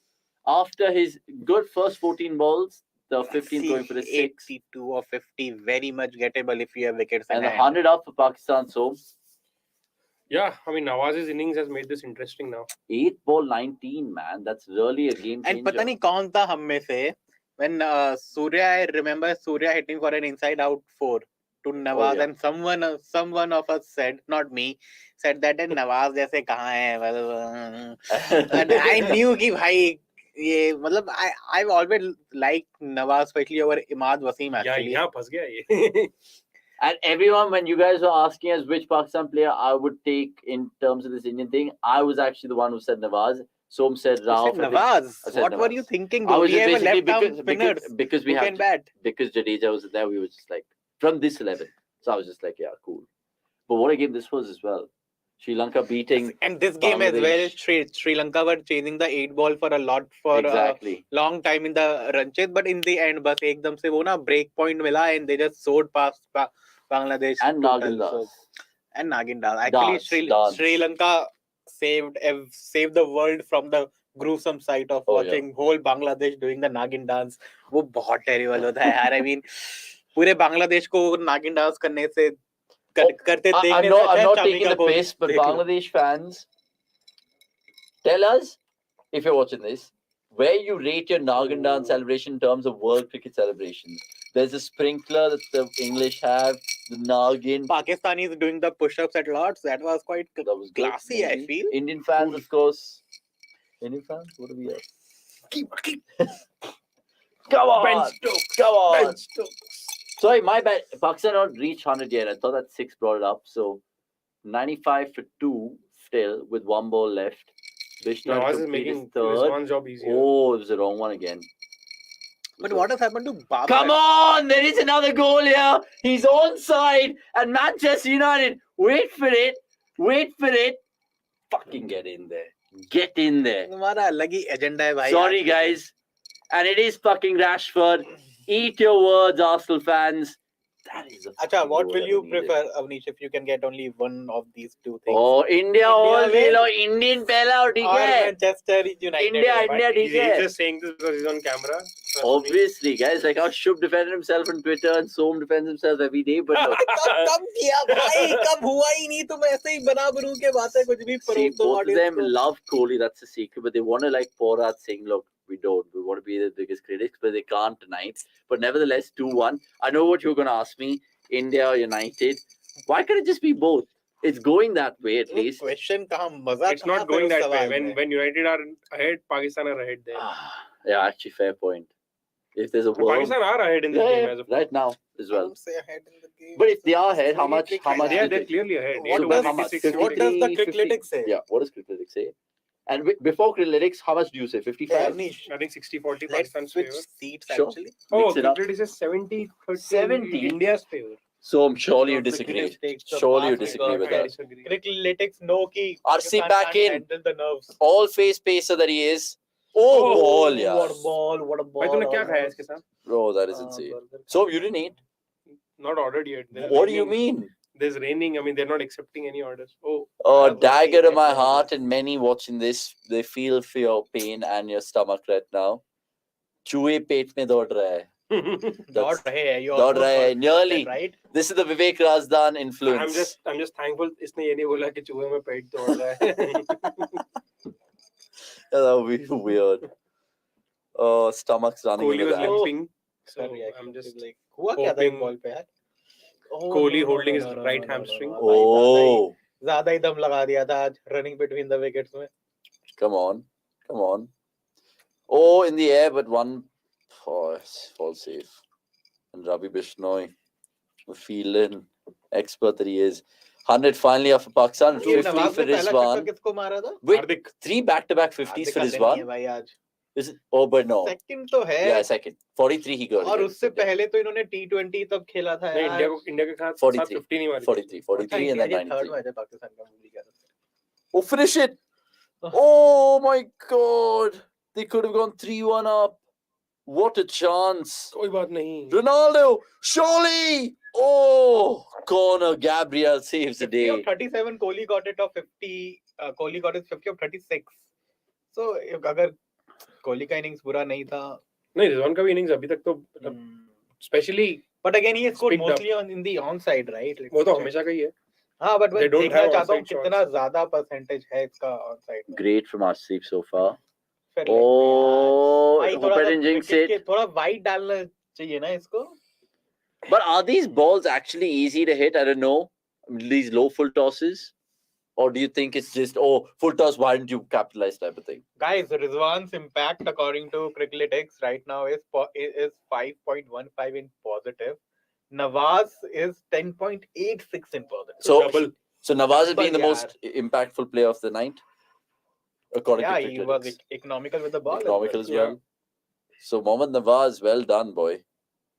after his good first 14 balls, the 15th going for the 6. 82 or 50, very much gettable if you have wickets in And the hand. 100 up for Pakistan. So, Yeah, I mean, Nawaz's innings has made this interesting now. 8 ball 19, man. That's really a game changer. And pata nahi kaun tha hum mein se, when Surya, I remember Surya hitting for an inside out 4 to Nawaz, yeah. and someone of us said, not me, said that Nawaz jaise kahan hai. And I knew ki bhai, ये मतलब I've always liked Nawaz, especially over Imad Wasim actually. Yeah, phas gaya ye. And everyone, when you guys were asking us which Pakistan player I would take in terms of this Indian thing, I was actually the one who said Nawaz. Som said Rao. Nawaz. What Nawaz. were you thinking? I was We just have a basically left-arm spinners because we who have can bat. Because Jadeja was there, we were just like from this 11. So I was just like, yeah, cool. But what a game this was as well. Sri Lanka beating. And this game as well, Sri Lanka were chasing the 8 ball for a lot for exactly. a long time in the run chase, but in the end, bas ekdam se wo na break point mila and they just soared past Bangladesh. And Nagin Das. And Nagin Das. Actually, Sri Lanka saved the world from the gruesome sight of watching whole Bangladesh doing the Nagin dance. वो बहुत terrible होता है यार. I mean, पूरे बांग्लादेश को नागिन dance करने से करते देखने से I'm not taking the piss, but Bangladesh fans, tell us if you're watching this, where you rate your Nagin dance celebration in terms of world cricket celebrations. There's a sprinkler that the English have, the Nagin. Pakistani is doing the push-ups at Lords. That was quite classy, I feel. Indian fans, of course. Indian fans, what do we have? Keep. Come on! Ben Stokes. Come on! Ben Stokes. Sorry, my bad. Pakistan not reached 100 yet. I thought that 6 brought it up. So 95 for 2 still with 1 ball left. Nawaz is making Rizwan's job easier. Oh, it was the wrong one again. But what has happened to Babar? Come on! There is another goal here. He's onside. And Manchester United, wait for it. Wait for it. Fucking get in there. Get in there. तुम्हारा अलग ही agenda है भाई. Sorry, guys. And it is fucking Rashford. Eat your words, Arsenal fans. That is a Acha, what will you prefer, Avnish, if you can get only one of these two things? Oh, India all day long. Indian pehla or Manchester United. India, He's just saying this because he's on camera. Obviously, guys, like how Shubh defended himself on Twitter and Som defends himself every day, but no. कब किया भाई? कब हुआ ही नहीं, तुम ऐसे ही बना बनू के बातें कुछ भी See, both of them love Kohli, that's the secret, but they want to like pour out saying, look, we don't. We want to be the biggest critics, but they can't tonight. But nevertheless, 2-1. I know what you're going to ask me. India or United. Why can't it just be both? It's going that way at least. Question kahan maza. It's not going that way. When United are ahead, Pakistan are ahead there. Yeah, actually, fair point. If there's a world, Pakistan are ahead in this game as of right now as well. Say ahead in the game. But if they are ahead, how much? They're clearly ahead. What does the Crickletics say? Yeah, what does Crickletics say? And before Crickletics, how much do you say? 55? I think 60-40 Let's Pakistan's switch favor. seats Sure. actually. Oh, Mix it up. Crickletics is 70-30 70? India's favor. So I'm surely you disagree. Surely you disagree with I that. disagree. Crickletics know ki RC Pakistan back can't in. handle the nerves. All face pacer that he is. Oh, ball, yeah. What a ball, what a ball. भाई तूने क्या खाया इसके साथ? Bro, that is insane. So you didn't eat? Not ordered yet. What do you mean? There's raining. I mean, they're not accepting any orders. Oh, dagger to my heart, and many watching this, they feel for your pain and your stomach right now. चूहे पेट में दौड़ रहा है. दौड़ रहे हैं. दौड़ रहे हैं. Nearly. Right? This is the Vivek Razdan influence. I'm just thankful इसने ये नहीं बोला कि चूहे में पेट दौड़ रहा है. That would be weird. Oh, stomach's running Kohli into was that. limping. So I'm just like हुआ क्या था इस बॉल पे यार? Kohli holding his right hamstring. Oh. ज़्यादा ही दम लगा दिया था आज running between the wickets में. Come on. Come on. Oh, in the air, but one. Oh, it's all safe. And Ravi Bishnoi, the fielding expert that he is. 100 finally off for Pakistan. ये 50 Nawaz for ने पहला छक्का Rizwan. किसको मारा था? Wait, Hardik 3 back-to-back 50s for हार्दिक का नहीं है Rizwan. भाई आज. Is it? Oh, but no. Second तो है. Yeah, second. 43 he got. और against उससे India. पहले तो इन्होंने T20 तब खेला था नहीं, यार. इंडिया के साथ 43. 50 नहीं मारी. 43 and then थर्ड 93. मैच है पाकिस्तान का, भूल गया. Oh, finish it. Oh my God. They could have gone 3-1 up. What a chance. कोई बात नहीं. Ronaldo, surely. Oh, corner. Gabriel saves the 50 day. of 37, Kohli got it of 50. Kohli got his 50 of 36. So अगर कोहली का innings बुरा नहीं था. नहीं, रिजवान का भी इनिंग्स अभी तक तो specially. But again, he scored Picked up. mostly in the onside, right? वो तो हमेशा का ही है. हाँ, but मैं They don't देखना have चाहता हूँ onside कितना ज्यादा परसेंटेज है इसका ऑनसाइड में. Great from Arshdeep so far. फिर Oh, भाई hope थोड़ा I सा didn't jinx wicket के it. थोड़ा वाइड डालना चाहिए ना इसको. But are these balls actually easy to hit? I don't know. These low full tosses? Or do you think it's just, oh, full toss, why didn't you capitalize type of thing? Guys, Rizwan's impact according to Cricket.com right now is 5.15 in positive. Nawaz is 10.86 in positive. So Nawaz has been the Double, most impactful player of the night, according yeah, to he Cricket. was economical with the ball. Economical as Yeah. well. So Mohammad Nawaz, well done, boy.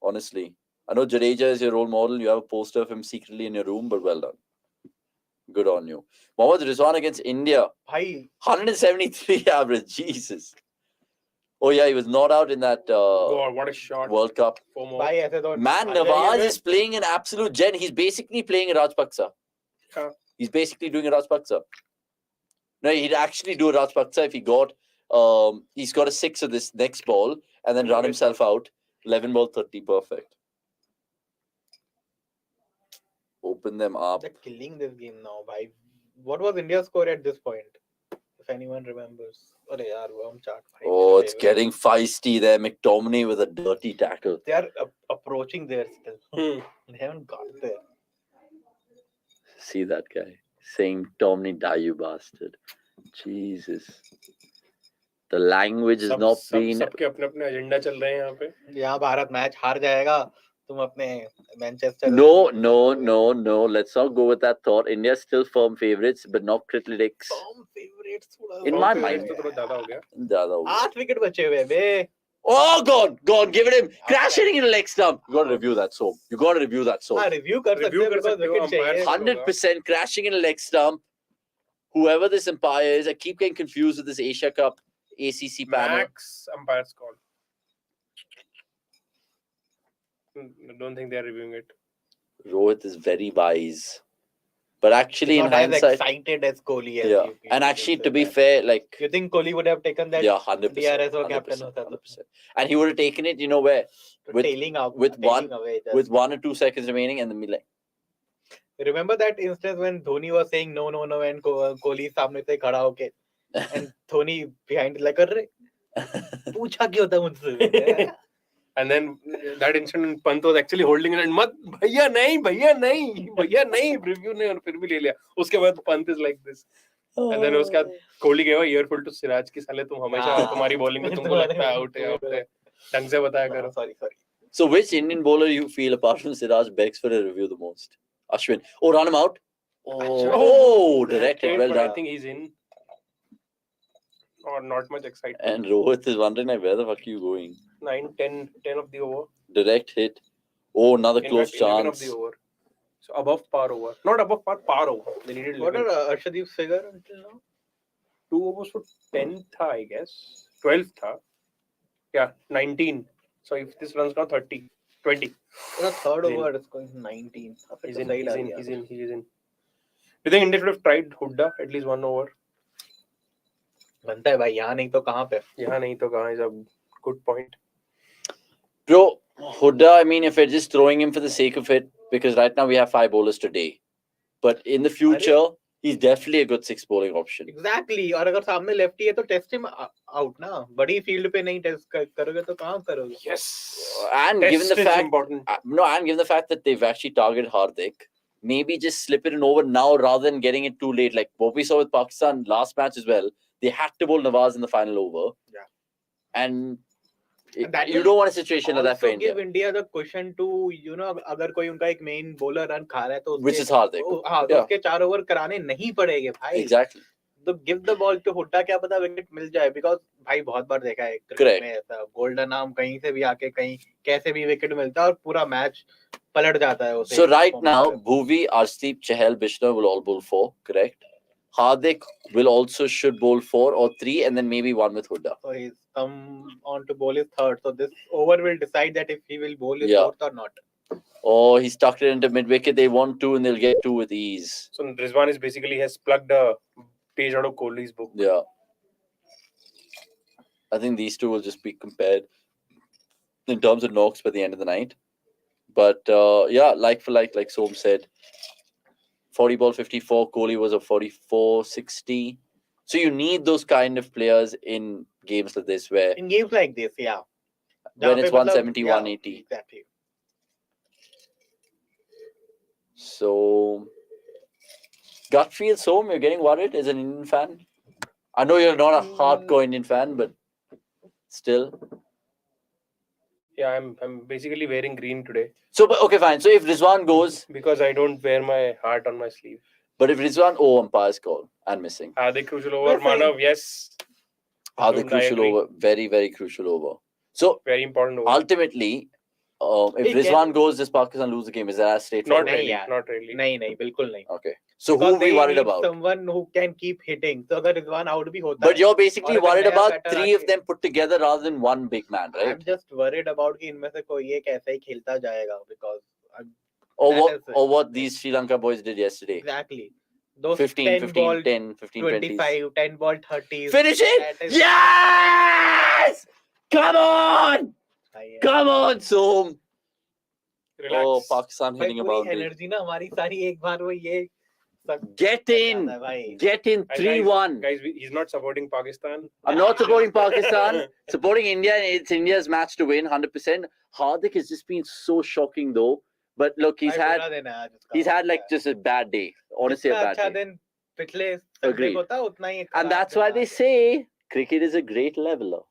Honestly. I know Jadeja is your role model. You have a poster of him secretly in your room, but well done. Good on you. Mohammad Rizwan against India. Bhai, 173 average. Jesus. Oh, yeah, he was not out in that God, what a shot. World Cup. Four more. bhai, ऐसे तो Man, Nawaz is playing an absolute gen. He's basically playing a Rajpaksa. Yeah. He's basically doing a Rajpaksa. No, he'd actually do a Rajpaksa if he got, he's got a 6 of this next ball and then run himself out. 11 ball 30, perfect. Open them up. They're killing this game now, bhai. What was India's score at this point? If anyone remembers. Arey yaar, worm chart. Bhai, Oh, it's getting feisty there. McTominay with a dirty tackle. They are approaching there still. Hmm. They haven't got there. See that guy saying, Tomney, die, you bastard. Jesus. The language has not been. सबके अपने agenda चल रहे हैं यहाँ पे. यहाँ Bharat match हार जाएगा. तुम अपने Manchester. No. Let's not go with that thought. India's still firm favorites, but not critics. Firm favorites थोड़ा. In my mind. तो थोड़ा ज्यादा हो गया. ज़्यादा हो गया. 8 विकेट बचे हुए बे. Oh, God, give it him. Crash hitting in the leg stump. You got to review that, so. You got to review that, so. हाँ, review कर सकते हो because wicket चाहिए. 100% crashing in a leg stump. Whoever this umpire is, I keep getting confused with this Asia Cup ACC panel. Max umpire's call. I don't think they're reviewing it. Rohit is very wise. But actually, in Not as hindsight, excited as Kohli. As yeah. you And feel, actually, so to be that- fair, like, You think Kohli would have taken that? yeah, 100%. DRS or 100%, captain or 100%. And he would have taken it, you know, where? with- tailing out, with tailing one- away, just- With 1 or 2 seconds remaining and then be like, Remember that instance when Dhoni was saying no, and Kohli सामने से खड़ा होके and Dhoni behind like अरे पूछा क्यों था मुझसे? And then that incident, Pant was actually holding it and मत भैया नहीं review ने और फिर भी ले लिया. उसके बाद Pant is like this. And then उसके बाद कोहली गया earful to सिराज की साले तुम हमेशा तुम्हारी बॉलिंग में तुमको लगता है आउट है ढंग से बताया करो. Sorry. so which Indian bowler you feel apart from Siraj begs for a review the most? Ashwin. Oh, run him out. Oh, directed. Well But I done. think he's in. Or not much excitement. And Rohit is wondering, like, where the fuck are you going? 9, 10 of the over. Direct hit. Oh, another In close fact, 11 of chance. the over. So above par over. Not above par over. They needed What 11. are Arshdeep's figure until now? 2 overs for 10 tha, I guess. 12 tha. Yeah, 19. So if this runs now 30, 20. The third He's in. over is going to 19. He's in. He is in. Do you think India should have tried Hooda at least 1 over? बनता है भाई यहाँ नहीं तो कहाँ पे? यहाँ नहीं तो कहाँ is a good point. Bro, Hooda, I mean, if we're just throwing him for the sake of it, because right now we have 5 bowlers today. But in the future, he's definitely a good 6 bowling option. Exactly. और अगर सामने lefty है तो test him out ना. बड़ी field पे नहीं test करोगे तो कहाँ करोगे? Yes. And Test given the is fact, important. and given the fact that they've actually targeted Hardik, maybe just slip it in over now rather than getting it too late. Like what we saw with Pakistan last match as well. They had to bowl Nawaz in the final over. Yeah. And That you will don't want a situation like that for also India, give India the cushion to, अगर कोई उनका एक main bowler run खा रहा है तो which is Hardik. हाँ तो Yeah. उसके 4 ओवर कराने नहीं पड़ेंगे भाई. Exactly. तो give the ball to Hooda, क्या पता विकेट मिल जाए, because भाई बहुत बार देखा है Correct. क्रिकेट में ऐसा गोल्डन आर्म कहीं से भी आके कहीं कैसे भी विकेट मिलता है और पूरा मैच पलट जाता है उसे. So right now, Bhuvi, Arshdeep, Chahal, Bishnoi will all bowl 4, correct? Hardik will also should bowl 4 or 3, and then maybe 1 with Huda. So he's come on to bowl his third. So this over will decide that if he will bowl his Yeah. fourth or not. Or he's tucked it into mid wicket. They want 2, and they'll get 2 with ease. So Rizwan is basically has plugged a page out of Kohli's book. Yeah. I think these two will just be compared in terms of knocks by the end of the night. But yeah, like for like Som said, 40 ball 54, Kohli was a 44 60. So you need those kind of players in games like this where In games like this, yeah. when it's जहाँ पे 170, yeah, 180. Exactly. So gut feel, Som, you're getting worried as an Indian fan? I know you're not a hardcore Indian fan, but still. Yeah, I'm basically wearing green today So, but okay, fine. So if Rizwan goes, because I don't wear my heart on my sleeve. but if Rizwan, umpire's call and missing. Hardik crucial over, Well, Manav, yes. The I crucial agree. over, very, very crucial over. So Very important over. ultimately, if Hey, Rizwan goes, does Pakistan lose the game? Is that as straightforward? Not नहीं really. यार. Not really. नहीं बिल्कुल नहीं. Okay. So Because who are we they worried need about? someone who can keep hitting. So अगर Rizwan out भी होता But है, you're basically और अगर worried नया about batter 3 of आके- them put together rather than one big man, right? I'm just worried about कि इनमें से कोई एक ऐसा ही खेलता जाएगा, because Or that what, is it. or what these Sri Lanka boys did yesterday. exactly those 15, 10 15, ball 10, 15, 20s. 25, 10 ball 30s. Finish it! That is- Yes! Come on! भाई, Come on, Som! Relax. Oh, Pakistan भाई hitting a पूरी boundary. Energy ना हमारी सारी एक बार वो ये सब Get कर in! जाता है भाई. Get in And 3-1. Guys, he's not supporting Pakistan. I'm not supporting Pakistan, supporting India, and it's India's match to win, 100%. Hardik has just been so shocking, though. But look, भाई बुरा दिन है आज उसका. he's had like just a bad day. Honestly, a जितना bad अच्छा day. दिन पिछले Agreed. संडे को था उतना ही And खराब that's दिन why आज they है. say cricket is a great leveler.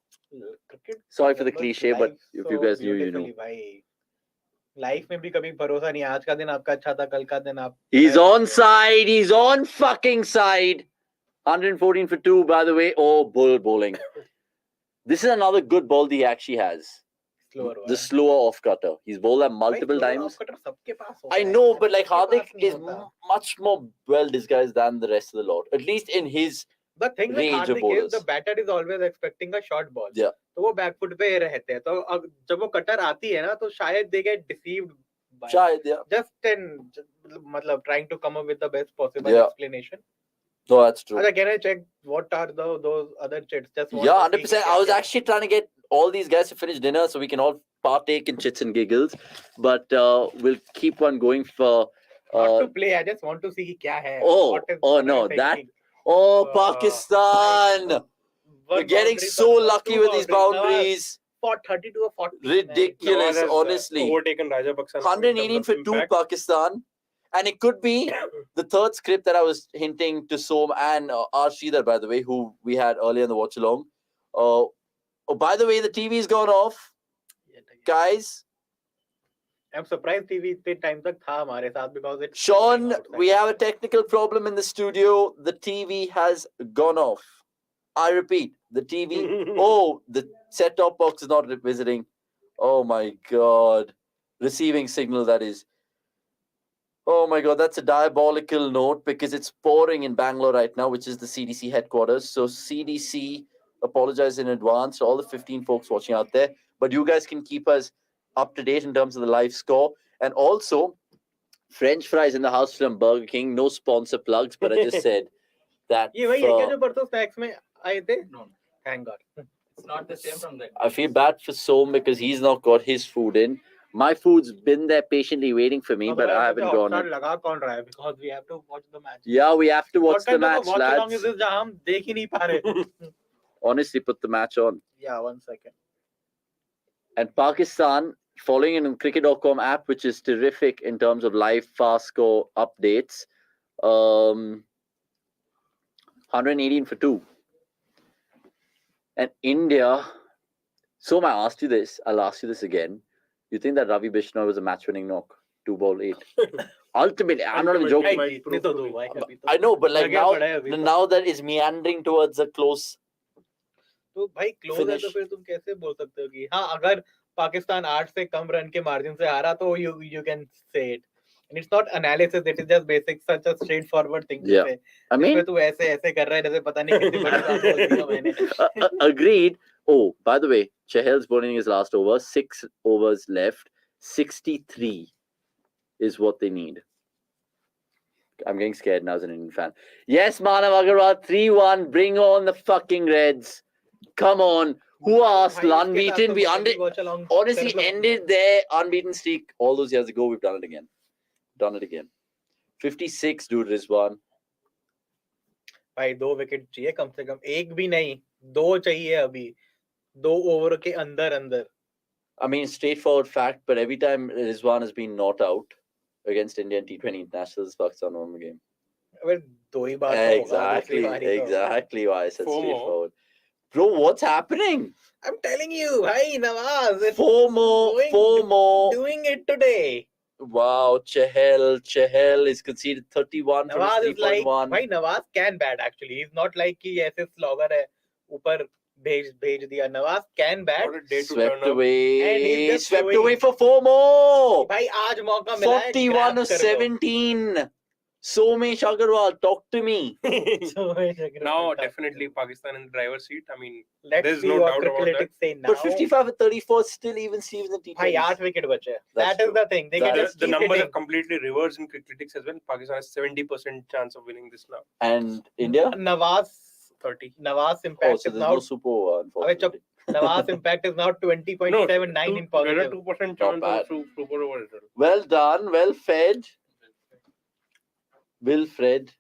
Cricket Sorry for the remembers cliche, but life if so you guys knew, you beautifully, know. भाई लाइफ में भी कभी भरोसा नहीं. आज का दिन आपका अच्छा था, कल का दिन आप He's on side. He's on fucking side. 114 for 2, by the way. Oh, bull bowling. This is another good ball that he actually has. slower The slower off cutter. He's bowled that multiple times. सबके पास होता I है know, यार, but like सबके Hardik पास नहीं is होता. much more well disguised than the rest of the lot. At least in his The thing with range of Hardik is bowlers. the batter is always expecting a short ball. Yeah. तो वो back foot पे रहते हैं. तो अब जब वो cutter आती है ना तो शायद they get deceived by Shahid, yeah. just in मतलब trying to come up with the best possible Yeah. explanation. No, that's true. अच्छा, can I check what are those other chits? Just want Yeah, to see 100%. क्या I was क्या. actually trying to get all these guys to finish dinner so we can all partake in chits and giggles. But we'll keep on going for. Not to play, I just want to see क्या है. Oh, what is oh what no, are you that. thinking? Oh, Pakistan! One They're getting boundary, so two lucky with these boundaries. For 32 or 40. Ridiculous, Nawaz has, honestly. overtaken Rajapaksa. 118 for 2 Pakistan. And it could be the third script that I was hinting to Som and Arshida, by the way, who we had earlier in the watch along. Oh, by the way, the TV's gone off. Guys, I'm surprised TV इतने time तक था हमारे साथ because it's Sean, going outside. we have a technical problem in the studio. The TV has gone off. I repeat, the TV. Oh, the set-top box is not visiting. Oh my God. Receiving signal, that is. Oh my God, that's a diabolical note because it's pouring in Bangalore right now, which is the CDC headquarters. So CDC, apologize in advance to all the 15 folks watching out there. But you guys can keep us up to date in terms of the live score. And also, French fries in the house from Burger King. No sponsor plugs, but I just said that. ये वही है क्या जो परसों snacks में आए थे? No, Thank God. it's not the same from that. I feel bad for Som because he's not got his food in. My food's been there patiently waiting for me, but I haven't gone in. लगा कौन रहा है? Because we have to watch the match. Yeah, we have to watch What the kind match, of a watch along lads. is this जहाँ हम देख ही नहीं पा रहे? Honestly, put the match on. Yeah, 1 second. And Pakistan, following in cricket.com app, which is terrific in terms of live fast score updates. 118 for 2. And India So I asked you this. I'll ask you this again. You think that Ravi Bishnoi was a match-winning knock? 2 ball 8. Ultimately, I'm not even joking. I know, but like now that is meandering towards a close. तो भाई close है तो फिर तुम कैसे बोल सकते हो कि हाँ अगर पाकिस्तान 8 से कम रन के मार्जिन से हारा तो you can say it. And it's not analysis, it is just basic, such a straightforward thing to say. I mean, तू ऐसे कर रहा है जैसे पता नहीं कितनी बड़ी बात बोल दी मैंने. Agreed. Oh, by the way, Chahal's bowling his last over. 6 overs left. 63 is what they need. I'm getting scared now as an Indian fan. Yes, Manav Agarwal, 3-1. Bring on the fucking Reds. Come on. Who are still unbeaten? We honestly ended their unbeaten streak all those years ago. We've done it again. 56, dude, Rizwan. भाई 2 wicket चाहिए कम से कम, एक भी नहीं, 2 चाहिए अभी, 2 over के अंदर. I mean, straightforward fact, but every time Rizwan has been not out against India in T20 internationals, Pakistan won the game. अबे 2 ही बार Exactly why I said straightforward. Bro, what's happening? I'm telling you, bhai, Nawaz. 4 more. Doing it today. Wow, Chahal is conceded 31 from his 3.1. Bhai, Nawaz can bat actually. He's not like कि ऐसे slogger है, ऊपर भेज दिया. Nawaz can bat. Swept away for 4 more. भाई आज मौका मिला है. 41 of 17. Somesh Agarwal, talk to me. Now, definitely Pakistan in the driver's seat. I mean, there's no doubt about that. Say now. But 55 at 34 still even Steve's in the T20. Bhai, 8 wicket bache. That is the thing. They can just the numbers have completely reversed in critics as well. Pakistan has 70% chance of winning this now. And India? Nawaz 30. Nawaz impact is now. No super over, unfortunately. Nawaz impact is now 20.79 in positive. 2% chance of super over. Well done, well fed. Wilfred.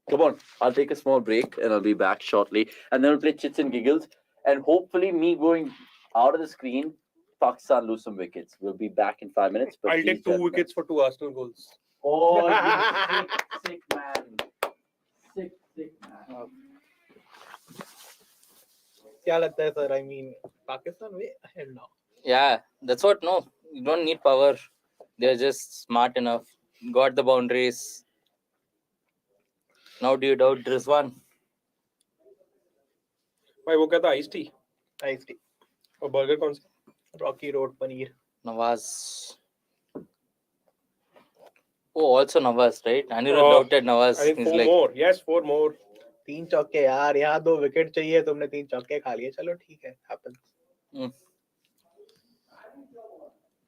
Come on, I'll take a small break and I'll be back shortly. And then we'll play chits and giggles. And hopefully me going out of the screen, Pakistan lose some wickets. We'll be back in 5 minutes. I'll take 2 wickets for 2 Arsenal goals. Oh, sick man. Sick man. क्या लगता है sir? I mean, Pakistan way ahead now. Yeah, that's what. No, you don't need power. They're just smart enough. Got the boundaries. Now do you doubt Rizwan? भाई वो क्या था? Iced tea. और burger कौन सा? Rocky Road paneer. Nawaz. Oh, also Nawaz, right? Anirudh doubted Nawaz. I think 4 more. Yes, 4 more. 3 चौके यार, यहाँ 2 विकेट चाहिए, तुमने 3 चौके खा लिए. चलो ठीक है, happens.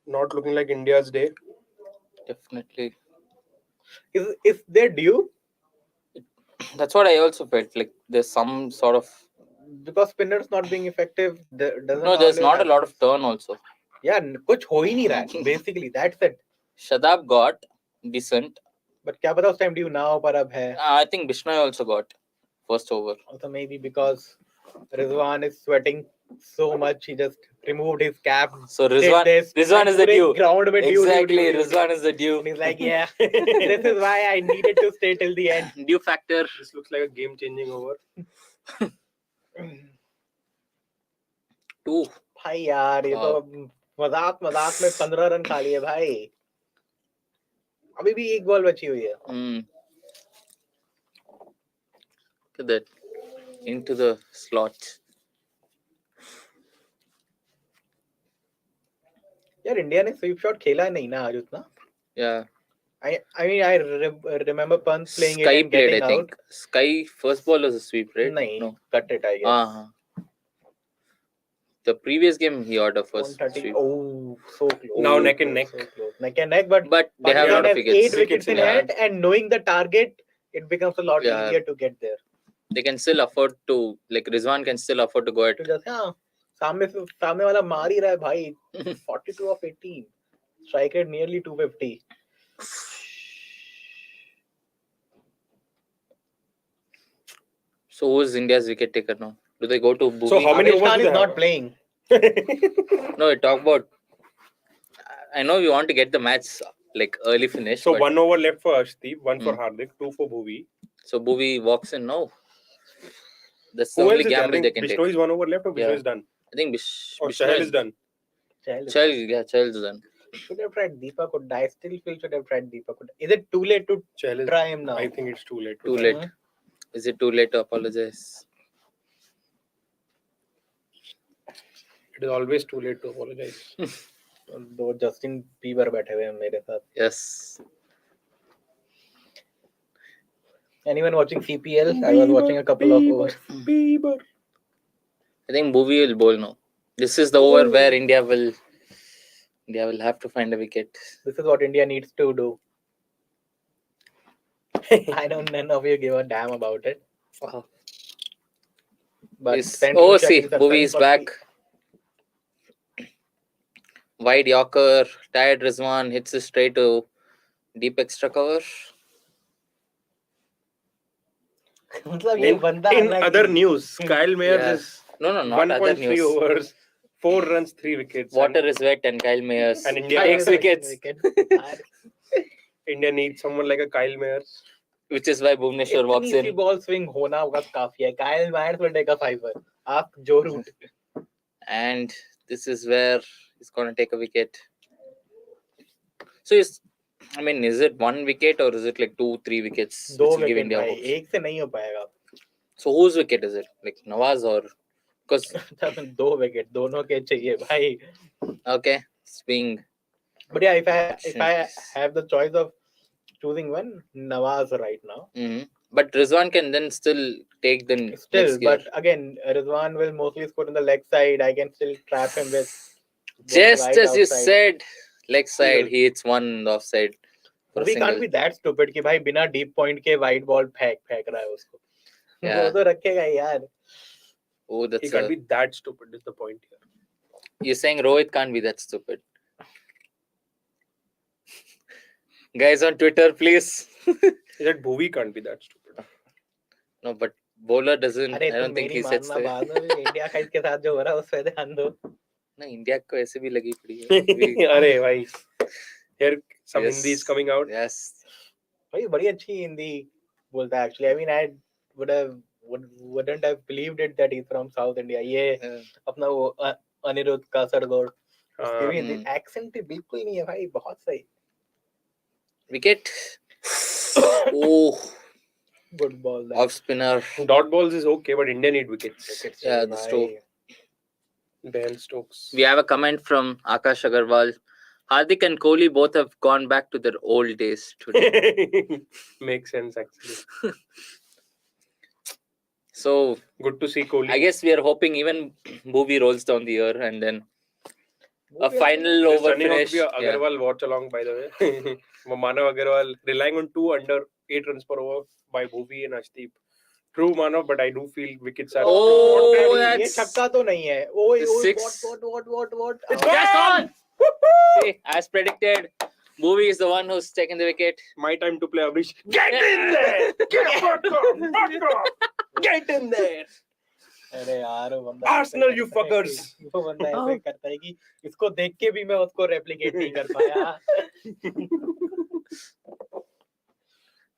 Not looking like India's day. Definitely. Is there due? That's what I also felt. Like there's some sort of, because spinners not being effective doesn't. No, there's not a lot of turn also. Yeah, कुछ हो ही नहीं रहा. Basically, that's it. Shadab got decent. But क्या पता उस time due now पर अब है. I think Bishnoi also got first over. Also maybe because Rizwan is sweating so much, he just removed his cap. So Rizwan is the due. Ground में due. Exactly, Rizwan is the due. And he's like, yeah, this is why I needed to stay till the end. Due factor. This looks like a game-changing over. 2. भाई यार ये तो मजाक में 15 run खा लिए भाई. अभी भी 1 बॉल बची हुई है. Look at that. Into the slot. यार इंडिया ने स्वीप शॉट खेला नहीं ना आज उतना. Yeah. I mean I remember Pant playing Sky it and played, getting I think. out. Sky first ball was a sweep, right? No, cut it I guess. The previous game he ordered first 130. sweep. Oh, so close. Now neck and neck. So close. Neck and neck, but they have a lot of wickets. 8 wickets in hand, and knowing the target, it becomes a lot easier to get there. They can still afford to, like Rizwan can still afford to go at. To just सामने वाला मार ही रहा है भाई. 42 of 18. Strike rate nearly 250. So who's India's wicket taker now? Do they go to Bhuvi? So how many overs Ishan do is they not have? playing. No, we talk about. I know we want to get the match like early finish. So but 1 over left for Arshdeep, 1 for Hardik, 2 for Bhuvi. So Bhuvi walks in now. That's the Who else only is there? I gamble think they can take. Bishnoi is 1 over left or Bishnoi is done? I think Chahal is done. Chahal is done. Should have tried Deepak Hooda. I still feel should have tried Deepak Hooda. Is it too late to Chahal is, try him now? I think it's too late. Too late. Is it too late to apologize? It is always too late to apologize. दो Justin Bieber बैठे हुए हैं मेरे साथ. Yes. Anyone watching CPL? I was watching a couple of overs. Bieber. I think Bhuvi will bowl now. This is the over where India will have to find a wicket. This is what India needs to do. I know none of you give a damn about it. But Bhuvi is back. Wide Yorker, tired Rizwan hits it straight to deep extra cover. In other news, Kyle Mayers is not other 1.3 news. overs, 4 runs, 3 wickets. Water is wet and Kyle Mayers And India takes wickets. India needs someone like a Kyle Mayers. Which is why Bhuvneshwar walks इतनी सी in. ball swing होना बस काफी है. Kyle Myers will take a 5er. Ask Joe Root. And this is where he's going to take a wicket. So is it 1 wicket or is it like 2-3 wickets? दो which will give wicket India भाई. hopes? एक से नहीं हो पाएगा. So whose wicket is it? Like Nawaz or? Because दो wicket दोनों के चाहिए भाई. okay, swing. But yeah, if I have the choice of choosing one, Nawaz right now. But Rizwan can then still take the Still, next gear. but again, Rizwan will mostly score on the leg side. I can still trap him with Just right as you outside. said, leg side, he hits one offside. For a We can't single. be that stupid कि भाई बिना deep point के wide ball फेंक रहा है उसको. Yeah. वो तो रखेगा यार. Oh, He that's can't be that stupid is the point here. You're saying Rohit can't be that stupid. Guys on Twitter, please. Is that Bhuvi can't be that stupid? No, but bowler doesn't. अरे I don't think he sets मारना बाद में India का इसके साथ जो हो रहा है उस पे ध्यान दो. No, India को ऐसे भी लगी पड़ी है. अरे भाई. Here some Yes. Hindi is coming out. Yes. भाई बड़ी अच्छी हिंदी बोलता है actually. I mean, I wouldn't have believed it that he's from South India. ये अपना वो अनिरुद्ध कासरगोड उसकी भी हिंदी accent भी बिल्कुल नहीं है भाई. बहुत सही. Wicket. Oh. Good ball. Off spinner. Dot balls is okay, but India need wickets. Yeah, that's true. Ben Stokes. We have a comment from Akash Agarwal. Hardik and Kohli both have gone back to their old days today. Makes sense actually. So good to see Kohli. I guess we are hoping even Bhuvi rolls down the year and then a final over finish. Agarwal watch along, by the way. Manav Agarwal relying on 2 under 8 runs per over by Bhuvi and Ashdeep. True, Manav, but I do feel wickets are. Oh, ये that's छक्का तो नहीं है. Oh, six. What? It's gone! See, as predicted, Bhuvi is the one who's taken the wicket. My time to play, Abrish. Get in there! Get up! Get in there! अरे यार वो बंदा Arsenal, you fuckers! वो बंदा ऐसे करता है कि इसको देख के भी मैं उसको रेप्लिकेट नहीं कर पाया.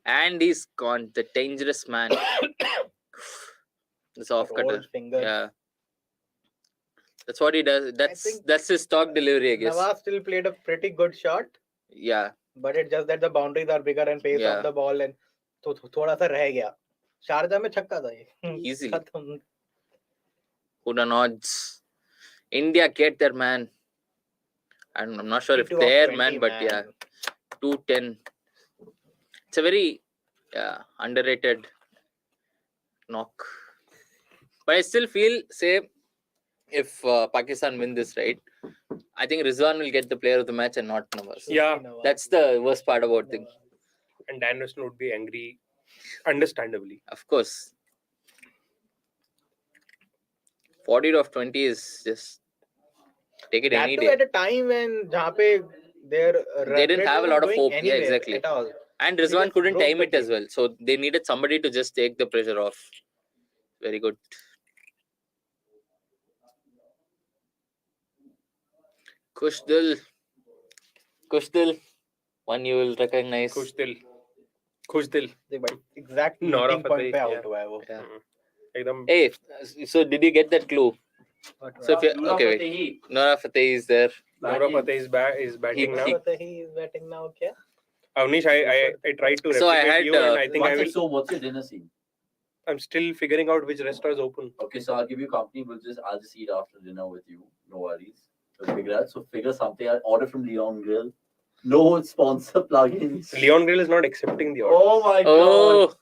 And he's gone, the dangerous man. This off cutter. Yeah. That's what he does. That's his stock delivery, I guess. Nawaz still played a pretty good shot. Yeah. But it's just that the boundaries are bigger and pace of the ball and तो थोड़ा सा रह गया. Sharjah में छक्का था ये. Easily. Huda nods. India get their man. And I'm not sure if their man, but yeah. 210. It's a very underrated knock. But I still feel, say, if Pakistan win this, right, I think Rizwan will get the player of the match and not Nawaz. Yeah. That's the worst part about things. And Dan Weston would be angry, understandably. Of course. 40 of 20 is just take it any day. At a time when जहाँ पे they didn't have a lot of hope. Yeah, exactly. At all. And Rizwan couldn't time it as well. So they needed somebody to just take the pressure off. Very good. Kushdil. One you will recognize. Kushdil. Exact meeting point पे out हुआ है वो. Hey, so did you get that clue? So if you okay, wait. Nora Fateh is there. Nora Fateh is batting now. He is batting now. Kya? Avnish, I tried to replicate So I had, you, and I think I will. So what's your dinner scene? I'm still figuring out which restaurant is open. Okay, so I'll give you company. I'll just eat after dinner with you. No worries. We'll figure out. So figure something. I'll order from Leon Grill. No sponsor plugins. Leon Grill is not accepting the order. Oh my god. Oh,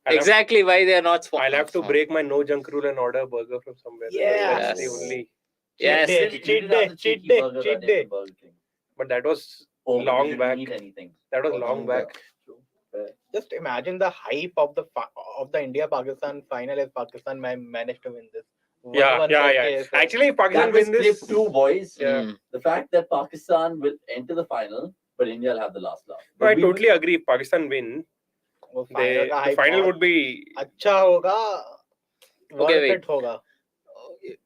exactly why they are not sponsored. I'll have to break my no junk rule and order a burger from somewhere. That's the only. Yes. Cheat day. But that was long back. That was long back. Just imagine the hype of the India-Pakistan final if Pakistan managed to win this. Yeah. Actually, if Pakistan win this, too, boys. Yeah. The fact that Pakistan will enter the final, but India will have the last laugh. No, I totally agree. If Pakistan win, the final would be. अच्छा होगा. Okay, wait. It होगा.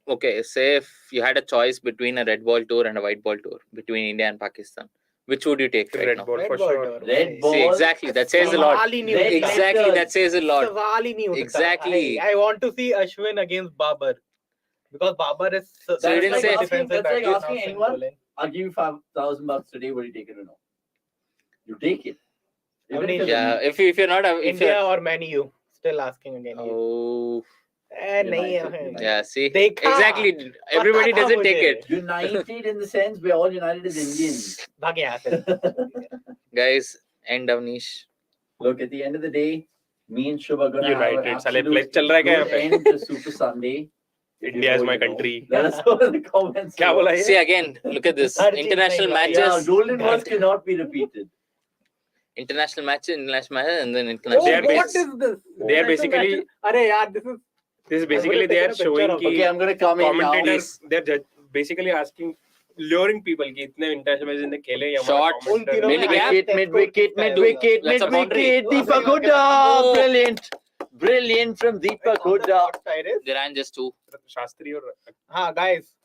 Okay, say if you had a choice between a red ball tour and a white ball tour between India and Pakistan, which would you take right Red now? ball for sure. Red ball. See, exactly. That says a lot. सवाल ही नहीं उठता. Exactly, that says a lot. सवाल ही नहीं उठता. Exactly. I want to see Ashwin against Babar because Babar is. So you didn't say- That's like asking anyone. I'll give you $5,000 today. Will you take it or no? You take it. Even if Yeah, if you're not if India you're, or Man U. Still asking again. oh नहीं United. yeah, see देखा. exactly. Everybody पता था doesn't take मुझे. it. United in the sense we're all united as Indians. भाग यहाँ से. Guys, end Avnish. Look, at the end of the day, me and Shubh are gonna have United. an साले absolute pledge चल रहा है क्या यहाँ good पे? end to Super Sunday. India is my country. Let us know in the comments. क्या बोला ये? See again, look at this. हर चीज International नहीं Yeah, matches, golden words cannot be repeated. international matches, and then Oh, international. They are what bas- is this? They are basically. अरे यार, This is basically they are showing Okay, कि I'm gonna come in now. commentators. They're basically asking, luring people कि इतने international matches इन्हें खेले या Short. हमारा commentator- Mid-wicket, That's a boundary. Deepak Hooda, brilliant. Brilliant from Deepak Hooda. They ran just two. Shastri or Guys,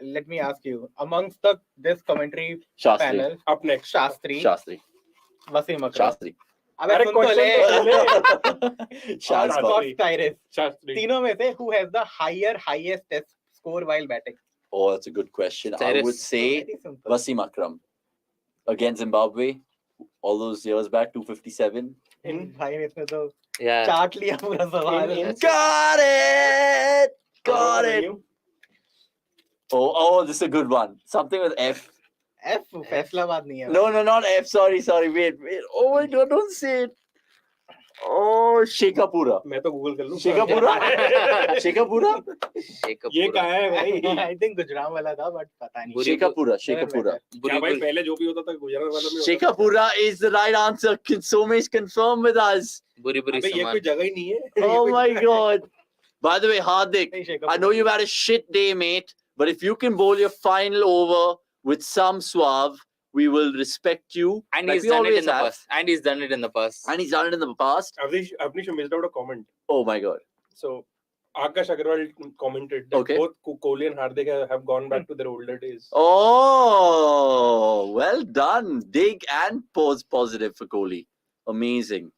let me ask you. Amongst this commentary Shastri. panel, up next. Shastri, Shastri. Wasim Akram. Shastri. अबे अरे सुन तो question ले. तो Shastri. Scott Tyrus. Shastri. तीनों में से who has the highest test score while batting? Oh, that's a good question. I Cyrus. would say Very simple. Wasim Akram against Zimbabwe. All those years back, 257. भाई ने इसमें तो Yeah. चाट लिया पूरा सवाल. Got it! Got it! Oh, this is a good one. Something with F. F Faisalabad नहीं है. No, not F. Sorry. Wait. Oh my God, don't say it. Oh, Shekhapura. मैं तो गूगल कर लूँ. Shekhapura? Shekhapura? Shake up. ये कहाँ है भाई? I think गुजरात वाला था but पता नहीं. Shekhapura. क्या भाई पहले जो भी होता था गुजरात वाला में होता था? Shekhapura is the right answer. Somesh confirm with us. बुरी अबे ये सामान. कोई जगह ही नहीं है. Oh my God. By the way, Hardik, नहीं, Shekhar I know you've had a shit day, mate, but if you can bowl your final over with some suave, we will respect you. And like he's we done it always in the have. past. And he's done it in the past. And he's done it in the past. Avnish missed out a comment. Oh my God. So Akash Agarwal commented that Okay. both Kohli and Hardik have gone back to their older days. Oh, well done. Dig and pause positive for Kohli. Amazing.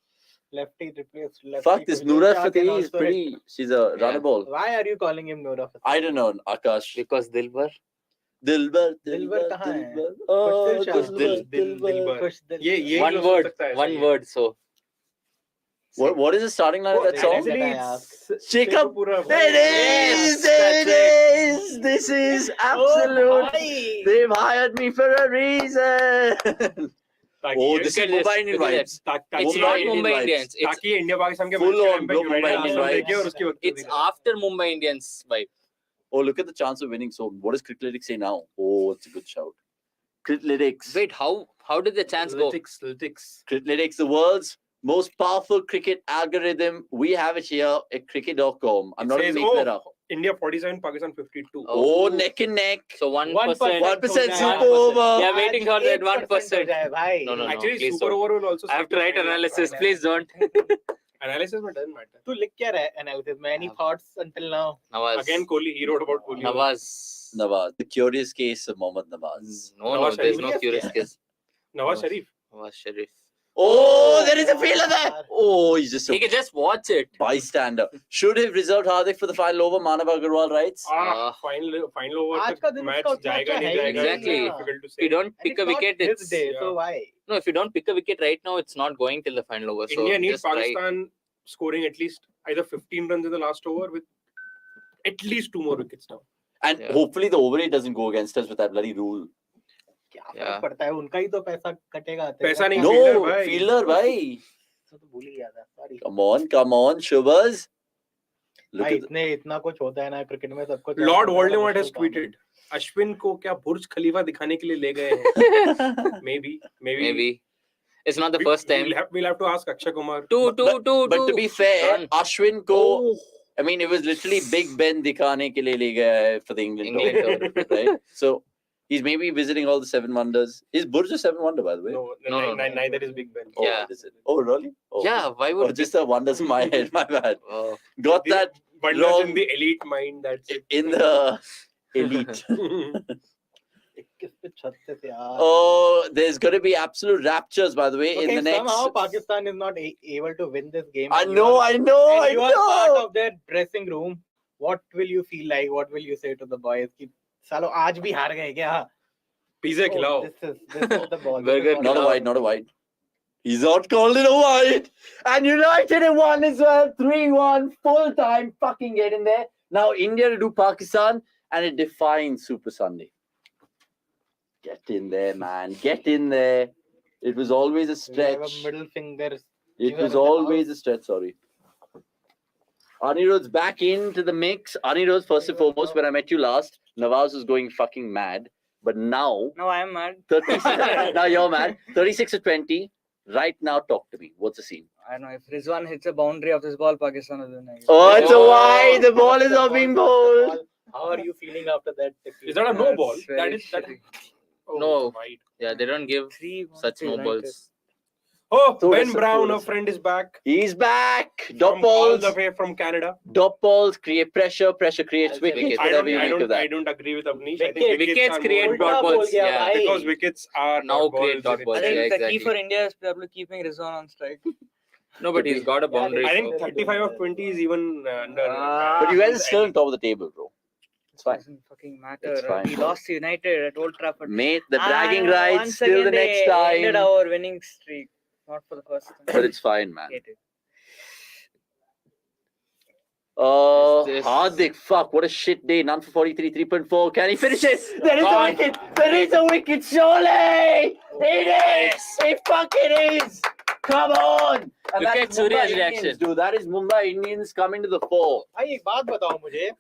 Lefty replaced lefty. Fuck, this to Nura Shah can Fateh is also pretty. She's a Yeah. runnable. hit. Why are you calling him Nura Fateh? I don't know, Akash. Because Dilbar. Dilbar. Dilbar कहाँ है? Oh, Kush Dil Shah. Dilbar. Kush Dil. ये One close word. हो सकता है, One सही है. word. So. What is the starting line of that song? Actually, That I it's Shekhapura. Shekhapura. There it is. There it is. This is absolute. They've hired me for a reason. Oh, this is Look at Mumbai this, Indian look at vibes. It's Mumbai not Indian Mumbai vibes. Indians. It's ताकि India Pakistan के Full match के on, time पे bro, United Mumbai answer Indian देके और vibes. उसकी वक्त it's after Mumbai Indians vibe. Oh, look at the chance of winning. So, what does Cricklytics say now? Oh, it's a good shout. Cricklytics. Wait, how did the chance go? Analytics. Cricklytics, the world's most powerful cricket algorithm. We have it here at cricket.com. I'm It not says, even making that up. India 47, Pakistan 52. Oh, neck and neck. So 1%. 1% super 1%. over. We are waiting for that 1%. हो जाए भाई. No. Actually, please super don't. over will also. I have to write analysis. Please don't. Analysis, but doesn't matter. तू लिख क्या रहा है analysis में? Any thoughts until now? Nawaz. Again, Kohli. He wrote about Kohli. Nawaz. Nawaz. The curious case of Mohammad Nawaz. No, Nawaz there's Sharif. no curious case. Nawaz Sharif. Nawaz Sharif. Oh, there is a fielder there. Oh, he's just He a can just watch it. bystander. Should have reserved Hardik for the final over. Manav Agarwal writes. Final over आज का दिन match उसका उतना जाएगा अच्छा नहीं है ही जाएगा. नहीं. Exactly. It's difficult to If you say. don't And pick it's a not wicket, his it's day, so why? no. If you don't pick a wicket right now, it's not going till the final over. So India needs just try. Pakistan scoring at least either 15 runs in the last over with at least 2 more wickets now. And Yeah. hopefully the over doesn't go against us with that bloody rule. क्या Yeah. फर्क पड़ता है उनका ही तो पैसा कटेगा पैसा नहीं, No, fielder, bhai. fielder, bhai. तो भूल ही गया था sorry Come on, Shubhas. Look भाई at इतने इतना कुछ होता है ना क्रिकेट में सबको Lord Voldemort has tweeted. Ashwin को क्या बुर्ज खलीफा दिखाने के लिए ले गए हैं? the... Maybe. It's not the first time. We'll have to ask Akshay Kumar. Two. But to be fair, Done. Ashwin ko, I mean, it was literally Big Ben dikhane ke liye le gaya hai for the England tour, right? So he's maybe visiting all the 7 wonders. Is Burj a 7 wonder, by the way? No, No. neither is Big Ben. Oh, Yeah. is it? Oh, really? Oh. Yeah, why Oh, would just the wonders in my head. My bad. Oh. Got that Wonders wrong in the elite mind. That's it. in the elite. 21 पे 36 यार Oh, there's going to be absolute raptures, by the way, okay, in the next. somehow Pakistan is not able to win this game. I and know. and you are part I know. of their dressing room. What will you feel like? What will you say to the boys? कि सालो आज भी हार गए क्या? Pizza Oh, khilao. this is the ball. Burger, Not a wide, not a wide. He's not called it a wide. And United have won as well. 3-1, full time. Fucking get in there. Now India to do Pakistan, and it defines Super Sunday. Get in there, man. Get in there. It was always a We have a stretch. middle finger. It was always a stretch, sorry. Anirudh's back into the mix. Anirudh, first and foremost, when I met you last, Nawaz was going fucking mad. But now, No, I am mad. 36, now you're mad. 36-20. Right now, talk to me. What's the scene? I don't know if Rizwan hits a boundary of this ball, Pakistan will win. I guess. Oh, it's a Oh. wide. The ball is not being bowled. How are you feeling after that? Is that a no That's ball? very That is that. shitty. Oh, No. wide. Yeah, they don't give 3-1 such to no United. balls. Oh, So Ben that's Brown, a our friend, is back. He's back. Dot From all balls. the way from Canada. Dot balls create pressure. Pressure creates wickets. I Whatever you make of I that. don't agree with Avnish. I think Wickets wickets are create more dot Ulta balls. bol gaya, Yeah. bhai. because wickets are Now dot create balls. dot balls. I think Yeah, the key exactly. for India is probably keeping Rizwan on strike. No, but he's got a boundary. I think so- 35 of 20 is even under. But you guys are still on top of the table, bro. It's fine. Doesn't fucking matter. It's fine. He lost to United at Old Trafford. Mate, the bragging And rights once still again the next they ended time. our winning streak. Not for the first time. But it's fine, man. Get it. This- Hardik, fuck, what a shit day. None for 43, 3.4. Can he finish it? There is a Gone. wicket. There is a wicket, surely. It is. It fucking is. Come on. And Look that at is Surya's Mumbai reaction. Indians, dude. That is Mumbai Indians coming to the fore. भाई एक बात बताओ मुझे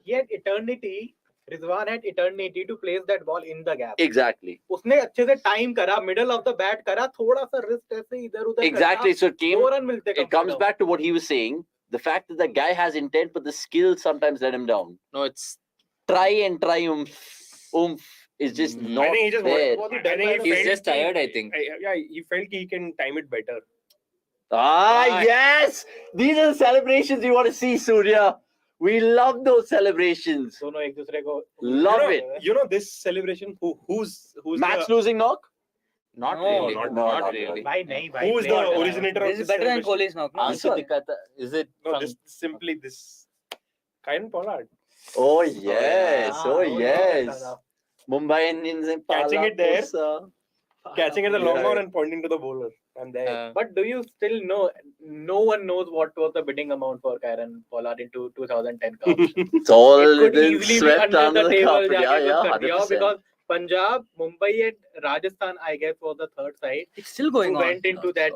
he had eternity Rizwan had eternity to place that ball in the gap Exactly. उसने अच्छे से time करा middle of the bat करा थोड़ा सा wrist ऐसे इधर उधर Exactly. So it came. 2 run मिलते It comes back to what he was saying. The fact that the guy has intent, but the skill sometimes let him down. No, it's Try oomph is just Mm. not I think he just there. I think he he's felt just tired, I think. Yeah, he felt he can time it better. Ah, yes! These are the celebrations you want to see, Surya. We love those celebrations. दोनों एक दूसरे को Love it. You know this celebration. Who's Match the, losing knock? not No, really. not- Not, not really. really. भाई नहीं भाई who's play the होता है। originator of This this is better than celebration? Kohli's knock. No? Answer Tikata. Is it No, from this simply this. Kyle Pollard Oh, yes. हाँ, Oh, वो नहीं yes. करता था। Mumbai Indians and Catching it there. Palaposa. catching at the long Yeah. on and pointing to the bowler. And there. But do you still know? No one knows what was the bidding amount for Kieran Pollard in 2010 Cup. It's all It could been easily be swept under the table. carpet. जाके Yeah, कुछ yeah, कर दिया हो 100%. because Punjab, Mumbai, and Rajasthan, I guess, was the third side. It's still Who going on. went into that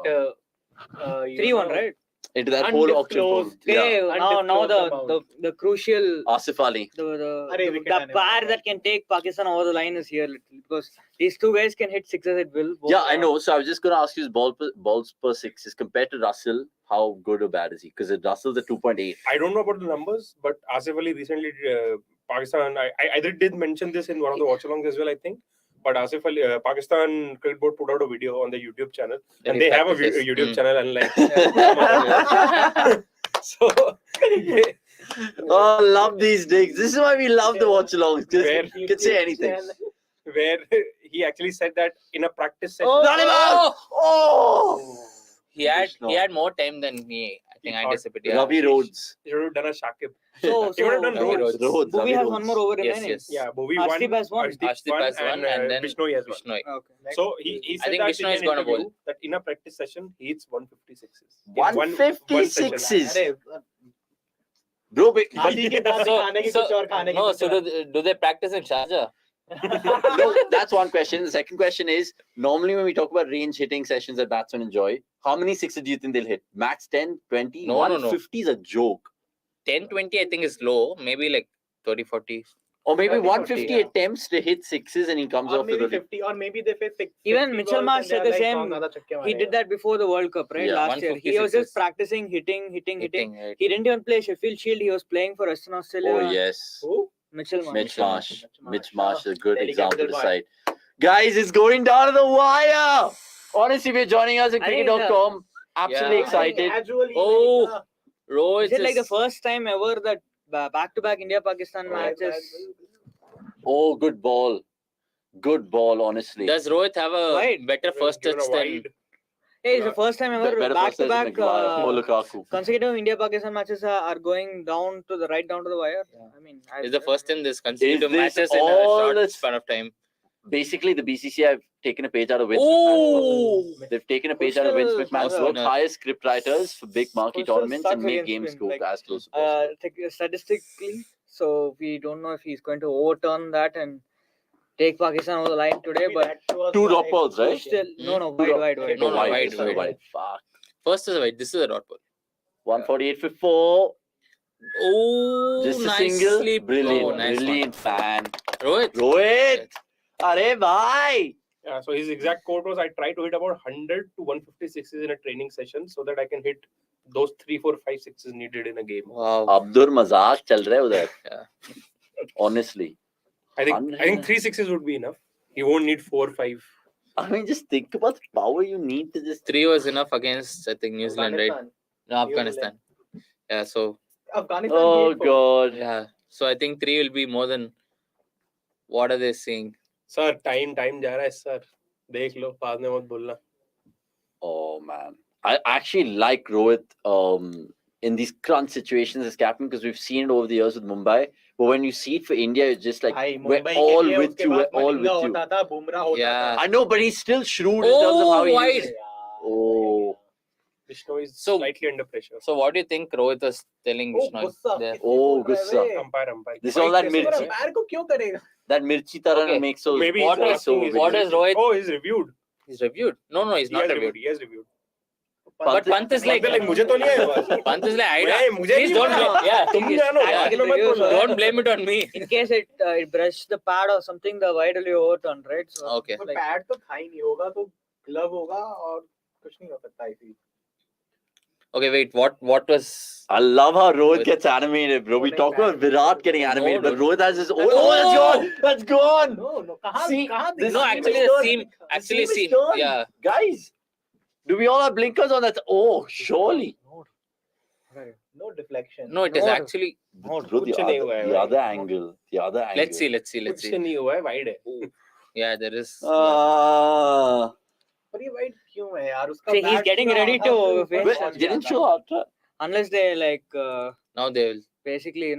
3-1, right? Into that whole auction pool. Undisclosed. Yeah. Okay, now Undisclosed the crucial Asif Ali. Arey, wicket the आने pair वाला that can take Pakistan over the line is here literally, because these two guys can hit sixes at will. Yeah, I know. So I was just going to ask you his balls per sixes compared to Russell. How good or bad is he? Because Russell's at 2.8. I don't know about the numbers, but Asif Ali recently, Pakistan, I did mention this in one of the watchalongs as well, I think. But Asif Ali, Pakistan Cricket Board put out a video on the YouTube channel. Then And he they have a practices. YouTube Mm. channel, unlike. So, Oh, love these digs. This is why we love the watch alongs. Where- You can say anything. where he actually said that in a practice session. He had more time than me. I think I thought anticipated. Ravi Rhodes. He should have done a Shakib. So He would have done Ravi Rhodes. Rhodes. Bhuvi Ravi has Rhodes. one more over Yes, remaining. yes. Yeah, Bhuvi Arshdeep has won. Arshdeep has won, and then Bishnoi has won. Bishnoi. Okay. So he I said think that Bishnoi is in an gonna interview bowl. that in a practice session he hits 156s. In 156s. Bro, but So do they practice in Sharjah? no, that's one question. The second question is, normally when we talk about range hitting sessions that batsmen enjoy, how many sixes do you think they'll hit? Max 10, 20? No. 150 is a joke. 10, 20 I think is low. Maybe like 30, 40. Or maybe 30, 150 yeah. attempts to hit sixes and he comes Or off with maybe a 50, or maybe they face 6. Even 60 Mitchell balls Marsh and said they the are same. like, "Kaun zyada chakke He marega?" did that before the World Cup, right? Yeah, Last year. He was 156s. just practicing hitting. Right. He didn't even play Sheffield Shield. He was playing for Western Australia. Oh, yes. Who? Mitchell Marsh. Mitch Marsh. Mitch Marsh is a good Dedicated example to boy. cite. Guys, it's going down to the wire. Honestly, if you're joining us at I think cricket.com, absolutely Yeah. excited. Casually, Oh. like, Rohit Is it like the first time ever that back-to-back India-Pakistan matches? Oh, good ball. Good ball, honestly. Does Rohit have a Wide. better first Given a touch than wide. Hey, it's the first time ever Better first touch than back-to-back Maguire. Oh, Lukaku. consecutive India-Pakistan matches are going down to the wire. I mean, is the first time this consecutive this matches in a all short this- span of time? Basically, the BCCI have taken a page out of Vince Oh! McMahon's book. They've taken a page out of Vince Crystal McMahon's has book, a- hire script writers for big marquee Crystal tournaments and sucks make against games spin, go like, as close as possible. statistically, so we don't know if he's going to overturn that and take Pakistan over the line today, but Two drop balls, right? still, no, Two wide. No, wide. wide. Fuck. First is a wide. This is a dot ball. 148 for 4. Oh, Just a nicely. single. Brilliant. Oh, nice Brilliant, fan. Rohit. Rohit. Arey bhai. Yeah, so his exact quote was, I try to hit about 100 to 156s in a training session so that I can hit those 3, 4, 5 sixes needed in a game. Wow. Abdur mazak chal raha hai udhar. Yeah. Honestly. I think 3 sixes would be enough. He won't need 4, 5. I mean, just think about the power you need to just. 3 was enough against, I think, New Zealand, right? No, Afghanistan. Yeah, so Afghanistan. Oh, beat God. yeah. So I think 3 will be more than what are they saying? Sir, time जा रहा है sir. देख लो, बाद में मत बोलना. Oh, man. I actually like Rohit in these crunch situations as captain because we've seen it over the years with Mumbai. But when you see it for India, it's just like, भाई, we're Mumbai के all लिए with उसके you, we're बाद all with Malinga you. होता था, बुमराह होता Yeah. था. I know, but he's still shrewd in terms of how he wide. uses- Oh. Bishnoi is So- slightly under pressure. So what do you think Rohit was telling Oh, Bishnoi गुस्सा. there? किससे Oh, बोल रहा है गुस्सा. बे? Umpire. This is all that Why mirchi. कैसे umpire को क्यों करेगा? That mirchi taran Okay. makes so. Maybe What he's is- asking his what reviewed. is Rohit? Oh, he's reviewed. He's reviewed. No, he's not reviewed. He has reviewed. But Pant is like, मुझे तो नहीं है बस. Pant is like, मुझे please नहीं don't पता. blame. Yeah, तुम जानो, Yeah. आगे में मत बोलो. don't blame it on me. In case it brushed the pad or something, the wide will be overturned, right? So, Okay. तो पैड तो था ही नहीं, होगा तो ग्लव होगा और कुछ नहीं हो सकता इसी. Okay, wait. What was? I love how Rohit Rohit. gets animated, bro. We talk about Virat getting animated, but dude. Rohit has his own. Oh! Oh, that's gone. That's gone. No, कहाँ See, कहाँ this No, is actually, done. the seam. The Actually, seam is seam. done. Yeah. Guys, do we all have blinkers on that? Oh, surely. no deflection. No, it is No, actually. Bro, कुछ नहीं हुआ है the भाई. other angle. The other angle. Let's see. कुछ नहीं हुआ है, wide है. Yeah, there is. पर ये वाइड क्यों है यार? उसका See, he's bat getting पूरा ready आधा to से ऊपर face- Wait, पहुंच didn't गया show था. after. unless they like Now they will. basically,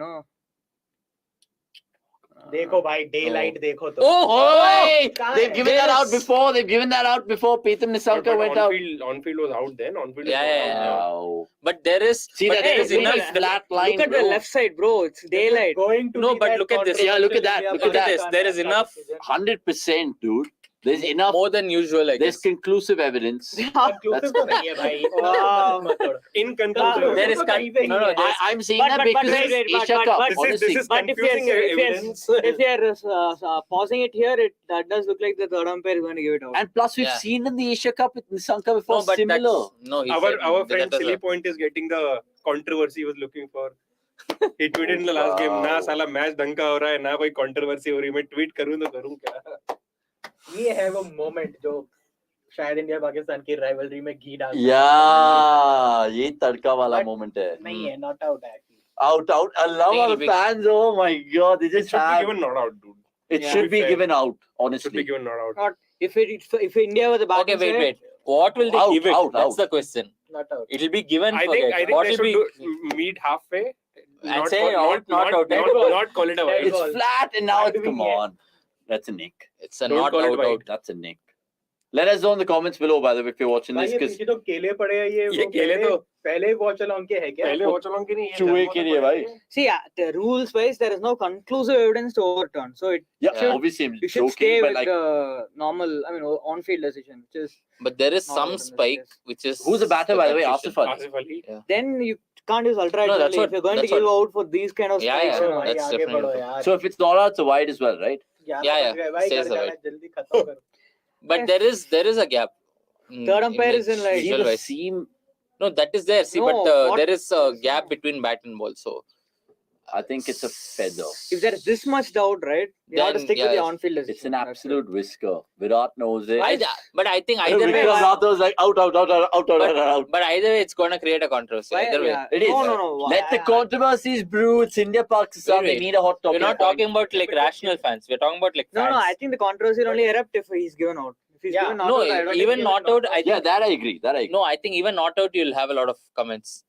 देखो भाई, daylight देखो तो. Oh, hey! कहाँ They've है? given that out before. They've given that out before. Petam Nisanka But went out. on-field was out then. On-field Yeah, was yeah, not yeah. out. Wow. But there is. See, but that there is is enough. a flat line, look at the bro. left side, bro. It's daylight. Going to No, be but that look at this. Yeah, look at that. controversial Look at this. There is enough. 100%, dude. There's enough. More than usual, I There's guess. conclusive evidence. Conclusive तो नहीं है भाई. Wow. Inconclusive. There is कहीं पे no, नहीं है. there's- I'm saying But- that but- because but- it's wait, but- Asia but- Cup. but- This Honestly. is But if confusing you're evidence. if you're pausing it here, that does look like the third umpire is going to give it out. And plus, we've Yeah. seen in the Asia Cup with Nisanka before No, but similar. that's no. He Our said our that friend was Silly a- Point is getting the controversy he was looking for. He tweeted in the last game, ना साला match ढंग का हो रहा है, ना कोई controversy हो रही है. मैं tweet करूँ तो करूँ क्या? ये है वो moment जो शायद इंडिया पाकिस्तान की rivalry में घी डाल. Yeah, ये तड़का वाला But- moment है. नहीं है, not out actually. Out. I love Think our it'll be- fans. Oh my god, they It just should be have. given not out, dude. It Yeah. should be Fair. given out, Should be honestly. given not out. Not if India was a batting Okay, side, wait. What will they Out, give it? out, That's out. the question. Not out. It'll be given. I forget. think What they will should be? meet halfway. And say out, not out. Not call it a Dead wild. It's ball. flat and now Why it's do we come get- on. That's a nick. It's a Don't not call it out. wide. Out. That's a nick. Let us know in the comments below, by the way, if you're watching भाई this, ये because पीछे तो केले पड़े हैं ये ये वो केले पहले तो- पहले वॉच अलोंग के है क्या पहले Watchalong के नहीं, ये चूहे जन्मों के से लिए पड़े भाई। हैं। see, the rules wise, there is no conclusive evidence to overturn. So it yeah, should- obviously I'm you should joking, stay but with like, the normal, I mean, on-field decision, which is But there is Not some out in this spike case. which is. who's the batter, by the way? confusion. Asif Ali. Asif Ali. then you can't use ultra No, that's adrenaline what- if you're going to that's give what- out for these kind of Yeah, strikes. yeah, you know. भाई that's आगे definitely बढ़ो true. यार So if it's not out, it's a wide as well, right? 11 Yeah, बज गए भाई says घर the जाना way. जल्दी खत्म करो But there is a gap. Third umpire is in, like- See visual the wise. seam. No, that is there. See, No, but what- there is a gap between bat and ball. So I think it's a feather. If there is this much doubt, right, you have to Then, stick with yeah, the on-field decision. It's an That's it. absolute whisker. Virat knows it. but I think either way, Because Arthur's like out. but either way, it's going to create a controversy. Why- Either way, yeah. It is. No. Let the controversies brew. It's India, Pakistan. Wait, They need a hot we're topic. not talking about like rational fans. We're talking about like No, fans. I think the controversy will only erupt if he's given out. If he's Yeah. given not No, out, I don't even think not out. I Yeah, think that I agree. no. I think even not out, you'll have a lot of comments.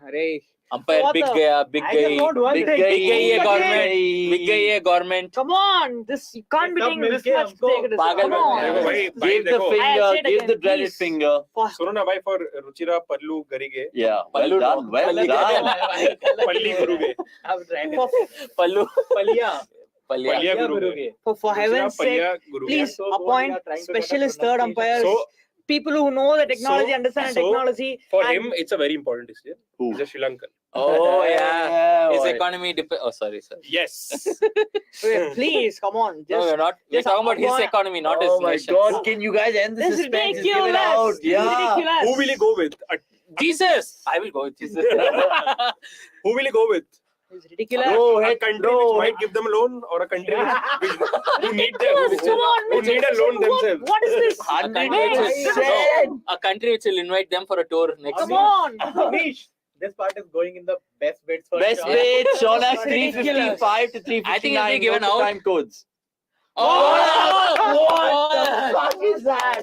Arey, Umpire What big the- gaya, big I just guy, want one Big thing guy, big guy ye Big government, guy. big guy ye government. come on, this you can't be सब taking this मिलके much. हमको Take it. पागल Come बना on. रहे हो भाई भाई Give the देखो I'll say finger. it Give the again, dreaded please. finger. सुनो ना भाई for Ruchira pallu गरीगे Yeah, well Pallu done. no. Well Pallu done. पल्ली गुरुगे अब रहने Pallu, Palia Palya. Palia Palia गुरुगे गुरुगे For heaven's sake, Palia गुरुगे please so bold, appoint we are trying to get a specialist third pronunciation. umpires. So People who know the technology, So- understand so technology. for and him it's a very important decision. Who? He's a Sri Lankan. Oh yeah, his boy. economy depends. Oh sorry, sir. Yes. Please, come on. No, Just we're not. We're just talking about his appoint- economy, not Oh his my nation. God! Can you guys end the this is suspense? Just give it ridiculous. out. This is Yeah. ridiculous. Who will he go with? Jesus, I will go with Jesus. Who will he go with? It's ridiculous. No, A head, country no. which might give them a loan, or a country who need them, Ridiculous. Come on, who need a loan What- themselves. What is this? A country Wait, which is- Said. a country which will invite them for a tour next Come year. on. Amish, this part is going in the best bits for Best sure. bid, Shaunak Ridiculous. 355 to 359. I think it'll be given Note the out. time codes. Oh, What the fuck is that?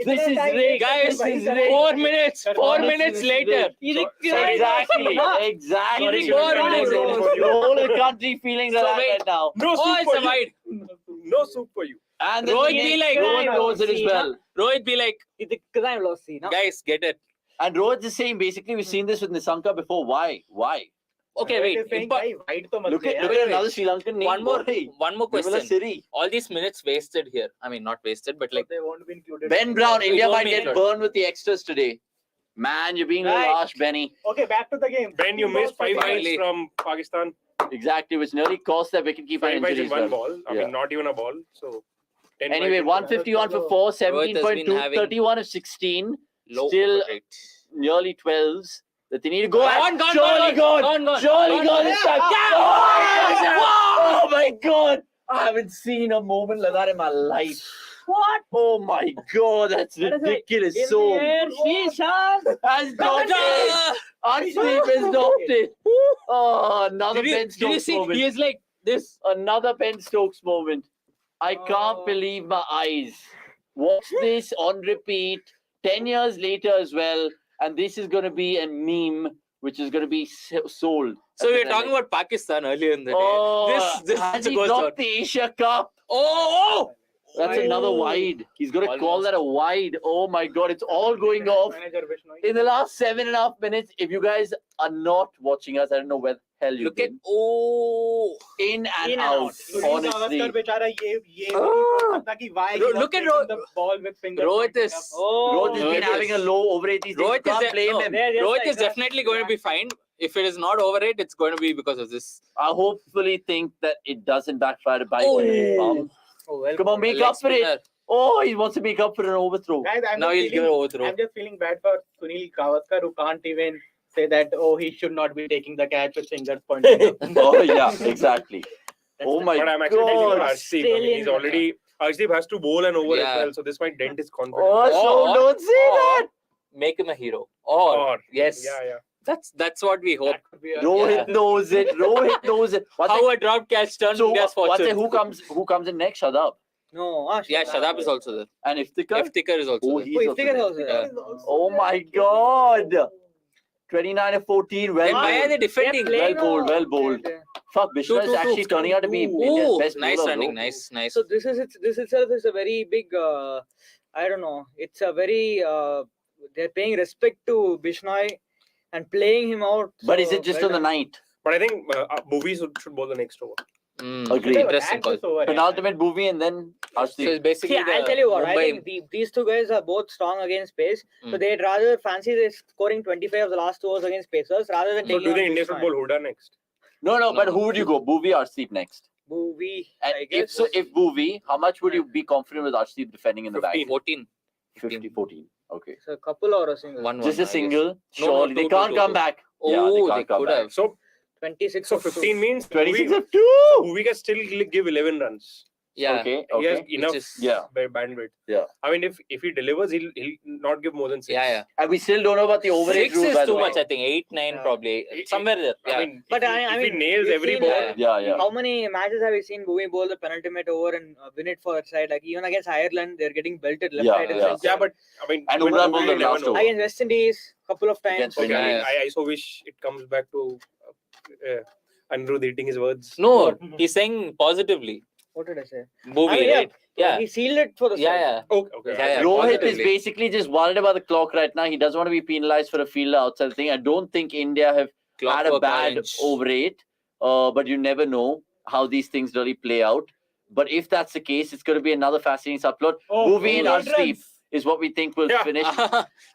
This is rigged. guys, This is four rigged. minutes. This 4 is minutes rigged. later. Exactly. Exactly. Four minutes. The whole country feeling So that wait. right now. No soup Oh, it's for a you. wide. No soup for you. And then Rohit the be next like- Rohit knows it as well. Rohit be like, Because I'm lost. See, now. guys, get it. And Rohit's the same. Basically, we've seen this with Nisanka before. Why? Okay, Rohit wait. is saying, impo- भाई, white तो मत Look ले at यार. look at another Sri Lankan name. one more Vimala question. Siri. All these minutes wasted here. I mean, not wasted, but like, they won't be included. Ben Brown, It India won't might be get included. burned with the extras today. Man, you're being a little Right. harsh, Benny. Okay, back to the game. Ben, you missed 5 Finally. wickets from Pakistan. Exactly, which nearly cost that wicketkeeper 5 wickets injury. in as one well. ball. I Yeah. mean, not even a ball. So 10 Anyway, wickets. 151 for 4, Rohit has been 17.2, having 31 of 16, low Still- rate. nearly 12s. That they need to go at. Gone, gone, Surely gone, gone. gone. Surely gone this time. Yeah. Oh my God. I haven't seen a moment like that in my life. What? Oh my God, that's What is it? ridiculous. In So the air, Ishan. has dropped it. Unsleep has dropped it. Oh, another Ben Did you Stokes see? moment. He is like this. Another Ben Stokes moment. I can't Oh. believe my eyes. Watch this on repeat 10 years later as well. And this is going to be a meme which is going to be sold. So we were talking about Pakistan earlier in the day. Oh, this has he goes on. dropped the Asia Cup? Oh, That's Wide. another wide. He's going to call Almost. that a wide. Oh my God, it's all going off. Manager Vishnu. In the last 7.5 minutes, if you guys are not watching us, I don't know where the hell you've look at been. in In and and out, out. Sunil honestly. Gavaskar बेचारा ये Ah. पता कि why he Look was at taking Rohit. the ball with fingers Rohit pointing is- up. Oh, Rohit has been Rohit having a is- low overrate these days. Rohit Can't is blame him. There, yes, Rohit like is that. definitely going to be fine. If it is not overrated, it's going to be because of this. I hopefully think that it doesn't backfire to bite Oh. him. Oh, well. Come on, make Leg up for it. spinner. Oh, he wants to make up for an overthrow. Guys, I'm Now just he'll give it feeling- overthrow. I'm just feeling bad for Sunil Gavaskar who can't even say that, oh, he should not be taking the catch with fingers pointing up. Oh, yeah, exactly. That's Oh the- my But I'm actually thinking for God. Arshdeep. I mean, he's already Arshdeep has to bowl and over Yeah. as well, so this might dent his confidence. Oh, so Or- don't say or that. Make him a hero. Or, Or yes. Yeah, yeah. That's what we hope. Rohit knows it. Rohit knows it. How a drop catch turned So India's what's it? fortune. Who comes in next? Shadab. No, Yeah, Shadab is also there. And Iftikhar? Iftikhar is also there. He's Oh, also Iftikhar there. also there. Yeah. Oh my God. 29 and 14. Well Then why are bowled. they defending? Well bowled. Well bowled. Fuck, Bishra is actually turning out to be India's best Nice bowler, running. bro. Nice. So this itself is a very big. I don't know. It's a very. They're paying respect to Bishnoi and playing him out. But so is it just well on the done. night? But I think Bhuvi should bowl the next over. Agreed. Interesting call. Penultimate movie and then So it's Arshdeep. basically See, I'll tell you what. I Mumbai. think these two guys are both strong against pace. So they'd rather fancy they scoring 25 of the last 2 overs against pacers rather than So taking do you on think India should Bishnoi. bowl Huda next? No, but who would you go? Bhuvi or Arshdeep next? Bhuvi, And I if guess. if Bhuvi, how much would you be confident with Arshdeep defending in the back? 14. 14. Okay. It's a couple or a single. 1-1. Just I a guess. single. No, Surely they two, can't two, come two. back. Oh, Yeah, they can't come could back. have. So 26 so of 2. 15 means 26 Bhuvi, of 2. Bhuvi can still give 11 runs. Yeah. Okay. He has Okay. enough is- bandwidth. Yeah. I mean, if he delivers, he'll not give more than 6. Yeah. And we still don't know about the overage 6 rule, is by the too way. much, I think. 8, 9 Yeah. probably. It- Somewhere there. Yeah. I mean, But if I he mean, nails we've every seen, ball, Yeah. How many matches have we seen Bhuvi bowl the penultimate over and win it for a side? Like even against Ireland, they're getting belted left, Yeah, right, and yeah. center. yeah, but I mean, And but Umran Bhuvi bowled the never last know. over. Against West Indies, couple of times. Against Okay, India. Yeah. I so wish it comes back to Anirudh eating his words. No, he's saying positively. What did I say? Bhuvi, I mean, right? Yeah. He sealed it for the side. Yeah. Okay. Yeah, Rohit is positively. basically just worried about the clock right now. He doesn't want to be penalized for a fielder outside the thing. I don't think India have had a Clockwork bad orange. over 8, but you never know how these things really play out. But if that's the case, it's going to be another fascinating subplot. Bhuvi and Arshdeep is what we think will Yeah. finish.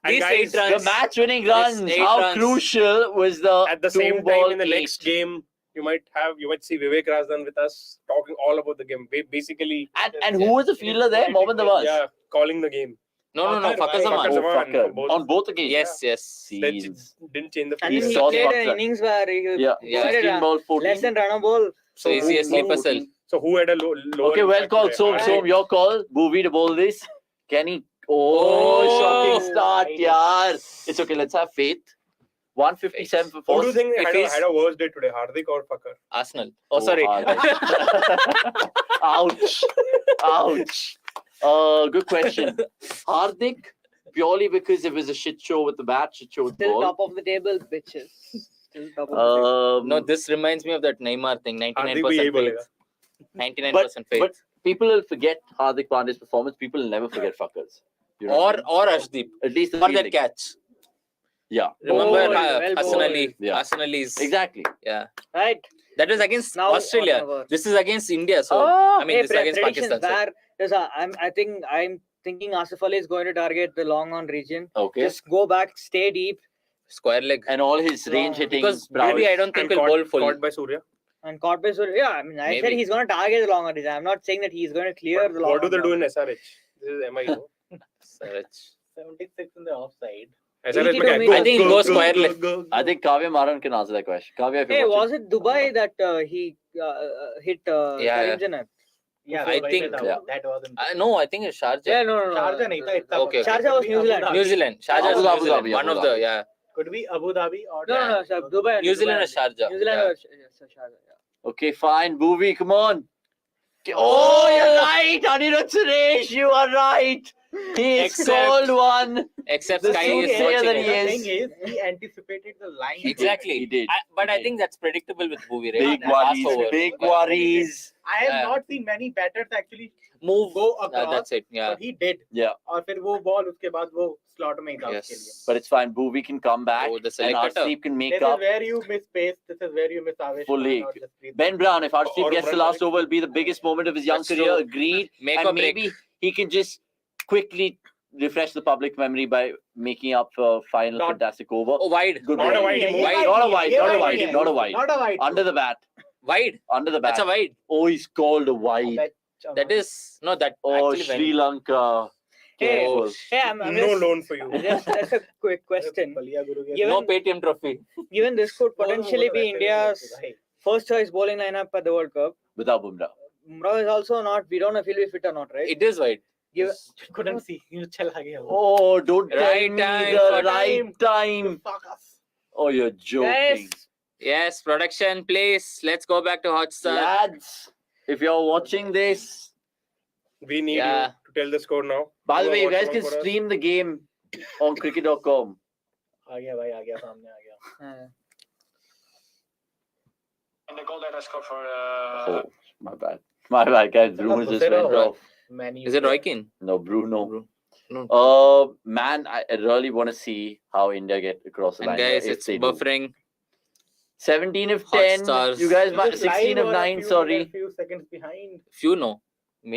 These guys, 8 runs. The match-winning runs. 8 How runs. crucial was the At the same two-ball time, in the 8. next game, you might see Vivek Razdan with us talking all about the game. Basically, And who was the fielder there? Mohammad Nawaz. yeah, calling the game. No. Fakhar Fakhar Zaman. Zaman. Fucker. for both. On both occasions. Yes. Then Scenes. didn't change the And He then he saw played spots an that- innings where he Yeah. Yeah. 16 ball 14. less than run a ball. So easy as sleeper cell. So who had a low? Okay, well called. Som, your call. Bhuvi to bowl this. Can he? Oh, shocking start, yaar. It's okay. Let's have faith. 157 for Who do force. you think If had he's- a worse day today, Hardik or Fakhar? Arsenal. Oh, sorry. Ouch. Ouch. Good question. Hardik, purely because it was a shit show with the bat, shit show with the Still ball. top of the table, bitches. Still top of the table. No, this reminds me of that Neymar thing. Hardik bhi 99% yahi bolega. faith. 99% faith. but people will forget Hardik Pandya's performance. People will never forget Fakhar's. You know what I mean? Or Arshdeep. At least the For that fielding. catch. Yeah. Remember Well bowled. Hassan Ali? Yeah. Hassan Ali's. Exactly. Yeah. Right. That was against Now, Australia. whatever. This is against India. So, Oh, I mean, this is against predictions Pakistan. So. where there's a, I'm thinking Asif Ali is going to target the long on region. Okay. Just go back, stay deep, Square leg. And all his range hitting. Because prowess. maybe I don't think And he'll bowl full. caught by Surya. and caught by Surya. Yeah, I mean, I said Maybe. he's going to target the long on region. I'm not saying that he's going to clear the long. What do on they do region. in SRH? This is MI. no? Saraj. 76 in the offside. SRH He mein to kya? me- I think go square leg. I think Kavya Maran can answer that question. Kavya, if Hey, you're was watching. it Dubai that he hit Yeah. Karim Janat? Yeah, I Dubai think- mein tha yeah. wo. That was in No, I think it's Sharjah. Yeah, no. Sharjah nahi tha, itna Okay. pata. Sharjah was Could be New Zealand. Abu Dhabi. New Zealand. Sharjah Abu is Dhabi, New Zealand. Abu One of Dhabi. the, yeah. Could be Abu Dhabi or No, sir, Dubai. New Zealand Dubai. is Sharjah. New Zealand Yeah. was Sharjah. Yeah. Okay, fine. Bhuvi, come on. Oh, you're right. Anirudh Suresh, you are right. He Except- scored one. Except The Sky is soothsayer watching that it. he is. The thing is, he anticipated the line. Exactly. He did. But He I did. think that's predictable with Bhuvi, right? Big That last worries. over. Big Yeah. worries. I have Yeah. not seen many batters actually Move. go across, That's it. Yeah. but he did. Yeah. और फिर वो ball उसके बाद वो slot में ही था उसके लिए. Yes. But it's fine. Bhuvi can come back. Oh, the And select cutter. Arshdeep can make This up. is where you miss pace. This is where you miss Avesh. Fully. Khan or Jasprit. Ben Brown, if Arshdeep Or gets the Umran last Malik. over, will be the biggest moment of his young That's career. true. Agreed. Make And or break. maybe he can just quickly refresh the public memory by making up a final Not- fantastic over. Oh, wide. Good Not one. a wide, ये he moved. wide Not a नहीं है, wide, ये not a wide wide, नहीं है. not a wide. Not a wide. Under the bat. Wide. Under the bat. That's a wide. Oh, he's called a wide. That is no. That Oh, actually Sri went. Lanka. Hey, Careful. Hey, I'm No just, loan for you. just a quick question. Ballia गुरु के Given- No Paytm trophy. Given this could potentially be India's भाई. first choice bowling lineup at the World Cup, Without Bumrah. Umrah is also not. We don't know if he'll be fit or not, right? It is wide. Given, couldn't see. You चला गया वो. Oh, don't tell Right me time the for right time. Fuck us. Oh, you're joking. Guys, Yes, production, please. Let's go back to Hotstar. Lads, if you're watching this, We need Yeah. you to tell the score now. by the Do a way, you guys watch-along can for us. stream the game on cricket.com. आ गया सामने आ गया. And the goal that I scored for Oh, my bad. My bad, guys. Bruno just went off. Is it Roy Keane? No, Bruno. No. Man, I really want to see how India get across the And line. guys, if it's they do. buffering. 17 of Hot 10. stars. You guys, Is it 16 live of or a 9, few- sorry. a few seconds behind. Few no. A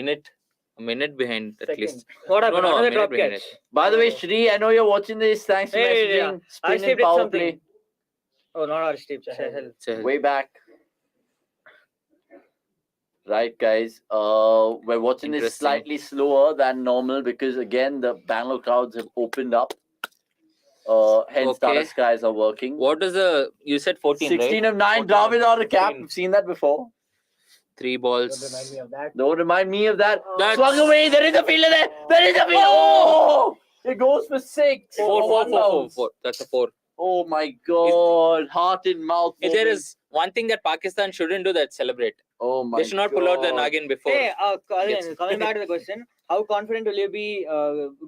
minute behind at Second. least. what happened? No, a Another minute drop behind catch. it. By the way, Shri, I know you're watching this. Thanks for Yeah, messaging. yeah, yeah. Spin Arshdeep and did power something. play. Oh, not Arshdeep. Chahal. Chahal. Way back. Right, guys. We're watching this Interesting. slightly slower than normal because, again, the Bangalore crowds have opened up. Hence, Okay. Tata Skies are working. What is the... You said 14, 16 right? of 9. Dravid out of cap. We've seen that before. 3 Don't balls. remind me of that. Don't remind me of that. That's- Swung away. There is a fielder there. There is a fielder. Oh! It goes for 6. 4. That's a 4. Oh my God. Heart in mouth. If there moment. is one thing that Pakistan shouldn't do, that's celebrate. Oh my They should not pull out the God. Nagin before. Hey, Yes. coming back to the question, how confident will you be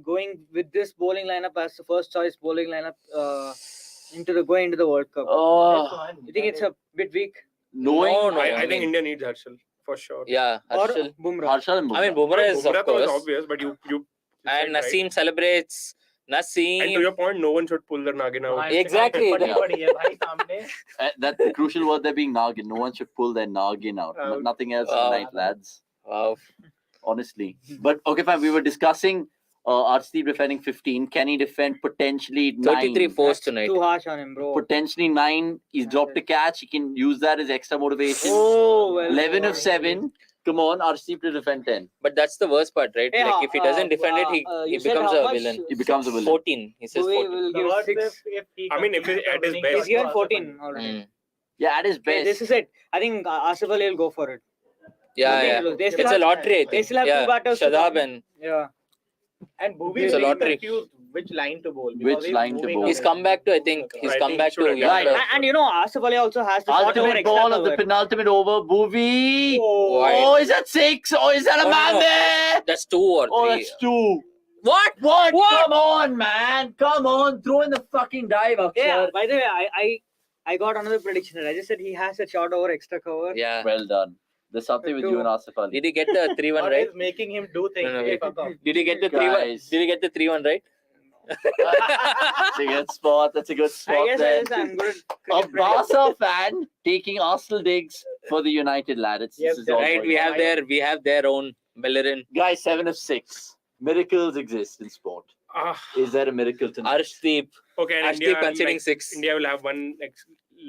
going with this bowling lineup as the first choice bowling lineup going into the World Cup? Oh, You think it's a bit weak? knowing No, I I think mean- India needs Harshal for sure. Yeah, Or Harshal. Bumrah? Harshal and I mean, Bumrah. Bumrah is, Bumrah of though is course. obvious, but you And said, Naseem celebrates. right? And to Naseem. your point, no one should pull the Nagin out. Exactly. पड़ी पड़ी है भाई सामने. That's the crucial word there being Nagin. No one should pull their Nagin out. Out. Nothing else Wow. tonight, lads. Wow. Honestly. But okay, fine. We were discussing Arshdeep defending 15. Can he defend potentially 9? 33 fours That's tonight. too harsh on him, bro. Potentially 9. He's dropped a catch. He can use that as extra motivation. Oh, well. 11 of 7. Come on, Arshdeep to defend 10. But that's the worst part, right? Hey, Like, if he doesn't defend it, he you said becomes how a much? villain. He becomes a villain. 14. He says We 14. will The give worst 6. if he I mean, if continues he's at his winning best. He's given shots, 14 already. Mm. Yeah, at his Okay, best. this is it. I think Asif Ali will go for it. Yeah, They yeah. still It's a have- lottery, I They think. still have Yeah. 2 batters to Shadab come. and Yeah. And Bhuvi It's is a very lottery. confused which line to bowl. Which because he's line to moving bowl. he's away. come back to, I think, he's I come think back he should to again. Right. Yatra. And you know, Asif Ali also has the shot over Ultimate extra ball of cover. the penultimate over. Boovi. Wide. Oh, is that 6? Oh, is that a Oh, man no. there? That's 2 or 3. Oh, that's 2. What? What? What? Come on, man. Come on. Throw in the fucking dive, Akshar. Yeah, by the way, I got another prediction. I just said he has a shot over extra cover. Yeah. Well done. There's something with you and Asif Ali. Did he get the 3-1 What right? is making him do things? No, Hey, wait. fuck off. Did he get the 3-1? Guys. Did he get the 3-1 right? That's a good spot. That's a good spot I guess there. I'm good at A cricket prediction. Barca fan taking Arsenal digs for the United lad. Yes, This is all Right, going we on. have their own Bellerin. Guys, 7 of 6. Miracles exist in sport. Is there a miracle tonight? Arshdeep. Okay, and Arshdeep India, conceding like, 6. India will have one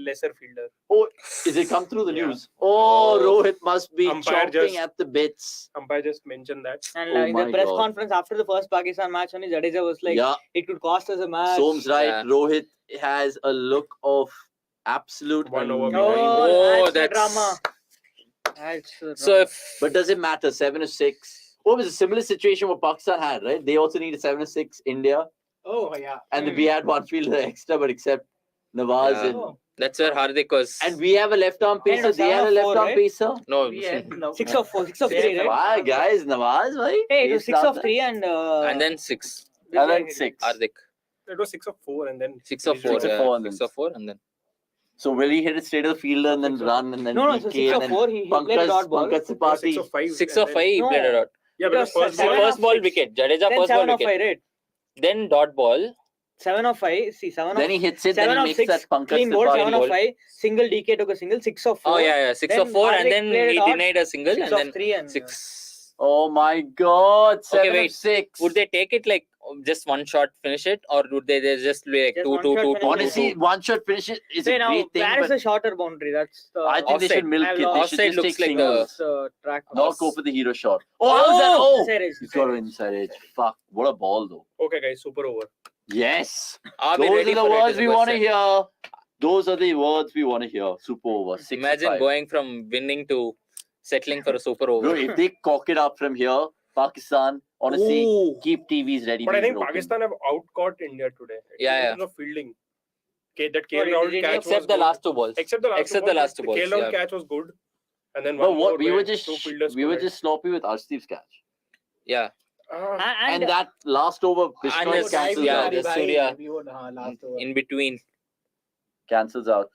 lesser fielder. Oh, is it come through the Yeah. news? Oh, Rohit must be Umpire chomping just- at the bits. Umpire just mentioned that. And Oh in the my press God. conference after the first Pakistan match, only Jadeja was like, Yeah, it could cost us a match. Soam's right. Yeah. Rohit has a look of absolute One over annoyance. Oh, that's the that's- drama. That's the So drama. if But does it matter? 7 of 6. Oh, it was a similar situation what Pakistan had, right? They also needed 7 of 6, India. Oh, yeah. And we had one fielder extra, but except Nawaz. Yeah. And, Oh, that's where Hardik was. and we have a left arm And it pacer. was They had a 7 of 4, left arm right? pacer. no, we had no. 6 of 4, 6 of 3, Yeah, right? Why, guys? Nawaz, bhai? Hey, it was Pace 6 of down 3 and... and then 6. there. And then 6. Hardik. It was 6 of 4 and then 6 of 4. 6 of Yeah. 4 and 6 then- of 4 and then. So will he hit it straight to the fielder and then run and then No, so PK 6 and of then 4, he played a dot ball. Pankaj it was 6 Tripathi. of 5. 6 and of then- 5 he No. played it out. Yeah, It because was first See, seven ball. first of ball 6. wicket. Jadeja Then first 7 ball of 5, wicket. right? Then dot ball. 7 of 5. See, 7 Then of he hits it, 7 then he of makes 6. that Pankaj Clean board, 7 Tripathi. of 5. Single DK took a single. 6 of 4. Oh yeah. 6 of Then 4 Hardik and then played he it out. denied a single 6 and of then 3 and... 6. Oh my God. 7 of wait. 6. Would they take it like just one shot finish it, or would they just be like Just 2 one 2 shot 2 finish 2 it. Honestly, one shot finish it is Say a now, great thing. where is But the shorter boundary? That's the... I think they Offside. should milk I've it. They lost. should Offside just looks take like singles. That's the track. Not go for the hero shot. Oh, how's that? Oh! Inside edge. He's got an inside edge. Fuck. What a ball, though. Okay, guys, super over. Yes. Are we Those are ready the for it words is we the want to question. hear. Those are the words we want to hear. Super over. 6 Imagine 5. going from winning to settling for a super Bro, over. if they cock it up from here, Pakistan, honestly, Ooh. keep TVs ready. But I these think are open. Pakistan have outcaught India today. Yeah, In yeah. terms of fielding. that KL Sorry, Rahul did catch Except was the good. last two balls. Except the last Except two the balls, last two but the balls, KL Rahul yeah. catch was good. And then But one more what we where were two just fielders we were collided. just sloppy with Arshdeep's catch. Yeah. And that last over Bishnoi it's- cancels yeah, out. the Surya last over. in between. Cancels out.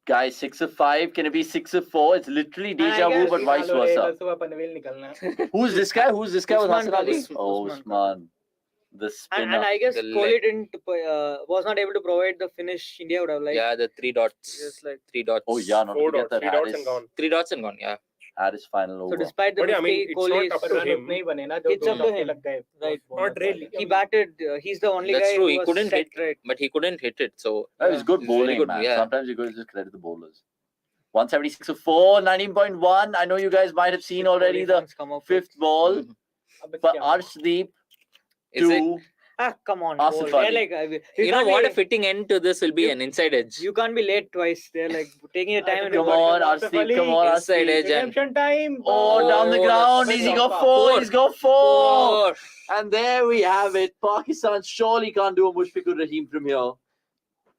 Guys, 6 of 5. Can it be 6 of 4? It's literally deja vu, guess- but vice versa. Who's this guy? Who's this guy with Usman Hassan Ali? Khalil. Oh, Usman Usman. The spinner. And I guess The Kohli didn't was not able to provide the finish India would have liked. Yeah, the 3 dots. Just like 3 dots. Oh, yeah, not to 4 forget dots, that 3 dots Harris, and gone. 3 dots and gone. Yeah. Harris final so over. despite the But yeah, I mean, mistake, it's Kohli not up to him. It's up to him. Right. Not really. He batted. He's the only That's guy true. who He was couldn't set hit. right. But he couldn't hit it. So That was good it's very bowling, good, man. yeah. Sometimes you got to just credit the bowlers. 176 of 4, 19.1. I know you guys might have seen already the come up fifth ball. Mhm. But Arshdeep Is it? to come on. Asif They're Ali. like You know can't what be- a fitting end to this will be? You- an inside edge. You can't be late twice. They're like taking your time. and come on, Arshdeep, come on, Inside Arshdeep. edge and time. Oh, down the Oh, ground. that's He's a got tough 4. He's got 4. 4. And there we have it. Pakistan surely can't do a Mushfiqur Rahim from here.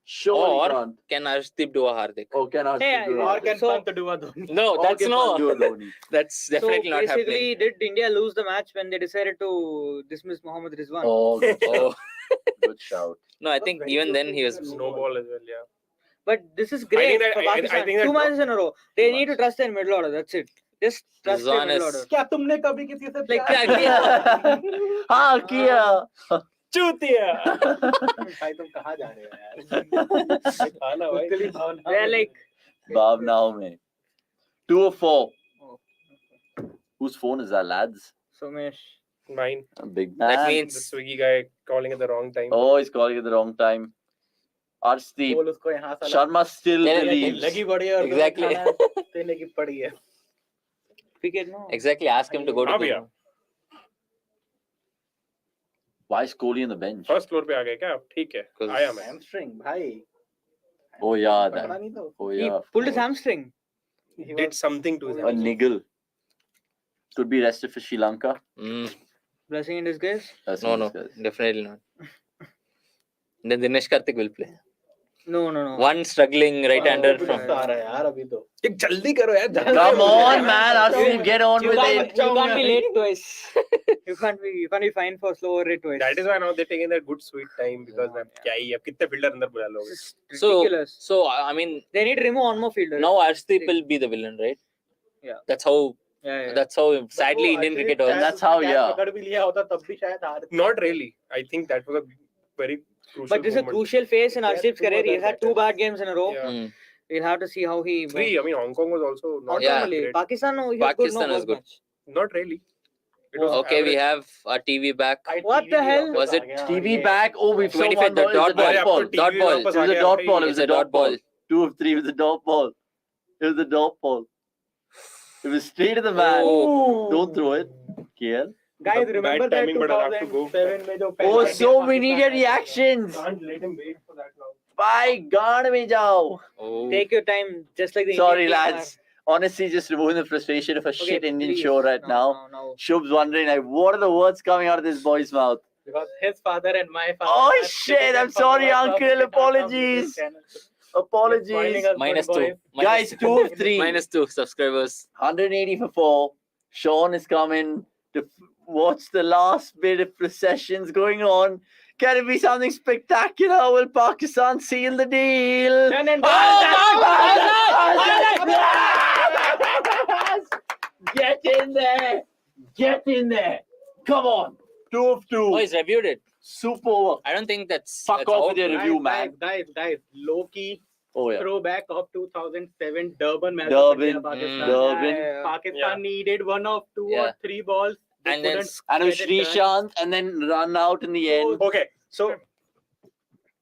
Surely Or can't. can Arshdeep do a Hardik? Oh, can Arshdeep Hey, do or it? can Pant do a Dhoni? No, Or that's can Pant do no. a Dhoni? That's definitely so not basically, happening. did India lose the match when they decided to dismiss Mohammad Rizwan? Oh, good Oh. shout. Good shout. No, I think even then he was. Snowball as well, yeah. But this is great that- for I Pakistan. think that 2 matches in a row. They Two need to trust their middle order. That's it. Just trust their Rizwan middle is- order. क्या तुमने कभी किसी से Like, हाँ किया. Chutia! भाई तुम कहाँ जा रहे हो यार they're like, Bhavna mein. 2 of 4. Whose phone is that, lads? Somesh. Mine. A big man. That The means Swiggy guy calling at the wrong time. Oh, he's calling at the wrong time. Arshdeep. बोल उसको यहाँ साला Sharma still Yeah, believes. लगी पड़ी है और तुम्हें Exactly. खाना देने की पड़ी है Cricket, no. exactly ask him to go to हाँ the भैया. Why is Kohli on the bench? First floor पे आ गए क्या? ठीक है. Because- आया मैं. हैमस्ट्रिंग भाई Oh, yeah. पकड़ा That. नहीं तो Oh, He yeah. of pulled his course. hamstring. He Did was- something to his A niggle. Could be rested for Sri Lanka. Blessing in disguise. That's No, what no, this guy- definitely not. Then Dinesh Karthik will play. No. One struggling right-hander अभी from. गुस्सा आ रहा है यार अभी तो एक जल्दी करो यार. जल्दी Come करो. on, man. Arshdeep, get on You with can't, it. you can't be late twice. you can't be fined for slow rate twice. That is why now they're taking their good sweet time because अब क्या ही अब कितने fielder अंदर बुला लोगे. This is So, ridiculous. so I mean, They need to remove one more fielder. now Arshdeep will be the villain, right? Yeah. That's how. Yeah. That's how. Sadly, Indian cricket शायद was. That's how, उसने yeah. पकड़ भी लिया होता तब भी शायद हार Not really. I think that was a very crucial But this is a moment. crucial phase in There are Arshdeep's two career. He's other had 2 bad games in a row. Yeah. Mm. We'll have to see how he. 3. I mean, Hong Kong was also not Yeah. Normally, great. Pakistan, no, he Pakistan was was good. Match. Not really. It was Okay, we average. have our TV back. What the hell? Was it TV back. Oh, we've saw 25th, one ball. the dot It was a dot ball. TV Dot ball. वापस It uh was a गया dot भाई. ball. It was It's a a dot dot ball. ball. 2 of 3 with a dot ball. It was a dot ball. It was straight to the man. Oh. Don't throw it. KL. Guys, Bad remember that timing, but I'll have to go. 2007 में जो Oh, पहला so India we need your Pakistan reactions. Can't let him wait for that now. By God, mein jao. Oh. Take your time, just like the Sorry, Indian team lads. Honestly, just removing the frustration of a are. shit Indian please. show right now. No. Shubh's wondering, like, what are the words coming out of this boy's mouth? because his father and my father Oh, are shit, citizens I'm of sorry, our uncle, Cricket.com apologies. channel. Apologies. Spoiling us, Minus good 2. boys. Guys, 2 of 3. Minus 2 subscribers. 180 for 4. Sean is coming to watch the last bit of processions going on. Can it be something spectacular? Will Pakistan seal the deal? Done and Get in there! Get in there! Come on! 2 of 2. Oh, he's reviewed it. Super over. I don't think that's. Fuck that's off out. with your review, man. Guys, low-key Oh, yeah. throwback of 2007 Durban match. Durban, of India, Pakistan. Durban. Pakistan Yeah. needed 1 of 2 Yeah. or 3 balls. They And then couldn't And it was get it done. Srishant and then run out in the end. Okay, so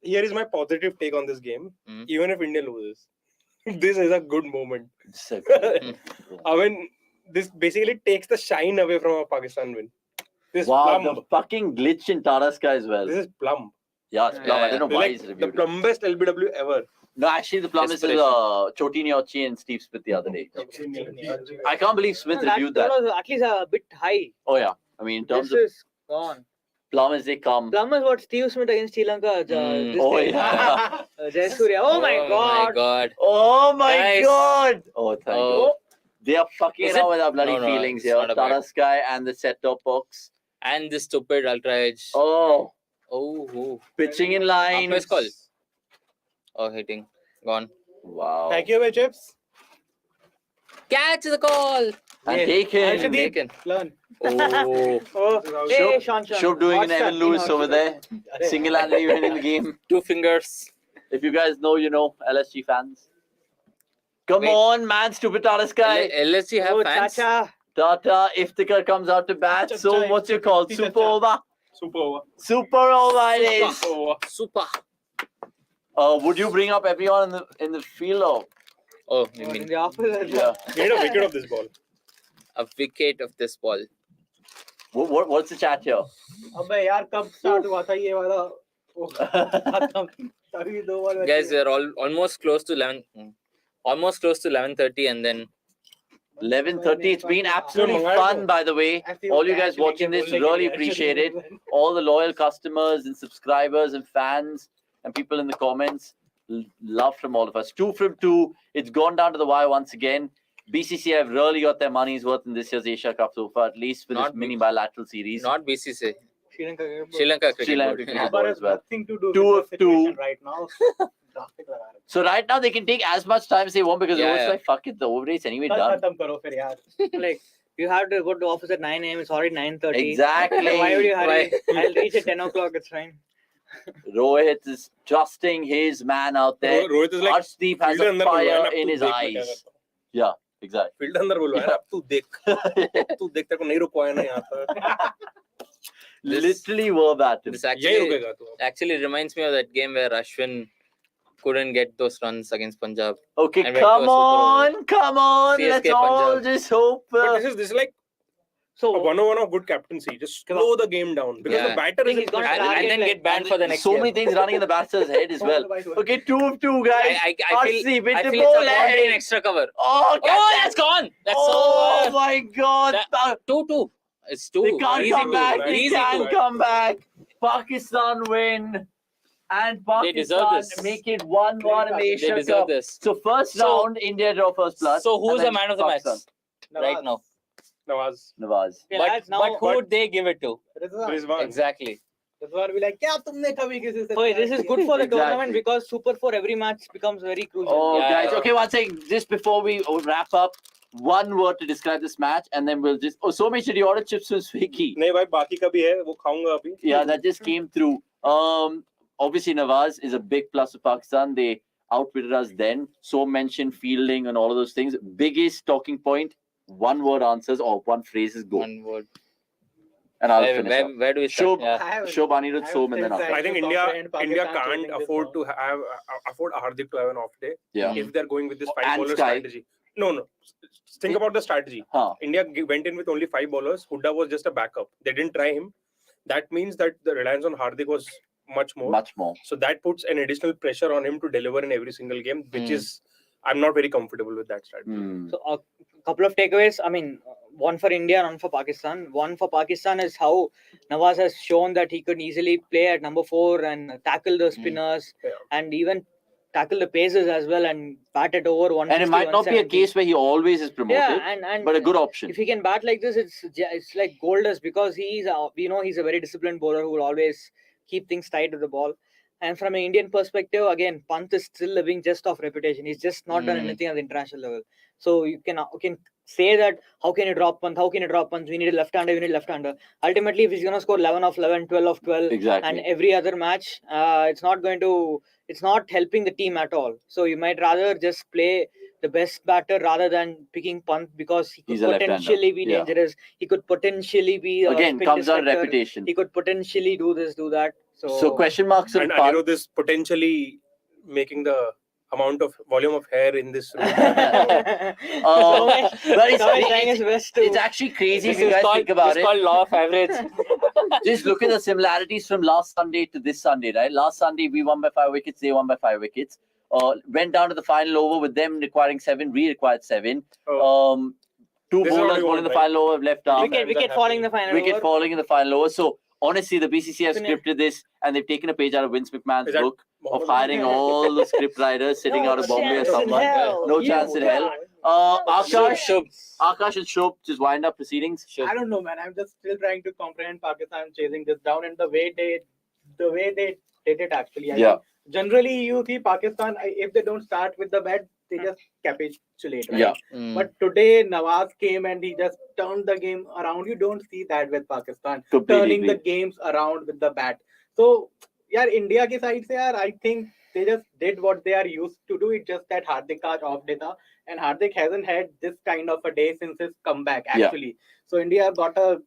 here is my positive take on this game. Mm. Even if India loses, this is a good moment. So- I mean, this basically takes the shine away from a Pakistan win. This Wow, plum. the fucking glitch in Tara Sky as well. This is plum. Yeah, it's plum. I don't know They're why like he's the reviewed it. plumbest LBW ever. No, actually, the plum is Chotini Ochi and Steve Smith the other day. I can't believe Smith reviewed that. was at least a bit high. Oh, yeah. I mean, in terms This of is gone. plum as they come. Plum is what Steve Smith against Sri Lanka. Mm. this Oh, thing. yeah. Jayasurya. Oh my God. Oh my Guys. God! Oh, thank you. Oh. They are fucking Is it out it? with our bloody No, feelings it's here. not a bad- Tata Sky and the set-top box. And the stupid Ultra Edge. Oh, Oh. pitching in line. Umpires call. Oh, hitting. Gone. Wow. Thank you, my chips. Catch the call. And taken. Taken. Learn. Oh. Oh, hey, Sean. Shub doing an Hot Evan shot, Lewis hot over shot. there. Single-handedly winning the game. 2 fingers. If you guys know, you know, LSG fans. Come Wait. on, man, stupid Tata Sky. LSG have Oh, fans. Chacha. Tata, Iftikhar comes out to bat. So what's your call? Super over? Super over. Super over it is. Super over. Super. Would you bring up everyone in the field or? Oh, you In mean the opposite. Yeah. We need a wicket of this ball. a wicket of this ball. What's the chat here? अबे यार कब start हुआ था ये वाला? तभी 2 ball Guys, we are almost close to 11. Almost close to 11:30, and then 11:30. It's been absolutely fun, by the way. All you guys watching this, really appreciate it. All the loyal customers and subscribers and fans and people in the comments, love from all of us. 2 from 2. It's gone down to the wire once again. BCCI have really got their money's worth in this year's Asia Cup so far, at least for this Not mini bilateral series. not BCCI. Sri Lanka. Sri Lanka cricket Sri Lanka board. cricket board as well. Nothing to do 2 with of the 2. situation right now. So right now they can take as much time as they want because Yeah, it's yeah. like fuck it, the over race anyway done. Like you have to go to office at 9 a.m. It's already 9:30. Exactly. Why would you hurry? Why? I'll reach at 10 o'clock. It's fine. Rohit is trusting his man out there. Rohit is like, Arshdeep has field a अंदर बुलवाया ना, fire in तू his देख मैं क्या eyes. करता हूँ. Yeah, exactly. Field अंदर बुलवाया ना, अब तू देख तेरे को नहीं रुकवाया ना यहाँ पर. Literally verbatim. This यही रुकेगा तू. actually reminds me of that game where Ashwin couldn't get those runs against Punjab. Okay, And went to a come super on, come on. CSK Let's all Punjab. just hope. But this is like So a 101 of good captaincy. Just slow the game down because Yeah. the batter think is he's gonna And, target, and then like, get banned for the next so year. many things running in the batter's head as well. Okay, 2 of 2, guys. I feel, Arshdeep with I the feel it's ball a boundary in ahead. extra cover. Oh, Oh, that's gone. That's oh over. my God. 2-2. It's 2. They can't Easy come 2. back. They Easy can't 2. come back. Pakistan win. And They deserve Pakistan this. make it 1-1 in the They Asia deserve Cup. this. So first So- round, India draw first plus. So who's and the then man of the match Pakistan. right now? Nawaz. Nawaz. yeah, But, lads, now, but who would they give it to? Rizwan. Exactly. Oh, this is good for the Exactly. tournament because Super 4 every match becomes very crucial. Oh, Yeah. guys. Okay, one second. Just before we wrap up, one word to describe this match, and then we'll just. Oh, so much did you order chips from Swiggy? नहीं भाई बाकी का भी है वो खाऊंगा अभी. Yeah, that just came through. Obviously Nawaz is a big plus of Pakistan. They outwitted us then. So mentioned fielding and all of those things. Biggest talking point, one word answers or one phrase is go. One word. And I'll finish up. Where do we start? Shob, Yeah. Shob, Anirudh, Som, and then after. I think India can't afford to have afford Hardik to have an off day Yeah. if they're going with this 5 And bowler Sky. strategy. No. Think about the strategy. Huh. India went in with only 5 bowlers. Hooda was just a backup. They didn't try him. That means that the reliance on Hardik was much more. Much more. So that puts an additional pressure on him to deliver in every single game, which is I'm not very comfortable with that strategy. Hmm. So a couple of takeaways. I mean, one for India and one for Pakistan. One for Pakistan is how Nawaz has shown that he could easily play at number 4 and tackle the spinners Yeah. and even tackle the paces as well and bat it over 160, And it might not be a 170. case where he always is promoted, Yeah, and but a good option. if he can bat like this, it's like gold dust because he's he's a very disciplined bowler who will always keep things tight with the ball. And from an Indian perspective, again, Pant is still living just off reputation. He's just not done anything at the international level. So you can say that how can you drop Pant? How can you drop Pant? We need a left-hander. We need a left-hander. Ultimately, if he's going to score 11 of 11, 12 of 12, Exactly. and every other match, it's not helping the team at all. So you might rather just play the best batter rather than picking Pant because he could He's a left-hander. potentially be Yeah. dangerous. He could potentially be a Again, spin comes down disruptor. reputation. He could potentially do this, do that. So question marks on And Pant. Anirudh is potentially making the amount of volume of hair in this room. But Someone trying his best to. it's actually crazy This if you is guys called, think about this it. is called law of average. Just look at the similarities from last Sunday to this Sunday, right? Last Sunday, we won by 5 wickets, they won by 5 wickets. Went down to the final over with them requiring 7, we required 7. Oh. Two This is bowlers only bowling one, the right? final over, left arm. Wicket falling in the final Wicket over. falling in the final over. So honestly, the BCCI have scripted this and they've taken a page out of Vince McMahon's Is that book of hiring all the script writers sitting out of Bombay or someone. No chance in hell. Akash and Shobh just wind up proceedings. I don't know, man. I'm just still trying to comprehend Pakistan chasing this down and the way they did it actually. I think generally, you see Pakistan, if they don't start with the bat, they just capitulate, right? Yeah. But today, Nawaz came and he just turned the game around. You don't see that with Pakistan. Completely Turning the agree. games around with the bat. So, yeah, India ke side se, I think they just did what they are used to do. It's just that Hardik ka off day tha, and Hardik hasn't had this kind of a day since his comeback, actually. So, India got a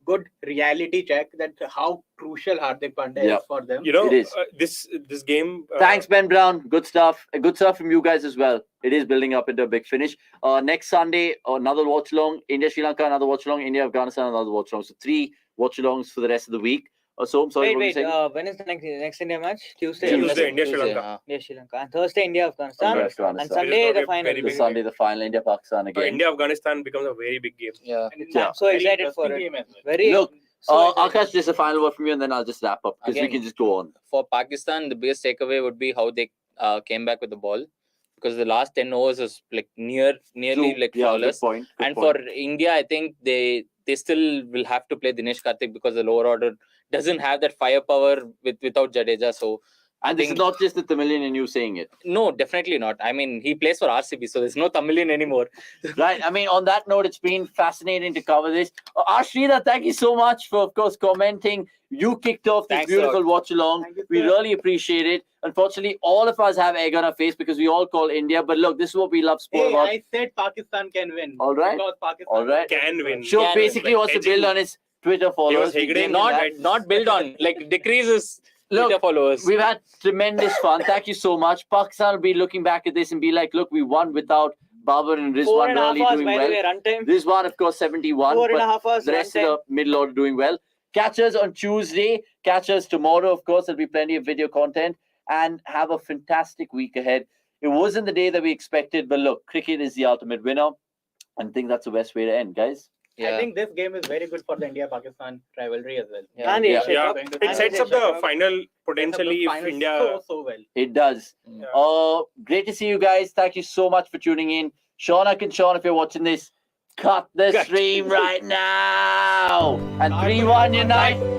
good reality check that how crucial Hardik Pandya is for them. You know, It is. This game. Thanks, Ben Brown. Good stuff. Good stuff from you guys as well. It is building up into a big finish. Next Sunday, another watch along. India, Sri Lanka, another watch along. India, Afghanistan, another watch along. So 3 watch alongs for the rest of the week. So, sorry, what were you saying? When is the next India match? Tuesday, India, Sri Lanka. India, Sri Lanka. And Thursday, India, Afghanistan. Afghanistan. And Sunday, the Very final. big The Sunday, the final, India, Pakistan again. India, Afghanistan becomes a very big game. Yeah. And it's Yeah. a So very excited for interesting it. game as well. Very. Look, so excited. Akash, just a final word from you, and then I'll just wrap up because we Again, can just go on. For Pakistan, the biggest takeaway would be how they came back with the ball, because the last 10 overs was like nearly True. like Yeah, flawless. good point. Good And point. for India, I think they still will have to play Dinesh Karthik because the lower order doesn't have that firepower without Jadeja. So And this is not just the Tamilian in you saying it. no, definitely not. I mean, he plays for RCB, so there's no Tamilian anymore. Right. I mean, on that note, it's been fascinating to cover this. Ashrita, thank you so much for, of course, commenting. You kicked off this Thanks a beautiful lot. watch along. Thank you, We sir. really appreciate it. Unfortunately, all of us have egg on our face because we all call India. But look, this is what we love sport Hey, about. I said Pakistan can win. All right. Because Pakistan All right. Can win. Sure, Yeah, basically like wants to build edging. on his Twitter followers. We Hegde, gave him Not that. not build on, like decreases Look, Twitter followers. We've had tremendous fun. Thank you so much. Pakistan will be looking back at this and be like, look, we won without Babar and 4.5 Rizwan really hours, doing by the well. way, runtime. Rizwan, of course, 71. 4.5 But hours the rest runtime. of the middle order doing well. Catch us on Tuesday. Catch us tomorrow. Of course, there'll be plenty of video content. And have a fantastic week ahead. It wasn't the day that we expected, but look, cricket is the ultimate winner. And I think that's the best way to end, guys. Yeah. I think this game is very good for the India-Pakistan rivalry as well. Yeah. And the Yeah. Asia Yeah, Cup. it And sets the up the Asia Cup. final potentially if India. so well. It does. Yeah. Great to see you guys. Thank you so much for tuning in. Ishan Kishan, if you're watching this, cut the stream right now. And 3-1 Unite.